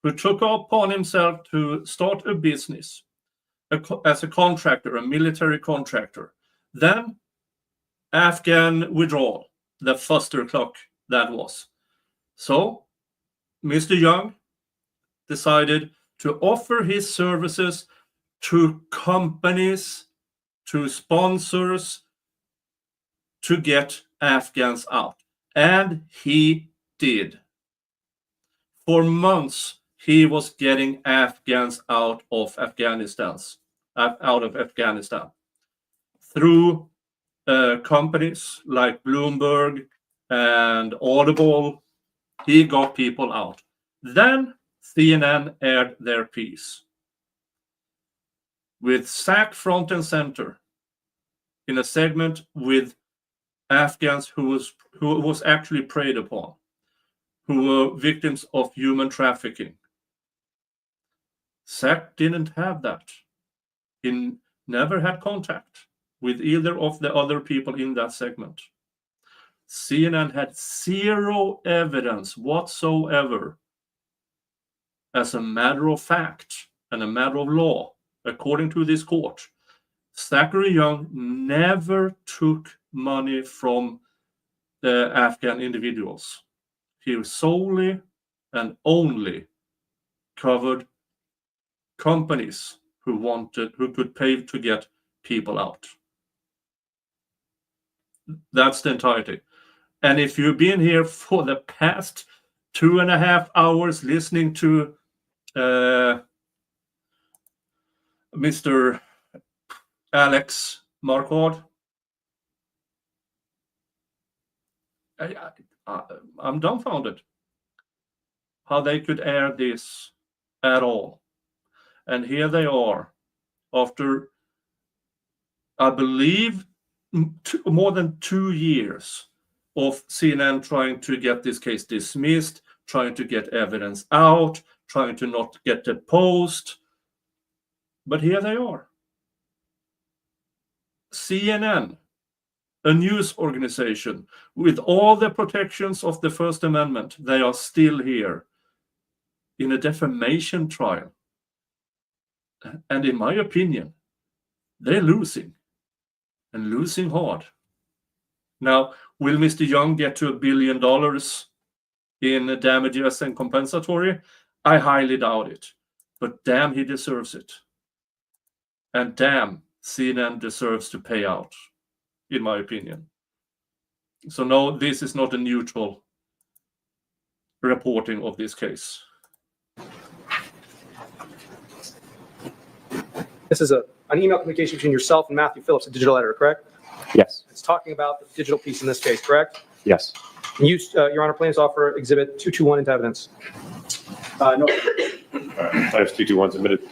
who took upon himself to start a business as a contractor, a military contractor. Then Afghan withdrawal, the Foster clock that was. So Mr. Young decided to offer his services to companies, to sponsors, to get Afghans out. And he did. For months, he was getting Afghans out of Afghanistan through companies like Bloomberg and Audible. He got people out. Then CNN aired their piece with Zach front and center in a segment with Afghans who was actually preyed upon, who were victims of human trafficking. Zach didn't have that. He never had contact with either of the other people in that segment. CNN had zero evidence whatsoever. As a matter of fact and a matter of law, according to this court, Zachary Young never took money from the Afghan individuals. He solely and only covered companies who could pay to get people out. That's the entirety. And if you've been here for the past 2.5 hours listening to Mr. Alex Marquardt, I'm dumbfounded how they could air this at all. And here they are, after, I believe, more than 2 years of CNN trying to get this case dismissed, trying to get evidence out, trying to not get the post. But here they are. CNN, a news organization with all the protections of the First Amendment, they are still here in a defamation trial. And in my opinion, they're losing, and losing hard. Now, will Mr. Young get to $1 billion in damages and compensatory? I highly doubt it. But damn, he deserves it. And damn, CNN deserves to pay out, in my opinion. So no, this is not a neutral reporting of this case. This is an email communication between yourself and Matthew Phillips, a digital editor, correct? Yes. It's talking about the digital piece in this case, correct? Yes. And you, Your Honor, plans to offer Exhibit 221 into evidence. No. All right, I have 221 submitted.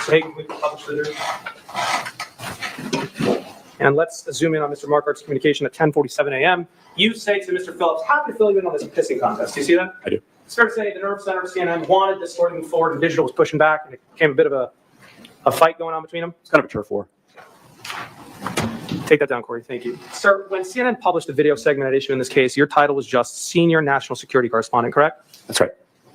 Hey, can we publish the And let's zoom in on Mr. Marquardt's communication at 10:47 a.m. You say to Mr. Phillips, happy to fill you in on this pissing contest. Do you see that? I do. It's fair to say the Nerve Center of CNN wanted this story to move forward, and digital was pushing back, and it became a bit of a fight going on between them. It's kind of a turf war. Take that down, Corey. Thank you. Sir, when CNN published the video segment at issue in this case, your title was just Senior National Security Correspondent, correct? That's right.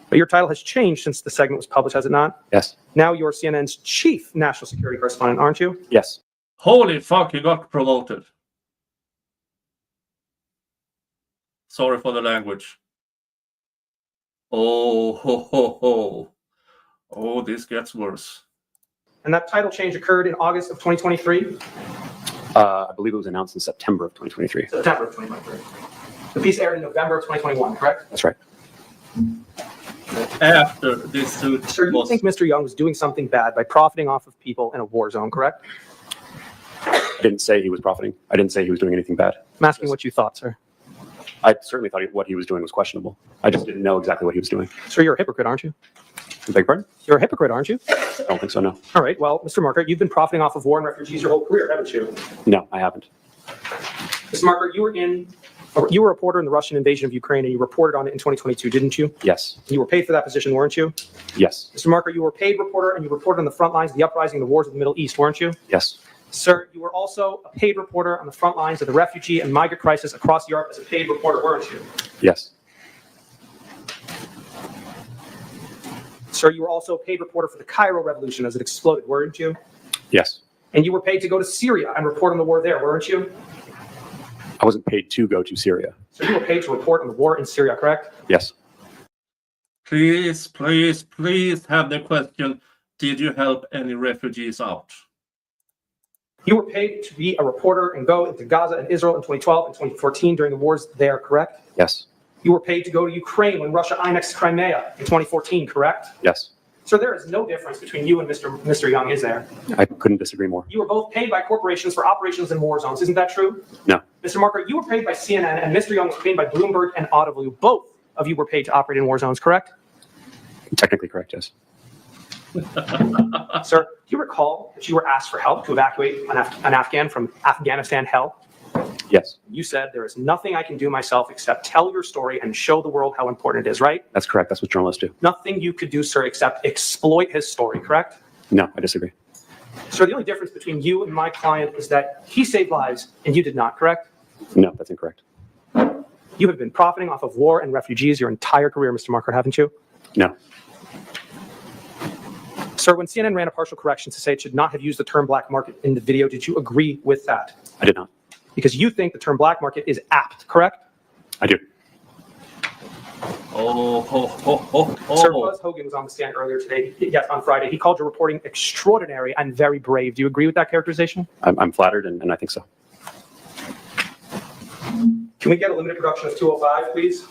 But your title has changed since the segment was published, has it not? Yes. Now you're CNN's Chief National Security Correspondent, aren't you? Yes. Holy fuck, he got promoted. Sorry for the language. Oh, ho, ho, ho. Oh, this gets worse. And that title change occurred in August of 2023? I believe it was announced in September of 2023. September of 2023. The piece aired in November of 2021, correct? That's right. After this suit Sir, you think Mr. Young was doing something bad by profiting off of people in a war zone, correct? I didn't say he was profiting. I didn't say he was doing anything bad. I'm asking what you thought, sir. I certainly thought what he was doing was questionable. I just didn't know exactly what he was doing. Sir, you're a hypocrite, aren't you? I beg your pardon? You're a hypocrite, aren't you? I don't think so, no. All right, well, Mr. Marquardt, you've been profiting off of war and refugees your whole career, haven't you? No, I haven't. Mr. Marquardt, you were a reporter in the Russian invasion of Ukraine, and you reported on it in 2022, didn't you? Yes. You were paid for that position, weren't you? Yes. Mr. Marquardt, you were a paid reporter, and you reported on the front lines of the uprising and the wars of the Middle East, weren't you? Yes. Sir, you were also a paid reporter on the front lines of the refugee and migrant crisis across Europe as a paid reporter, weren't you? Yes. Sir, you were also a paid reporter for the Cairo Revolution as it exploded, weren't you? Yes. And you were paid to go to Syria and report on the war there, weren't you? I wasn't paid to go to Syria. So you were paid to report on the war in Syria, correct? Yes. Please, please, please have the question. Did you help any refugees out? You were paid to be a reporter and go into Gaza and Israel in 2012 and 2014 during the wars there, correct? Yes. You were paid to go to Ukraine when Russia annexed Crimea in 2014, correct? Yes. So there is no difference between you and Mr. Young, is there? I couldn't disagree more. You were both paid by corporations for operations in war zones. Isn't that true? No. Mr. Marker, you were paid by CNN and Mr. Young was paid by Bloomberg and Audible. Both of you were paid to operate in war zones, correct? Technically correct, yes. Sir, do you recall that you were asked for help to evacuate an Afghan from Afghanistan hell? Yes. You said, there is nothing I can do myself except tell your story and show the world how important it is, right? That's correct. That's what journalists do. Nothing you could do, sir, except exploit his story, correct? No, I disagree. Sir, the only difference between you and my client is that he saved lives and you did not, correct? No, that's incorrect. You have been profiting off of war and refugees your entire career, Mr. Marker, haven't you? No. Sir, when CNN ran a partial correction to say it should not have used the term black market in the video, did you agree with that? I did not. Because you think the term black market is apt, correct? I do. Sir, Buzz Hogan was on the stand earlier today, yes, on Friday. He called your reporting extraordinary and very brave. Do you agree with that characterization? I'm flattered, and I think so. Can we get a limited production of 205, please?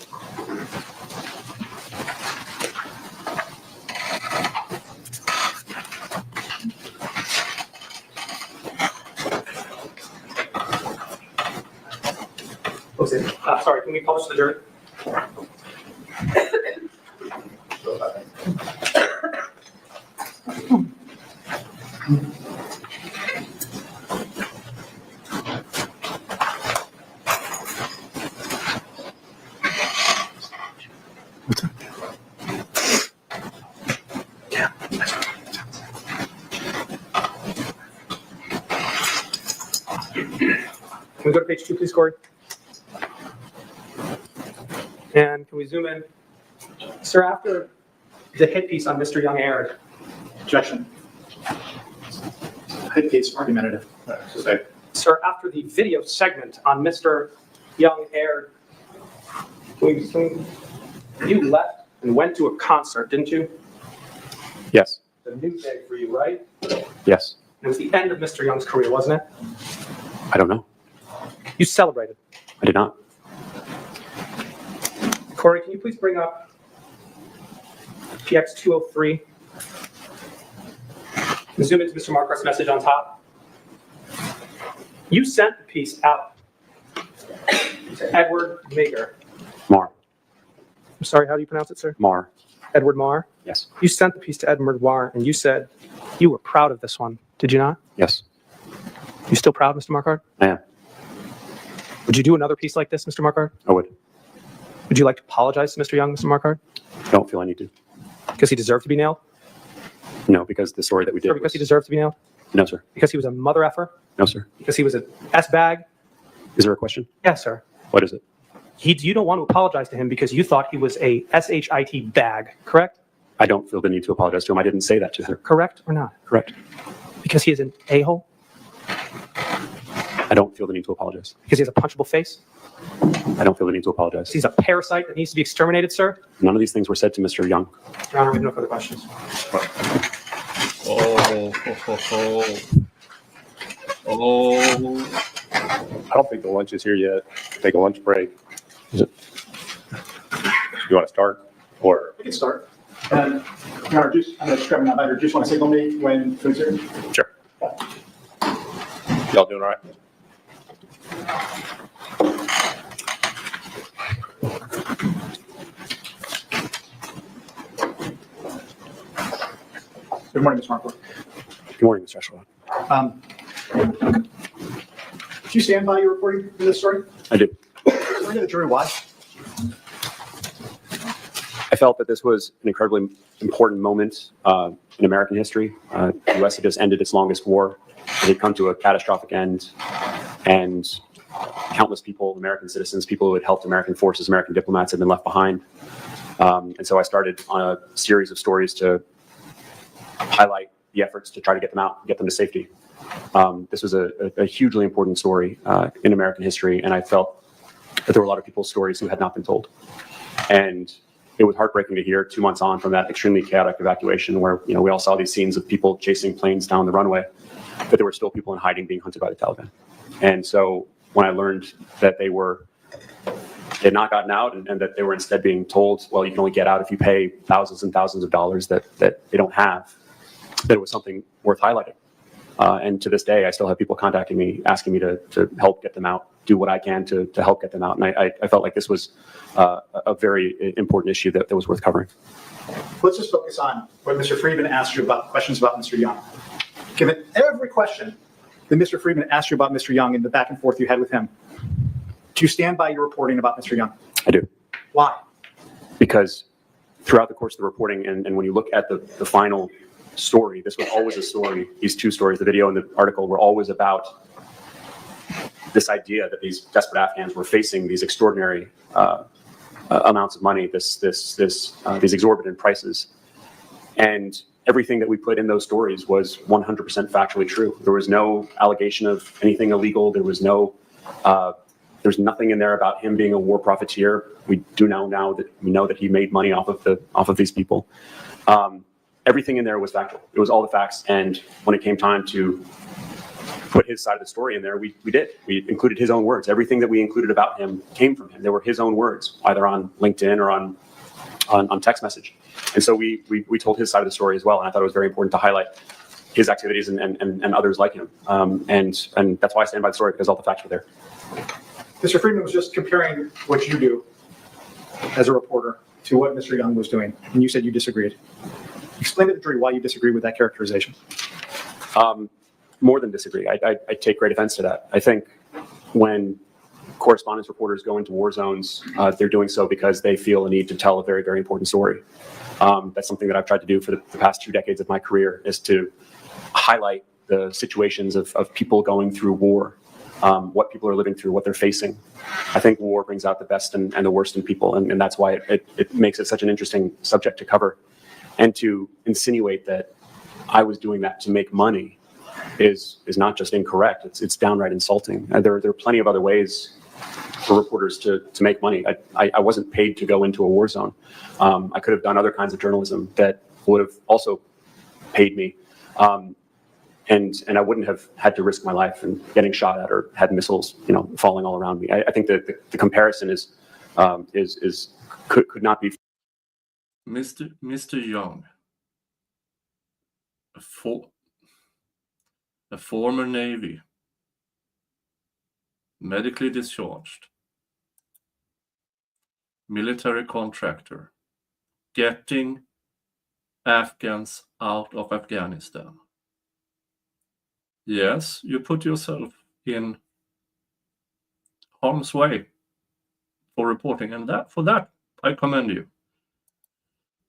Sorry, can we publish the jury? Can we go to page 2, please, Corey? And can we zoom in? Sir, after the hit piece on Mr. Young aired. Objection. Hit piece, argumentative. Sir, after the video segment on Mr. Young aired, you left and went to a concert, didn't you? Yes. The new day for you, right? Yes. It was the end of Mr. Young's career, wasn't it? I don't know. You celebrated. I did not. Corey, can you please bring up PX 203? And zoom into Mr. Marquardt's message on top. You sent the piece out to Edward Mager. Marr. I'm sorry, how do you pronounce it, sir? Marr. Edward Marr? Yes. You sent the piece to Edward Marr, and you said you were proud of this one. Did you not? Yes. You still proud, Mr. Marquardt? I am. Would you do another piece like this, Mr. Marquardt? I would. Would you like to apologize to Mr. Young, Mr. Marquardt? I don't feel I need to. Because he deserved to be nailed? No, because the story that we did. Or because he deserved to be nailed? No, sir. Because he was a mother effer? No, sir. Because he was an S-bag? Is there a question? Yes, sir. What is it? You don't want to apologize to him because you thought he was a SHIT bag, correct? I don't feel the need to apologize to him. I didn't say that to him. Correct or not? Correct. Because he is an a-hole? I don't feel the need to apologize. Because he has a punchable face? I don't feel the need to apologize. He's a parasite that needs to be exterminated, sir? None of these things were said to Mr. Young. Your Honor, we have no further questions. I don't think the lunch is here yet. Take a lunch break. Is it? You want to start? Or We can start. And, Your Honor, I'm going to grab my lighter. Just want to signal me when food's here? sure. Y'all doing all right? Good morning, Mr. Marquardt. Good morning, Mr. Echelon. Did you stand by your reporting in this story? I do. Explain to the jury why. I felt that this was an incredibly important moment in American history. The U.S. had just ended its longest war. It had come to a catastrophic end, and countless people, American citizens, people who had helped American forces, American diplomats, had been left behind. And so I started on a series of stories to highlight the efforts to try to get them out, get them to safety. This was a hugely important story in American history, and I felt that there were a lot of people's stories who had not been told. And it was heartbreaking to hear 2 months on from that extremely chaotic evacuation where, you know, we all saw these scenes of people chasing planes down the runway, but there were still people in hiding being hunted by the Taliban. And so when I learned that they had not gotten out and that they were instead being told, well, you can only get out if you pay thousands and thousands of dollars that they don't have, that it was something worth highlighting. And to this day, I still have people contacting me, asking me to help get them out, do what I can to help get them out. And I felt like this was a very important issue that was worth covering. Let's just focus on what Mr. Friedman asked you about questions about Mr. Young. Given every question that Mr. Friedman asked you about Mr. Young and the back and forth you had with him, do you stand by your reporting about Mr. Young? I do. Why? Because throughout the course of the reporting, and when you look at the final story, this was always a story. These two stories, the video and the article, were always about this idea that these desperate Afghans were facing these extraordinary amounts of money, these exorbitant prices. And everything that we put in those stories was 100% factually true. There was no allegation of anything illegal. There's nothing in there about him being a war profiteer. We do now that we know that he made money off of these people. Everything in there was factual. It was all the facts. And when it came time to put his side of the story in there, we did. We included his own words. Everything that we included about him came from him. They were his own words, either on LinkedIn or on text message. And so we told his side of the story as well. And I thought it was very important to highlight his activities and others like him. And that's why I stand by the story, because all the facts were there. Mr. Friedman was just comparing what you do as a reporter to what Mr. Young was doing, and you said you disagreed. Explain to the jury why you disagree with that characterization. More than disagree. I take great offense to that. I think when correspondence reporters go into war zones, they're doing so because they feel a need to tell a very, very important story. That's something that I've tried to do for the past 2 decades of my career, is to highlight the situations of people going through war, what people are living through, what they're facing. I think war brings out the best and the worst in people, and that's why it makes it such an interesting subject to cover. And to insinuate that I was doing that to make money is not just incorrect, it's downright insulting. There are plenty of other ways for reporters to make money. I wasn't paid to go into a war zone. I could have done other kinds of journalism that would have also paid me. And I wouldn't have had to risk my life and getting shot at or had missiles, falling all around me. I think that the comparison could not be. Mr. Young, a former Navy, medically discharged, military contractor, getting Afghans out of Afghanistan. Yes, you put yourself in harm's way for reporting, and for that I commend you.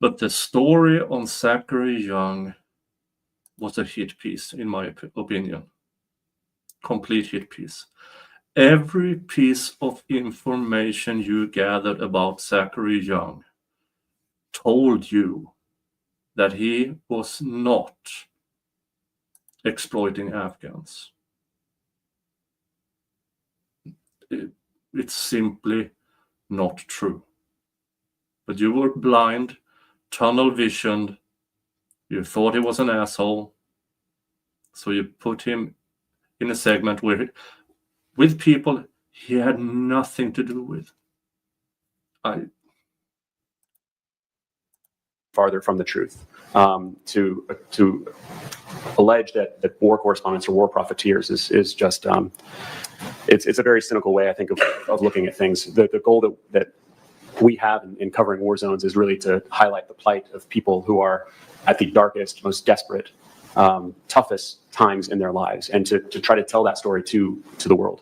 But the story on Zachary Young was a hit piece, in my opinion. Complete hit piece. Every piece of information you gathered about Zachary Young told you that he was not exploiting Afghans. It's simply not true. But you were blind, tunnel visioned, you thought he was an asshole, so you put him in a segment with people he had nothing to do with. Farther from the truth, to allege that war correspondents are war profiteers is just it's a very cynical way, I think, of looking at things. The goal that we have in covering war zones is really to highlight the plight of people who are at the darkest, most desperate, toughest times in their lives, and to try to tell that story to the world.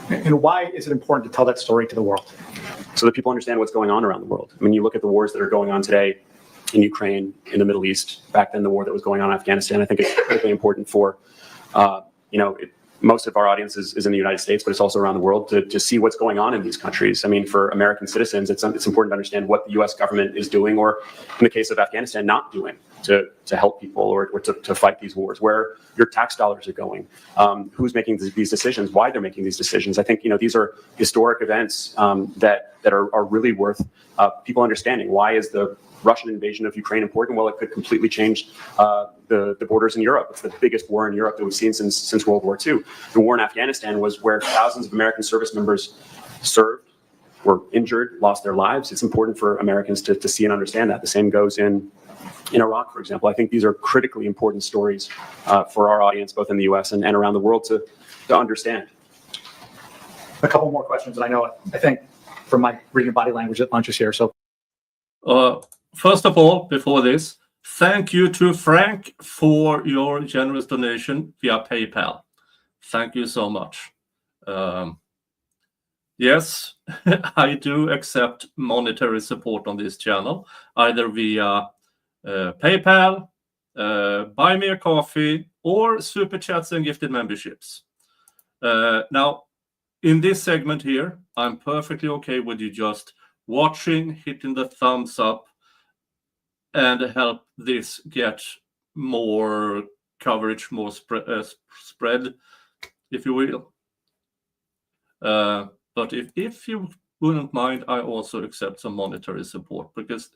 And why is it important to tell that story to the world? So that people understand what's going on around the world. I mean, you look at the wars that are going on today in Ukraine, in the Middle East, back then the war that was going on in Afghanistan. I think it's critically important for, most of our audience is in the United States, but it's also around the world to see what's going on in these countries. I mean, for American citizens, it's important to understand what the U.S. government is doing, or in the case of Afghanistan, not doing. to help people or to fight these wars, where your tax dollars are going, who's making these decisions, why they're making these decisions. I think, these are historic events that are really worth people understanding. Why is the Russian invasion of Ukraine important? Well, it could completely change the borders in Europe. It's the biggest war in Europe that we've seen since World War II. The war in Afghanistan was where thousands of American service members served, were injured, lost their lives. It's important for Americans to see and understand that. The same goes in Iraq, for example. I think these are critically important stories for our audience, both in the US and around the world to understand. A couple more questions, and I think from my reading of body language that lunch is here. So, first of all, before this, thank you to Frank for your generous donation via PayPal. Thank you so much. Yes, I do accept monetary support on this channel, either via PayPal, Buy Me a Coffee, or Super Chats and gifted memberships. Now, in this segment here, I'm perfectly okay with you just watching, hitting the thumbs up, and help this get more coverage, more spread, if you will. But if you wouldn't mind, I also accept some monetary support, because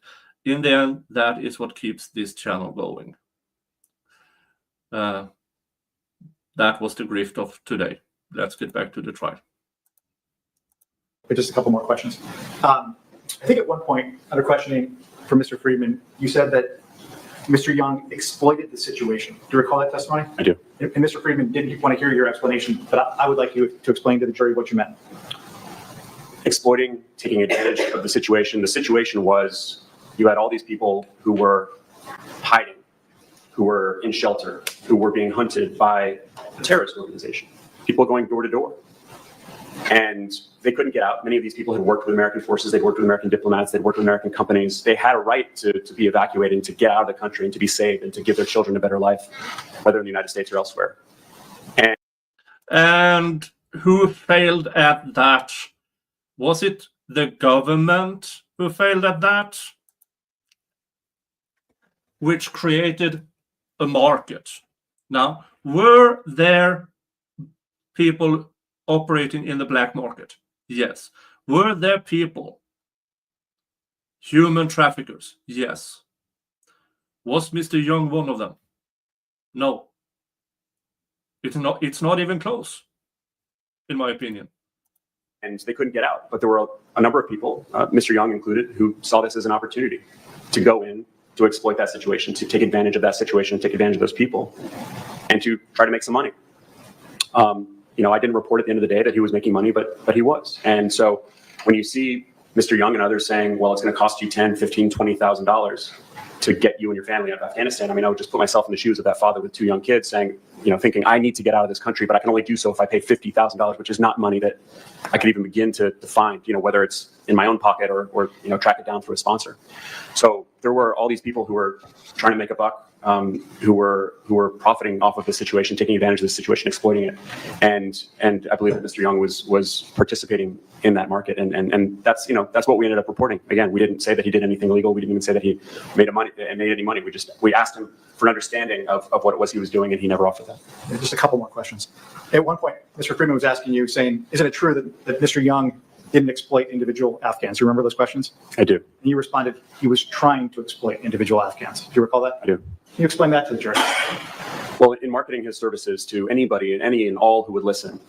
in the end, that is what keeps this channel going. That was the grift of today. Let's get back to the trial. just a couple more questions. I think at one point, under questioning from Mr. Friedman, you said that Mr. Young exploited the situation. Do you recall that testimony? I do. And Mr. Friedman didn't want to hear your explanation, but I would like you to explain to the jury what you meant. Exploiting, taking advantage of the situation. The situation was you had all these people who were hiding, who were in shelter, who were being hunted by a terrorist organization, people going door to door. And they couldn't get out. Many of these people had worked with American forces, they'd worked with American diplomats, they'd worked with American companies. They had a right to be evacuated and to get out of the country and to be saved and to give their children a better life, whether in the United States or elsewhere. And who failed at that? Was it the government who failed at that? Which created a market. Now, were there people operating in the black market? Yes. Were there people, human traffickers? Yes. Was Mr. Young one of them? No. It's not even close, in my opinion. And they couldn't get out. But there were a number of people, Mr. Young included, who saw this as an opportunity to go in, to exploit that situation, to take advantage of that situation, take advantage of those people, and to try to make some money. I didn't report at the end of the day that he was making money, but he was. And so when you see Mr. Young and others saying, well, it's going to cost you $10,000, $15,000, $20,000 to get you and your family out of Afghanistan, I would just put myself in the shoes of that father with two young kids saying, thinking I need to get out of this country, but I can only do so if I pay $50,000, which is not money that I could even begin to find, whether it's in my own pocket or track it down through a sponsor. So there were all these people who were trying to make a buck, who were profiting off of the situation, taking advantage of the situation, exploiting it, and I believe that Mr. Young was participating in that market, and that's what we ended up reporting. Again, we didn't say that he did anything illegal. We didn't even say that he made any money. We asked him for an understanding of what it was he was doing, and he never offered that. Just a couple more questions. At one point, Mr. Friedman was asking you, saying, isn't it true that Mr. Young didn't exploit individual Afghans? You remember those questions? I do. And you responded, he was trying to exploit individual Afghans. Do you recall that? I do. Can you explain that to the jury? Well, in marketing his services to anybody and any and all who would listen,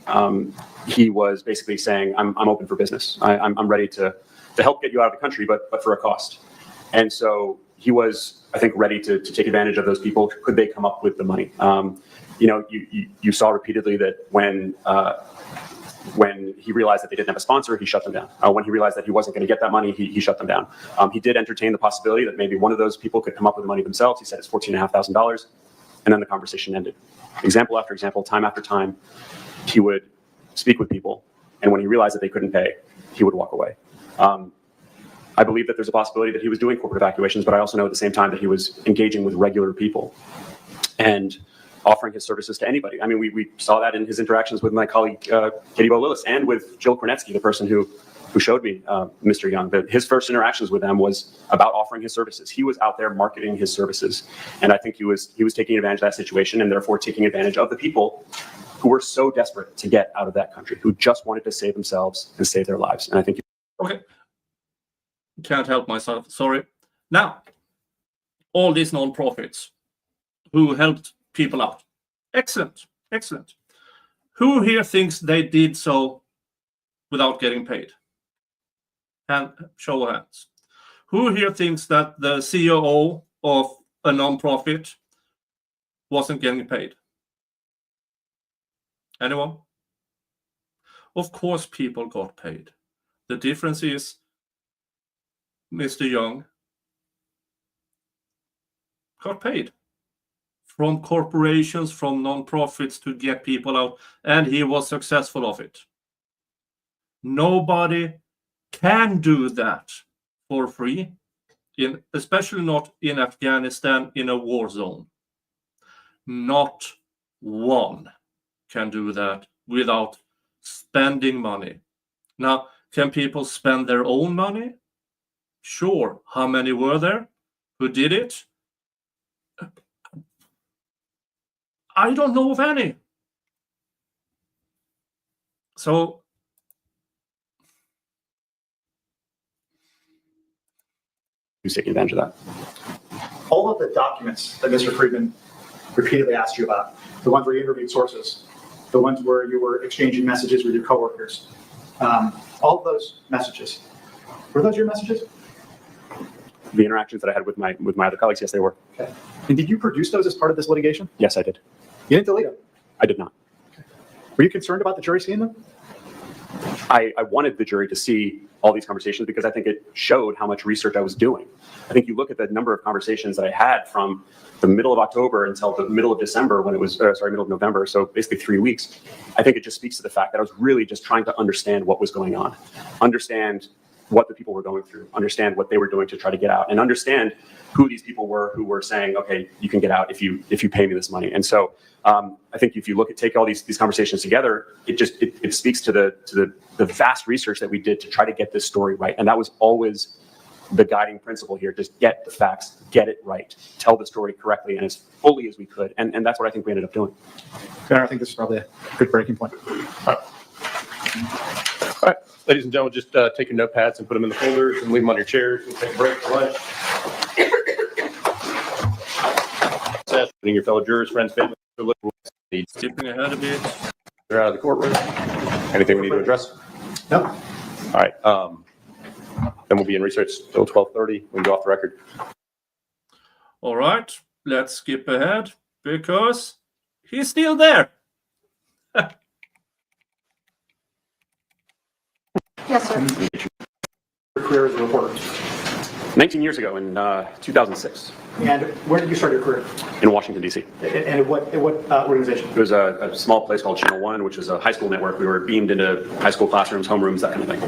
he was basically saying, I'm open for business. I'm ready to help get you out of the country, but for a cost. And so he was, I think, ready to take advantage of those people. Could they come up with the money? You saw repeatedly that when he realized that they didn't have a sponsor, he shut them down. When he realized that he wasn't going to get that money, he shut them down. He did entertain the possibility that maybe one of those people could come up with the money themselves. He said it's $14,500, and then the conversation ended. Example after example, time after time, he would speak with people, and when he realized that they couldn't pay, he would walk away. I believe that there's a possibility that he was doing corporate evacuations, but I also know at the same time that he was engaging with regular people and offering his services to anybody. We saw that in his interactions with my colleague, Katie Bo Lillis, and with Jill Kornetsky, the person who who showed me Mr. Young, that his first interactions with them was about offering his services. He was out there marketing his services. And I think he was taking advantage of that situation and therefore taking advantage of the people who were so desperate to get out of that country, who just wanted to save themselves and save their lives. And I think. Okay. Can't help myself. Sorry. Now, all these non-profits who helped people out. Excellent. Excellent. Who here thinks they did so without getting paid? And show of hands. Who here thinks that the COO of a non-profit wasn't getting paid? Anyone? Of course people got paid. The difference is Mr. Young got paid from corporations, from non-profits to get people out, and he was successful of it. Nobody can do that for free, especially not in Afghanistan in a war zone. Not one can do that without spending money. Now, can people spend their own money? Sure. How many were there who did it? I don't know of any. So who's taking advantage of that? All of the documents that Mr. Friedman repeatedly asked you about, the ones where you interviewed sources, the ones where you were exchanging messages with your coworkers, all of those messages, were those your messages? The interactions that I had with my other colleagues, yes, they were. Okay. And did you produce those as part of this litigation? Yes, I did. You didn't delete them? I did not. Okay. Were you concerned about the jury seeing them? I wanted the jury to see all these conversations because I think it showed how much research I was doing. I think you look at the number of conversations that I had from the middle of October until the middle of December when it was, middle of November, so basically 3 weeks. I think it just speaks to the fact that I was really just trying to understand what was going on, understand what the people were going through, understand what they were doing to try to get out, and understand who these people were who were saying, okay, you can get out if you pay me this money. And so I think if you take all these conversations together, it speaks to the vast research that we did to try to get this story right. And that was always the guiding principle here. Just get the facts, get it right, tell the story correctly and as fully as we could. And that's what I think we ended up doing. I think this is probably a good breaking point. All right, ladies and gentlemen, just take your notepads and put them in the folders and leave them on your chairs. We'll take a break for lunch. Putting your fellow jurors, friends, family, skipping ahead a bit. They're out of the courtroom. Anything we need to address? No. All right. Then we'll be in research till 12:30. We can go off the record. All right, let's skip ahead because he's still there. Yes, sir. Your career as a reporter. 19 years ago in 2006. And where did you start your career? In Washington, D.C. And what organization? It was a small place called Channel 1, which is a high school network. We were beamed into high school classrooms, homerooms, that kind of thing.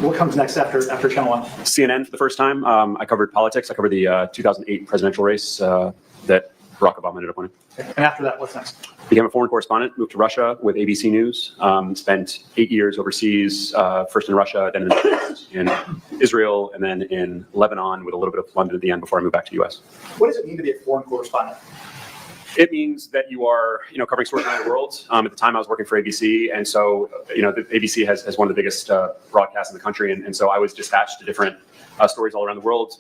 What comes next after Channel 1? CNN for the first time. I covered politics. I covered the 2008 presidential race that Barack Obama ended up winning. And after that, what's next? Became a foreign correspondent, moved to Russia with ABC News, spent 8 years overseas, first in Russia, then in Israel, and then in Lebanon with a little bit of London at the end before I moved back to the US. What does it mean to be a foreign correspondent? It means that you are, covering stories around the world. At the time I was working for ABC, and so, the ABC has one of the biggest broadcasts in the country, and so I was dispatched to different stories all around the world.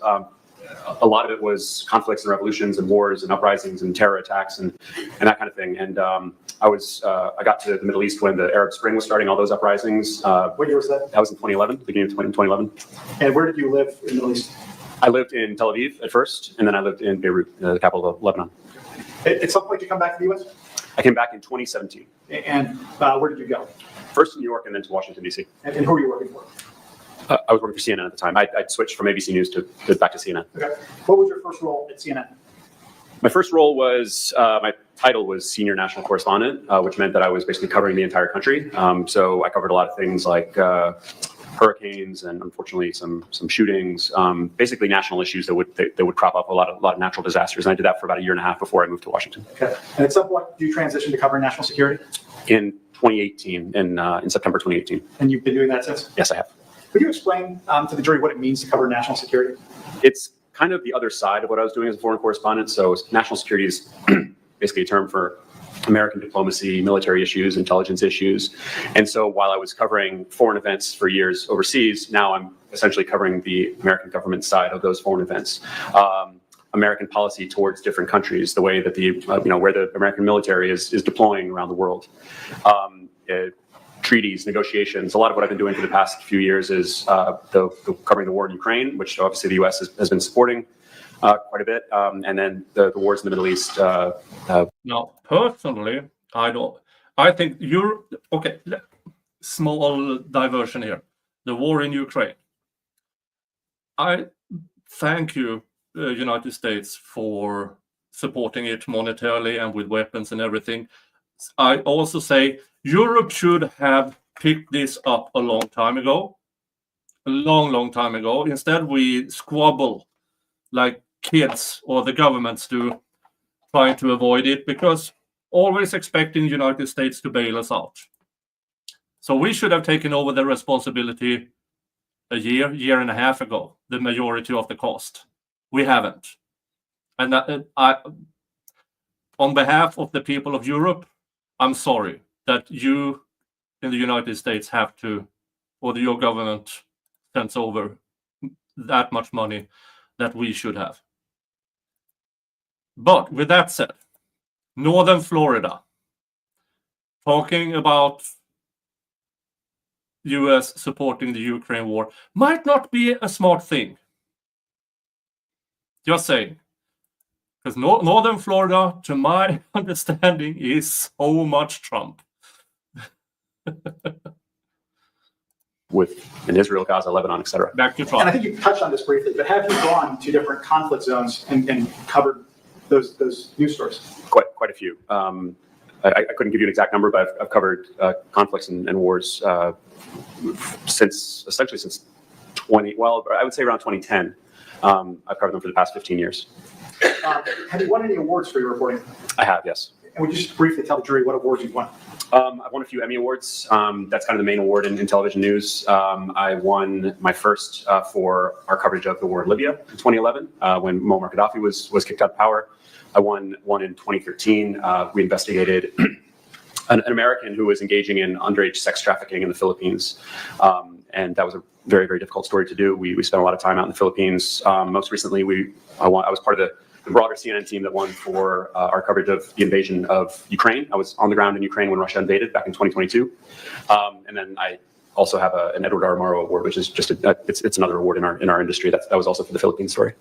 A lot of it was conflicts and revolutions and wars and uprisings and terror attacks and that kind of thing. And I got to the Middle East when the Arab Spring was starting, all those uprisings. What year was that? That was in 2011, beginning of 2011. And where did you live in the Middle East? I lived in Tel Aviv at first, and then I lived in Beirut, the capital of Lebanon. At some point, you come back to the U.S.? I came back in 2017. And where did you go? First to New York and then to Washington, D.C. And who were you working for? I was working for CNN at the time. I'd switched from ABC News to back to CNN. Okay. What was your first role at CNN? My first role was, my title was Senior National Correspondent, which meant that I was basically covering the entire country. So I covered a lot of things like hurricanes and unfortunately some shootings, basically national issues that would crop up, a lot of natural disasters. And I did that for about 1.5 years before I moved to Washington. Okay. And at some point, you transitioned to covering national security? In 2018, in September 2018. And you've been doing that since? Yes, I have. Could you explain to the jury what it means to cover national security? It's kind of the other side of what I was doing as a foreign correspondent. So national security is basically a term for American diplomacy, military issues, intelligence issues. And so while I was covering foreign events for years overseas, now I'm essentially covering the American government side of those foreign events. American policy towards different countries, the way that where the American military is deploying around the world. Treaties, negotiations. A lot of what I've been doing for the past few years is covering the war in Ukraine, which obviously the U.S. has been supporting quite a bit, and then the wars in the Middle East. Now, personally, I think Europe. Okay, small diversion here. The war in Ukraine. I thank you, United States, for supporting it monetarily and with weapons and everything. I also say Europe should have picked this up a long time ago. A long time ago. Instead, we squabble like kids or the governments do, trying to avoid it, because always expecting the United States to bail us out. So we should have taken over the responsibility a year and a half ago, the majority of the cost. We haven't. And on behalf of the people of Europe, I'm sorry that you in the United States have to, or your government sends over that much money that we should have. But with that said, Northern Florida, talking about US supporting the Ukraine war might not be a smart thing. Just saying. Because Northern Florida, to my understanding, is so much Trump. In Israel, Gaza, Lebanon, etc. Back to Trump. And I think you touched on this briefly, but have you gone to different conflict zones and covered those news stories? Quite a few. I couldn't give you an exact number, but I've covered conflicts and wars since 20. Well, I would say around 2010. I've covered them for the past 15 years. Have you won any awards for your reporting? I have, yes. And would you just briefly tell the jury what awards you've won? I've won a few Emmy Awards. That's kind of the main award in television news. I won my first for our coverage of the war in Libya in 2011 when Muammar Gaddafi was kicked out of power. I won one in 2013. We investigated an American who was engaging in underage sex trafficking in the Philippines. And that was a very, very difficult story to do. We spent a lot of time out in the Philippines. Most recently, I was part of the broader CNN team that won for our coverage of the invasion of Ukraine. I was on the ground in Ukraine when Russia invaded back in 2022. And then I also have an Edward R. Murrow Award, which is just it's another award in our industry. That was also for the Philippines story.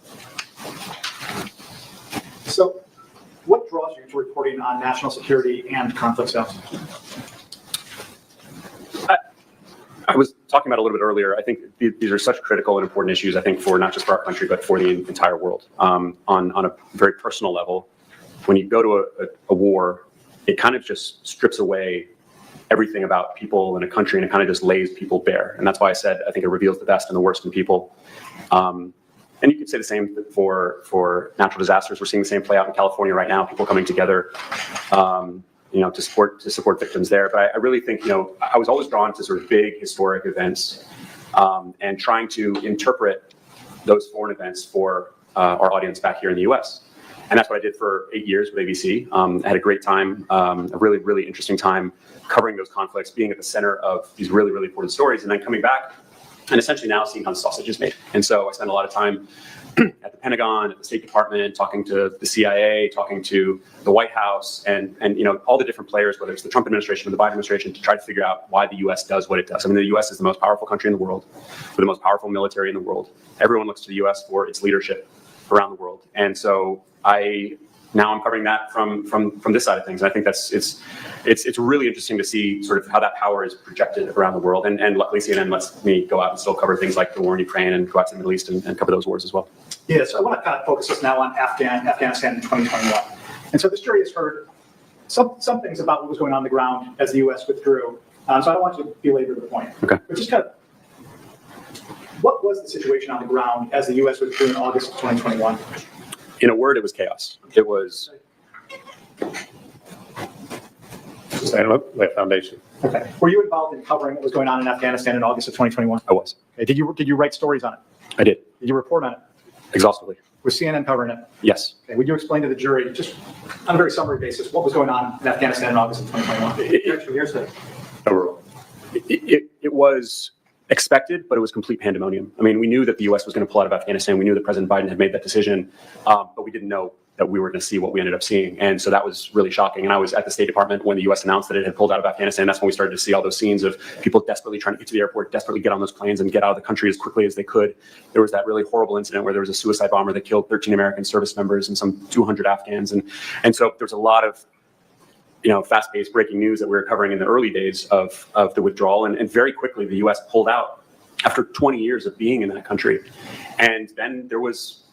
So what draws you to reporting on national security and conflict zones? I was talking about a little bit earlier. I think these are such critical and important issues, I think, for not just for our country, but for the entire world. On a very personal level, when you go to a war, it kind of just strips away everything about people in a country, and it kind of just lays people bare. And that's why I said I think it reveals the best and the worst in people. And you could say the same for natural disasters. We're seeing the same play out in California right now, people coming together to support victims there. But I really think, I was always drawn to sort of big historic events and trying to interpret those foreign events for our audience back here in the US. And that's what I did for 8 years with ABC. I had a great time, a really, really interesting time covering those conflicts, being at the center of these really, really important stories, and then coming back and essentially now seeing how the sausage is made. And so I spent a lot of time at the Pentagon, at the State Department, talking to the CIA, talking to the White House, and all the different players, whether it's the Trump administration or the Biden administration, to try to figure out why the U.S. does what it does. I mean, the U.S. is the most powerful country in the world, with the most powerful military in the world. Everyone looks to the U.S. for its leadership around the world. And so now I'm covering that from this side of things. And I think it's really interesting to see sort of how that power is projected around the world. And luckily CNN lets me go out and still cover things like the war in Ukraine and go out to the Middle East and cover those wars as well. Yeah, so I want to kind of focus us now on Afghanistan in 2021. And so this jury has heard some things about what was going on the ground as the U.S. withdrew. So I don't want to belabor the point. Okay. But just kind of, what was the situation on the ground as the U.S. withdrew in August of 2021? In a word, it was chaos. It was stand up, lay a foundation. Okay. Were you involved in covering what was going on in Afghanistan in August of 2021? I was. Okay. Did you write stories on it? I did. Did you report on it? Exhaustively. Was CNN covering it? Yes. Okay. Would you explain to the jury, just on a very summary basis, what was going on in Afghanistan in August of 2021? It was expected, but it was complete pandemonium. I mean, we knew that the U.S. was going to pull out of Afghanistan. We knew that President Biden had made that decision, but we didn't know that we were going to see what we ended up seeing. And so that was really shocking. And I was at the State Department when the U.S. announced that it had pulled out of Afghanistan. That's when we started to see all those scenes of people desperately trying to get to the airport, desperately get on those planes and get out of the country as quickly as they could. There was that really horrible incident where there was a suicide bomber that killed 13 American service members and some 200 Afghans. And so there was a lot of fast-paced breaking news that we were covering in the early days of the withdrawal. And very quickly, the U.S. pulled out after 20 years of being in that country. And then there was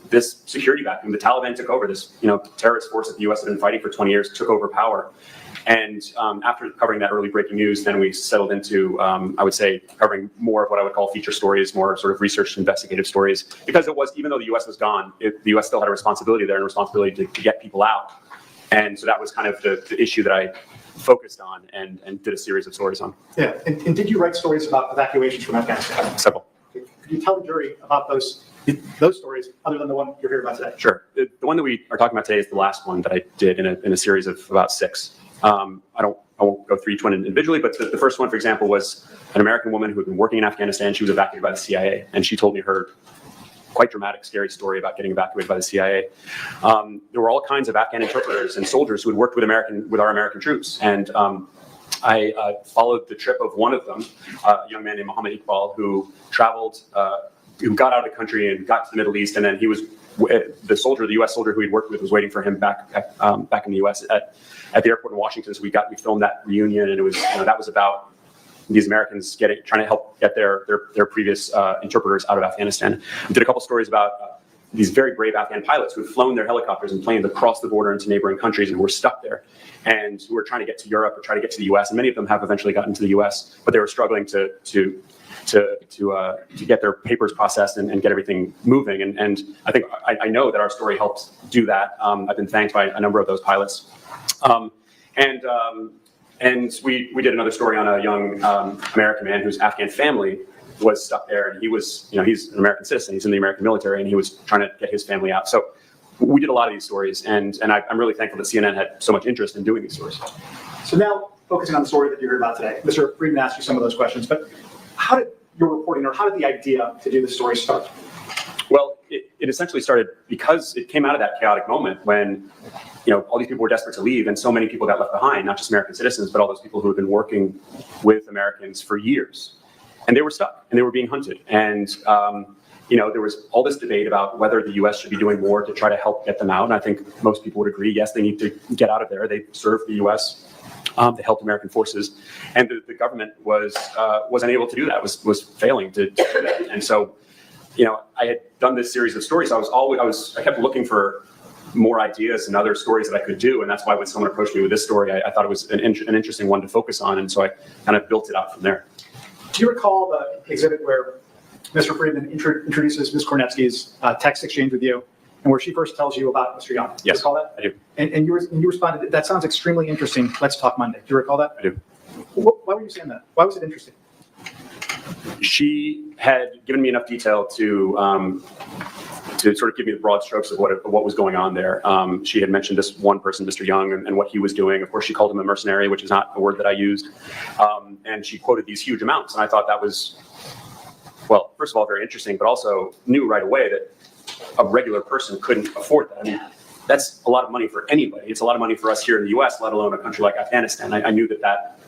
this security vacuum. The Taliban took over. This terrorist force that the U.S. had been fighting for 20 years took over power. And after covering that early breaking news, then we settled into, I would say, covering more of what I would call feature stories, more sort of research investigative stories. Because it was, even though the U.S. was gone, the U.S. still had a responsibility there and a responsibility to get people out. And so that was kind of the issue that I focused on and did a series of stories on. Yeah. And did you write stories about evacuations from Afghanistan? Several. Could you tell the jury about those stories, other than the one you're here about today? Sure. The one that we are talking about today is the last one that I did in a series of about 6. I won't go through each one individually, but the first one, for example, was an American woman who had been working in Afghanistan. She was evacuated by the CIA, and she told me her quite dramatic, scary story about getting evacuated by the CIA. There were all kinds of Afghan interpreters and soldiers who had worked with our American troops, and I followed the trip of one of them, a young man named Mohammed Iqbal, who traveled, who got out of the country and got to the Middle East, and then he was the U.S. soldier who he'd worked with was waiting for him back in the U.S. at the airport in Washington. So we filmed that reunion, and it was that was about these Americans trying to help get their previous interpreters out of Afghanistan. We did a couple stories about these very brave Afghan pilots who had flown their helicopters and planes across the border into neighboring countries and were stuck there, and who were trying to get to Europe or try to get to the U.S. And many of them have eventually gotten to the U.S., but they were struggling to get their papers processed and get everything moving. And I think I know that our story helped do that. I've been thanked by a number of those pilots. And we did another story on a young American man whose Afghan family was stuck there, and he was, he's an American citizen, he's in the American military, and he was trying to get his family out. So we did a lot of these stories, and I'm really thankful that CNN had so much interest in doing these stories. So now, focusing on the story that you heard about today, Mr. Friedman asked you some of those questions, but how did your reporting, or how did the idea to do the story start? Well, it essentially started because it came out of that chaotic moment when all these people were desperate to leave, and so many people got left behind, not just American citizens, but all those people who had been working with Americans for years. And they were stuck, and they were being hunted. And, there was all this debate about whether the U.S. should be doing more to try to help get them out. And I think most people would agree, yes, they need to get out of there. They serve the U.S., they helped American forces. And the government was unable to do that, was failing to do that. And so, I had done this series of stories. I kept looking for more ideas and other stories that I could do. And that's why when someone approached me with this story, I thought it was an interesting one to focus on. And so I kind of built it out from there. Do you recall the exhibit where Mr. Friedman introduces Ms. Kornetsky's text exchange with you, and where she first tells you about Mr. Young? Do you recall that? I do. And you responded, "That sounds extremely interesting. Let's talk Monday." Do you recall that? I do. Why were you saying that? Why was it interesting? She had given me enough detail to sort of give me the broad strokes of what was going on there. She had mentioned this one person, Mr. Young, and what he was doing. Of course, she called him a mercenary, which is not a word that I used. And she quoted these huge amounts. And I thought that was, well, first of all, very interesting, but also knew right away that a regular person couldn't afford that. I mean, that's a lot of money for anybody. It's a lot of money for us here in the U.S., let alone a country like Afghanistan. I knew that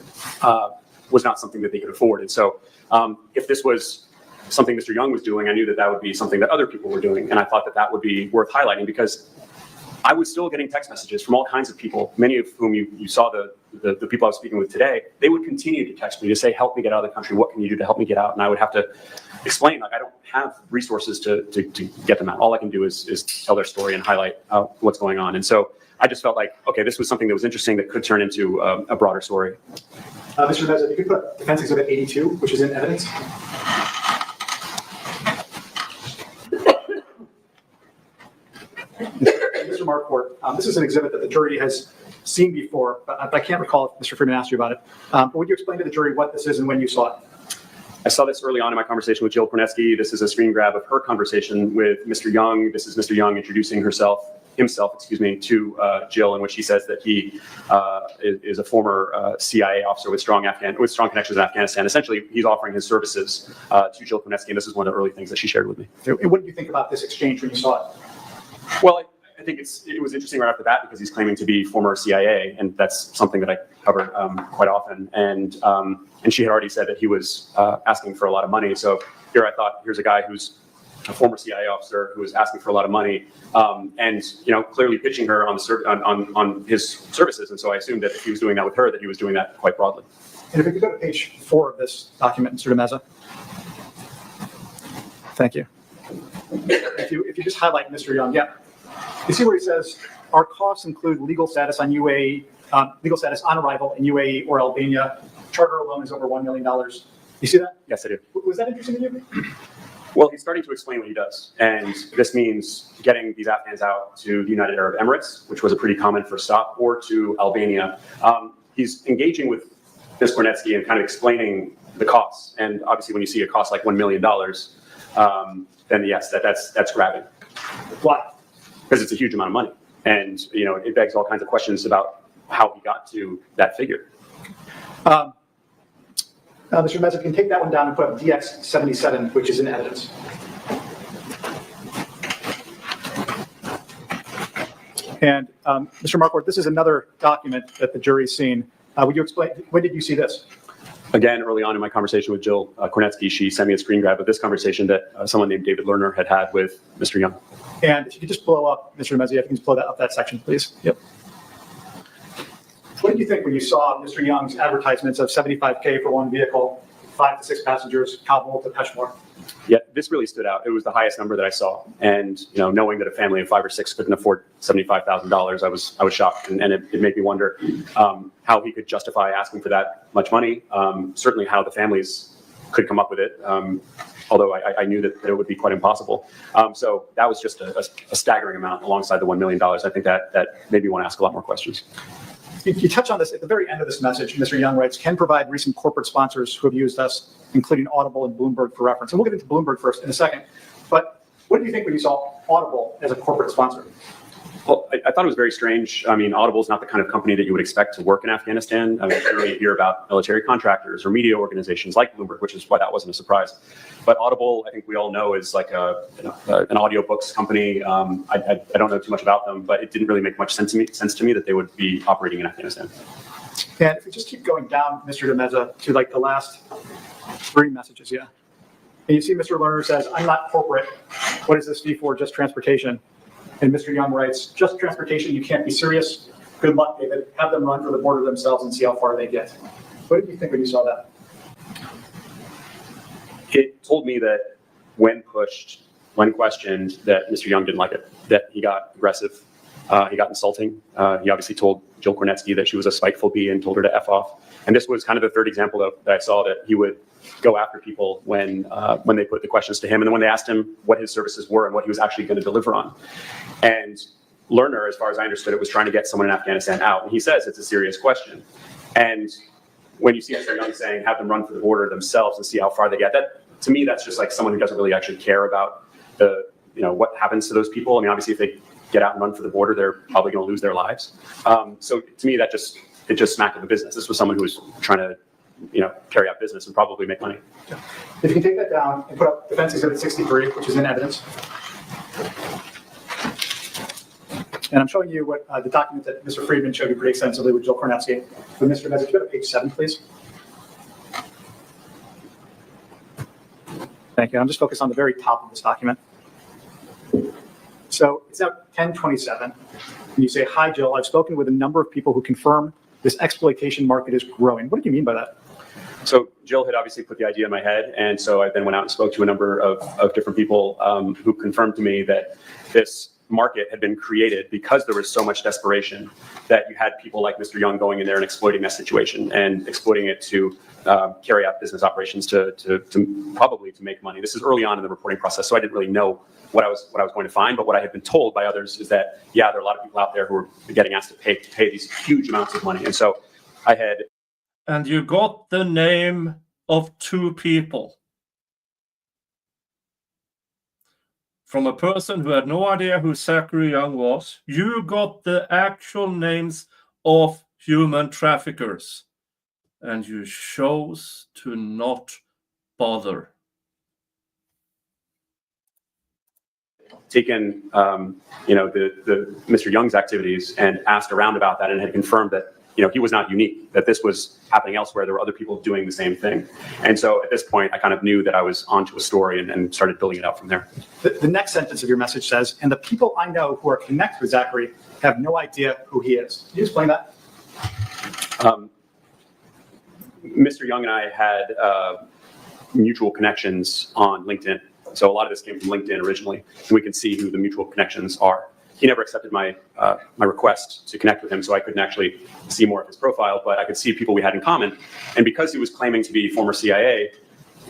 was not something that they could afford. And so if this was something Mr. Young was doing, I knew that would be something that other people were doing. And I thought that would be worth highlighting, because I was still getting text messages from all kinds of people, many of whom you saw the people I was speaking with today. They would continue to text me to say, help me get out of the country. What can you do to help me get out? And I would have to explain, I don't have resources to get them out. All I can do is tell their story and highlight what's going on. And so I just felt like, okay, this was something that was interesting that could turn into a broader story. Mr. Meza, you could put Defense Exhibit 82, which is in evidence. Mr. Marquardt, this is an exhibit that the jury has seen before, but I can't recall if Mr. Freeman asked you about it. But would you explain to the jury what this is and when you saw it? I saw this early on in my conversation with Jill Kornetsky. This is a screen grab of her conversation with Mr. Young. This is Mr. Young introducing himself, to Jill, in which he says that he is a former CIA officer with strong connections in Afghanistan. Essentially, he's offering his services to Jill Kornetsky, and this is one of the early things that she shared with me. And what did you think about this exchange when you saw it? Well, I think it was interesting right off the bat because he's claiming to be former CIA, and that's something that I cover quite often. And she had already said that he was asking for a lot of money. So here I thought, here's a guy who's a former CIA officer who was asking for a lot of money, and clearly pitching her on his services. And so I assumed that if he was doing that with her, that he was doing that quite broadly. And if we could go to page 4 of this document, Mr. DeMeza. Thank you. If you just highlight Mr. Young, yeah. You see where he says, our costs include legal status on UAE, legal status on arrival in UAE or Albania. Charter alone is over $1 million. You see that? Yes, I do. Was that interesting to you? Well, he's starting to explain what he does. And this means getting these Afghans out to the United Arab Emirates, which was a pretty common first stop, or to Albania. He's engaging with Ms. Kornetsky and kind of explaining the costs. And obviously, when you see a cost like $1 million, then yes, that's grabbing. Why? Because it's a huge amount of money. And, it begs all kinds of questions about how he got to that figure. Mr. Meza, you can take that one down and put up DX77, which is in evidence. And Mr. Marquardt, this is another document that the jury's seen. Would you explain, when did you see this? Again, early on in my conversation with Jill Kornetsky, she sent me a screen grab of this conversation that someone named David Lerner had with Mr. Young. And if you could just blow up, Mr. Meza, if you can just blow that up that section, please. Yep. What did you think when you saw Mr. Young's advertisements of $75K for one vehicle, 5 to 6 passengers, Kabul to Peshawar? Yeah, this really stood out. It was the highest number that I saw. And, knowing that a family of 5 or 6 couldn't afford $75,000, I was shocked. And it made me wonder how he could justify asking for that much money. Certainly how the families could come up with it. Although I knew that it would be quite impossible. So that was just a staggering amount alongside the $1 million. I think that made me want to ask a lot more questions. You touch on this at the very end of this message. Mr. Young writes, can provide recent corporate sponsors who have used us, including Audible and Bloomberg, for reference. And we'll get into Bloomberg first in a second. But what did you think when you saw Audible as a corporate sponsor? Well, I thought it was very strange. I mean, Audible is not the kind of company that you would expect to work in Afghanistan. I mean, generally you hear about military contractors or media organizations like Bloomberg, which is why that wasn't a surprise. But Audible, I think we all know, is like an audiobooks company. I don't know too much about them, but it didn't really make much sense to me that they would be operating in Afghanistan. And if we just keep going down, Mr. DeMeza, to like the last 3 messages, yeah. And you see Mr. Lerner says, I'm not corporate. What is this fee for? Just transportation. And Mr. Young writes, just transportation, you can't be serious. Good luck, David. Have them run for the border themselves and see how far they get. What did you think when you saw that? It told me that when questioned, that Mr. Young didn't like it, that he got aggressive, he got insulting. He obviously told Jill Kornetsky that she was a spiteful bee and told her to F off. And this was kind of the third example that I saw that he would go after people when they put the questions to him, and then when they asked him what his services were and what he was actually going to deliver on. And Lerner, as far as I understood it, was trying to get someone in Afghanistan out. And he says it's a serious question. And when you see Mr. Young saying, have them run for the border themselves and see how far they get, that to me, that's just like someone who doesn't really actually care about what happens to those people. I mean, obviously, if they get out and run for the border, they're probably going to lose their lives. So to me, it just smacked of a business. This was someone who was trying to carry out business and probably make money. If you can take that down and put up Defense Exhibit 63, which is in evidence. And I'm showing you what the document that Mr. Friedman showed you pretty extensively with Jill Kornetsky. But Mr. Meza, go to page 7, please. Thank you. I'm just focused on the very top of this document. So it's now 10:27, and you say, hi, Jill, I've spoken with a number of people who confirm this exploitation market is growing. What do you mean by that? So Jill had obviously put the idea in my head, and so I then went out and spoke to a number of different people who confirmed to me that this market had been created because there was so much desperation that you had people like Mr. Young going in there and exploiting that situation and exploiting it to carry out business operations to probably to make money. This is early on in the reporting process, so I didn't really know what I was going to find. But what I had been told by others is that, yeah, there are a lot of people out there who are getting asked to pay these huge amounts of money. And so I had. And you got the name of 2 people. From a person who had no idea who Zachary Young was, you got the actual names of human traffickers. And you chose to not bother. Taken, the Mr. Young's activities and asked around about that and had confirmed that, he was not unique, that this was happening elsewhere. There were other people doing the same thing. And so at this point, I kind of knew that I was onto a story and started building it out from there. The next sentence of your message says, and the people I know who are connected with Zachary have no idea who he is. Can you explain that? Mr. Young and I had mutual connections on LinkedIn. So a lot of this came from LinkedIn originally, and we can see who the mutual connections are. He never accepted my request to connect with him, so I couldn't actually see more of his profile, but I could see people we had in common. And because he was claiming to be former CIA,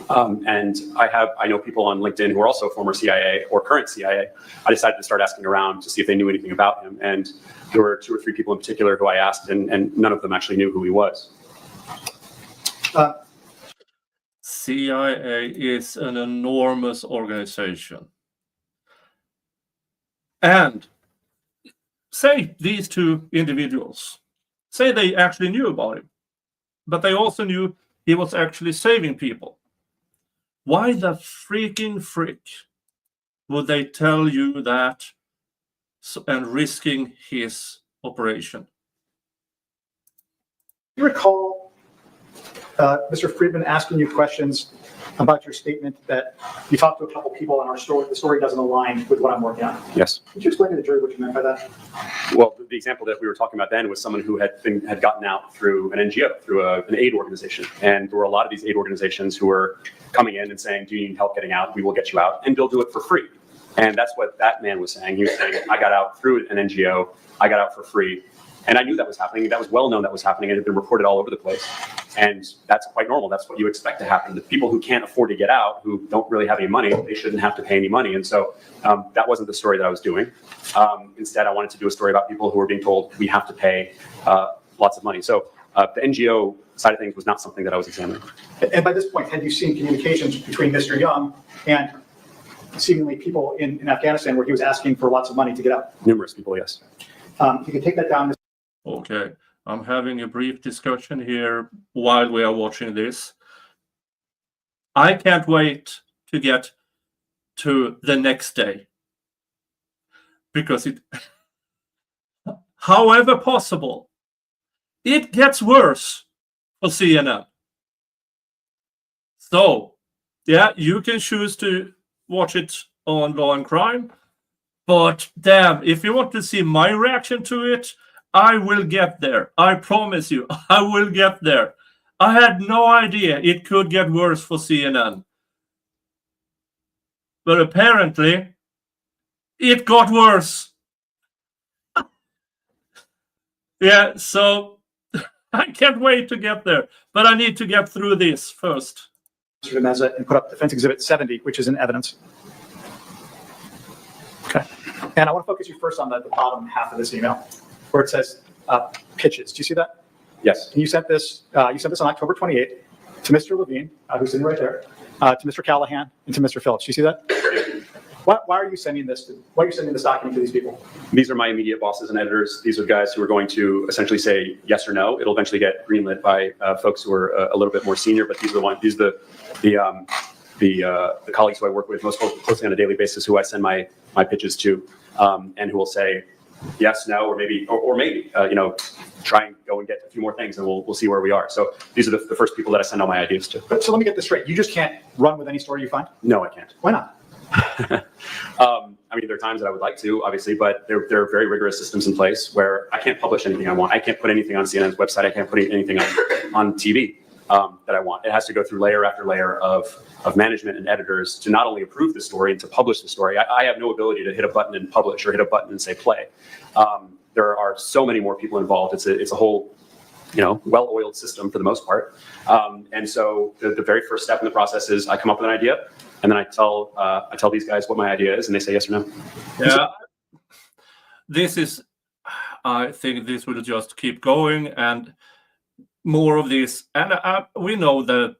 and I know people on LinkedIn who are also former CIA or current CIA, I decided to start asking around to see if they knew anything about him. And there were 2 or 3 people in particular who I asked, and none of them actually knew who he was. CIA is an enormous organization. And say these 2 individuals, say they actually knew about him, but they also knew he was actually saving people. Why the freaking frick would they tell you that and risking his operation? You recall Mr. Friedman asking you questions about your statement that you talked to a couple people on our story, the story doesn't align with what I'm working on. Yes. Could you explain to the jury what you meant by that? Well, the example that we were talking about then was someone who had gotten out through an NGO, through an aid organization. And there were a lot of these aid organizations who were coming in and saying, do you need help getting out? We will get you out, and they'll do it for free. And that's what that man was saying. He was saying, I got out through an NGO, I got out for free. And I knew that was happening. That was well known that was happening. It had been reported all over the place. And that's quite normal. That's what you expect to happen. The people who can't afford to get out, who don't really have any money, they shouldn't have to pay any money. And so that wasn't the story that I was doing. Instead, I wanted to do a story about people who were being told we have to pay lots of money. So the NGO side of things was not something that I was examining. And by this point, had you seen communications between Mr. Young and seemingly people in Afghanistan where he was asking for lots of money to get out? Numerous people, yes. You can take that down. Okay, I'm having a brief discussion here while we are watching this. I can't wait to get to the next day because it, however possible, it gets worse for CNN. So, yeah, you can choose to watch it on Law and Crime, but damn, if you want to see my reaction to it, I will get there. I promise you, I will get there. I had no idea it could get worse for CNN. But apparently, it got worse. Yeah, so I can't wait to get there. But I need to get through this first. And put up Defense Exhibit 70, which is in evidence. Okay. And I want to focus you first on the bottom half of this email, where it says pitches. Do you see that? Yes. And you sent this on October 28th to Mr. Levine, who's sitting right there, to Mr. Callahan, and to Mr. Phillips. Do you see that? Why are you sending this? Why are you sending this document to these people? These are my immediate bosses and editors. These are guys who are going to essentially say yes or no. It'll eventually get greenlit by folks who are a little bit more senior, but these are the ones. These are the colleagues who I work with most closely on a daily basis, who I send my pitches to, and who will say yes, no, or maybe, try and go and get a few more things, and we'll see where we are. So these are the first people that I send all my ideas to. So let me get this straight. You just can't run with any story you find? No, I can't. Why not? I mean, there are times that I would like to, obviously, but there are very rigorous systems in place where I can't publish anything I want. I can't put anything on CNN's website. I can't put anything on TV. that I want. It has to go through layer after layer of management and editors to not only approve the story and to publish the story. I have no ability to hit a button and publish or hit a button and say play. There are so many more people involved. It's a whole, well-oiled system for the most part. And so the very first step in the process is I come up with an idea, and then I tell these guys what my idea is, and they say yes or no. Yeah, I think this will just keep going, and more of this. And we know the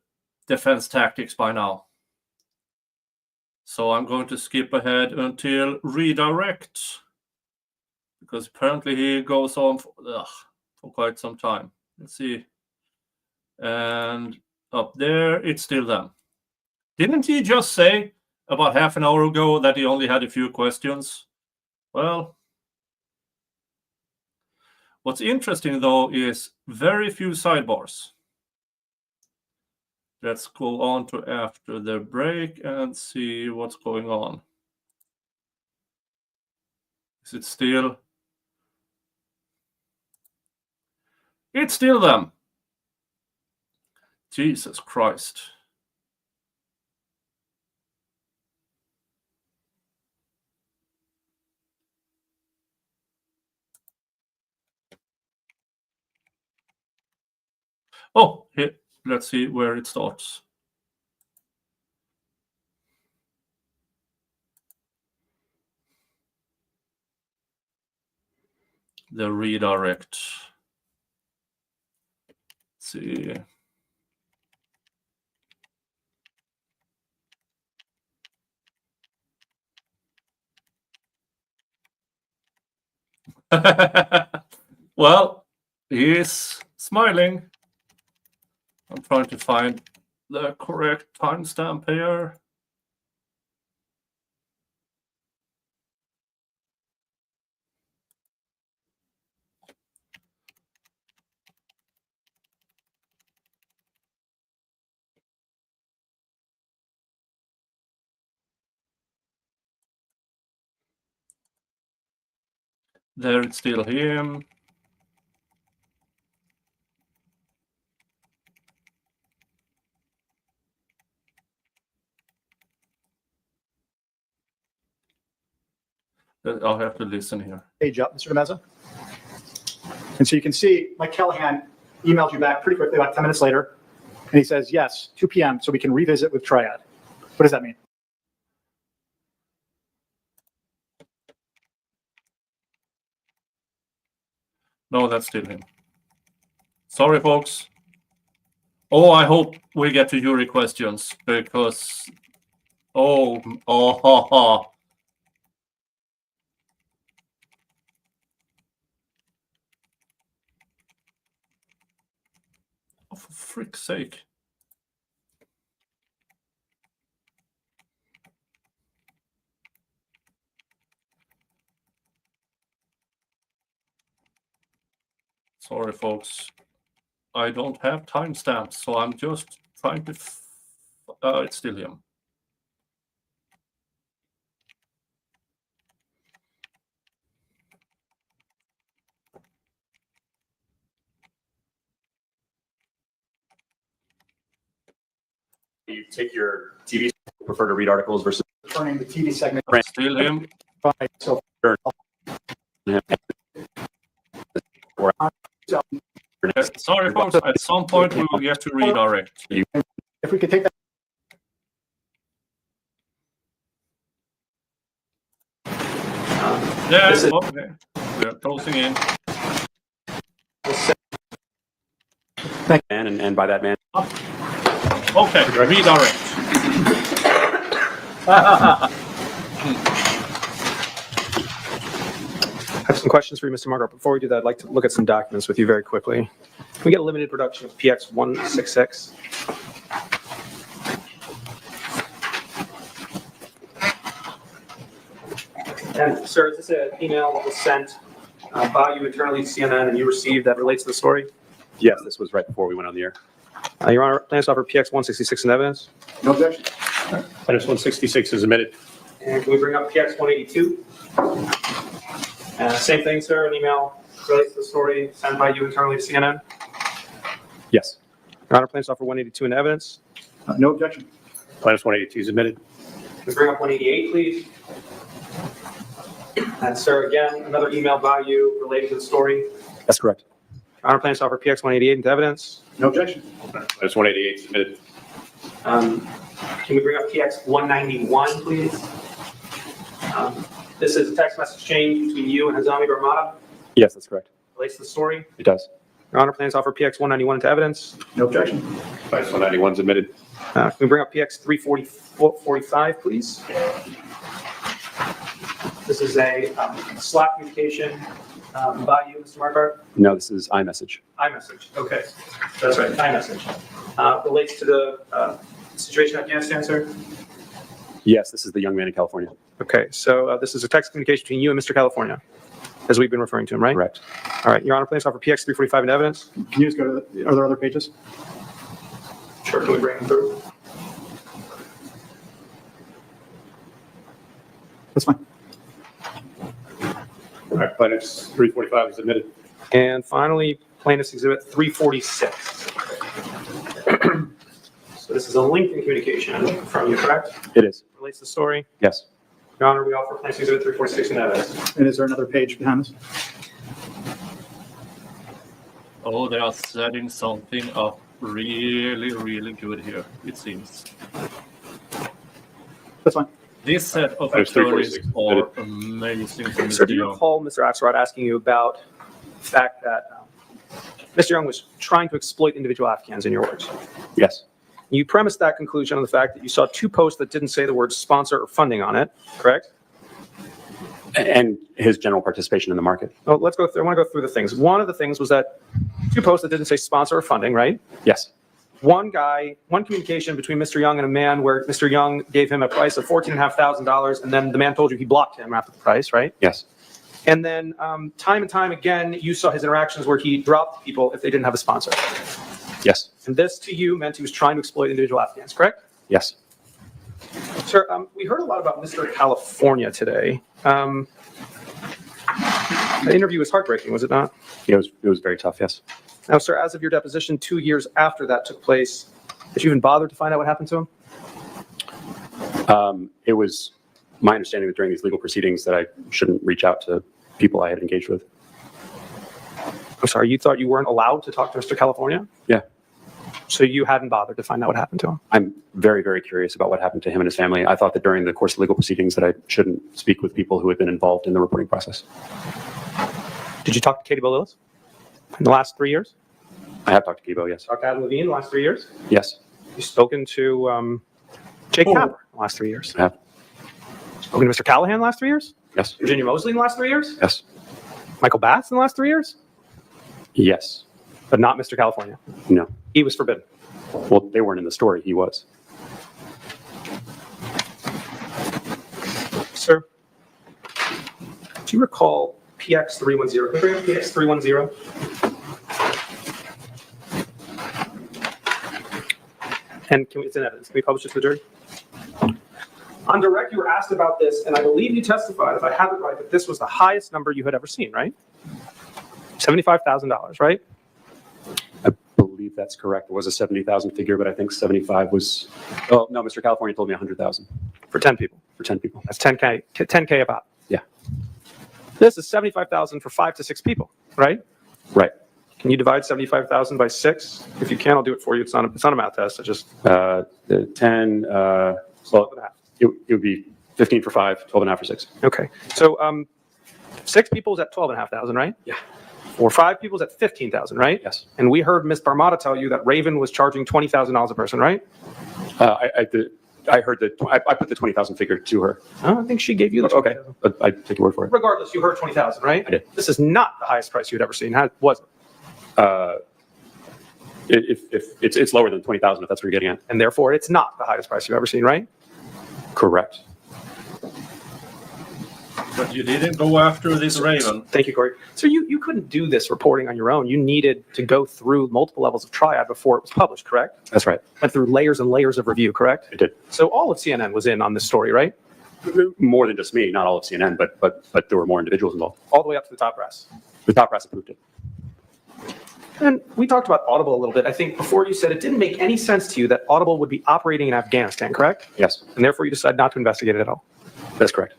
defense tactics by now. So I'm going to skip ahead until redirect, because apparently he goes on for quite some time. Let's see. And up there, it's still them. Didn't he just say about half an hour ago that he only had a few questions? Well, what's interesting, though, is very few sidebars. Let's go on to after the break and see what's going on. Is it still? It's still them. Jesus Christ. Oh, here, let's see where it starts. The redirect. Let's see. Well, he is smiling. I'm trying to find the correct timestamp here. There it's still him. I'll have to listen here. Page up, Mr. Demeza. And so you can see Mike Callahan emailed you back pretty quickly, about 10 minutes later. And he says, yes, 2 p.m. so we can revisit with Triad. What does that mean? No, that's still him. Sorry, folks. Oh, I hope we get to jury questions, because oh, ha, ha. Oh, for frick's sake. Sorry, folks. I don't have timestamps, so I'm just trying to. It's still him. You take your TV, prefer to read articles versus Turning the TV segment. Still him. So, Sorry, folks. At some point, we will get to redirect. if we could take that. Yeah, okay. We're closing in. man, and by that man. Okay, redirect. I have some questions for you, Mr. Margaret. Before we do that, I'd like to look at some documents with you very quickly. Can we get a limited production of PX 166? And sir, is this an email that was sent by you internally to CNN and you received that relates to the story? Yes, this was right before we went on the air. Your Honor, plans to offer PX 166 in evidence? No objection. Minus 166 is admitted. And can we bring up PX 182? Same thing, sir, an email relates to the story sent by you internally to CNN? Yes. Your Honor, plaintiffs offer 182 in evidence. No objection. Plaintiff's 182 is admitted. Can we bring up 188, please? And sir, again, another email value related to the story. That's correct. Your Honor, plaintiffs offer PX 188 into evidence. No objection. Plaintiff's 188 is admitted. Can we bring up PX 191, please? This is a text message chain between you and Hazami Barmada. Yes, that's correct. Relates to the story. It does. Your Honor, plaintiffs offer PX 191 into evidence. No objection. Plaintiff's 191 is admitted. Can we bring up PX 345, please? This is a Slack communication by you, Mr. Marquardt. No, this is iMessage. iMessage. Okay, that's right. iMessage relates to the situation in Afghanistan, sir. Yes, this is the young man in California. Okay, so this is a text communication between you and Mr. California, as we've been referring to him, right? Correct. All right, Your Honor, please offer PX 345 in evidence. Can you just go to are there other pages? Sure, can we bring him through? That's fine. All right, plaintiff's 345 is admitted. And finally, plaintiff's exhibit 346. So this is a link in communication from you, correct? It is. Relates to the story. Yes. Your Honor, we offer plaintiff's exhibit 346 in evidence. And is there another page behind this? Oh, they are setting something up really, really good here, it seems. That's fine. This set of There's attorneys 346. are amazing for Sir, Mr. do you Young. recall Mr. Axelrod asking you about the fact that Mr. Young was trying to exploit individual Afghans, in your words? Yes. You premised that conclusion on the fact that you saw two posts that didn't say the word sponsor or funding on it, correct? And his general participation in the market. Well, let's go through. I want to go through the things. One of the things was that two posts that didn't say sponsor or funding, right? Yes. One communication between Mr. Young and a man where Mr. Young gave him a price of $14,500, and then the man told you he blocked him after the price, right? Yes. And then time and time again, you saw his interactions where he dropped people if they didn't have a sponsor. Yes. And this to you meant he was trying to exploit individual Afghans, correct? Yes. Sir, we heard a lot about Mr. California today. The interview was heartbreaking, was it not? It was very tough, yes. Now, sir, as of your deposition 2 years after that took place, did you even bother to find out what happened to him? It was my understanding that during these legal proceedings that I shouldn't reach out to people I had engaged with. I'm sorry, you thought you weren't allowed to talk to Mr. California? Yeah. So you hadn't bothered to find out what happened to him? I'm very, very curious about what happened to him and his family. I thought that during the course of legal proceedings that I shouldn't speak with people who had been involved in the reporting process. Did you talk to Katie Bolillis in the last 3 years? I have talked to Kibo, yes. Talked to Adam Levine in the last 3 years? Yes. You've spoken to Jake Tapper in the last 3 years? I have. Spoken to Mr. Callahan in the last 3 years? Yes. Virginia Mosley in the last 3 years? Yes. Michael Bass in the last 3 years? Yes. But not Mr. California? No. He was forbidden? Well, they weren't in the story. He was. Sir, do you recall PX 310? Can we bring up PX 310? And it's in evidence. Can we publish it to the jury? On direct, you were asked about this, and I believe you testified, if I have it right, that this was the highest number you had ever seen, right? $75,000, right? I believe that's correct. It was a 70,000 figure, but I think 75 was. Oh no, Mr. California told me 100,000 for 10 people. For 10 people. That's 10K. 10K about. Yeah. This is 75,000 for 5 to 6 people, right? Right. Can you divide 75,000 by 6? If you can, I'll do it for you. It's not a math test. I just 10. Well, it would be 15 for 5, 12 and a half for 6. Okay. So 6 people is at 12,500, right? Yeah. Or 5 people is at 15,000, right? Yes. And we heard Ms. Barmada tell you that Raven was charging $20,000 a person, right? I heard that. I put the 20,000 figure to her. I don't think she gave you the Okay, but I take your word for it. Regardless, you heard 20,000, right? I did. This is not the highest price you'd ever seen. How was it? If it's lower than 20,000, if that's what you're getting at. And therefore, it's not the highest price you've ever seen, right? Correct. But you didn't go after this Raven. Thank you, Corey. So you couldn't do this reporting on your own. You needed to go through multiple levels of Triad before it was published, correct? That's right. Went through layers and layers of review, correct? It did. So all of CNN was in on this story, right? More than just me, not all of CNN, but there were more individuals involved. All the way up to the top brass. The top brass approved it. And we talked about Audible a little bit. I think before you said it didn't make any sense to you that Audible would be operating in Afghanistan, correct? Yes, And therefore you decided not to investigate it at all. that's correct.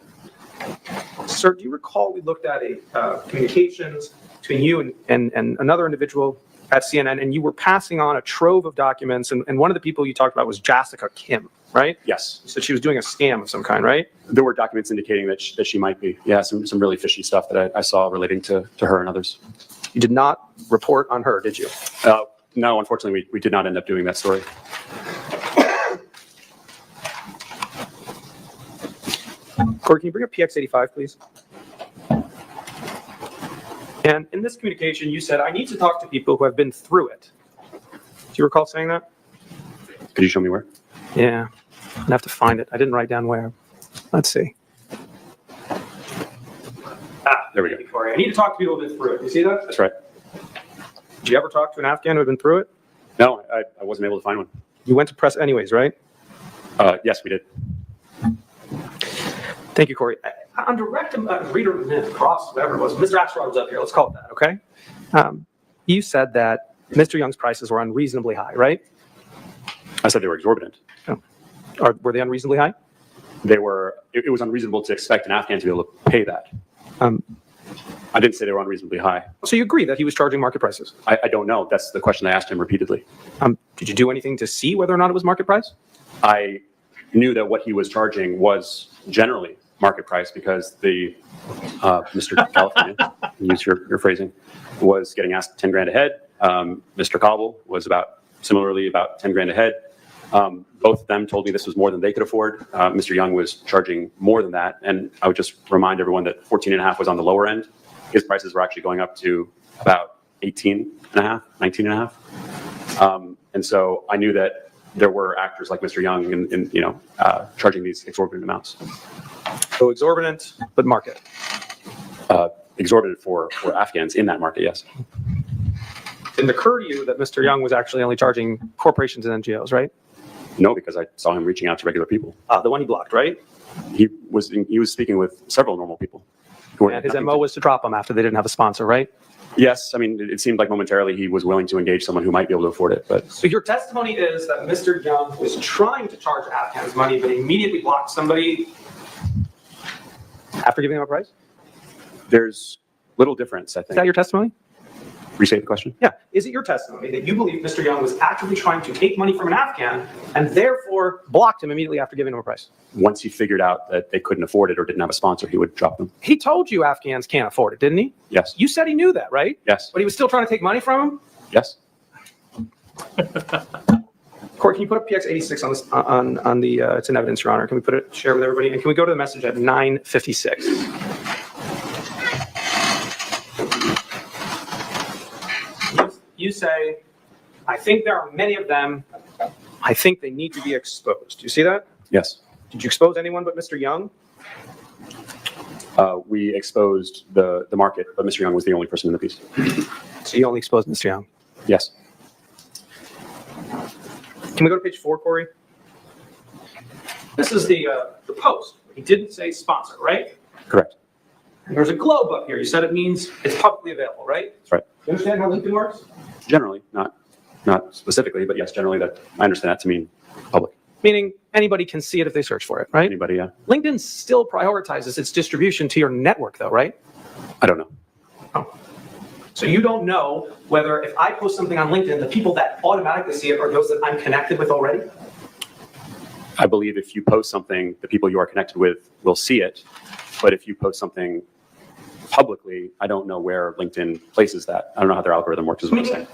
Sir, do you recall we looked at a communications between you and another individual at CNN, and you were passing on a trove of documents, and one of the people you talked about was Jessica Kim, right? Yes. You said she was doing a scam of some kind, right? There were documents indicating that she might be. Yeah, some really fishy stuff that I saw relating to her and others. You did not report on her, did you? No, unfortunately, we did not end up doing that story. Corey, can you bring up PX85, please? And in this communication, you said, I need to talk to people who have been through it. Do you recall saying that? Could you show me where? Yeah, I'd have to find it. I didn't write down where. Let's see. There we go. Corey, I need to talk to people who have been through it. You see that? That's right. Did you ever talk to an Afghan who had been through it? No, I wasn't able to find one. You went to press anyways, right? Yes, we did. Thank you, Corey. On direct reader cross, whatever it was, Mr. Axelrod was up here. Let's call it that, okay? You said that Mr. Young's prices were unreasonably high, right? I said they were exorbitant. Oh. Were they unreasonably high? They were. It was unreasonable to expect an Afghan to be able to pay that. I didn't say they were unreasonably high. So you agree that he was charging market prices? I don't know. That's the question I asked him repeatedly. Did you do anything to see whether or not it was market price? I knew that what he was charging was generally market price because the Mr. California, use your phrasing, was getting asked 10 grand a head. Mr. Cobble was similarly about 10 grand a head. Both of them told me this was more than they could afford. Mr. Young was charging more than that. And I would just remind everyone that 14.5 was on the lower end. His prices were actually going up to about 18.5, 19.5. And so I knew that there were actors like Mr. Young in charging these exorbitant amounts. So exorbitant, but market. Exorbitant for Afghans in that market, yes. Did it occur to you that Mr. Young was actually only charging corporations and NGOs, right? No, because I saw him reaching out to regular people. The one he blocked, right? He was speaking with several normal people. And his MO was to drop them after they didn't have a sponsor, right? Yes, I mean, it seemed like momentarily he was willing to engage someone who might be able to afford it. But so your testimony is that Mr. Young was trying to charge Afghans money, but immediately blocked somebody after giving them a price? There's little difference, I think. Is that your testimony? Restate the question? Yeah. Is it your testimony that you believe Mr. Young was actively trying to take money from an Afghan and therefore blocked him immediately after giving him a price? Once he figured out that they couldn't afford it or didn't have a sponsor, he would drop them. He told you Afghans can't afford it, didn't he? Yes. You said he knew that, right? Yes. But he was still trying to take money from him? Yes. Corey, can you put up PX86 on this on the it's in evidence, Your Honor. Can we share with everybody? And can we go to the message at 9:56? You say, I think there are many of them. I think they need to be exposed. Do you see that? Yes. Did you expose anyone but Mr. Young? We exposed the market, but Mr. Young was the only person in the piece. So you only exposed Mr. Young? Yes. Can we go to page 4, Corey? This is the post. He didn't say sponsor, right? Correct. And there's a globe up here. You said it means it's publicly available, right? That's right. You understand how LinkedIn works? Generally, not specifically, but yes, generally I understand that to mean public. Meaning anybody can see it if they search for it, right? Anybody, yeah. LinkedIn still prioritizes its distribution to your network, though, right? I don't know. Oh. So you don't know whether if I post something on LinkedIn, the people that automatically see it are those that I'm connected with already? I believe if you post something, the people you are connected with will see it. But if you post something publicly, I don't know where LinkedIn places that. I don't know how their algorithm works, is what I'm saying.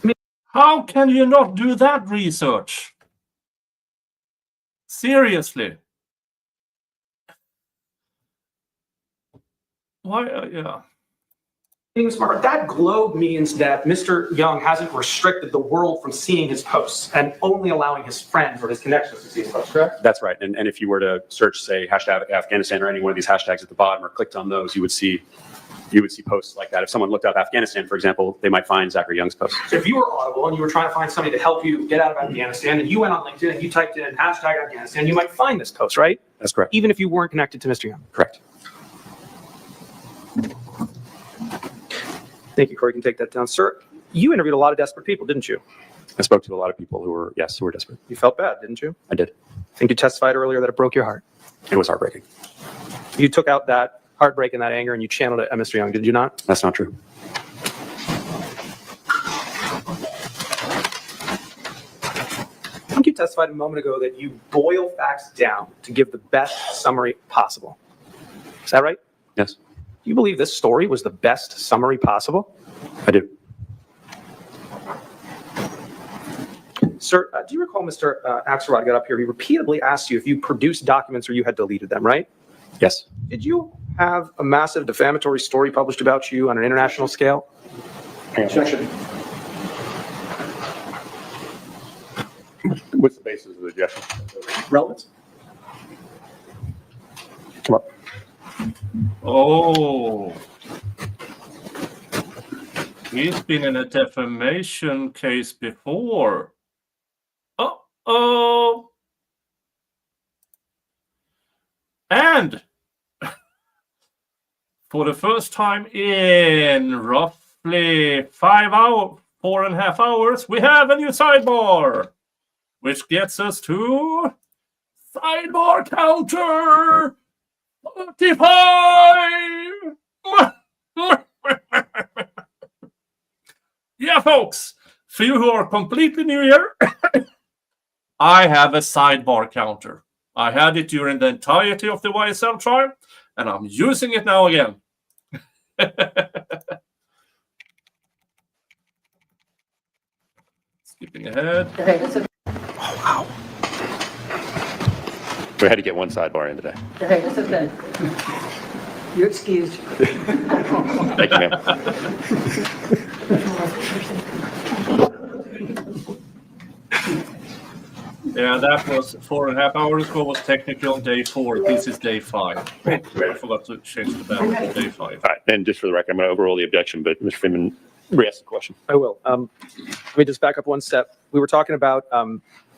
How can you not do that research? Seriously. Why? Yeah. Being smart. That globe means that Mr. Young hasn't restricted the world from seeing his posts and only allowing his friends or his connections to see his posts, correct? That's right. And if you were to search, say, hashtag Afghanistan or any one of these hashtags at the bottom or clicked on those, you would see posts like that. If someone looked up Afghanistan, for example, they might find Zachary Young's post. So if you were Audible and you were trying to find somebody to help you get out of Afghanistan and you went on LinkedIn and you typed in hashtag Afghanistan, you might find this post, right? That's correct. Even if you weren't connected to Mr. Young. Correct. Thank you, Corey. You can take that down. Sir, You interviewed a lot of desperate people, didn't you? I spoke to a lot of people who were desperate. You felt bad, didn't you? I did. I think you testified earlier that it broke your heart. It was heartbreaking. You took out that heartbreak and that anger and you channeled it at Mr. Young, did you not? That's not true. I think you testified a moment ago that you boil facts down to give the best summary possible. Is that right? Yes, Do you believe this story was the best summary possible? I do. Sir, do you recall Mr. Axelrod got up here? He repeatedly asked you if you produced documents or you had deleted them, right? Yes. Did you have a massive defamatory story published about you on an international scale? Objection. What's the basis of the objection? Relevance. Come up. Oh. He's been in a defamation case before. Uh-oh. And for the first time in roughly 4.5 hours, we have a new sidebar, which gets us to sidebar counter 35. Yeah, folks, for you who are completely new here, I have a sidebar counter. I had it during the entirety of the YSL trial, and I'm using it now again. Skipping ahead. Oh, wow. We had to get one sidebar in today. Okay, this is good. You're excused. Thank you, ma'am. Yeah, that was 4.5 hours ago. Was technically on day 4. This is day 5. I forgot to change the bell to day 5. All right, and just for the record, I'm going to overrule the objection, but Mr. Freeman, re-ask the question. I will. Let me just back up one step. We were talking about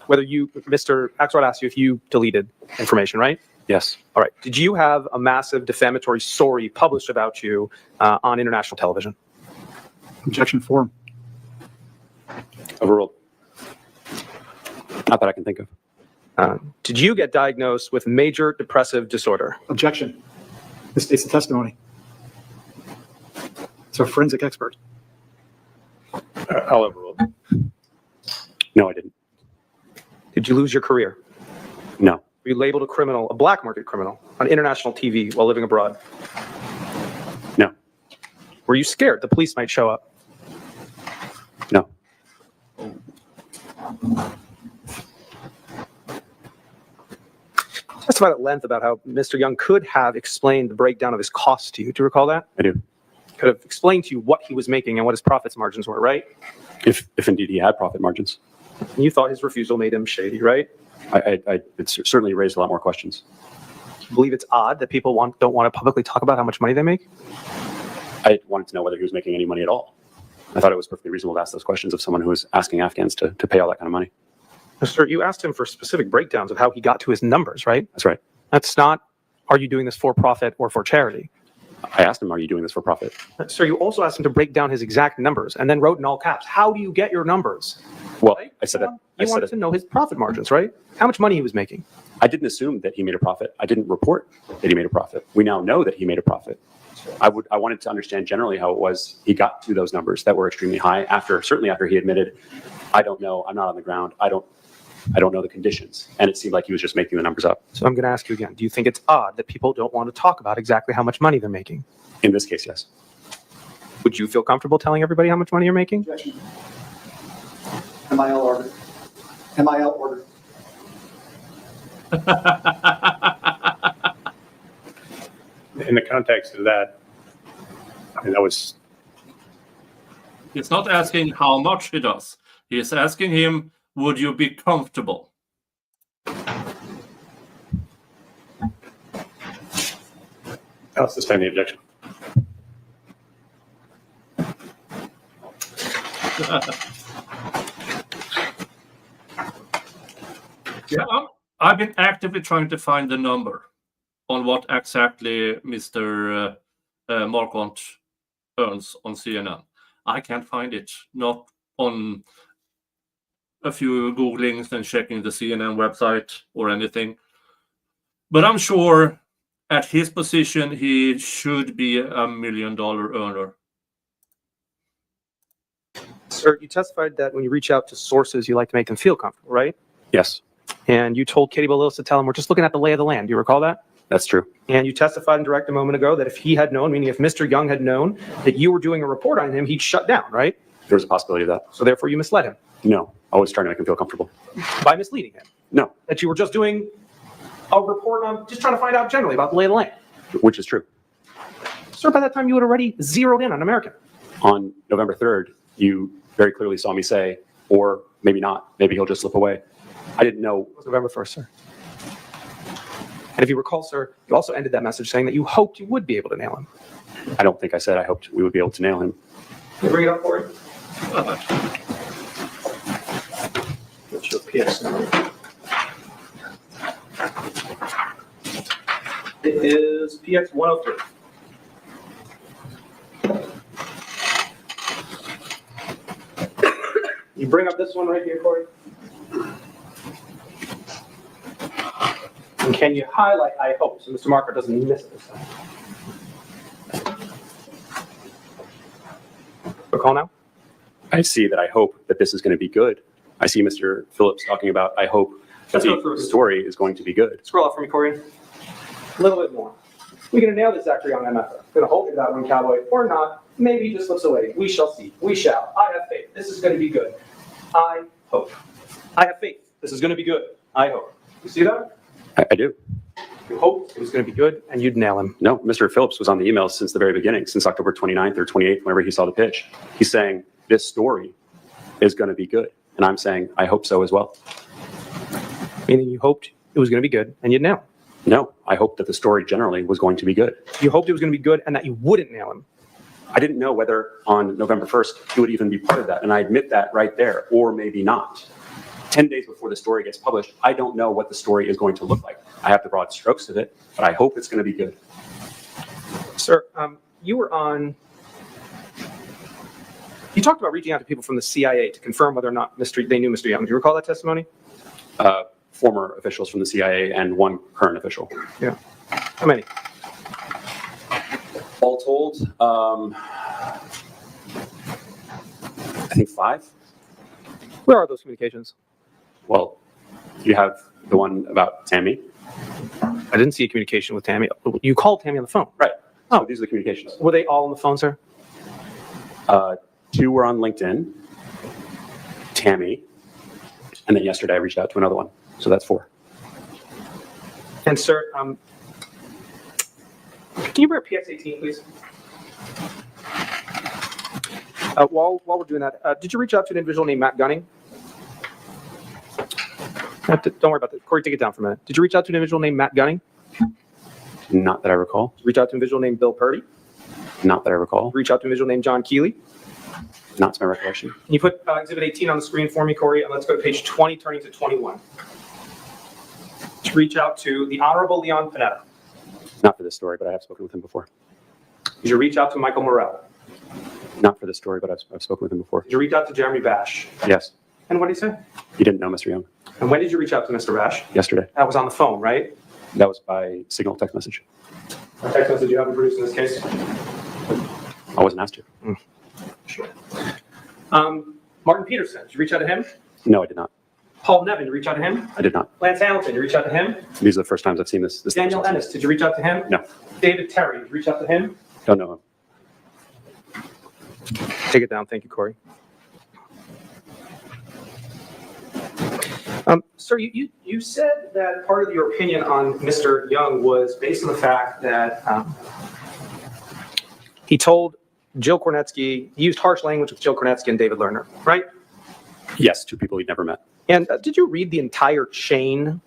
whether Mr. Axelrod asked you if you deleted information, right? Yes. All right. Did you have a massive defamatory story published about you on international television? Objection form. Overruled. Not that I can think of. Did you get diagnosed with major depressive disorder? Objection. This states the testimony. It's a forensic expert. I'll overrule. No, I didn't. Did you lose your career? No. Were you labeled a criminal, a black market criminal, on international TV while living abroad? No. Were you scared the police might show up? No. Testified at length about how Mr. Young could have explained the breakdown of his costs to you. Do you recall that? I do. Could have explained to you what he was making and what his profits margins were, right? If indeed he had profit margins. And you thought his refusal made him shady, right? It certainly raised a lot more questions. Do you believe it's odd that people don't want to publicly talk about how much money they make? I wanted to know whether he was making any money at all. I thought it was perfectly reasonable to ask those questions of someone who was asking Afghans to pay all that kind of money. Sir, you asked him for specific breakdowns of how he got to his numbers, right? That's right. That's not, are you doing this for profit or for charity? I asked him, are you doing this for profit? Sir, you also asked him to break down his exact numbers and then wrote in all caps, how do you get your numbers? Well, Right? I said that. You wanted to know his profit margins, right? How much money he was making. I didn't assume that he made a profit. I didn't report that he made a profit. We now know that he made a profit. I wanted to understand generally how it was he got to those numbers that were extremely high certainly after he admitted, I don't know, I'm not on the ground, I don't know the conditions. And it seemed like he was just making the numbers up. So I'm going to ask you again, do you think it's odd that people don't want to talk about exactly how much money they're making? In this case, yes. Would you feel comfortable telling everybody how much money you're making? Objection. MIL order. MIL order. In the context of that, I mean, that was. He's not asking how much he does. He's asking him, would you be comfortable? I'll sustain the objection. Yeah, I've been actively trying to find the number on what exactly Mr. Marquardt earns on CNN. I can't find it. Not on a few Googlings and checking the CNN website or anything. But I'm sure at his position, he should be $1 million earner. Sir, you testified that when you reach out to sources, you like to make them feel comfortable, right? Yes, And you told Katie Willis to tell him, we're just looking at the lay of the land. Do you recall that? that's true. And you testified in direct a moment ago that if he had known, meaning if Mr. Young had known that you were doing a report on him, he'd shut down, right? There's a possibility of that. So therefore you misled him No, I was trying to make him feel comfortable. by misleading him. No, That you were just doing a report on, just trying to find out generally about the lay of the land. which is true. Sir, by that time you had already zeroed in on American. On November 3rd, you very clearly saw me say, or maybe not, maybe he'll just slip away. I didn't know. It was November 1st, sir. And if you recall, sir, you also ended that message saying that you hoped you would be able to nail him. I don't think I said I hoped we would be able to nail him. Can you bring it up for you? What's your PS number? It is PX 103. You bring up this one right here, Corey? And can you highlight I hope so Mr. Marker doesn't miss it this time? Recall now? I see that I hope that this is going to be good. I see Mr. Phillips talking about, I hope that Let's go through the it. story is going to be good. Scroll up for me, Corey. A little bit more. We're going to nail this Zachary Young MFer. Going to hold you to that one, Cowboy, or not. Maybe he just slips away. We shall see. We shall. I have faith. This is going to be good. I hope. I have faith. This is going to be good. I hope. You see that? I do. You hoped it was going to be good, and you'd nail him. No, Mr. Phillips was on the emails since the very beginning, since October 29th or 28th, whenever he saw the pitch. He's saying, this story is going to be good. And I'm saying, I hope so as well. Meaning you hoped it was going to be good, and you'd nail him. No, I hoped that the story generally was going to be good. You hoped it was going to be good, and that you wouldn't nail him. I didn't know whether on November 1st he would even be part of that. And I admit that right there, or maybe not. 10 days before the story gets published, I don't know what the story is going to look like. I have the broad strokes of it, but I hope it's going to be good. Sir, you were on. You talked about reaching out to people from the CIA to confirm whether or not they knew Mr. Young. Do you recall that testimony? Former officials from the CIA and one current official. Yeah. How many? All told, I think 5. Where are those communications? Well, you have the one about Tammy. I didn't see a communication with Tammy. You called Tammy on the phone. Right. Oh. So these are the communications. Were they all on the phone, sir? 2 were on LinkedIn, Tammy, and then yesterday I reached out to another one. So that's 4. And sir, can you bring up PX18, please? While we're doing that, did you reach out to an individual named Matt Gunning? Don't worry about that. Corey, take it down for a minute. Did you reach out to an individual named Matt Gunning? Not that I recall. Did you reach out to an individual named Bill Purdy? Not that I recall. Reach out to an individual named John Keeley? Not to my recollection. Can you put Exhibit 18 on the screen for me, Corey? And let's go to page 20, turning to 21. To reach out to the Honorable Leon Panetta. Not for this story, but I have spoken with him before. Did you reach out to Michael Morrell? Not for this story, but I've spoken with him before. Did you reach out to Jeremy Bash? Yes. And what did he say? You didn't know Mr. Young. And when did you reach out to Mr. Bash? Yesterday. That was on the phone, right? That was by signal text message. What text message you haven't produced in this case? I wasn't asked to. Sure. Martin Peterson, did you reach out to him? No, I did not. Paul Nevin, did you reach out to him? I did not. Lance Hamilton, did you reach out to him? These are the first times I've seen this. Daniel Ennis, did you reach out to him? No. David Terry, did you reach out to him? Don't know him. Take it down. Thank you, Corey. Sir, you said that part of your opinion on Mr. Young was based on the fact that he told Jill Kornetsky, he used harsh language with Jill Kornetsky and David Lerner, right? Yes, 2 people he'd never met. And did you read the entire chain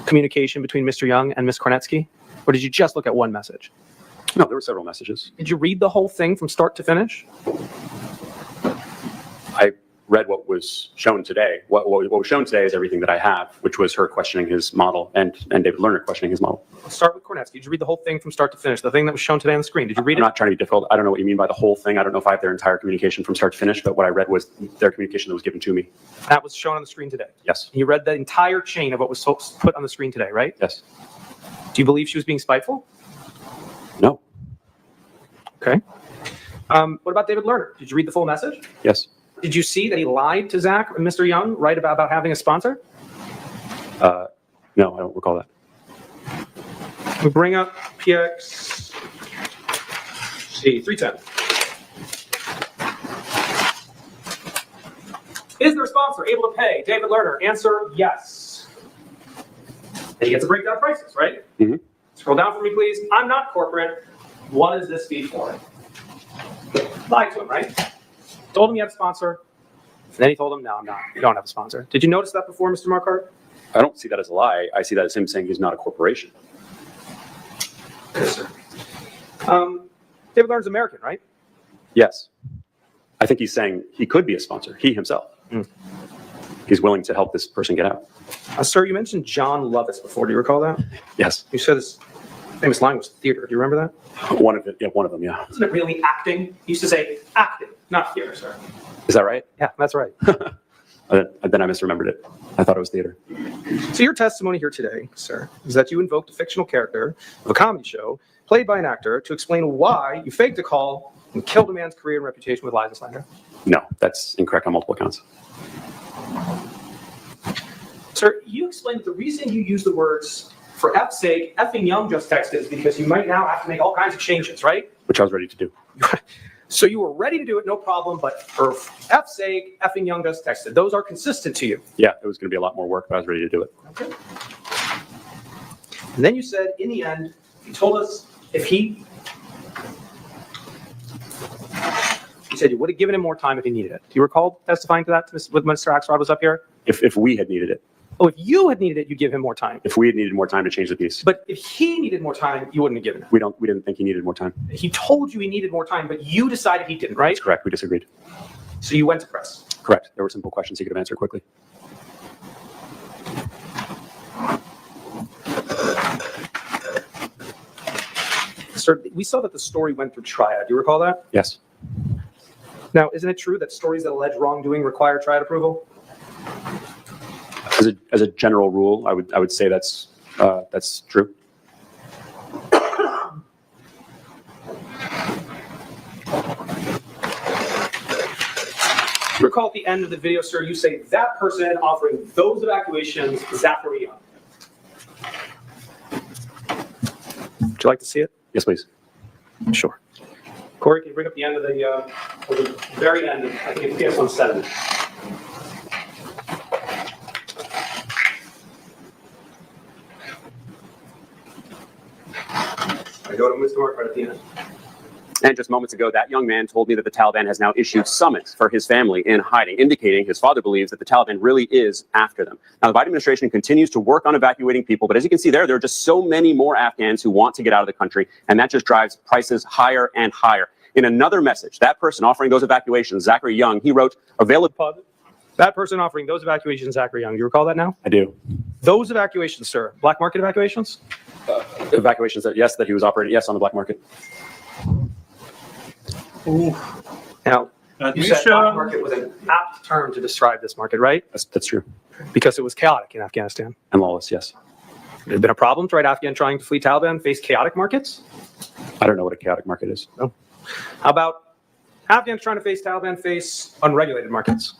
communication between Mr. Young and Ms. Kornetsky? Or did you just look at one message? No, there were several messages. Did you read the whole thing from start to finish? I read what was shown today. What was shown today is everything that I have, which was her questioning his model and David Lerner questioning his model. Let's start with Kornetsky. Did you read the whole thing from start to finish? The thing that was shown today on the screen. Did you read I'm it? not trying to be difficult. I don't know what you mean by the whole thing. I don't know if I have their entire communication from start to finish, but what I read was their communication that was given to me. That was shown on the screen today. Yes. You read the entire chain of what was put on the screen today, right? Yes. Do you believe she was being spiteful? No. Okay. What about David Lerner? Did you read the full message? Yes. Did you see that he lied to Zach and Mr. Young, right, about having a sponsor? No, I don't recall that. We bring up PX 310. Is their sponsor able to pay David Lerner? Answer, yes. And he gets a breakdown of prices, right? Mm-hmm. Scroll down for me, please. I'm not corporate. What is this fee for? Lied to him, right? Told him he had a sponsor. And then he told him, no, I'm not. You don't have a sponsor. Did you notice that before, Mr. Marquardt? I don't see that as a lie. I see that as him saying he's not a corporation. Yes, sir. David Lerner's American, right? Yes. I think he's saying he could be a sponsor, he himself. He's willing to help this person get out. Sir, you mentioned John Lovitz before. Do you recall that? Yes. You said his famous line was theater. Do you remember that? One of them, yeah. Isn't it really acting? He used to say acting, not theater, sir. Is that right? Yeah, that's right. Then I misremembered it. I thought it was theater. So your testimony here today, sir, is that you invoked a fictional character of a comedy show played by an actor to explain why you faked a call and killed a man's career and reputation with lies and slander. No, that's incorrect on multiple counts. Sir, you explained that the reason you use the words "for F's sake, effing Young just texted" is because you might now have to make all kinds of changes, right? Which I was ready to do. So you were ready to do it, no problem, but for F's sake, effing Young just texted. Those are consistent to you. Yeah, it was going to be a lot more work, but I was ready to do it. Okay. And then you said, in the end, you told us if he said you would have given him more time if he needed it. Do you recall testifying to that with Mr. Axelrod was up here? If we had needed it. Oh, if you had needed it, you'd give him more time. If we had needed more time to change the piece. But if he needed more time, you wouldn't have given it. We didn't think he needed more time. He told you he needed more time, but you decided he didn't, right? That's correct. We disagreed. So you went to press. Correct. There were simple questions he could have answered quickly. Sir, we saw that the story went through Triad. Do you recall that? Yes. Now, isn't it true that stories that allege wrongdoing require Triad approval? As a general rule, I would say that's true. Recall at the end of the video, sir, you say that person offering those evacuations, Zachary Young. Would you like to see it? Yes, please. Sure. Corey, can you bring up the end of the very end of, I think it's PS17. I go to Mr. Mark right at the end. And just moments ago, that young man told me that the Taliban has now issued summons for his family in hiding, indicating his father believes that the Taliban really is after them. Now, the Biden administration continues to work on evacuating people, but as you can see there are just so many more Afghans who want to get out of the country, and that just drives prices higher and higher. In another message, that person offering those evacuations, Zachary Young, he wrote, available. That person offering those evacuations, Zachary Young. Do you recall that now? I do. Those evacuations, sir. Black market evacuations? Evacuations, yes, that he was operating, yes, on the black market. Ooh. Now, you said black market was an apt term to describe this market, right? That's true. Because it was chaotic in Afghanistan. And lawless, yes. There's been a problem, right? Afghan trying to flee Taliban face chaotic markets? I don't know what a chaotic market is. No. How about Afghans trying to face Taliban face unregulated markets?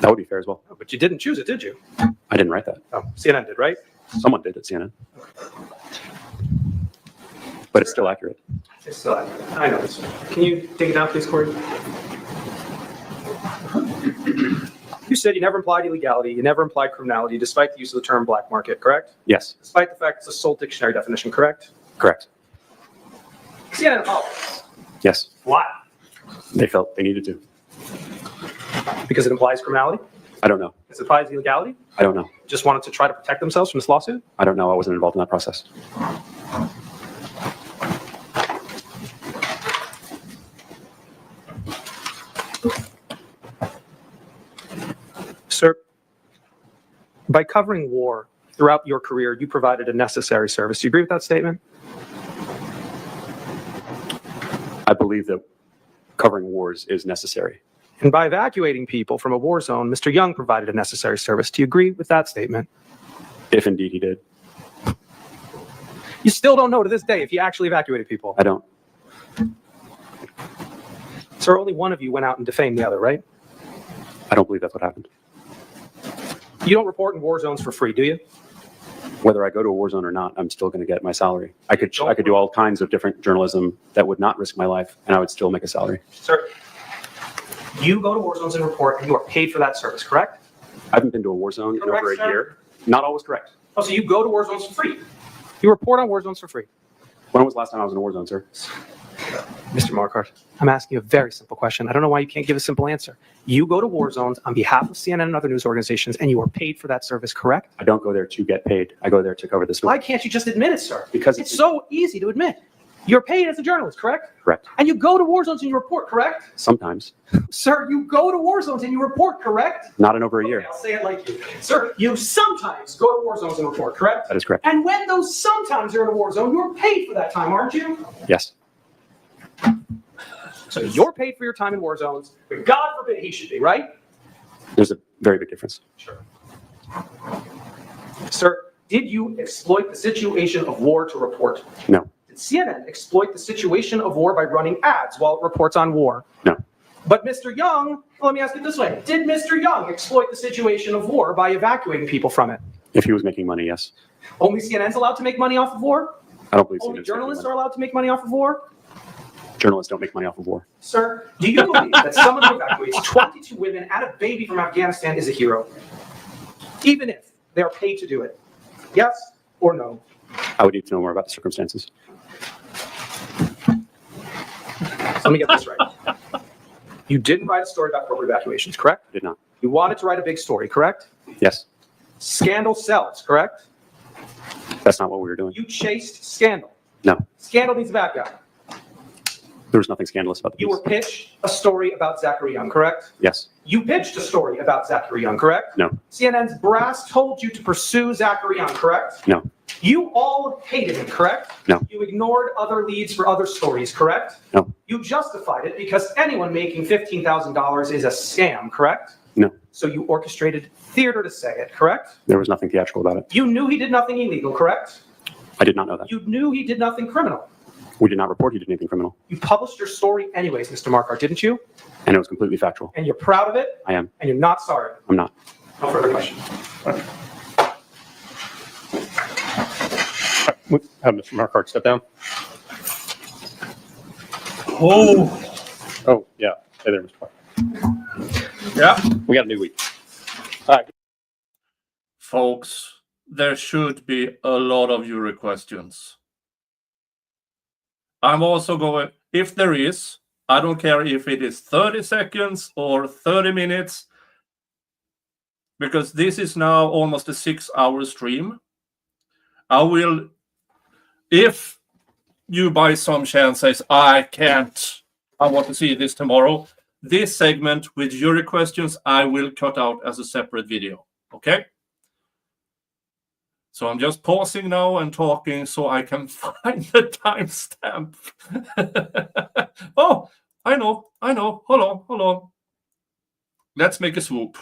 That would be fair as well. Oh, but you didn't choose it, did you? I didn't write that. Oh, CNN did, right? Someone did at CNN. But it's still accurate. It's still accurate. I know this. Can you take it down, please, Corey? You said you never implied illegality, you never implied criminality, despite the use of the term black market, correct? Yes. Despite the fact it's a sole dictionary definition, correct? Correct. CNN apologized. Yes. Why? They felt they needed to. Because it implies criminality? I don't know. It implies illegality? I don't know. Just wanted to try to protect themselves from this lawsuit? I don't know. I wasn't involved in that process. By covering war throughout your career, you provided a necessary service. Do you agree with that statement? I believe that covering wars is necessary. And by evacuating people from a war zone, Mr. Young provided a necessary service. Do you agree with that statement? If indeed he did. You still don't know to this day if he actually evacuated people. I don't. Sir, only one of you went out and defamed the other, right? I don't believe that's what happened. You don't report in war zones for free, do you? Whether I go to a war zone or not, I'm still going to get my salary. I could do all kinds of different journalism that would not risk my life, and I would still make a salary. Sir, you go to war zones and report, and you are paid for that service, correct? I haven't been to a war zone in over a year. Not always correct. Oh, so you go to war zones for free? You report on war zones for free? When was the last time I was in a war zone, sir? Mr. Marquardt, I'm asking you a very simple question. I don't know why you can't give a simple answer. You go to war zones on behalf of CNN and other news organizations, and you are paid for that service, correct? I don't go there to get paid. I go there to cover the story. Why can't you just admit it, sir? Because it's so easy to admit. You're paid as a journalist, correct? Correct. And you go to war zones and you report, correct? Sometimes. Sir, you go to war zones and you report, correct? Not in over a year. Okay, I'll say it like you. Sir, you sometimes go to war zones and report, correct? That is correct. And when those sometimes you're in a war zone, you're paid for that time, aren't you? Yes. So you're paid for your time in war zones, but God forbid he should be, right? There's a very big difference. Sure. Sir, did you exploit the situation of war to report? No. Did CNN exploit the situation of war by running ads while it reports on war? No. But Mr. Young, let me ask it this way. Did Mr. Young exploit the situation of war by evacuating people from it? If he was making money, yes. Only CNN's allowed to make money off of war? I don't believe Only CNN's journalists making are allowed to make money off of war? money. Journalists don't make money off of war. Sir, do you believe that someone who evacuates 22 women and a baby from Afghanistan is a hero? Even if they are paid to do it? Yes or no? I would need to know more about the circumstances. Let me get this right. You didn't write a story about corporate evacuations, correct? I did not. You wanted to write a big story, correct? Yes. Scandal sells, correct? That's not what we were doing. You chased scandal. No. Scandal needs a bad guy. There was nothing scandalous about the You piece. were pitched a story about Zachary Young, correct? Yes. You pitched a story about Zachary Young, correct? No. CNN's brass told you to pursue Zachary Young, correct? No. You all hated him, correct? No. You ignored other leads for other stories, correct? No. You justified it because anyone making $15,000 is a scam, correct? No. So you orchestrated theater to say it, correct? There was nothing theatrical about it. You knew he did nothing illegal, correct? I did not know that. You knew he did nothing criminal. We did not report he did anything criminal. You published your story anyways, Mr. Marquardt, didn't you? And it was completely factual. And you're proud of it? I am. And you're not sorry? I'm not. No further questions. Have Mr. Marquardt step down. Oh, yeah. Hey there, Mr. Marquardt. Yeah. We got a new week. All right. Folks, there should be a lot of jury questions. I'm also going, if there is, I don't care if it is 30 seconds or 30 minutes, because this is now almost a 6-hour stream. I will, if you by some chance says, I want to see this tomorrow, this segment with jury questions, I will cut out as a separate video, okay? So I'm just pausing now and talking so I can find the timestamp. Oh, I know. Hold on. Let's make a swoop.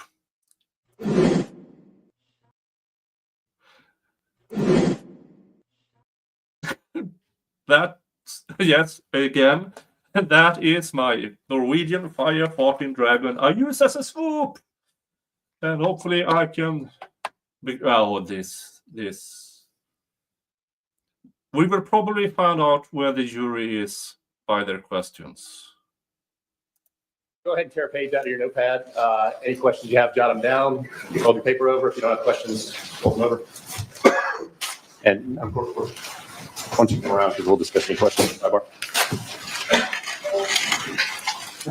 Yes, again, that is my Norwegian fire-farting dragon I use as a swoop. And hopefully I can... This. We will probably find out where the jury is by their questions. Go ahead and tear a page out of your notepad. Any questions you have, jot them down. You hold your paper over. If you don't have questions, hold them over. And once you come around, we'll discuss any questions. Bye, Bar.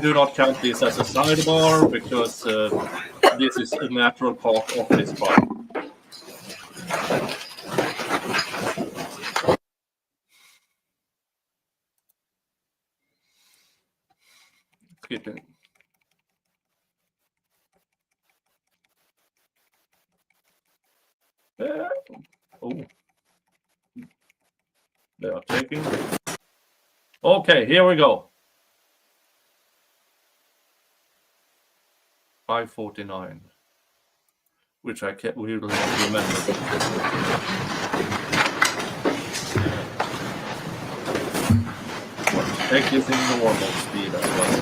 Do not count this as a sidebar because this is a natural part of this part. Skipping. Oh. They are taking. Okay, here we go. 549, which I can't really remember. Take this in normal speed as well.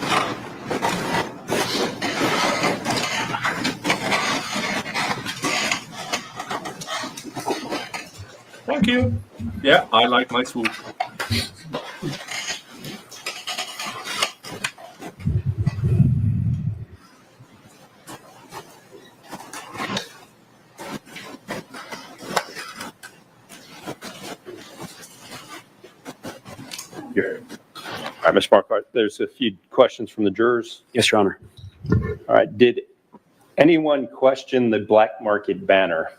Thank you. Yeah, I like my swoop. Here. All right, Mr. Marquardt, there's a few questions from the jurors. Yes, Your Honor. All right, did anyone question the black market banner?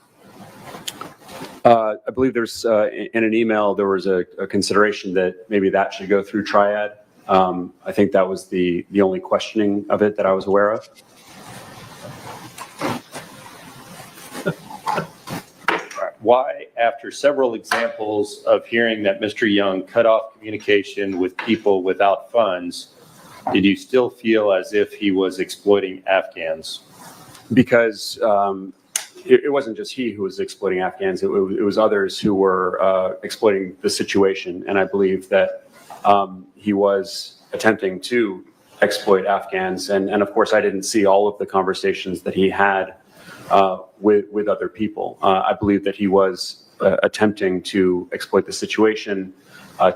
I believe there's, in an email, there was a consideration that maybe that should go through Triad. I think that was the only questioning of it that I was aware of. Why, after several examples of hearing that Mr. Young cut off communication with people without funds, did you still feel as if he was exploiting Afghans? Because it wasn't just he who was exploiting Afghans, it was others who were exploiting the situation. And I believe that he was attempting to exploit Afghans. And of course, I didn't see all of the conversations that he had with other people. I believe that he was attempting to exploit the situation,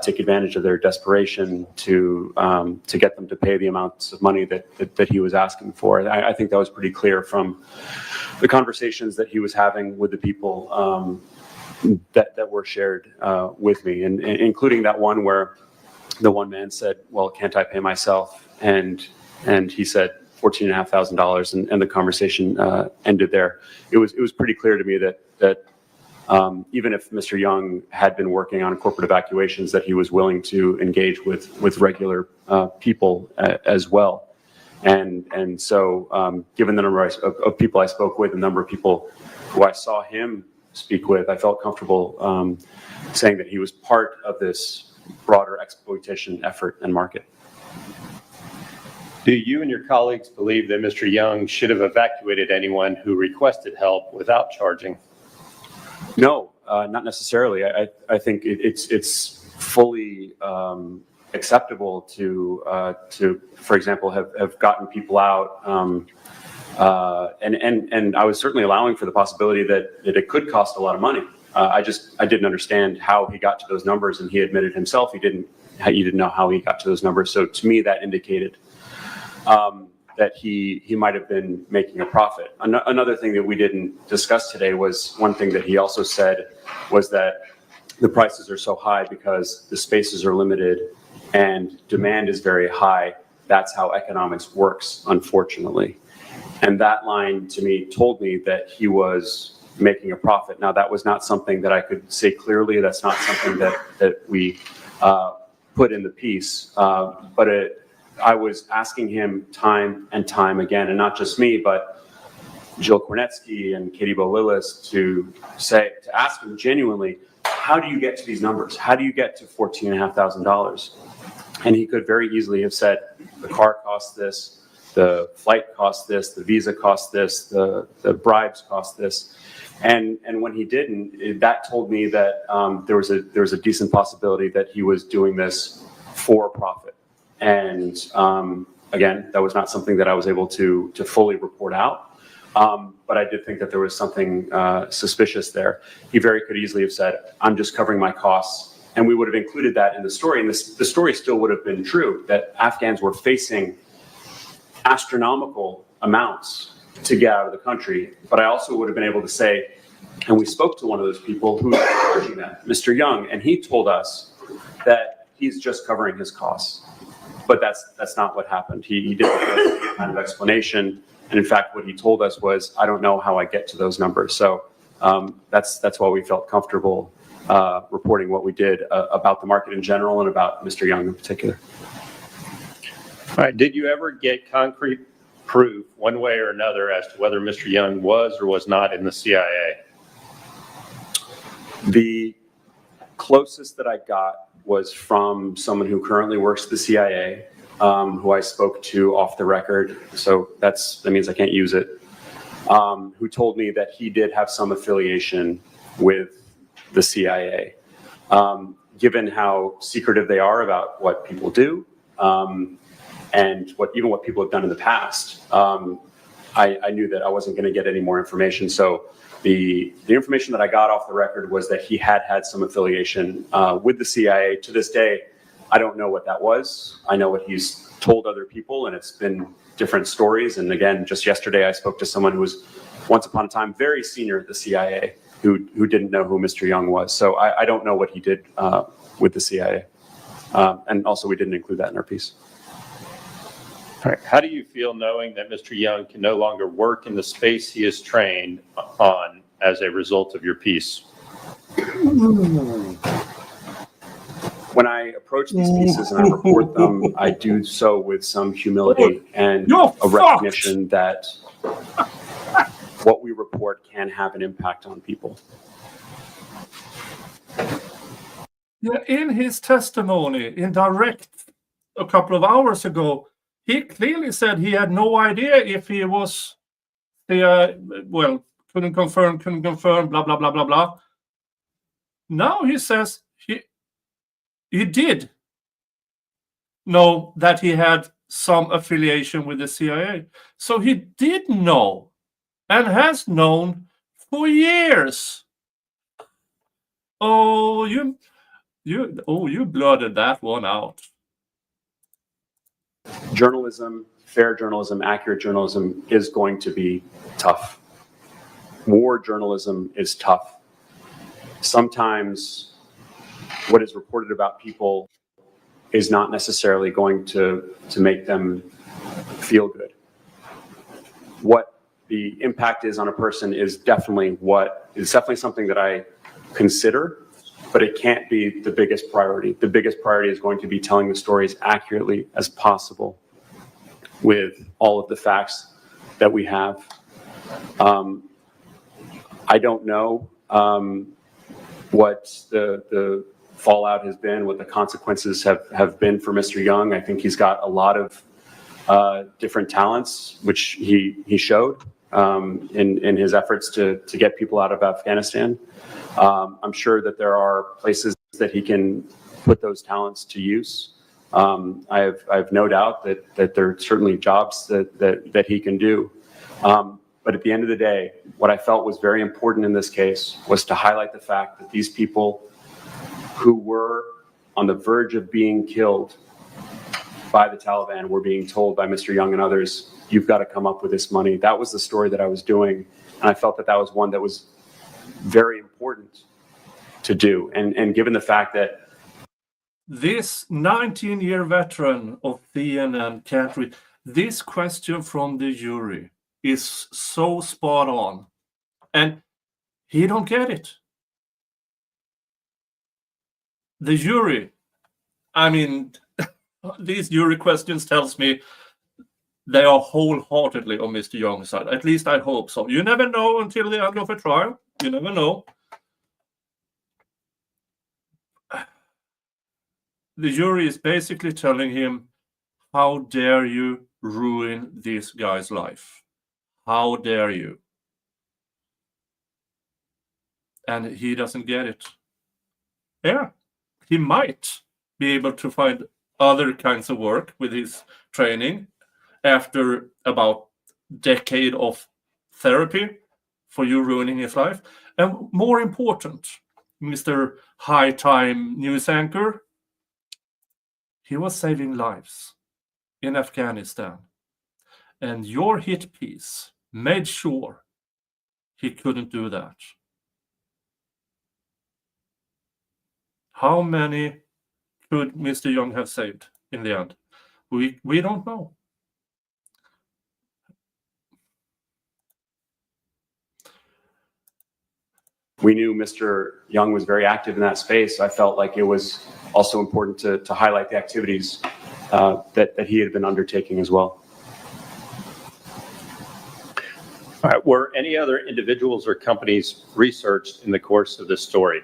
take advantage of their desperation to get them to pay the amounts of money that he was asking for. I think that was pretty clear from the conversations that he was having with the people that were shared with me, and including that one where the one man said, "Well, can't I pay myself?" And he said $14,500, and the conversation ended there. It was pretty clear to me that even if Mr. Young had been working on corporate evacuations, that he was willing to engage with regular people as well. And so given the number of people I spoke with, the number of people who I saw him speak with, I felt comfortable saying that he was part of this broader exploitation effort and market. Do you and your colleagues believe that Mr. Young should have evacuated anyone who requested help without charging? No, not necessarily. I think it's fully acceptable to, for example, have gotten people out. And I was certainly allowing for the possibility that it could cost a lot of money. I didn't understand how he got to those numbers, and he admitted himself he didn't know how he got to those numbers. So to me, that indicated that he might have been making a profit. Another thing that we didn't discuss today was one thing that he also said was that the prices are so high because the spaces are limited and demand is very high. That's how economics works, unfortunately. And that line to me told me that he was making a profit. Now, that was not something that I could say clearly. That's not something that we put in the piece, but I was asking him time and time again, and not just me, but Jill Kornetsky and Katie Bo-Lillis to ask him genuinely, how do you get to these numbers? How do you get to $14,500? And he could very easily have said, the car costs this, the flight costs this, the visa costs this, the bribes cost this. And when he didn't, that told me that there was a decent possibility that he was doing this for profit. And again, that was not something that I was able to fully report out. But I did think that there was something suspicious there. He very could easily have said, I'm just covering my costs. And we would have included that in the story. And the story still would have been true, that Afghans were facing astronomical amounts to get out of the country. But I also would have been able to say, and we spoke to one of those people who was charging that, Mr. Young, and he told us that he's just covering his costs. But that's not what happened. He didn't give us any kind of explanation. And in fact, what he told us was, I don't know how I get to those numbers. So that's why we felt comfortable reporting what we did about the market in general and about Mr. Young in particular. All right. Did you ever get concrete proof one way or another as to whether Mr. Young was or was not in the CIA? The closest that I got was from someone who currently works at the CIA, who I spoke to off the record, so that means I can't use it, who told me that he did have some affiliation with the CIA. Given how secretive they are about what people do, and what people have done in the past, I knew that I wasn't going to get any more information. So the information that I got off the record was that he had some affiliation with the CIA. To this day, I don't know what that was. I know what he's told other people, and it's been different stories. And again, just yesterday, I spoke to someone who was once upon a time very senior at the CIA who didn't know who Mr. Young was. So I don't know what he did with the CIA. And also, we didn't include that in our piece. All right. How do you feel knowing that Mr. Young can no longer work in the space he is trained on as a result of your piece? When I approach these pieces and I report them, I do so with some humility and a recognition that what we report can have an impact on people. Yeah, in his testimony, in direct a couple of hours ago, he clearly said he had no idea if he was couldn't confirm, blah, blah, blah, blah, blah. Now he says he did know that he had some affiliation with the CIA. So he did know and has known for years. Oh, you blurted that one out. Journalism, fair journalism, accurate journalism is going to be tough. War journalism is tough. Sometimes what is reported about people is not necessarily going to make them feel good. What the impact is on a person is definitely something that I consider, but it can't be the biggest priority. The biggest priority is going to be telling the story as accurately as possible with all of the facts that we have. I don't know what the fallout has been, what the consequences have been for Mr. Young. I think he's got a lot of different talents, which he showed in his efforts to get people out of Afghanistan. I'm sure that there are places that he can put those talents to use. I have no doubt that there are certainly jobs that he can do. But at the end of the day, what I felt was very important in this case was to highlight the fact that these people who were on the verge of being killed by the Taliban were being told by Mr. Young and others, you've got to come up with this money. That was the story that I was doing. And I felt that that was one that was very important to do. And given the fact that this 19-year veteran of CNN can't read, this question from the jury is so spot on. And he don't get it. The jury, I mean, these jury questions tells me they are wholeheartedly on Mr. Young's side. At least I hope so. You never know until the end of a trial. You never know. The jury is basically telling him, how dare you ruin this guy's life? How dare you? And he doesn't get it. Yeah, he might be able to find other kinds of work with his training after about a decade of therapy for you ruining his life. And more important, Mr. High Time news anchor, he was saving lives in Afghanistan. And your hit piece made sure he couldn't do that. How many could Mr. Young have saved in the end? We don't know. we knew Mr. Young was very active in that space, I felt like it was also important to highlight the activities that he had been undertaking as well. All right. Were any other individuals or companies researched in the course of this story?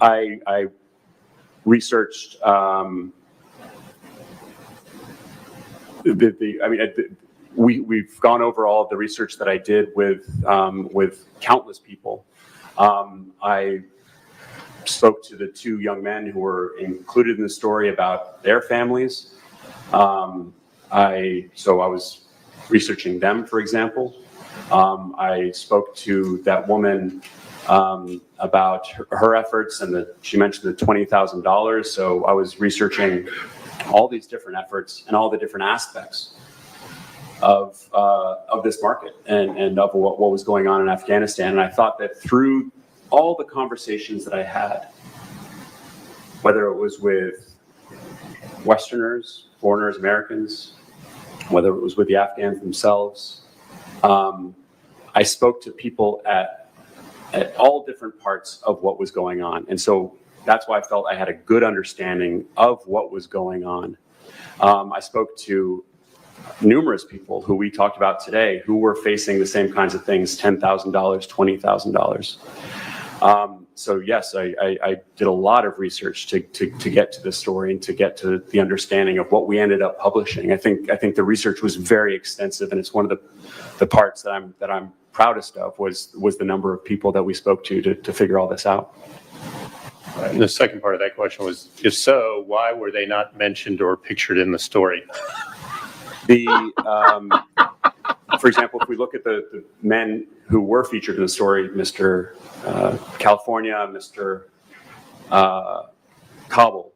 I researched we've gone over all of the research that I did with countless people. I spoke to the two young men who were included in the story about their families. I was researching them, for example. I spoke to that woman about her efforts, and she mentioned the $20,000. So I was researching all these different efforts and all the different aspects of this market and of what was going on in Afghanistan. And I thought that through all the conversations that I had, whether it was with Westerners, foreigners, Americans, whether it was with the Afghans themselves, I spoke to people at all different parts of what was going on. And so that's why I felt I had a good understanding of what was going on. I spoke to numerous people who we talked about today who were facing the same kinds of things, $10,000, $20,000. So yes, I did a lot of research to get to this story and to get to the understanding of what we ended up publishing. I think the research was very extensive, and it's one of the parts that I'm proudest of was the number of people that we spoke to figure all this out. And the second part of that question was, if so, why were they not mentioned or pictured in the story? For example, if we look at the men who were featured in the story, Mr. California, Mr. Kabul,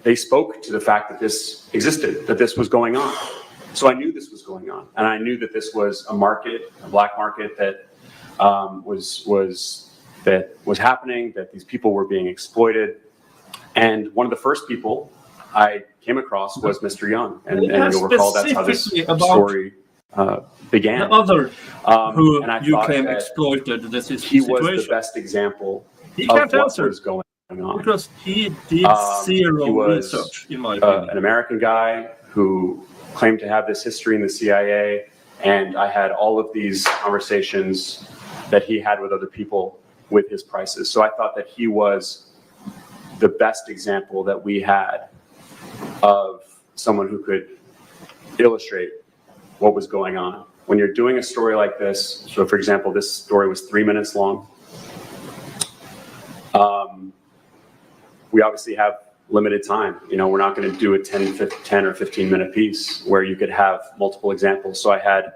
they spoke to the fact that this existed, that this was going on. So I knew this was going on, and I knew that this was a market, a black market that was happening, that these people were being exploited. And one of the first people I came across was Mr. Young, and you'll recall that's how this story began. The other who and I you thought claim that exploited this he situation. was the best example He of can't what answer was going on. because he did zero he was, research, in my opinion. an American guy who claimed to have this history in the CIA, and I had all of these conversations that he had with other people with his prices. So I thought that he was the best example that we had of someone who could illustrate what was going on. When you're doing a story like this, so for example, this story was 3 minutes long. We obviously have limited time. You know, we're not going to do a 10 or 15 minute piece where you could have multiple examples. So I had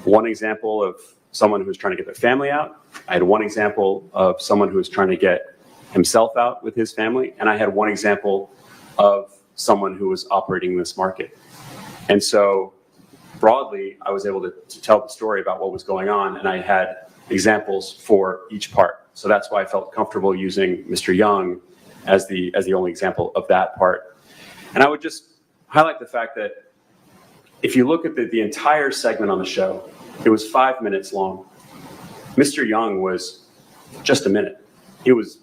one example of someone who was trying to get their family out. I had one example of someone who was trying to get himself out with his family. And I had one example of someone who was operating this market. And so broadly, I was able to tell the story about what was going on, and I had examples for each part. So that's why I felt comfortable using Mr. Young as the only example of that part. And I would just highlight the fact that if you look at the entire segment on the show, it was 5 minutes long. Mr. Young was just a minute. He was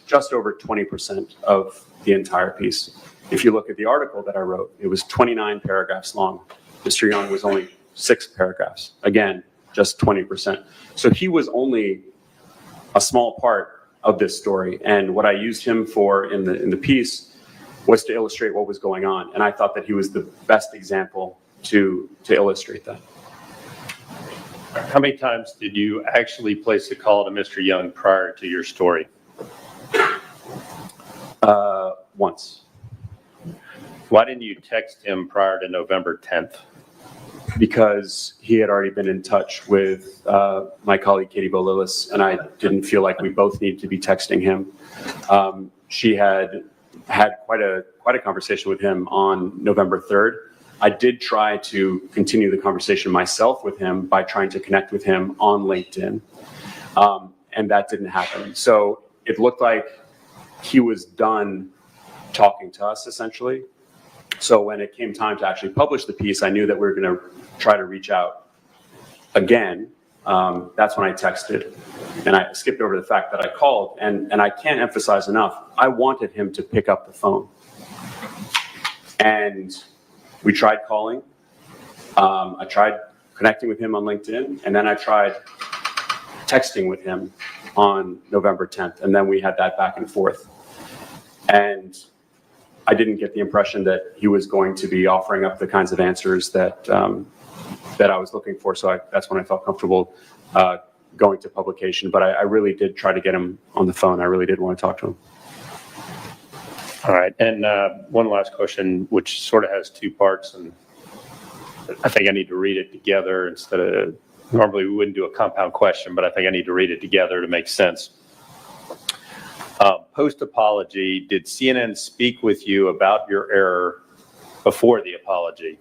just over 20% of the entire piece. If you look at the article that I wrote, it was 29 paragraphs long. Mr. Young was only 6 paragraphs. Again, just 20%. So he was only a small part of this story. And what I used him for in the piece was to illustrate what was going on. And I thought that he was the best example to illustrate that. How many times did you actually place a call to Mr. Young prior to your story? Once. Why didn't you text him prior to November 10th? Because he had already been in touch with my colleague Katie Bolilis, and I didn't feel like we both needed to be texting him. She had quite a conversation with him on November 3rd. I did try to continue the conversation myself with him by trying to connect with him on LinkedIn, and that didn't happen. So it looked like he was done talking to us, essentially. So when it came time to actually publish the piece, I knew that we were going to try to reach out again. That's when I texted, and I skipped over the fact that I called. And I can't emphasize enough, I wanted him to pick up the phone. And we tried calling. I tried connecting with him on LinkedIn, and then I tried texting with him on November 10th. And then we had that back and forth. And I didn't get the impression that he was going to be offering up the kinds of answers that that I was looking for. So that's when I felt comfortable going to publication. But I really did try to get him on the phone. I really did want to talk to him. All right. And one last question, which sort of has two parts. And I think I need to read it together instead of, normally we wouldn't do a compound question, but I think I need to read it together to make sense. Post-apology, did CNN speak with you about your error before the apology?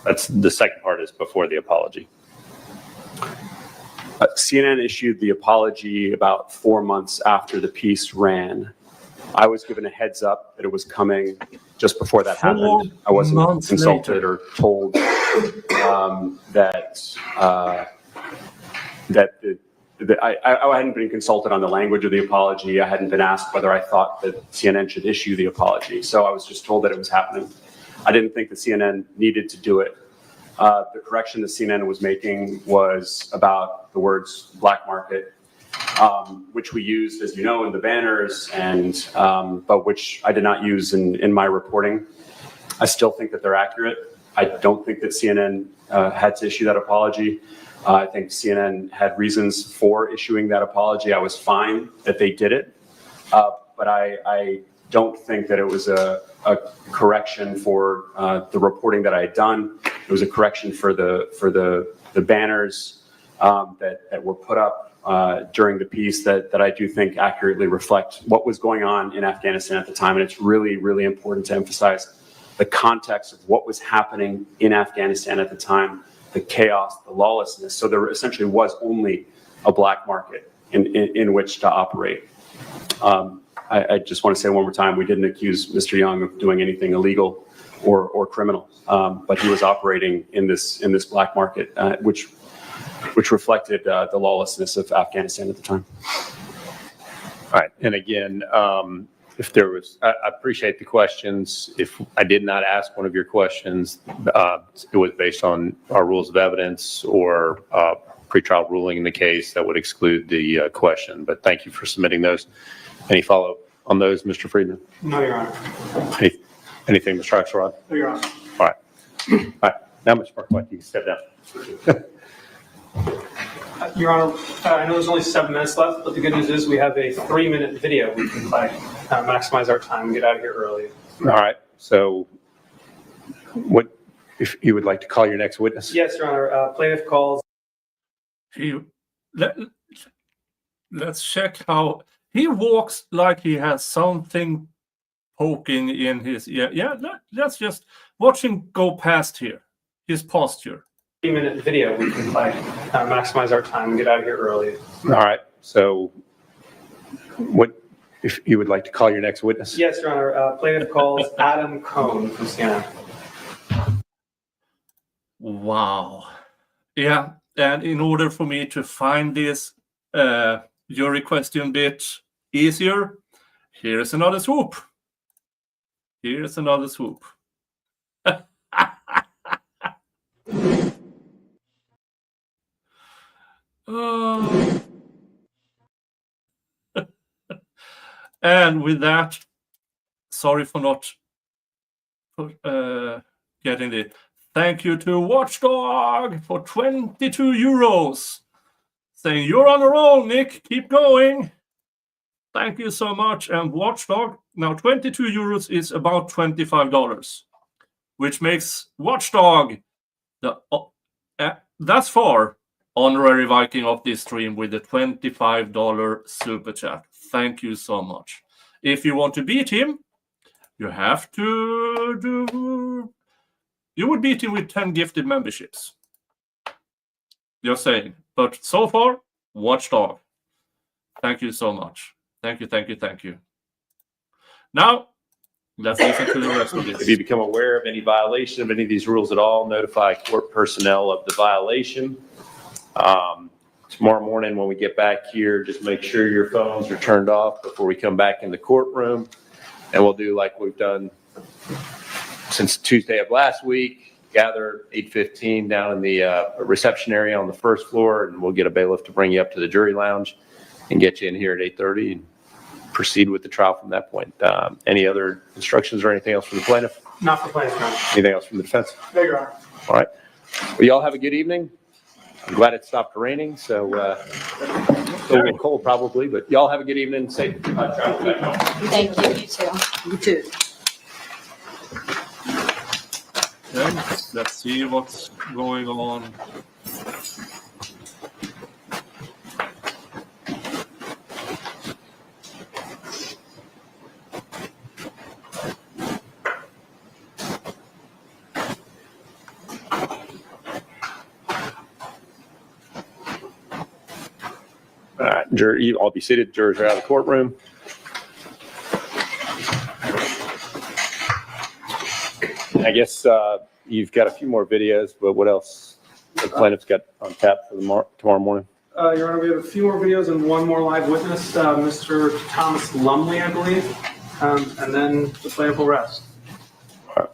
That's the second part, is before the apology. CNN issued the apology about 4 months after the piece ran. I was given a heads up that it was coming just before that happened. I wasn't consulted or told that I hadn't been consulted on the language of the apology. I hadn't been asked whether I thought that CNN should issue the apology. So I was just told that it was happening. I didn't think that CNN needed to do it. The correction that CNN was making was about the words black market, which we used, as you know, in the banners, and but which I did not use in my reporting. I still think that they're accurate. I don't think that CNN had to issue that apology. I think CNN had reasons for issuing that apology. I was fine that they did it, but I don't think that it was a correction for the reporting that I had done. It was a correction for the banners that were put up during the piece that I do think accurately reflect what was going on in Afghanistan at the time. And it's really, really important to emphasize the context of what was happening in Afghanistan at the time, the chaos, the lawlessness. So there essentially was only a black market in which to operate. I just want to say one more time, we didn't accuse Mr. Young of doing anything illegal or criminal, but he was operating in this black market, which reflected the lawlessness of Afghanistan at the time. All right. And again, if there was, I appreciate the questions. If I did not ask one of your questions, it was based on our rules of evidence or pretrial ruling in the case that would exclude the question. But thank you for submitting those. Any follow-up on those, Mr. Friedman? No, Your Honor. Anything, Mr. Axelrod? No, Your Honor. All right. All right. Now, Mr. Marquardt, you can step down. Your Honor, I know there's only 7 minutes left, but the good news is we have a 3-minute video we can play, maximize our time and get out of here early. All right. So what, if you would like to call your next witness? Yes, Your Honor. Plaintiff calls. Let's check how he walks, like he has something poking in his ear. Yeah, let's just watch him go past here, his posture. 3-minute video we can play, maximize our time and get out of here early. All right. So what, if you would like to call your next witness? Yes, Your Honor. Plaintiff calls Adam Cohn from CNN. Wow. Yeah, and in order for me to find this jury question bit easier, here's another swoop. Here's another swoop. And with that, sorry for not getting it. Thank you to Watchdog for 22 euros. Saying, you're on a roll, Nick. Keep going. Thank you so much. And Watchdog, now 22 euros is about $25, which makes Watchdog the thus far honorary Viking of this stream with the $25 super chat. Thank you so much. If you want to beat him, you have to you would beat him with 10 gifted memberships. Just saying. But so far, Watchdog. Thank you so much. Thank you, thank you, thank you. Now, let's listen to the rest of this. If you become aware of any violation of any of these rules at all, notify court personnel of the violation. Tomorrow morning when we get back here, just make sure your phones are turned off before we come back in the courtroom. And we'll do like we've done since Tuesday of last week, gather 8:15 down in the reception area on the first floor, and we'll get a bailiff to bring you up to the jury lounge. and get you in here at 8:30 and proceed with the trial from that point. Any other instructions or anything else from the plaintiff? Not for plaintiff, Your Honor. Anything else from the defense? No, Your Honor. All right. Well, y'all have a good evening. I'm glad it stopped raining, so it's a little cold probably, but y'all have a good evening. Safe travel back home. Thank you. You too. You too. Okay, let's see what's going on. All right, I'll be seated. Jurors are out of the courtroom. I guess you've got a few more videos, but what else the plaintiff's got on tap for tomorrow morning? Your Honor, we have a few more videos and one more live witness, Mr. Thomas Lumley, I believe, and then the plaintiff will rest. All right.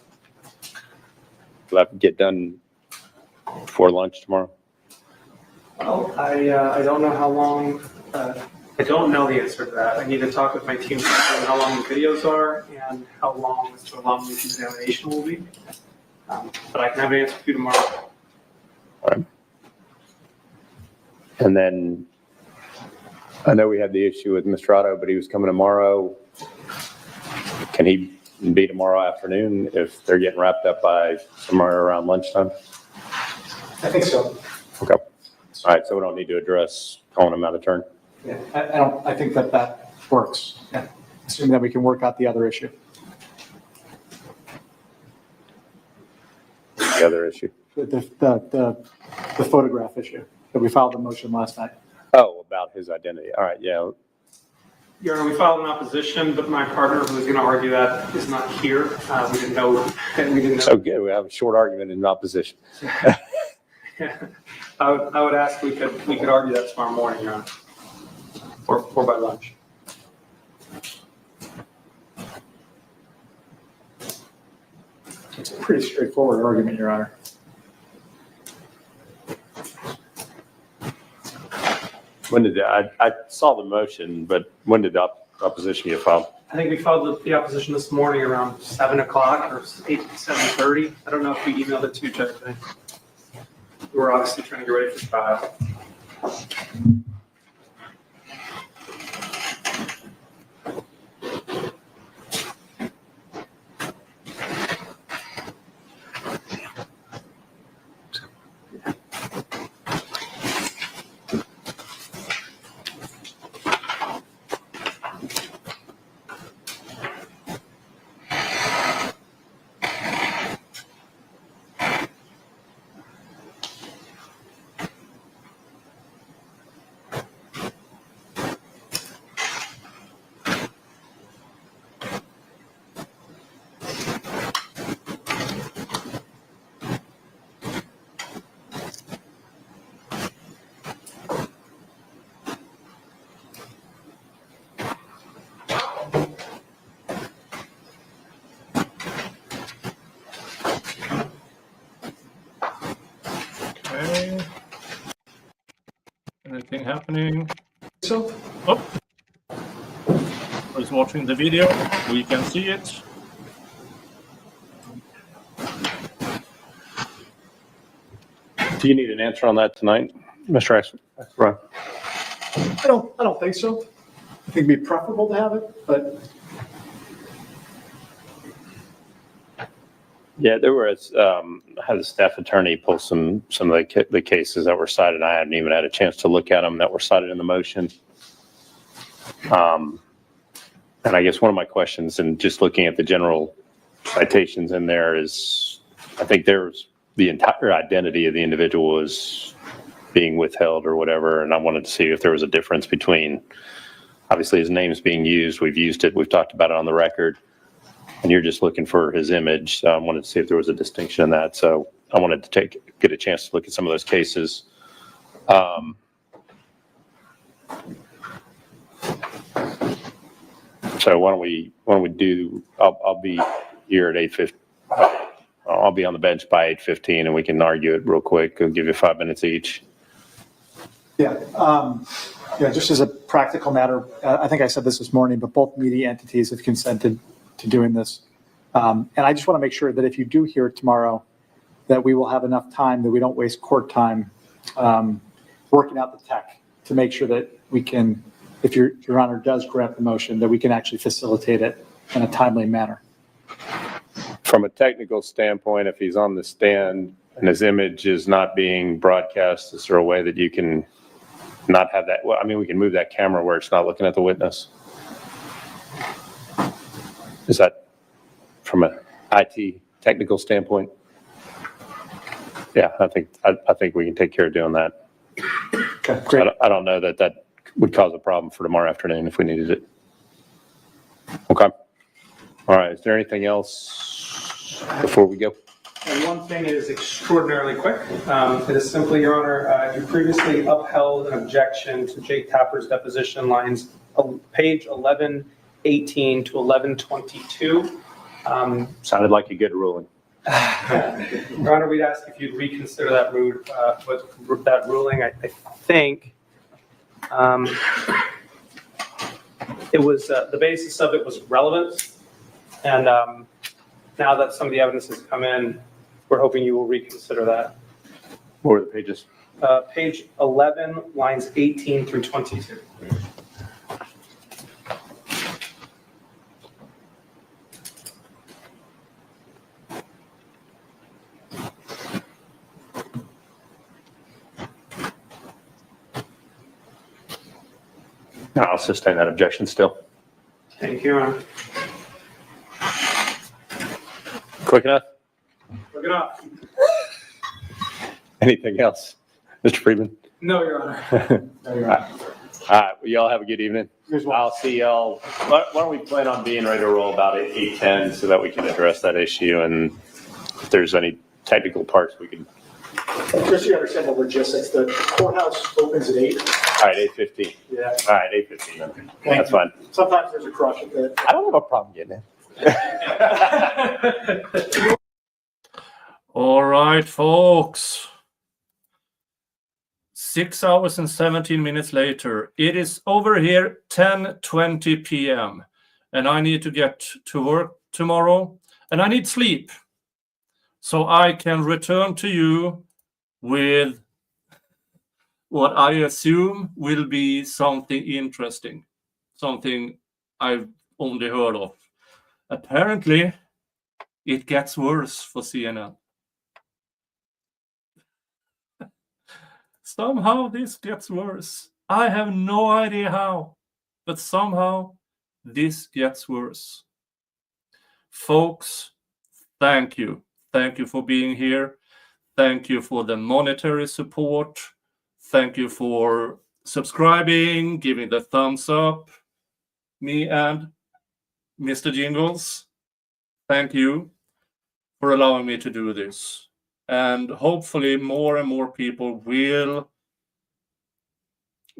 Will that get done before lunch tomorrow? Well, I don't know how long, I don't know the answer to that. I need to talk with my team to determine how long the videos are and how long Mr. Lumley's examination will be. But I can have an answer for you tomorrow. All right. And then I know we had the issue with Mr. Otto, but he was coming tomorrow. Can he be tomorrow afternoon if they're getting wrapped up by somewhere around lunchtime? I think so. Okay. All right, so we don't need to address calling him out of turn. Yeah, I think that works. Yeah. Assuming that we can work out the other issue. The other issue. The photograph issue that we filed the motion last night. Oh, about his identity. All right, yeah. Your Honor, we filed an opposition, but my partner who was going to argue that is not here. We didn't know. So good, we have a short argument in opposition. I would ask we could argue that tomorrow morning, Your Honor, or by lunch. It's a pretty straightforward argument, Your Honor. When did I saw the motion, but when did the opposition get filed? I think we filed the opposition this morning around 7 o'clock or 7:30. I don't know if we emailed it to you, Judge. We were obviously trying to get ready for trial. Okay. Anything happening? So, Who's watching the video? We can see it. Do you need an answer on that tonight, Mr. Axelrod? I don't think so. I think it'd be preferable to have it, but Yeah, there was, had a staff attorney pull some of the cases that were cited. I hadn't even had a chance to look at them that were cited in the motion. And I guess one of my questions, and just looking at the general citations in there, is I think there's the entire identity of the individual was being withheld or whatever. And I wanted to see if there was a difference between, obviously his name's being used. We've used it. We've talked about it on the record. And you're just looking for his image. So I wanted to see if there was a distinction in that. So I wanted to get a chance to look at some of those cases. So why don't we do? I'll be here at 8:50. I'll be on the bench by 8:15, and we can argue it real quick. I'll give you 5 minutes each. yeah. Yeah, just as a practical matter, I think I said this morning, but both media entities have consented to doing this. And I just want to make sure that if you do hear it tomorrow, that we will have enough time, that we don't waste court time working out the tech to make sure that we can, if Your Honor does grant the motion, that we can actually facilitate it in a timely manner. From a technical standpoint, if he's on the stand and his image is not being broadcast, is there a way that you can not have that? Well, I mean, we can move that camera where it's not looking at the witness. Is that from an IT technical standpoint? Yeah, I think we can take care of doing that. Okay, great. I don't know that would cause a problem for tomorrow afternoon if we needed it. Okay. All right. Is there anything else before we go? And one thing is extraordinarily quick. It is simply, Your Honor, you previously upheld an objection to Jake Tapper's deposition lines, page 1118 to 1122. Sounded like a good ruling. Your Honor, we'd ask if you'd reconsider that ruling. I think it was the basis of it was relevant, and now that some of the evidence has come in, we're hoping you will reconsider that. What were the pages? Page 11, lines 18 through 22. No, I'll sustain that objection still. Thank you, Your Honor. Quick enough? Look it up. Anything else? Mr. Friedman? No, Your Honor. No, Your Honor. All right. Well, y'all have a good evening. Here's one. I'll see y'all. Why don't we plan on being ready to roll about 8:10 so that we can address that issue, and if there's any technical parts we can. Just so you understand the logistics, the courthouse opens at 8. All right, 8:15. Yeah. All right, 8:15 then. That's fine. Sometimes there's a crush at the. I don't have a problem getting in. All right, folks. 6 hours and 17 minutes later, it is over here 10:20 p.m. and I need to get to work tomorrow and I need sleep so I can return to you with what I assume will be something interesting, something I've only heard of. Apparently, it gets worse for CNN. Somehow this gets worse. I have no idea how, but somehow this gets worse. Folks, thank you. Thank you for being here. Thank you for the monetary support. Thank you for subscribing, giving the thumbs up. Me and Mr. Jingles, thank you for allowing me to do this. And hopefully more and more people will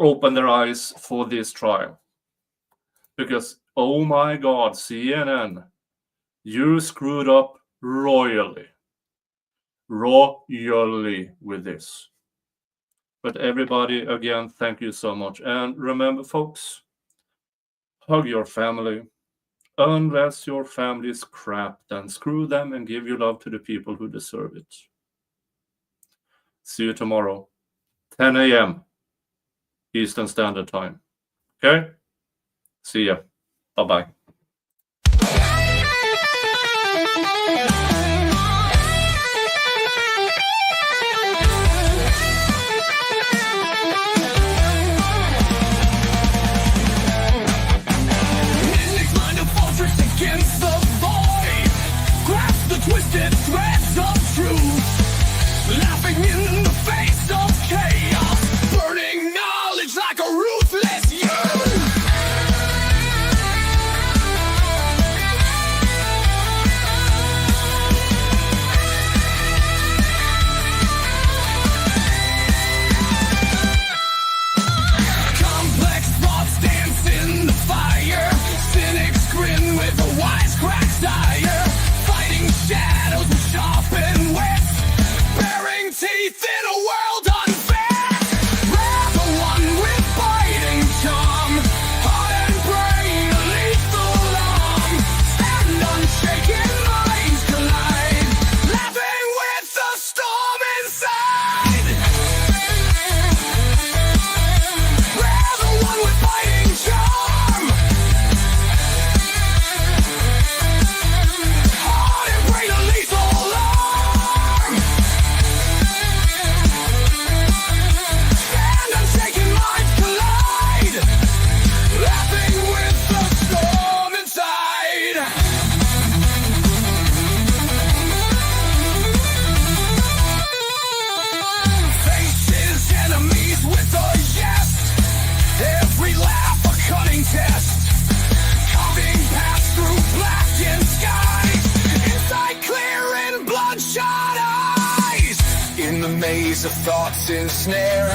open their eyes for this trial. Because, oh my God, CNN, you screwed up royally with this. But everybody, again, thank you so much. And remember, folks, hug your family. Unless your family is crap, then screw them and give your love to the people who deserve it. See you tomorrow, 10 a.m. Eastern Standard Time. Okay? See ya. Bye-bye. Against the void, grasp the twisted threads of truth, laughing in the face of chaos, burning knowledge like a ruthless youth. maze of thoughts ensnare.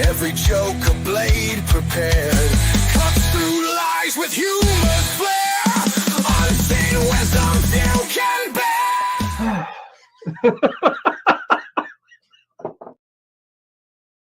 Every joke a blade prepared, cuts through lies with humor's flair. Unseen wisdom few can bear.